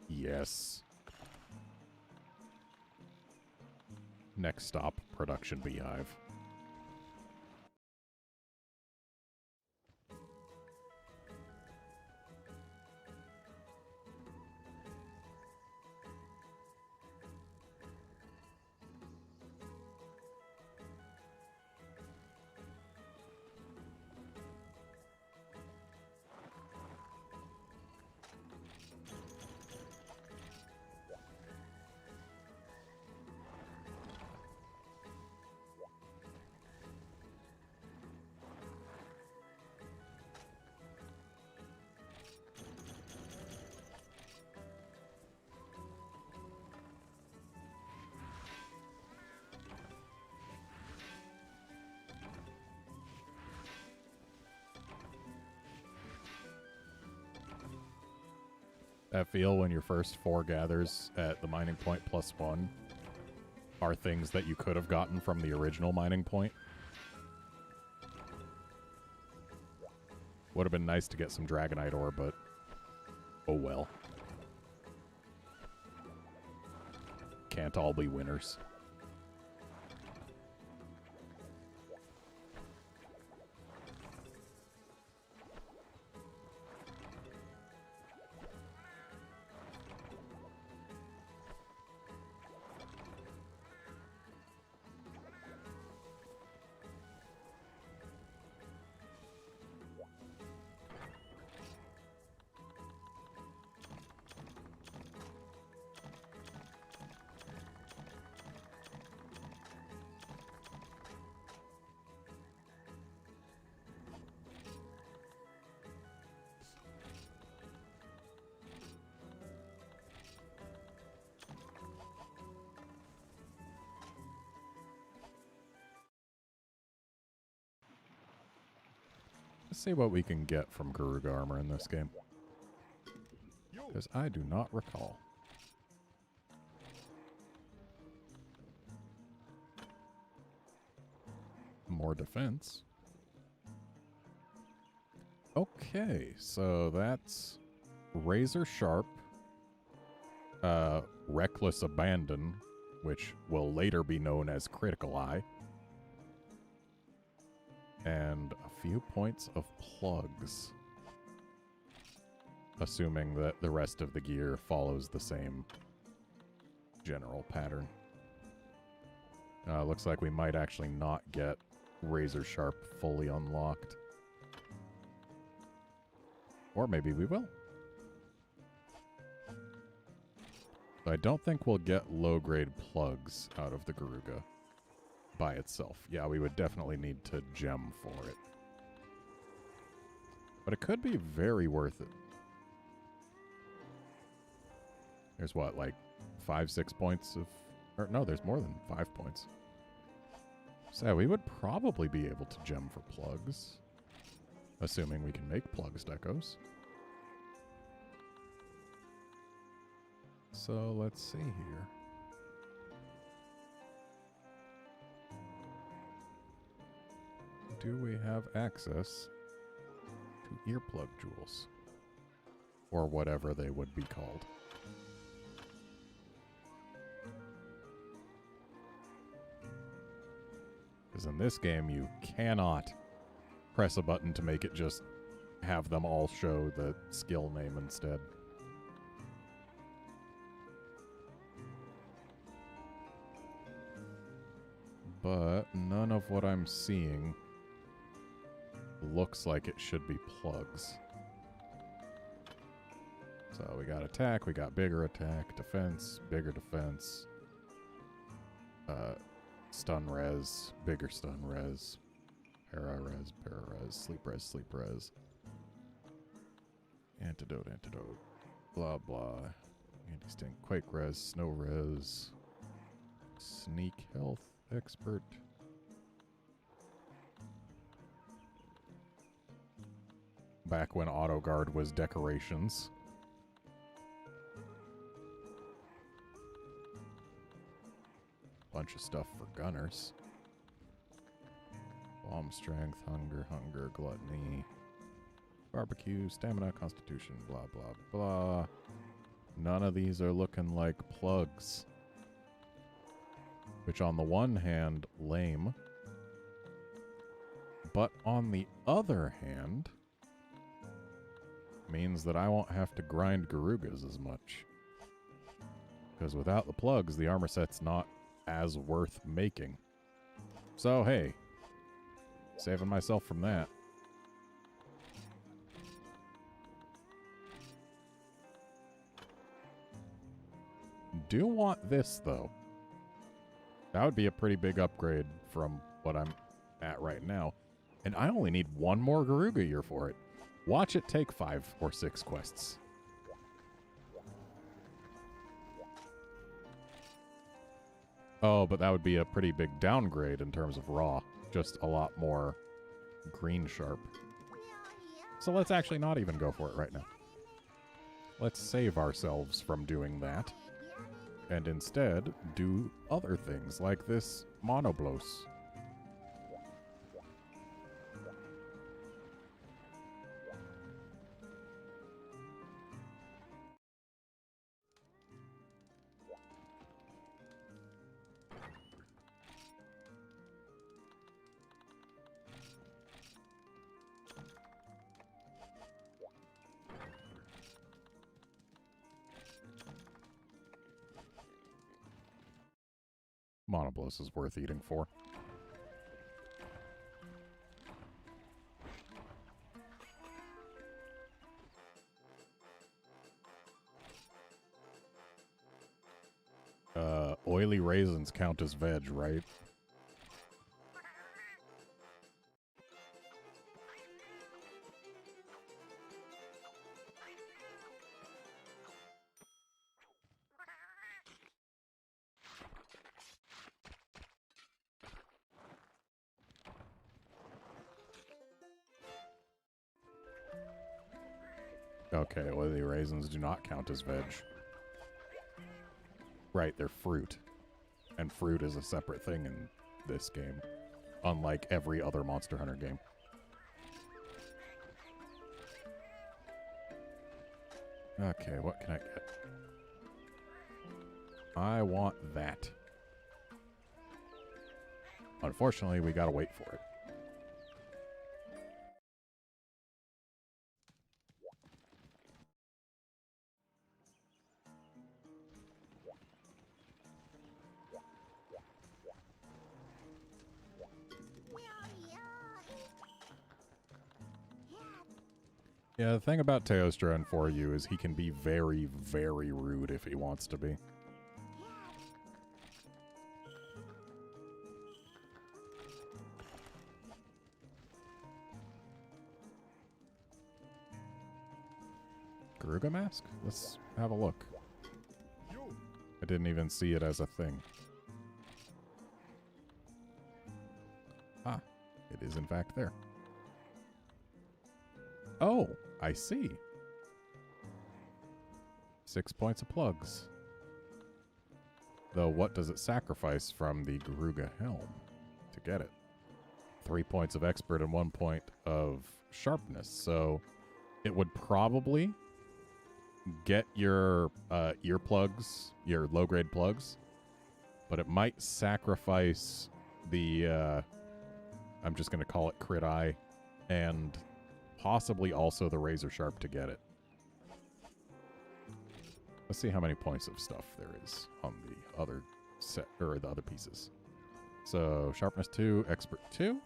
Yes. Next stop, Production Beehive. That feel when your first 4 gathers at the mining point +1 are things that you could have gotten from the original mining point. Would have been nice to get some Dragonite ore, but oh well. Can't all be winners. Let's see what we can get from Garuga armor in this game. Because I do not recall. More defense. Okay, so that's Razor Sharp, Reckless Abandon, which will later be known as Critical Eye, and a few points of plugs. Assuming that the rest of the gear follows the same general pattern. Looks like we might actually not get Razor Sharp fully unlocked. Or maybe we will. I don't think we'll get low-grade plugs out of the Garuga by itself. Yeah, we would definitely need to gem for it. But it could be very worth it. There's what, like 5-6 points of... Or no, there's more than 5 points. So we would probably be able to gem for plugs. Assuming we can make plugs decos. So let's see here. Do we have access to earplug jewels? Or whatever they would be called. Because in this game, you cannot press a button to make it just have them all show the skill name instead. But none of what I'm seeing looks like it should be plugs. So we got attack, we got bigger attack, defense, bigger defense, stun res, bigger stun res, para res, sleep res, antidote, blah blah, anti-stink, quake res, snow res, sneak health expert. Back when auto guard was decorations. Bunch of stuff for gunners. Bomb strength, hunger, gluttony, barbecue, stamina, constitution, blah, blah, blah. None of these are looking like plugs. Which on the one hand, lame. But on the other hand, means that I won't have to grind Garugas as much. Because without the plugs, the armor set's not as worth making. So, hey, saving myself from that. Do want this, though. That would be a pretty big upgrade from what I'm at right now. And I only need one more Garuga ear for it. Watch it take 5 or 6 quests. Oh, but that would be a pretty big downgrade in terms of raw. Just a lot more green sharp. So let's actually not even go for it right now. Let's save ourselves from doing that. And instead, do other things like this monoblos. Monoblos is worth eating for. Oily raisins count as veg, right? Okay, oily raisins do not count as veg. Right, they're fruit. And fruit is a separate thing in this game. Unlike every other Monster Hunter game. Okay, what can I get? I want that. Unfortunately, we gotta wait for it. Yeah, the thing about Teostra in 4U is he can be very, very rude if he wants to be. Garuga mask? Let's have a look. I didn't even see it as a thing. Ah, it is in fact there. Oh, I see. 6 points of plugs. Though what does it sacrifice from the Garuga helm to get it? 3 points of expert and 1 point of sharpness. So it would probably get your earplugs, your low-grade plugs, but it might sacrifice the, I'm just going to call it crit eye, and possibly also the razor sharp to get it. Let's see how many points of stuff there is on the other set, or the other pieces. So, sharpness 2, expert 2.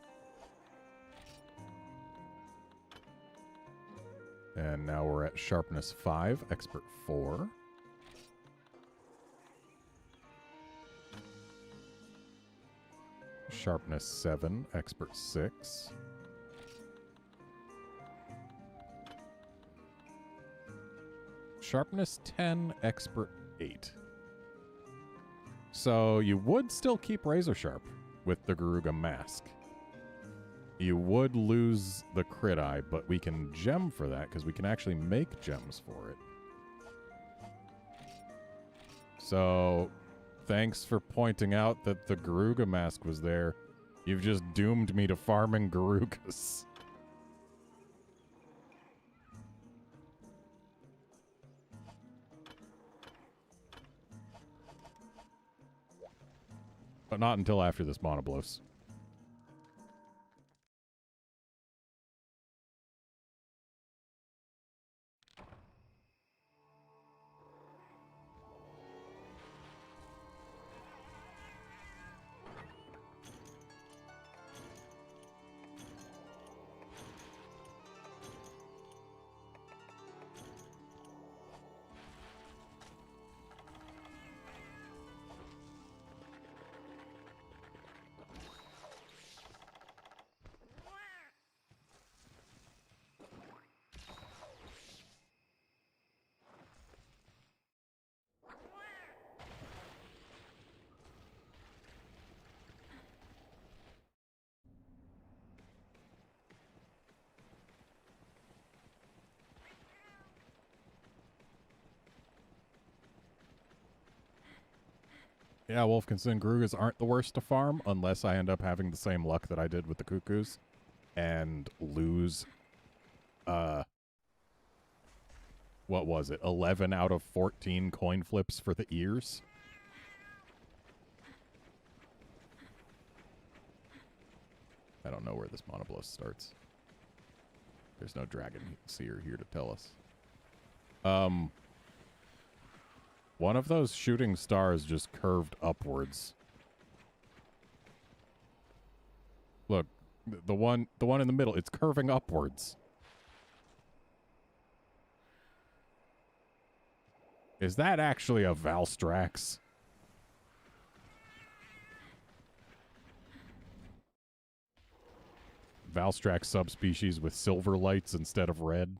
And now we're at sharpness 5, expert 4. Sharpness 7, expert 6. Sharpness 10, expert 8. So you would still keep razor sharp with the Garuga mask. You would lose the crit eye, but we can gem for that because we can actually make gems for it. So thanks for pointing out that the Garuga mask was there. You've just doomed me to farming Garugas. But not until after this monoblos. Yeah, Wolfkinson Garugas aren't the worst to farm unless I end up having the same luck that I did with the Cuckoos and lose, what was it, 11 out of 14 coin flips for the ears? I don't know where this monoblos starts. There's no dragon seer here to tell us. One of those shooting stars just curved upwards. Look, the one in the middle, it's curving upwards. Is that actually a Valstrax? Valstrax subspecies with silver lights instead of red?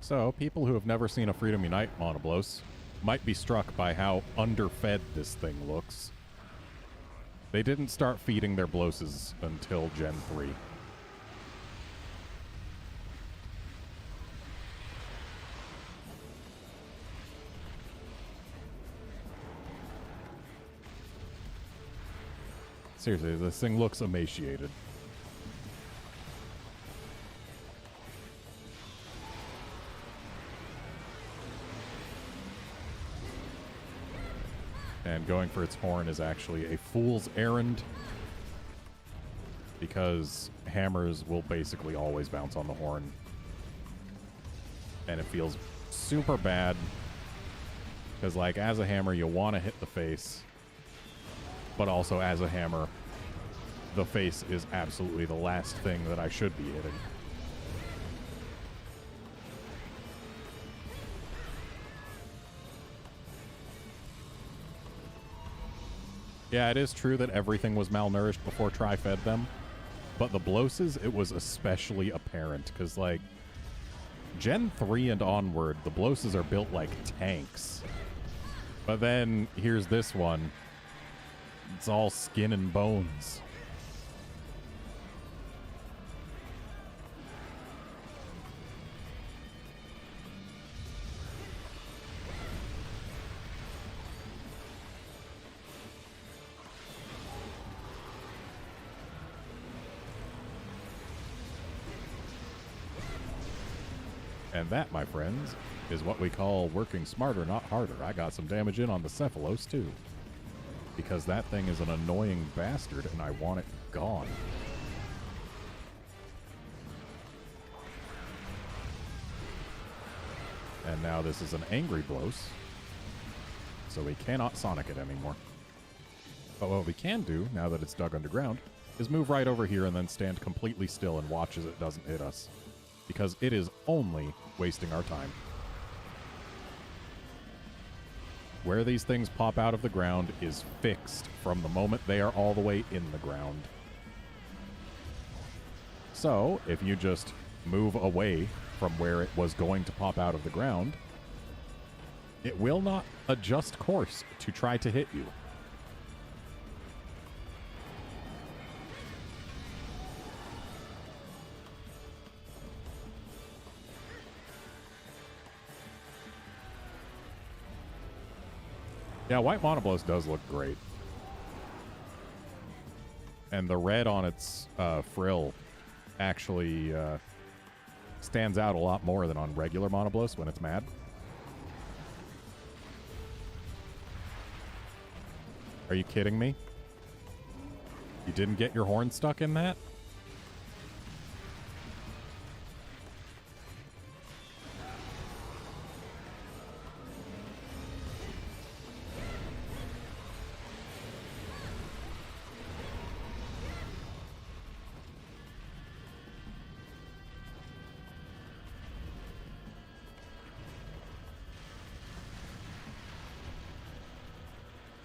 So, people who have never seen a Freedom Unite monoblos might be struck by how underfed this thing looks. They didn't start feeding their bloses until Gen 3. Seriously, this thing looks emaciated. And going for its horn is actually a fool's errand, because hammers will basically always bounce on the horn And it feels super bad. Because, like, as a hammer, you want to hit the face. But also, as a hammer, the face is absolutely the last thing that I should be hitting. Yeah, it is true that everything was malnourished before Tri fed them. But the Bloses, it was especially apparent. Because, like, Gen 3 and onward, the Bloses are built like tanks. But then, here's this one. It's all skin and bones. And that, my friends, is what we call working smarter, not harder. I got some damage in on the Cephalos, too. Because that thing is an annoying bastard, and I want it gone. And now this is an angry Blos, so we cannot Sonic it anymore. But what we can do, now that it's dug underground, is move right over here and then stand completely still and watch as it doesn't hit us. Because it is only wasting our time. Where these things pop out of the ground is fixed from the moment they are all the way in the ground. So, if you just move away from where it was going to pop out of the ground, it will not adjust course to try to hit you. Yeah, white Monoblos does look great. And the red on its frill actually stands out a lot more than on regular Monoblos when it's mad. Are you kidding me? You didn't get your horn stuck in that?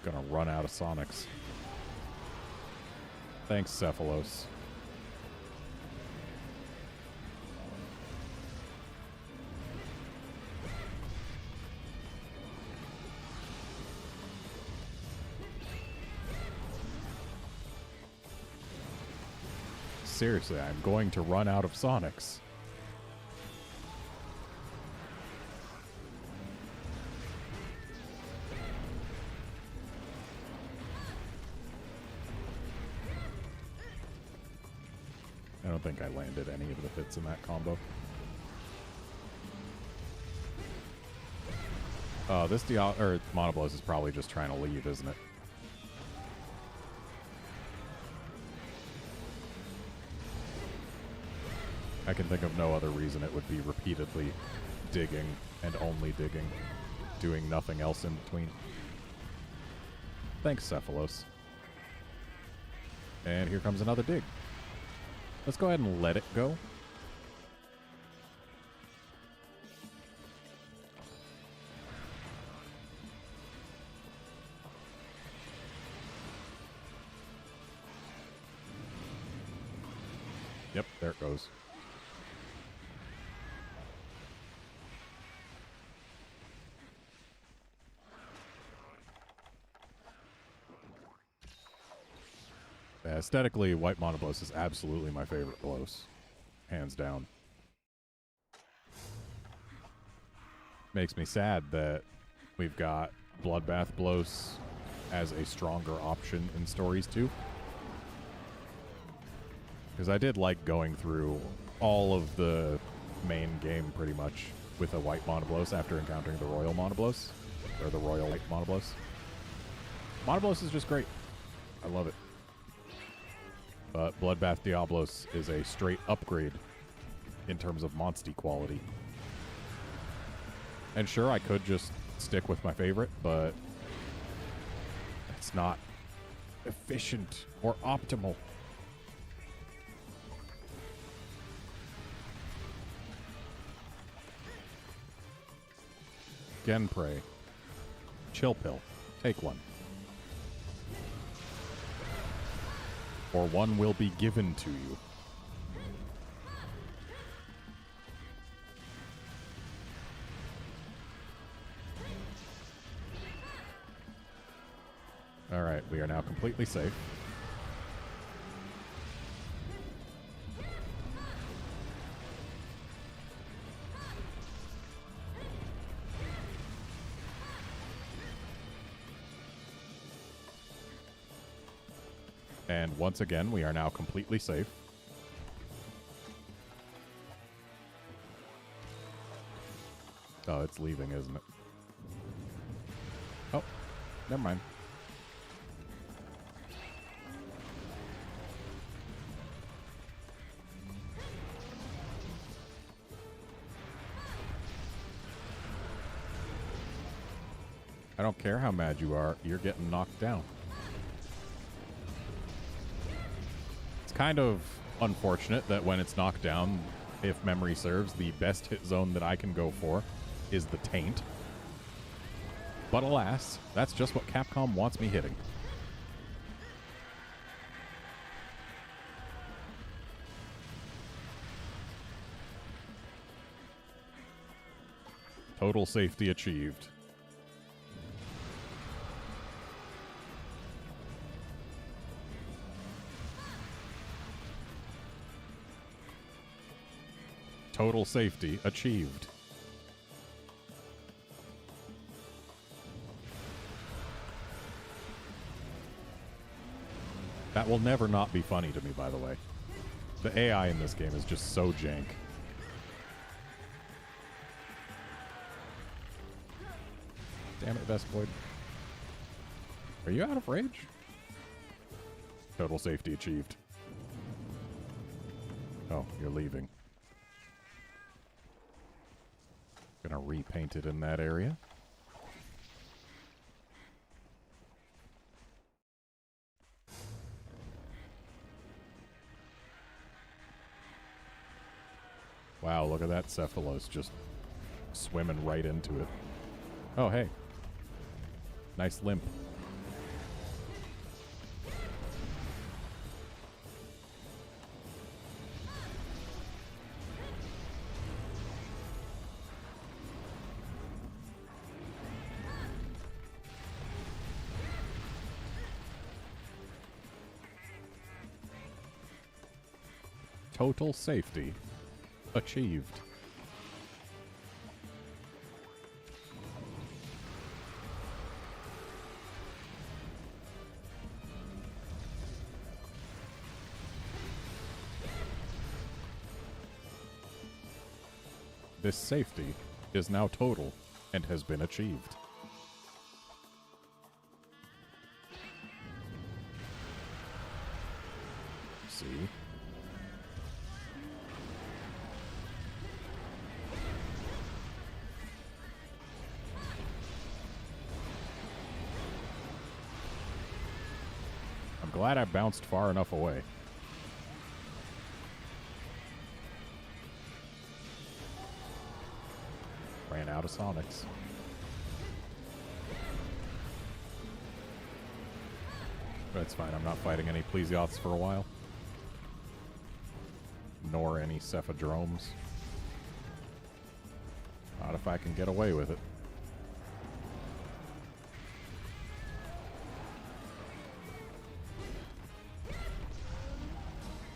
Gonna run out of Sonics. Thanks, Cephalos. Seriously, I'm going to run out of Sonics. I don't think I landed any of the hits in that combo. This Monoblos is probably just trying to leave, isn't it? I can think of no other reason it would be repeatedly digging and only digging, doing nothing else in between. Thanks, Cephalos. And here comes another dig. Let's go ahead and let it go. Yep, there it goes. Aesthetically, white Monoblos is absolutely my favorite Blos. Hands down. Makes me sad that we've got Bloodbath Blos as a stronger option in stories too. Because I did like going through all of the main game pretty much with a white Monoblos after encountering the Royal Monoblos. Or the Royal White Monoblos. Monoblos is just great. I love it. But Bloodbath Diablos is a straight upgrade in terms of Monsty quality. And sure, I could just stick with my favorite, but it's not efficient or optimal. Genprey. Chill pill. Take one. Or one will be given to you. Alright, we are now completely safe. And once again, we are now completely safe. Oh, it's leaving, isn't it? Oh, never mind. I don't care how mad you are, you're getting knocked down. It's kind of unfortunate that when it's knocked down, if memory serves, the best hit zone that I can go for is the taint. But alas, that's just what Capcom wants me hitting. Total safety achieved. Total safety achieved. That will never not be funny to me, by the way. The AI in this game is just so jank. Damn it, Vespoid. Are you out of rage? Total safety achieved. Oh, you're leaving. Gonna repaint it in that area. Wow, look at that Cephalos just swimming right into it. Oh, hey. Nice limp. Total safety achieved. This safety is now total and has been achieved. See? I'm glad I bounced far enough away. Ran out of Sonics. That's fine, I'm not fighting any Plesioths for a while. Nor any Cephadromes. Not if I can get away with it.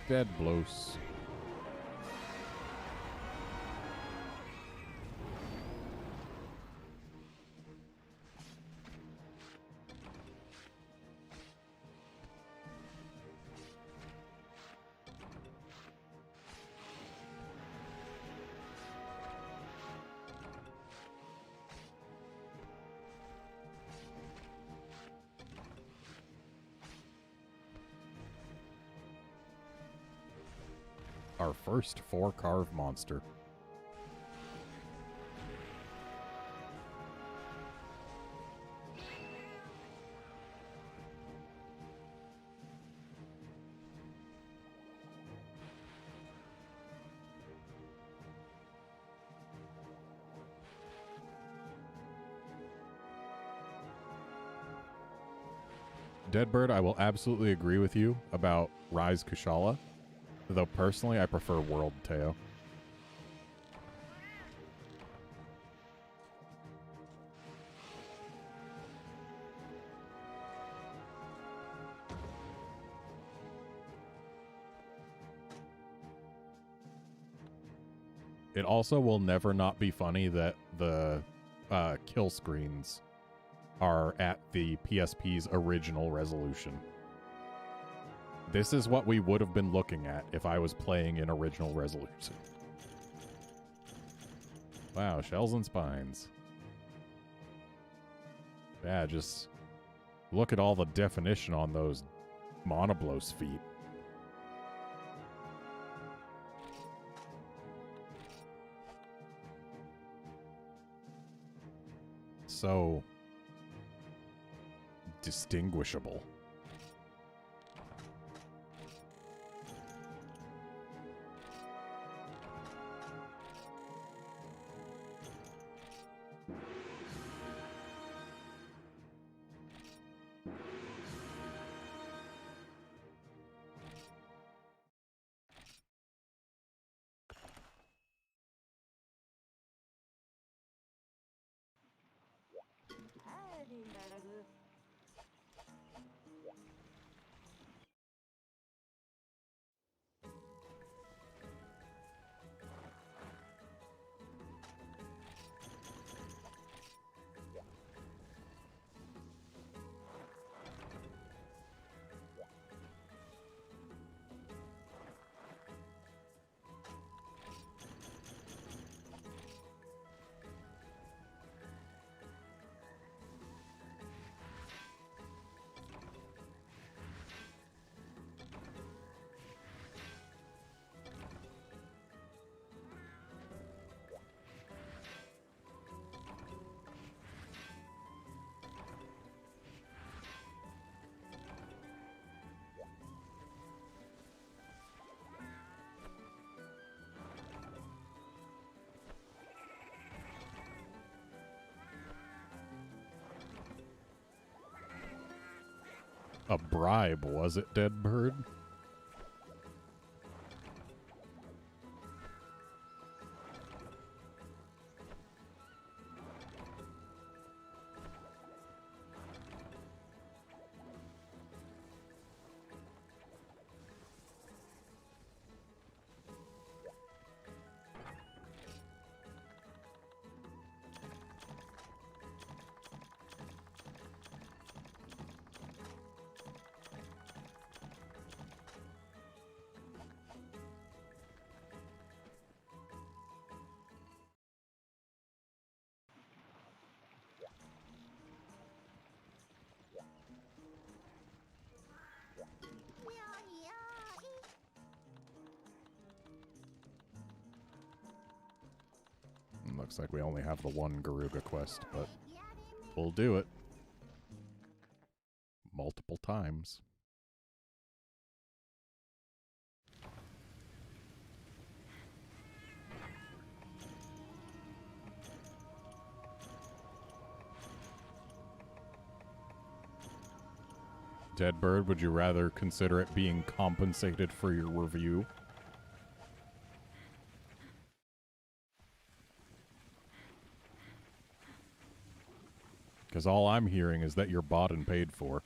Dead Blos. Our first 4-carve monster. Deadbird, I will absolutely agree with you about Rise Kushala, though personally I prefer World Teo. It also will never not be funny that the kill screens are at the PSP's original resolution. This is what we would have been looking at if I was playing in original resolution. Wow, shells and spines. Yeah, just look at all the definition on those monoblos feet. So distinguishable. A bribe, was it, Deadbird? Looks like we only have the one Garuga quest, but we'll do it. Multiple times. Deadbird, would you rather consider it being compensated for your review? Because all I'm hearing is that you're bought and paid for.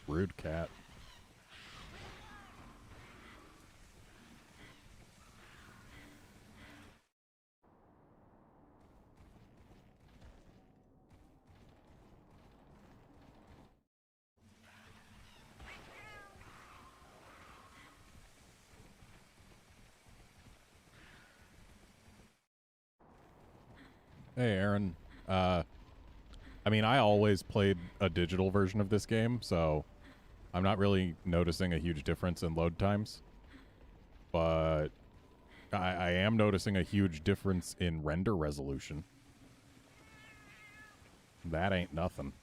Rude cat. Hey, Aaron. I mean, I always played a digital version of this game, so I'm not really noticing a huge difference in load times. But I am noticing a huge difference in render resolution. That ain't nothing.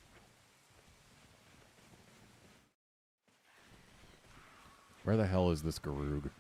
Where the hell is this Garug?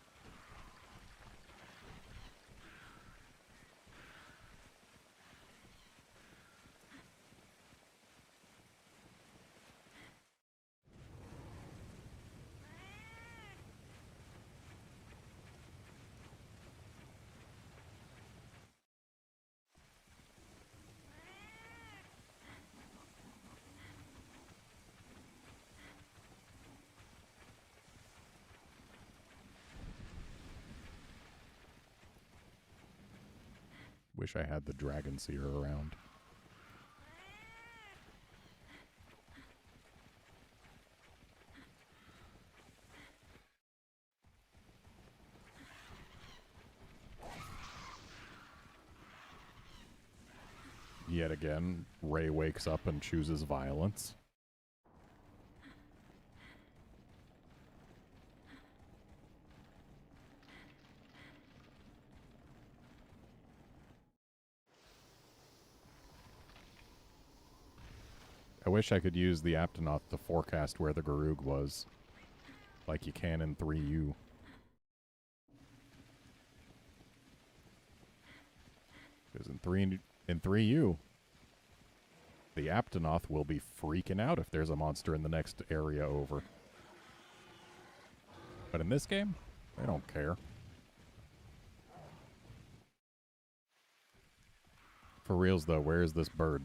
Wish I had the Dragon Seer around. Yet again, Ray wakes up and chooses violence. I wish I could use the Aptonoth to forecast where the Garug was, like you can in 3U. Because in 3U, the Aptonoth will be freaking out if there's a monster in the next area over. But in this game, they don't care. For reals though, where is this bird?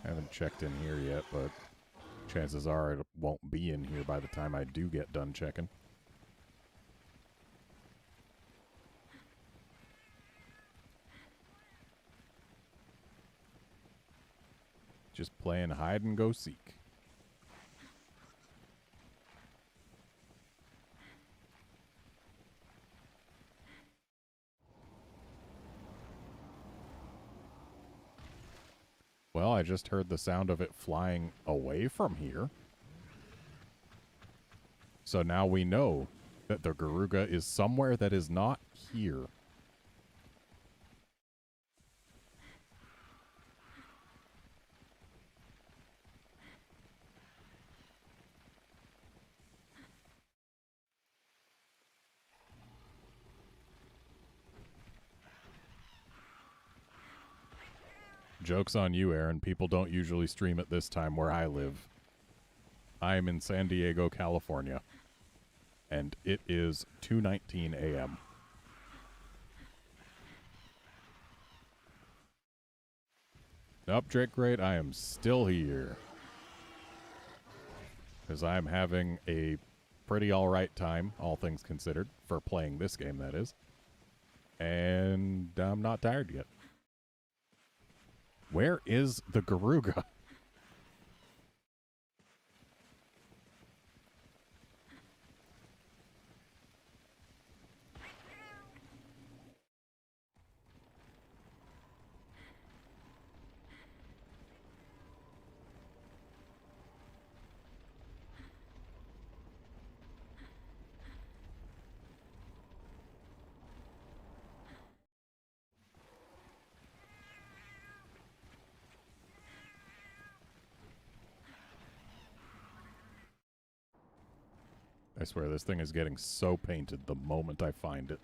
I haven't checked in here yet, but chances are it won't be in here by the time I do get done checking. Just playing hide and go seek. Well, I just heard the sound of it flying away from here. So now we know that the Garuga is somewhere that is not here. Joke's on you, Aaron. People don't usually stream at this time where I live. I am in San Diego, California. And it is 2:19 a.m. Nope, Drake Great, I am still here. Because I'm having a pretty alright time, all things considered, for playing this game, that is. And I'm not tired yet. Where is the Garuga? I swear this thing is getting so painted the moment I find it.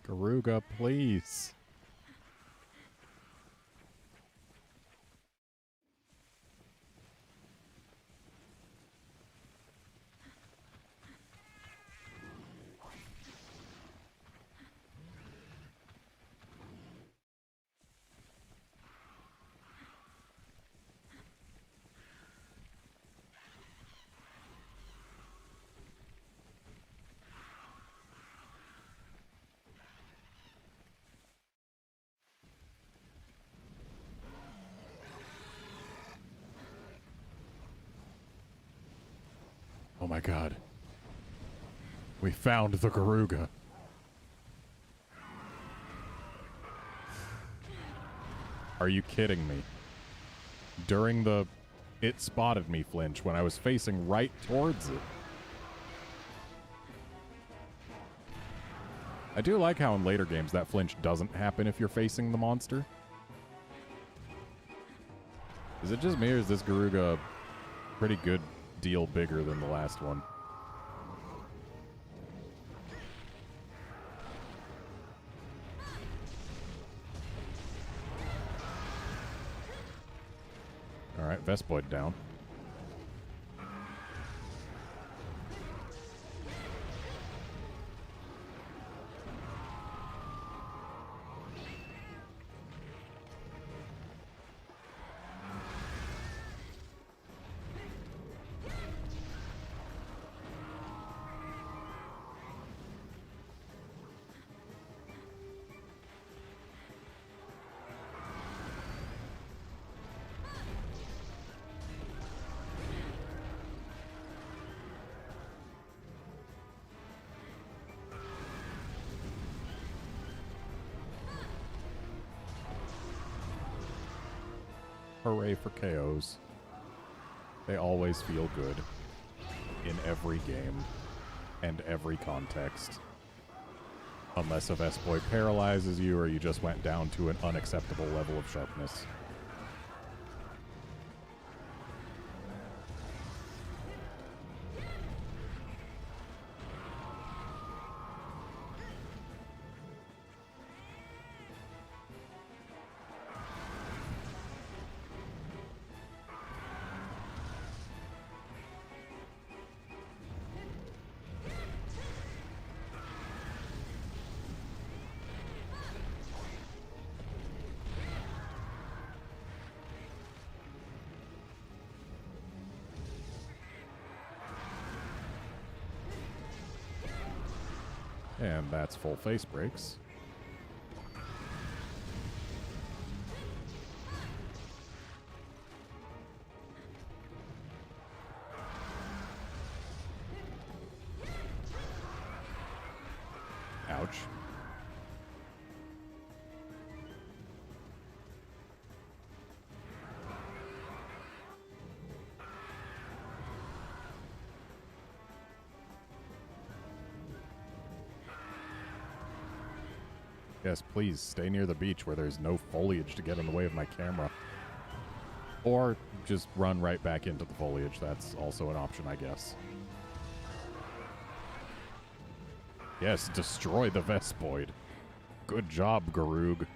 Garuga, please. Oh my god. We found the Garuga. Are you kidding me? During the "it spotted me" flinch when I was facing right towards it. I do like how in later games that flinch doesn't happen if you're facing the monster. Is it just me, or is this Garuga a pretty good deal bigger than the last one? Alright, Vespoid down. Hooray for KOs. They always feel good in every game and every context. Unless a Vespoid paralyzes you or you just went down to an unacceptable level of sharpness. And that's full face breaks. Ouch. Yes, please, stay near the beach where there's no foliage to get in the way of my camera. Or just run right back into the foliage. That's also an option, I guess. Yes, destroy the Vespoid. Good job, Garug.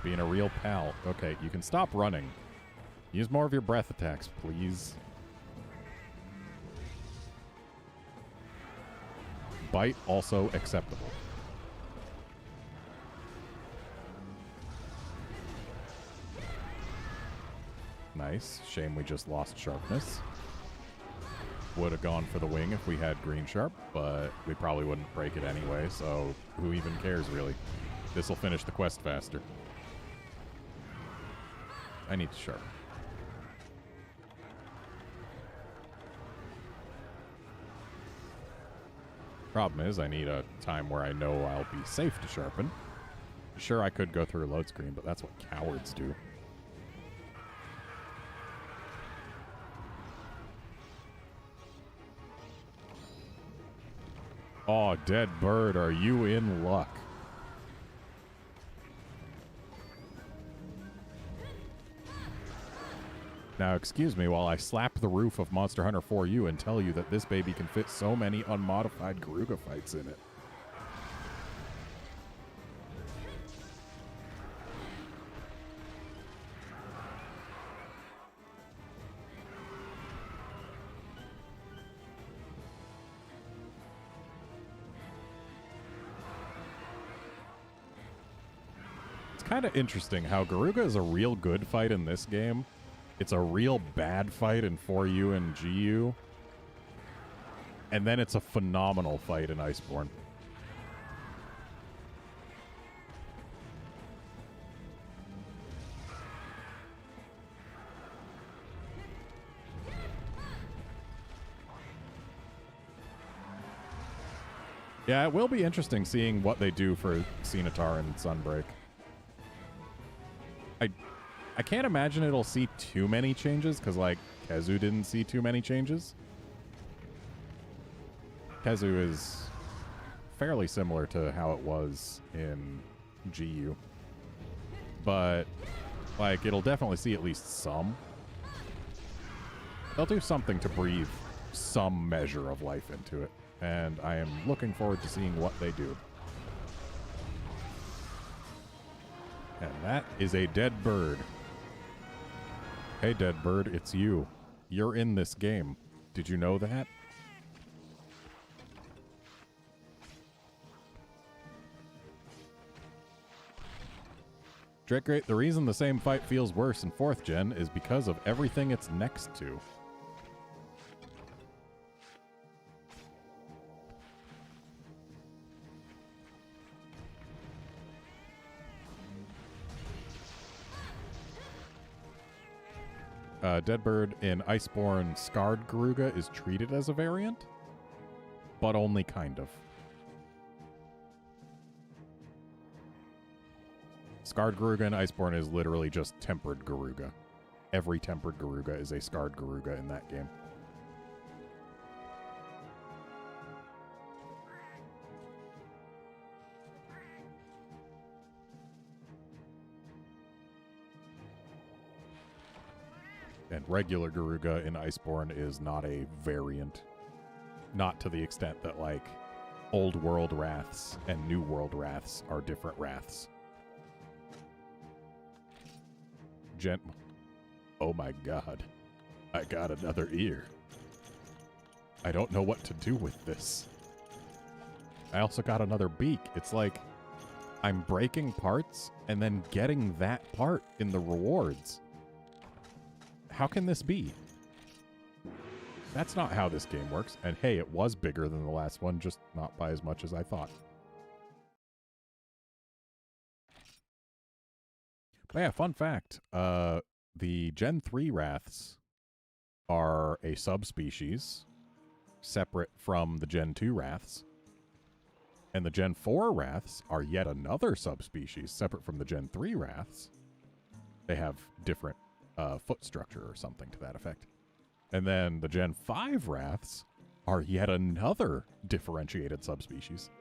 Being a real pal. Okay, you can stop running. Use more of your breath attacks, please. Bite also acceptable. Nice. Shame we just lost sharpness. Would have gone for the wing if we had green sharp, but we probably wouldn't break it anyway, so who even cares, really? This will finish the quest faster. I need to sharp. Problem is, I need a time where I know I'll be safe to sharpen. Sure, I could go through a load screen, but that's what cowards do. Aw, dead bird, are you in luck? Now, excuse me while I slap the roof of Monster Hunter 4U and tell you that this baby can fit so many unmodified Garuga fights in it. Kind of interesting how Garuga is a real good fight in this game. It's a real bad fight in 4U and GU. And then it's a phenomenal fight in Iceborne. Yeah, it will be interesting seeing what they do for Scimitar and Sunbreak. I can't imagine it'll see too many changes, because, like, Kezu didn't see too many changes. Kezu is fairly similar to how it was in GU. But, like, it'll definitely see at least some. They'll do something to breathe some measure of life into it. And I am looking forward to seeing what they do. And that is a dead bird. Hey, dead bird, it's you. You're in this game. Did you know that? Drake, the reason the same fight feels worse in 4th gen is because of everything it's next to. Deadbird in Iceborne Scarred Garuga is treated as a variant, but only kind of. Scarred Garuga in Iceborne is literally just tempered Garuga. Every tempered Garuga is a Scarred Garuga in that game. And regular Garuga in Iceborne is not a variant. Not to the extent that, like, Old World Wraths and New World Wraths are different Wraths. Oh my god. I got another ear. I don't know what to do with this. I also got another beak. It's like I'm breaking parts and then getting that part in the rewards. How can this be? That's not how this game works. And hey, it was bigger than the last one, just not by as much as I thought. But yeah, fun fact. The Gen 3 Wraths are a subspecies separate from the Gen 2 Wraths. And the Gen 4 Wraths are yet another subspecies separate from the Gen 3 Wraths. They have different foot structure or something to that effect. And then the Gen 5 Wraths are yet another differentiated subspecies.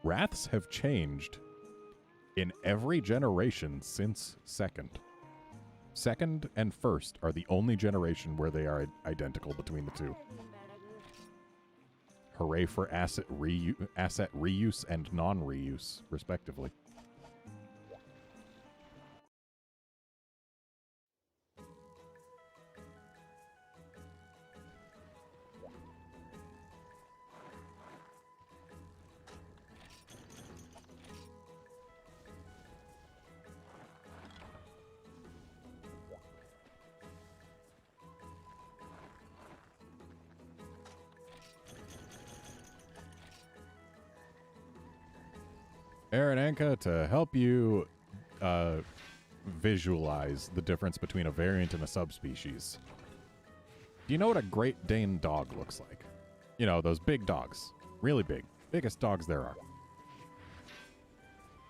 Wraths have changed in every generation since 2nd. 2nd and 1st are the only generation where they are identical between the two. Hooray for asset reuse and non-reuse, respectively. Aaron Anka, to help you visualize the difference between a variant and a subspecies. Do you know what a Great Dane dog looks like? You know, those big dogs. Really big. Biggest dogs there are.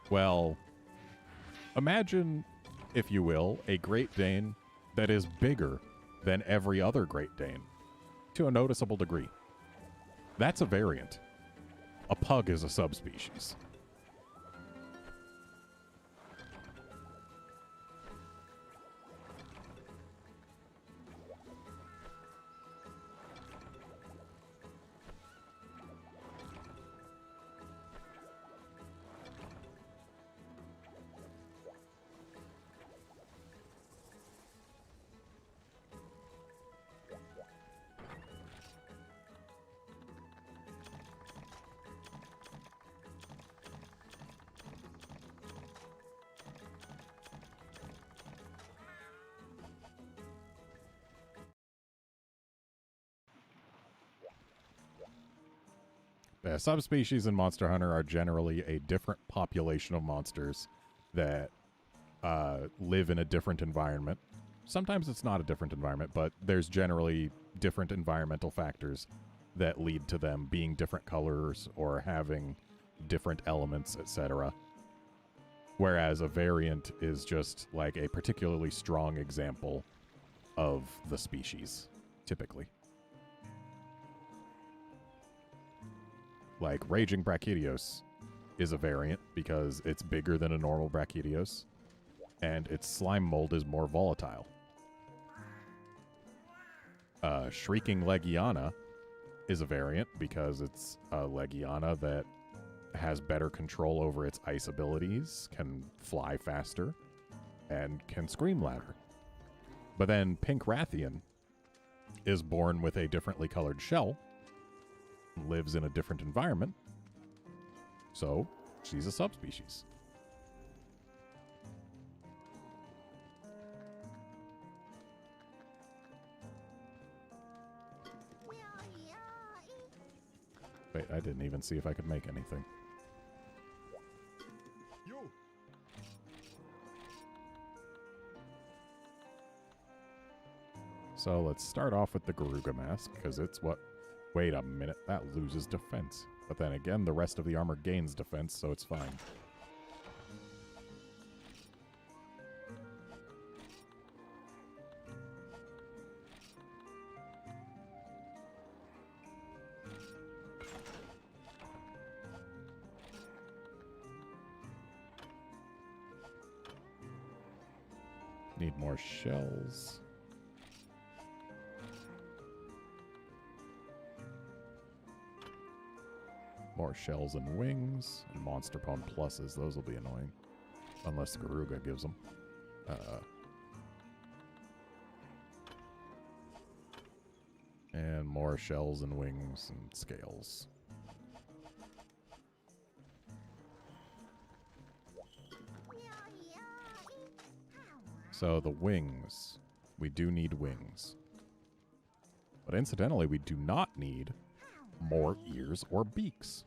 Well, imagine, if you will, a Great Dane that is bigger than every other Great Dane to a noticeable degree. That's a variant. A pug is a subspecies. Subspecies in Monster Hunter are generally a different population of monsters that live in a different environment. Sometimes it's not a different environment, but there's generally different environmental factors that lead to them being different colors or having different elements, etc. Whereas a variant is just like a particularly strong example of the species, typically. Like Raging Brachydios is a variant because it's bigger than a normal Brachydios, and its slime mold is more volatile. Shrieking Legiana is a variant because it's a Legiana that has better control over its ice abilities, can fly faster, and can scream louder. But then Pink Rathian is born with a differently colored shell, lives in a different environment, so she's a subspecies. Wait, I didn't even see if I could make anything. So let's start off with the Garuga mask, because it's what... Wait a minute, that loses defense. But then again, the rest of the armor gains defense, so it's fine. Need more shells. More shells and wings. And monster pwn pluses. Those will be annoying. Unless Garuga gives them. And more shells and wings and scales. So the wings. We do need wings. But incidentally, we do not need more ears or beaks.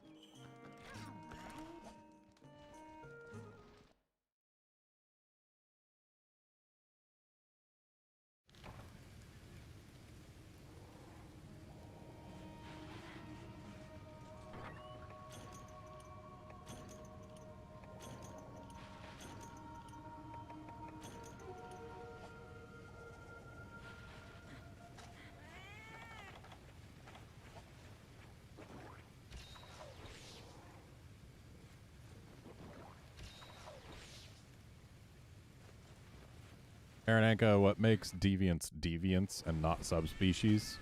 Arananka, what makes deviants deviants and not subspecies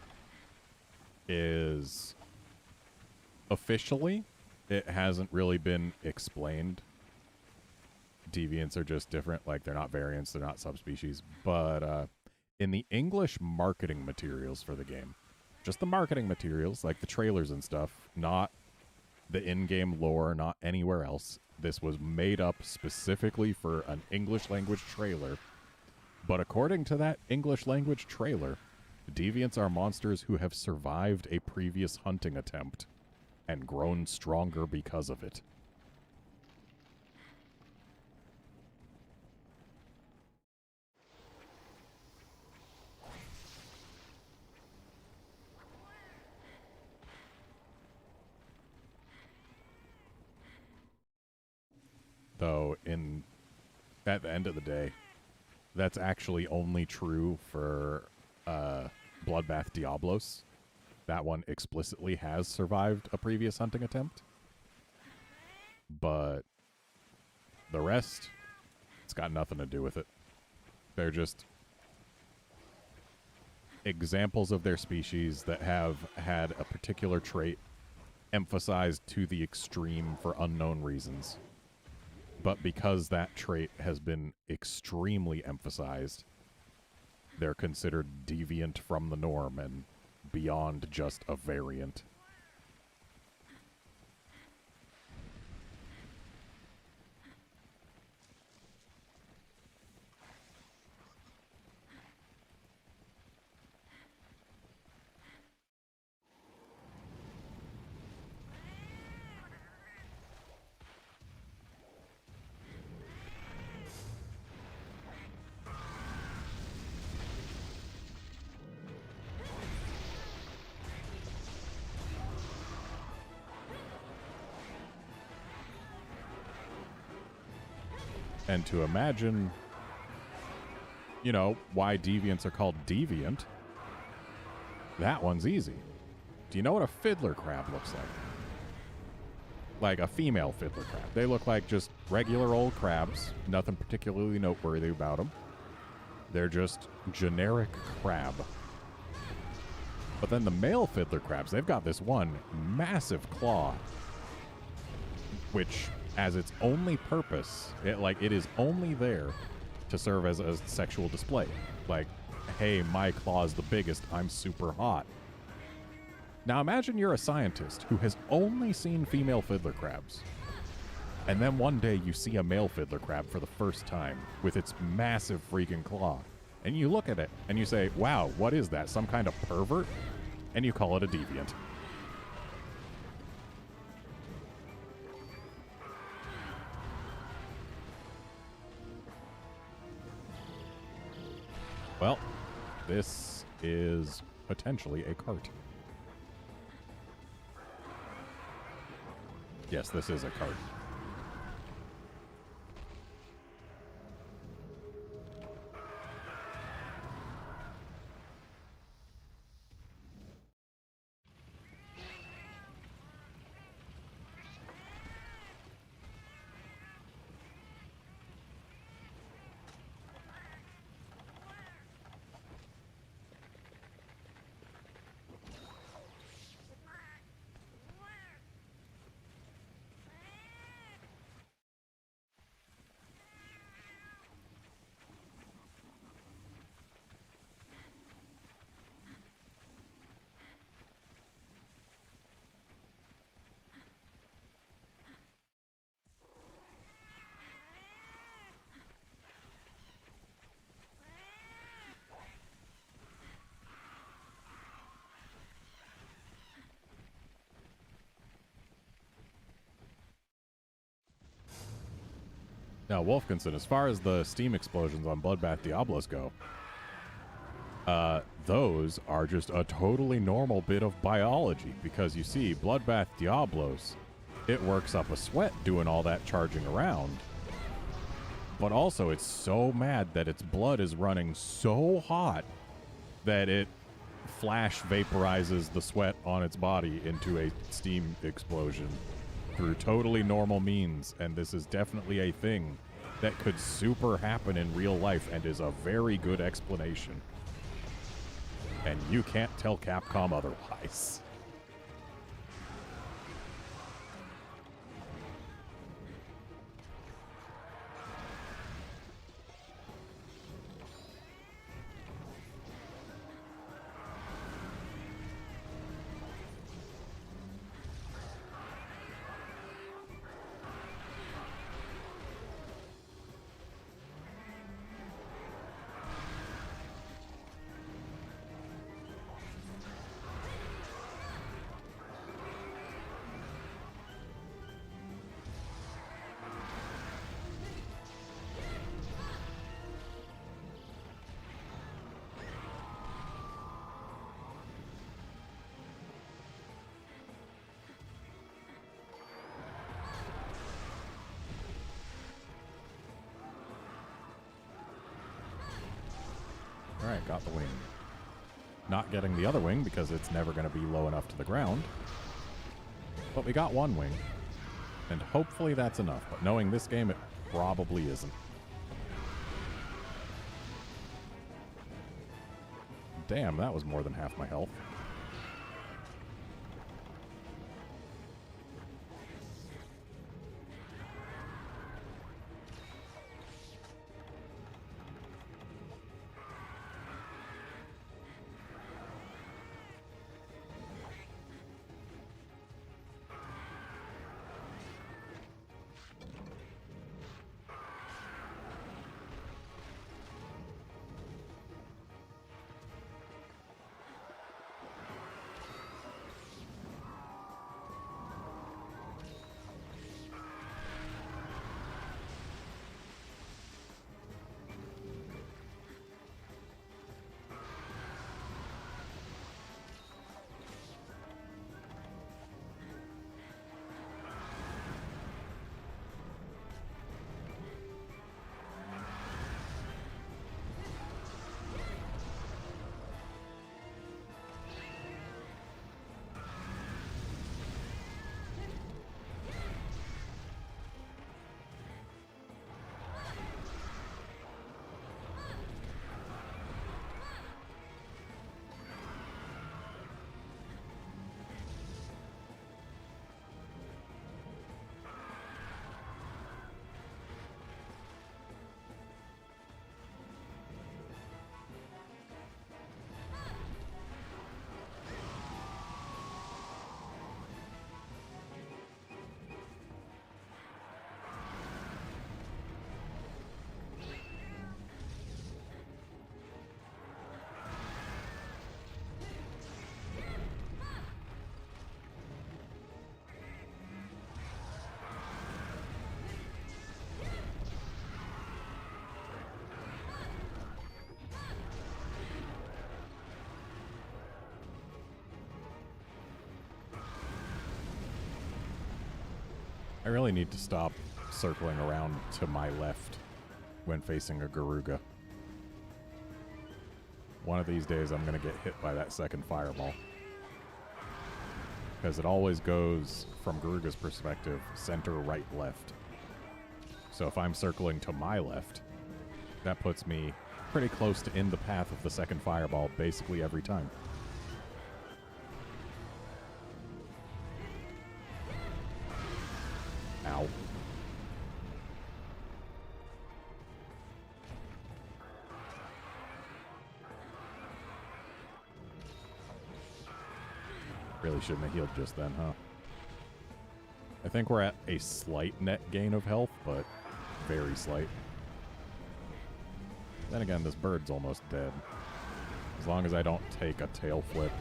is officially it hasn't really been explained. Deviants are just different, like they're not variants, they're not subspecies. But in the English marketing materials for the game, just the marketing materials, like the trailers and stuff, not the in-game lore, not anywhere else. This was made up specifically for an English language trailer. But according to that English language trailer, deviants are monsters who have survived a previous hunting attempt and grown stronger because of it. Though, at the end of the day, that's actually only true for Bloodbath Diablos. That one explicitly has survived a previous hunting attempt. But the rest, it's got nothing to do with it. They're just examples of their species that have had a particular trait emphasized to the extreme for unknown reasons. But because that trait has been extremely emphasized, they're considered deviant from the norm and beyond just a variant. And to imagine, you know, why deviants are called deviant, that one's easy. Do you know what a fiddler crab looks like? Like a female fiddler crab. They look like just regular old crabs. Nothing particularly noteworthy about them. They're just generic crab. But then the male fiddler crabs, they've got this one massive claw, which, as its only purpose, it is only there to serve as a sexual display. Like, hey, my claw's the biggest, I'm super hot. Now imagine you're a scientist who has only seen female fiddler crabs. And then one day you see a male fiddler crab for the first time with its massive freaking claw. And you look at it and you say, wow, what is that? Some kind of pervert? And you call it a deviant. Well, this is potentially a cart. Yes, this is a cart. Now, Wolfkinson, as far as the steam explosions on Bloodbath Diablos go, those are just a totally normal bit of biology, because you see, Bloodbath Diablos, it works up a sweat doing all that charging around, but also it's so mad that its blood is running so hot that it flash vaporizes the sweat on its body into a steam explosion through totally normal means, and this is definitely a thing that could super happen in real life and is a very good explanation. And you can't tell Capcom otherwise. Alright, got the wing. Not getting the other wing because it's never going to be low enough to the ground. But we got one wing. And hopefully that's enough. But knowing this game, it probably isn't. Damn, that was more than half my health. really need to stop circling around to my left when facing a Garuga. One of these days I'm going to get hit by that second fireball. Because it always goes, from Garuga's perspective, center, right, left. So if I'm circling to my left, that puts me pretty close to in the path of the second fireball basically every time. Ow. Really shouldn't have healed just then, huh? I think we're at a slight net gain of health, but very slight. Then again, this bird's almost dead. As long as I don't take a tail flip,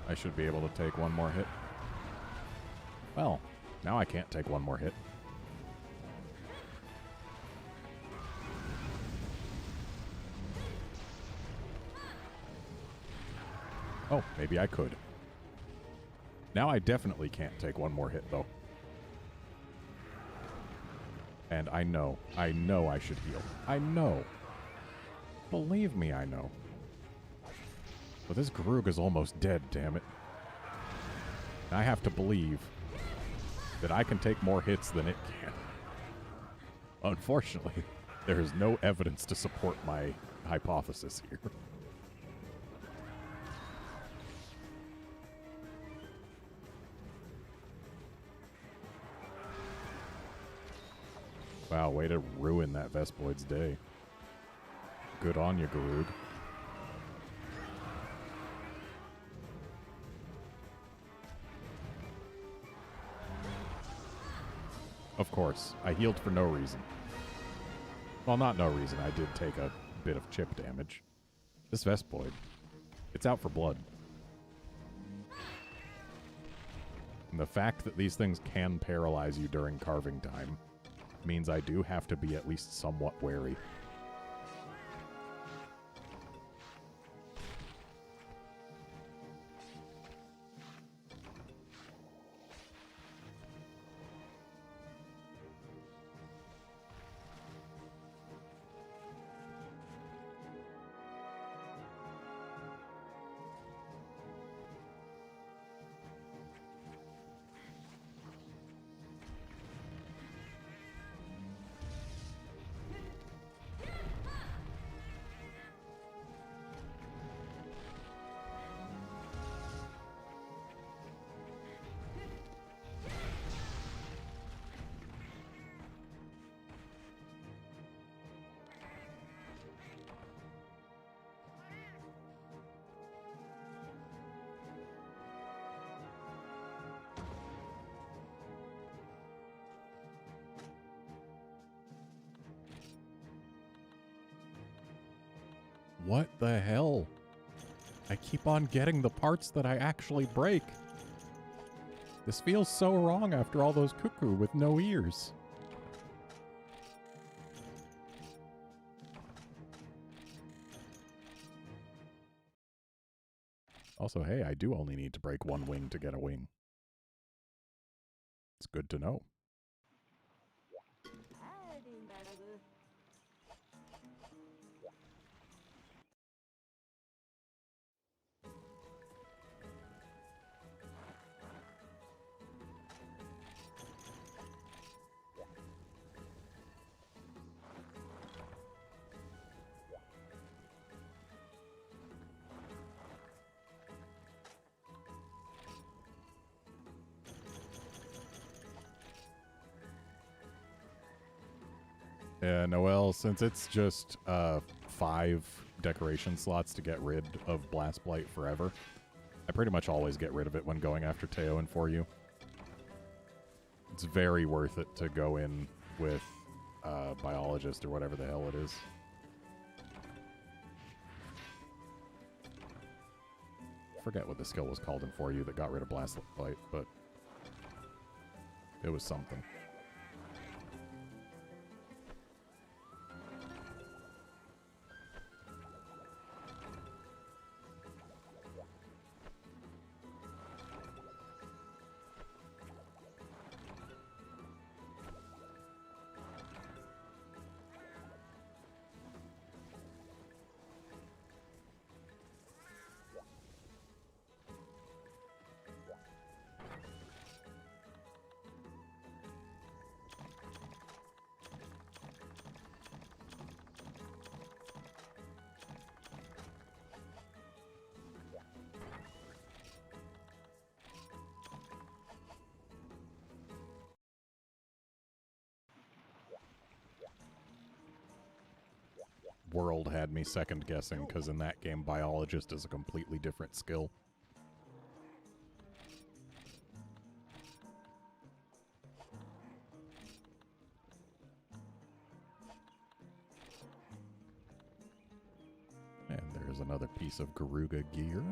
I should be able to take one more hit. Well, now I can't take one more hit. Oh, maybe I could. Now I definitely can't take one more hit, though. And I know I should heal. I know. Believe me, I know. But this Garuga's almost dead, damn it. I have to believe that I can take more hits than it can. Unfortunately, there is no evidence to support my hypothesis here. Wow, way to ruin that Vespoid's day. Good on you, Garug. Of course, I healed for no reason. Well, not no reason. I did take a bit of chip damage. This Vespoid, it's out for blood. And the fact that these things can paralyze you during carving time means I do have to be at least somewhat wary. What the hell? I keep on getting the parts that I actually break. This feels so wrong after all those cuckoo with no ears. Also, hey, I do only need to break one wing to get a wing. It's good to know. Yeah, Noelle, since it's just 5 decoration slots to get rid of Blast Blight forever, I pretty much always get rid of it when going after Teo and For You. It's very worth it to go in with Biologist or whatever the hell it is. Forget what the skill was called in For You that got rid of Blast Blight, but it was something. world had me second guessing, because in that game, biologist is a completely different skill. And there's another piece of Garuga gear.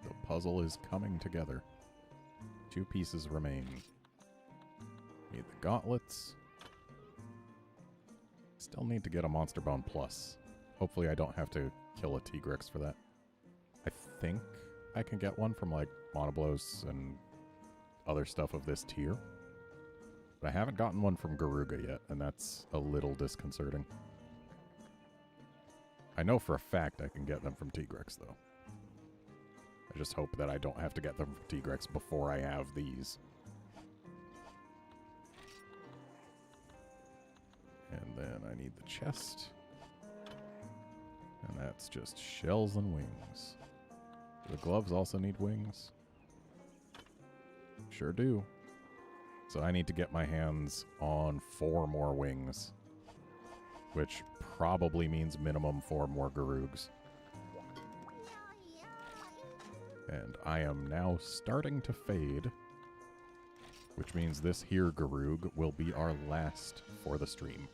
The puzzle is coming together. 2 pieces remain. Need the gauntlets. Still need to get a Monster Bone Plus. Hopefully I don't have to kill a Tigrex for that. I think I can get one from like Monoblos and other stuff of this tier. But I haven't gotten one from Garuga yet, and that's a little disconcerting. I know for a fact I can get them from Tigrex, though. I just hope that I don't have to get them from Tigrex before I have these. And then I need the chest. And that's just shells and wings. Do the gloves also need wings? Sure do. So I need to get my hands on 4 more wings. Which probably means minimum 4 more Garugs. And I am now starting to fade, which means this here Garug will be our last for the stream.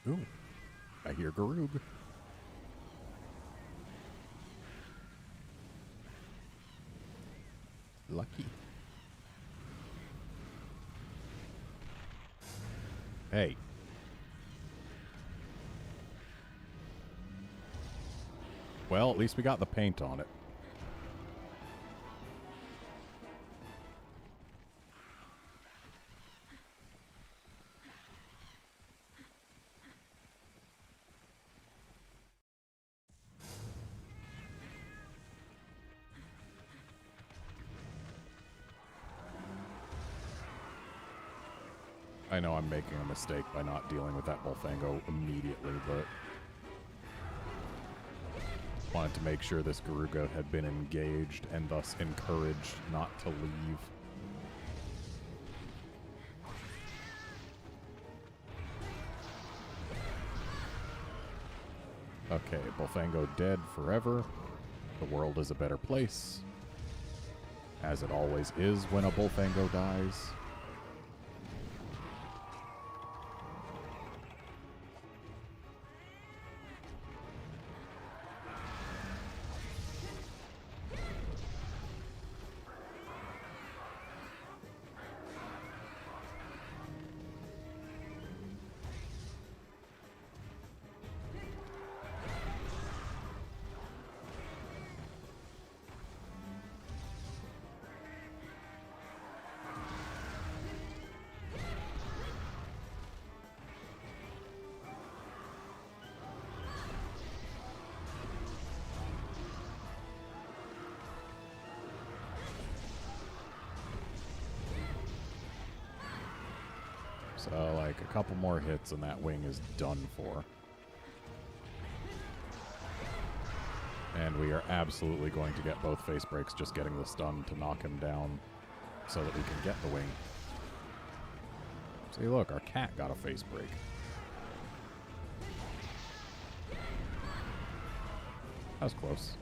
Ooh, I hear Garug. Lucky. Hey. Well, at least we got the paint on it. I know I'm making a mistake by not dealing with that Bullfango immediately, but wanted to make sure this Garuga had been engaged and thus encouraged not to leave. Okay, Bullfango dead forever. The world is a better place. As it always is when a Bullfango dies. So, like, a couple more hits and that wing is done for. And we are absolutely going to get both face breaks, just getting the stun to knock him down so that we can get the wing. See, look, our cat got a face break. That was close.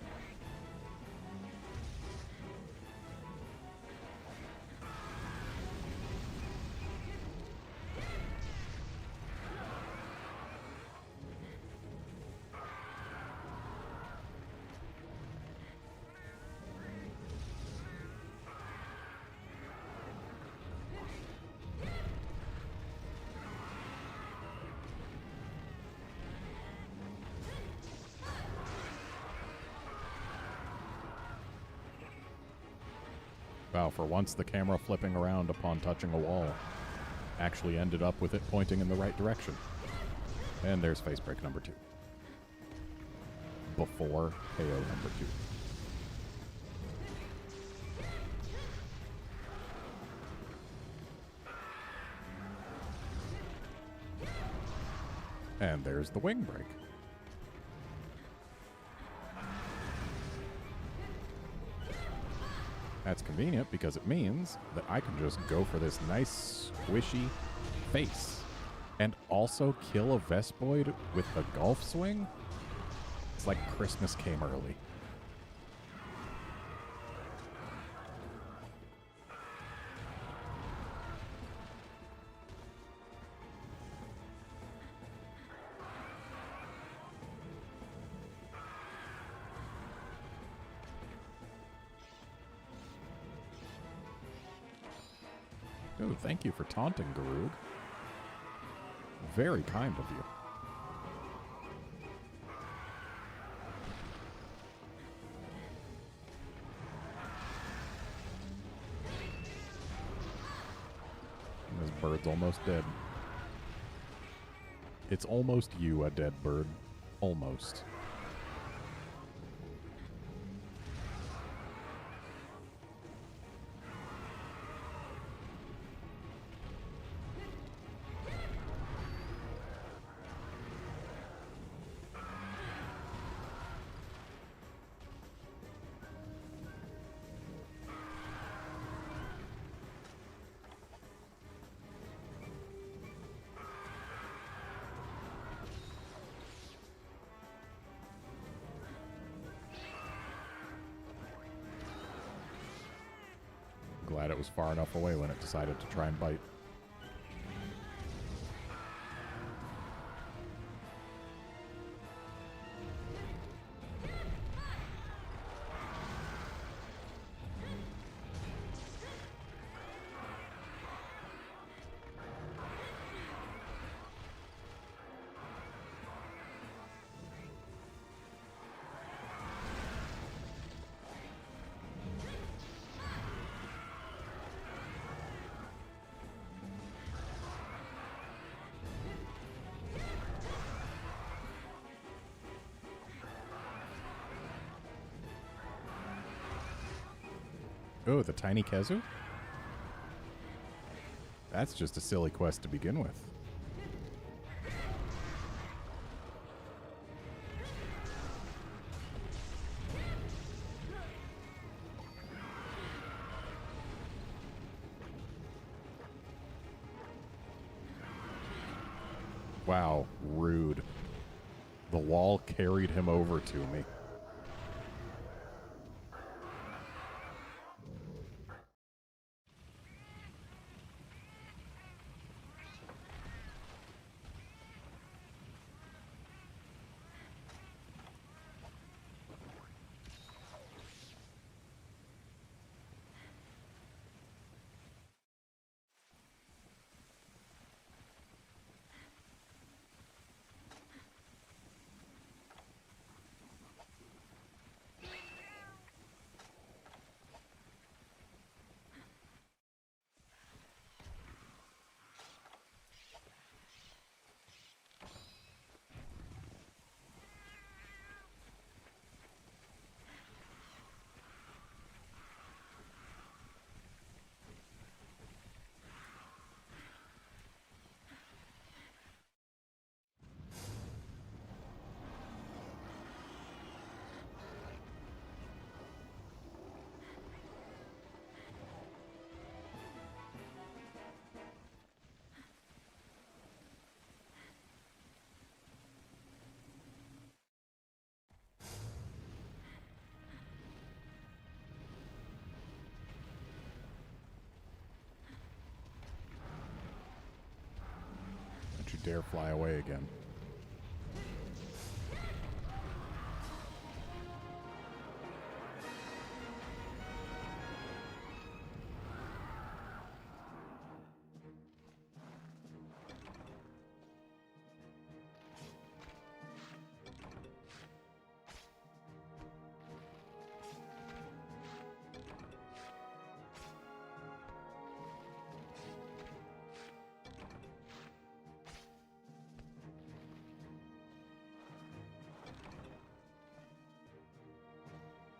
Wow, for once the camera flipping around upon touching a wall actually ended up with it pointing in the right direction. And there's face break number 2. Before KO number 2. And there's the wing break. That's convenient because it means that I can just go for this nice squishy face and also kill a Vespoid with a golf swing. It's like Christmas came early. Oh, thank you for taunting, Garug. Very kind of you. This bird's almost dead. It's almost you, a dead bird. Almost. Glad it was far enough away when it decided to try and bite. Oh, the tiny Kezu? That's just a silly quest to begin with. Wow, rude. The wall carried him over to me. dare fly away again.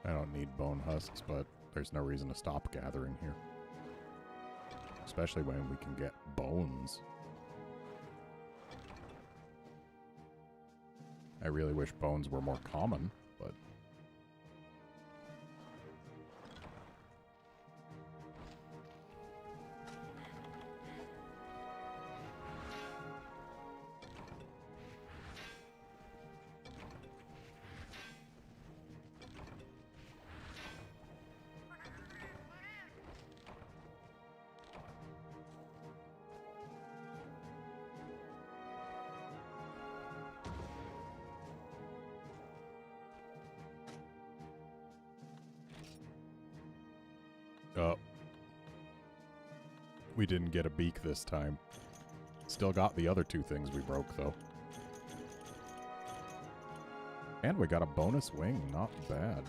I don't need bone husks, but there's no reason to stop gathering here. Especially when we can get bones. I really wish bones were more common, but... Oh. We didn't get a beak this time. Still got the other two things we broke, though. And we got a bonus wing. Not bad.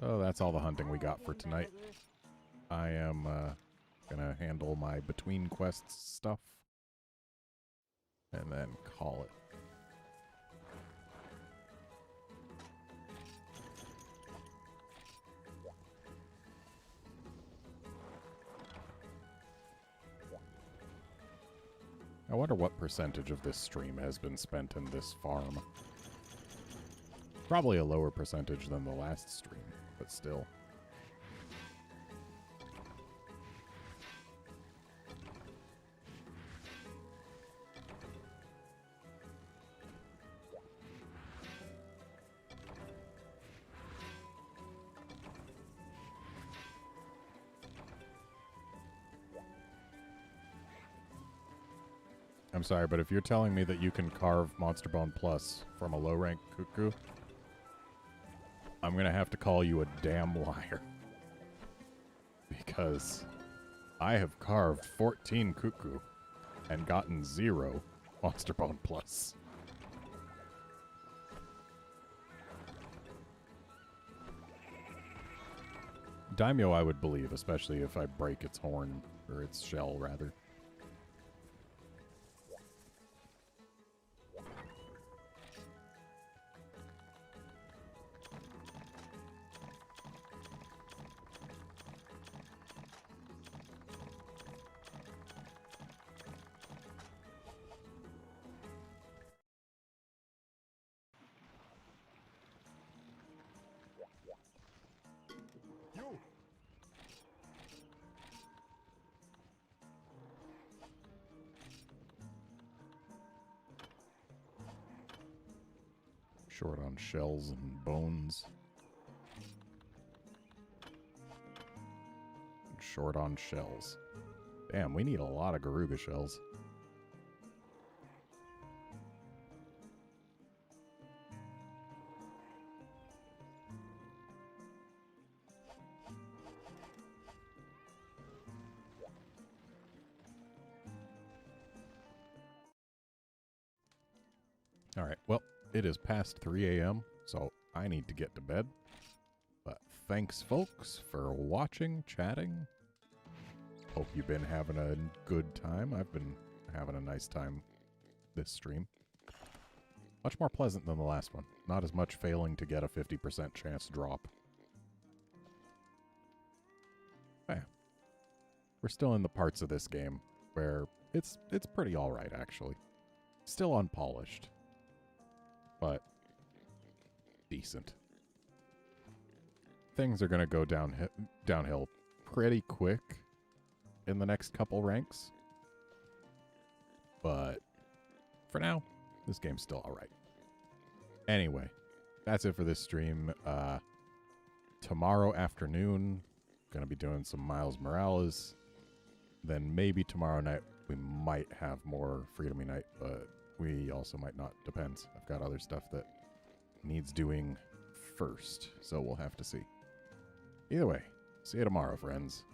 So that's all the hunting we got for tonight. I am gonna handle my between quests stuff and then call it. I wonder what percentage of this stream has been spent in this farm. Probably a lower percentage than the last stream, but still. I'm sorry, but if you're telling me that you can carve Monster Bone Plus from a low-rank cuckoo, I'm going to have to call you a damn liar. Because I have carved 14 cuckoo and gotten 0 Monster Bone Plus. Daimyo I would believe, especially if I break its horn, or its shell, rather. Short on shells and bones. Short on shells. Damn, we need a lot of Garuga shells. Alright, well, it is past 3 a.m., so I need to get to bed. But thanks, folks, for watching, chatting. Hope you've been having a good time. I've been having a nice time this stream. Much more pleasant than the last one. Not as much failing to get a 50% chance drop. Yeah. We're still in the parts of this game where it's pretty alright, actually. Still unpolished. But decent. Things are going to go downhill pretty quick in the next couple ranks. But for now, this game's still all right. Anyway, that's it for this stream. Tomorrow afternoon, going to be doing some Miles Morales. Then maybe tomorrow night we might have more Freedom Unite, but we also might not. Depends. I've got other stuff that needs doing first, so we'll have to see. Either way, see you tomorrow, friends.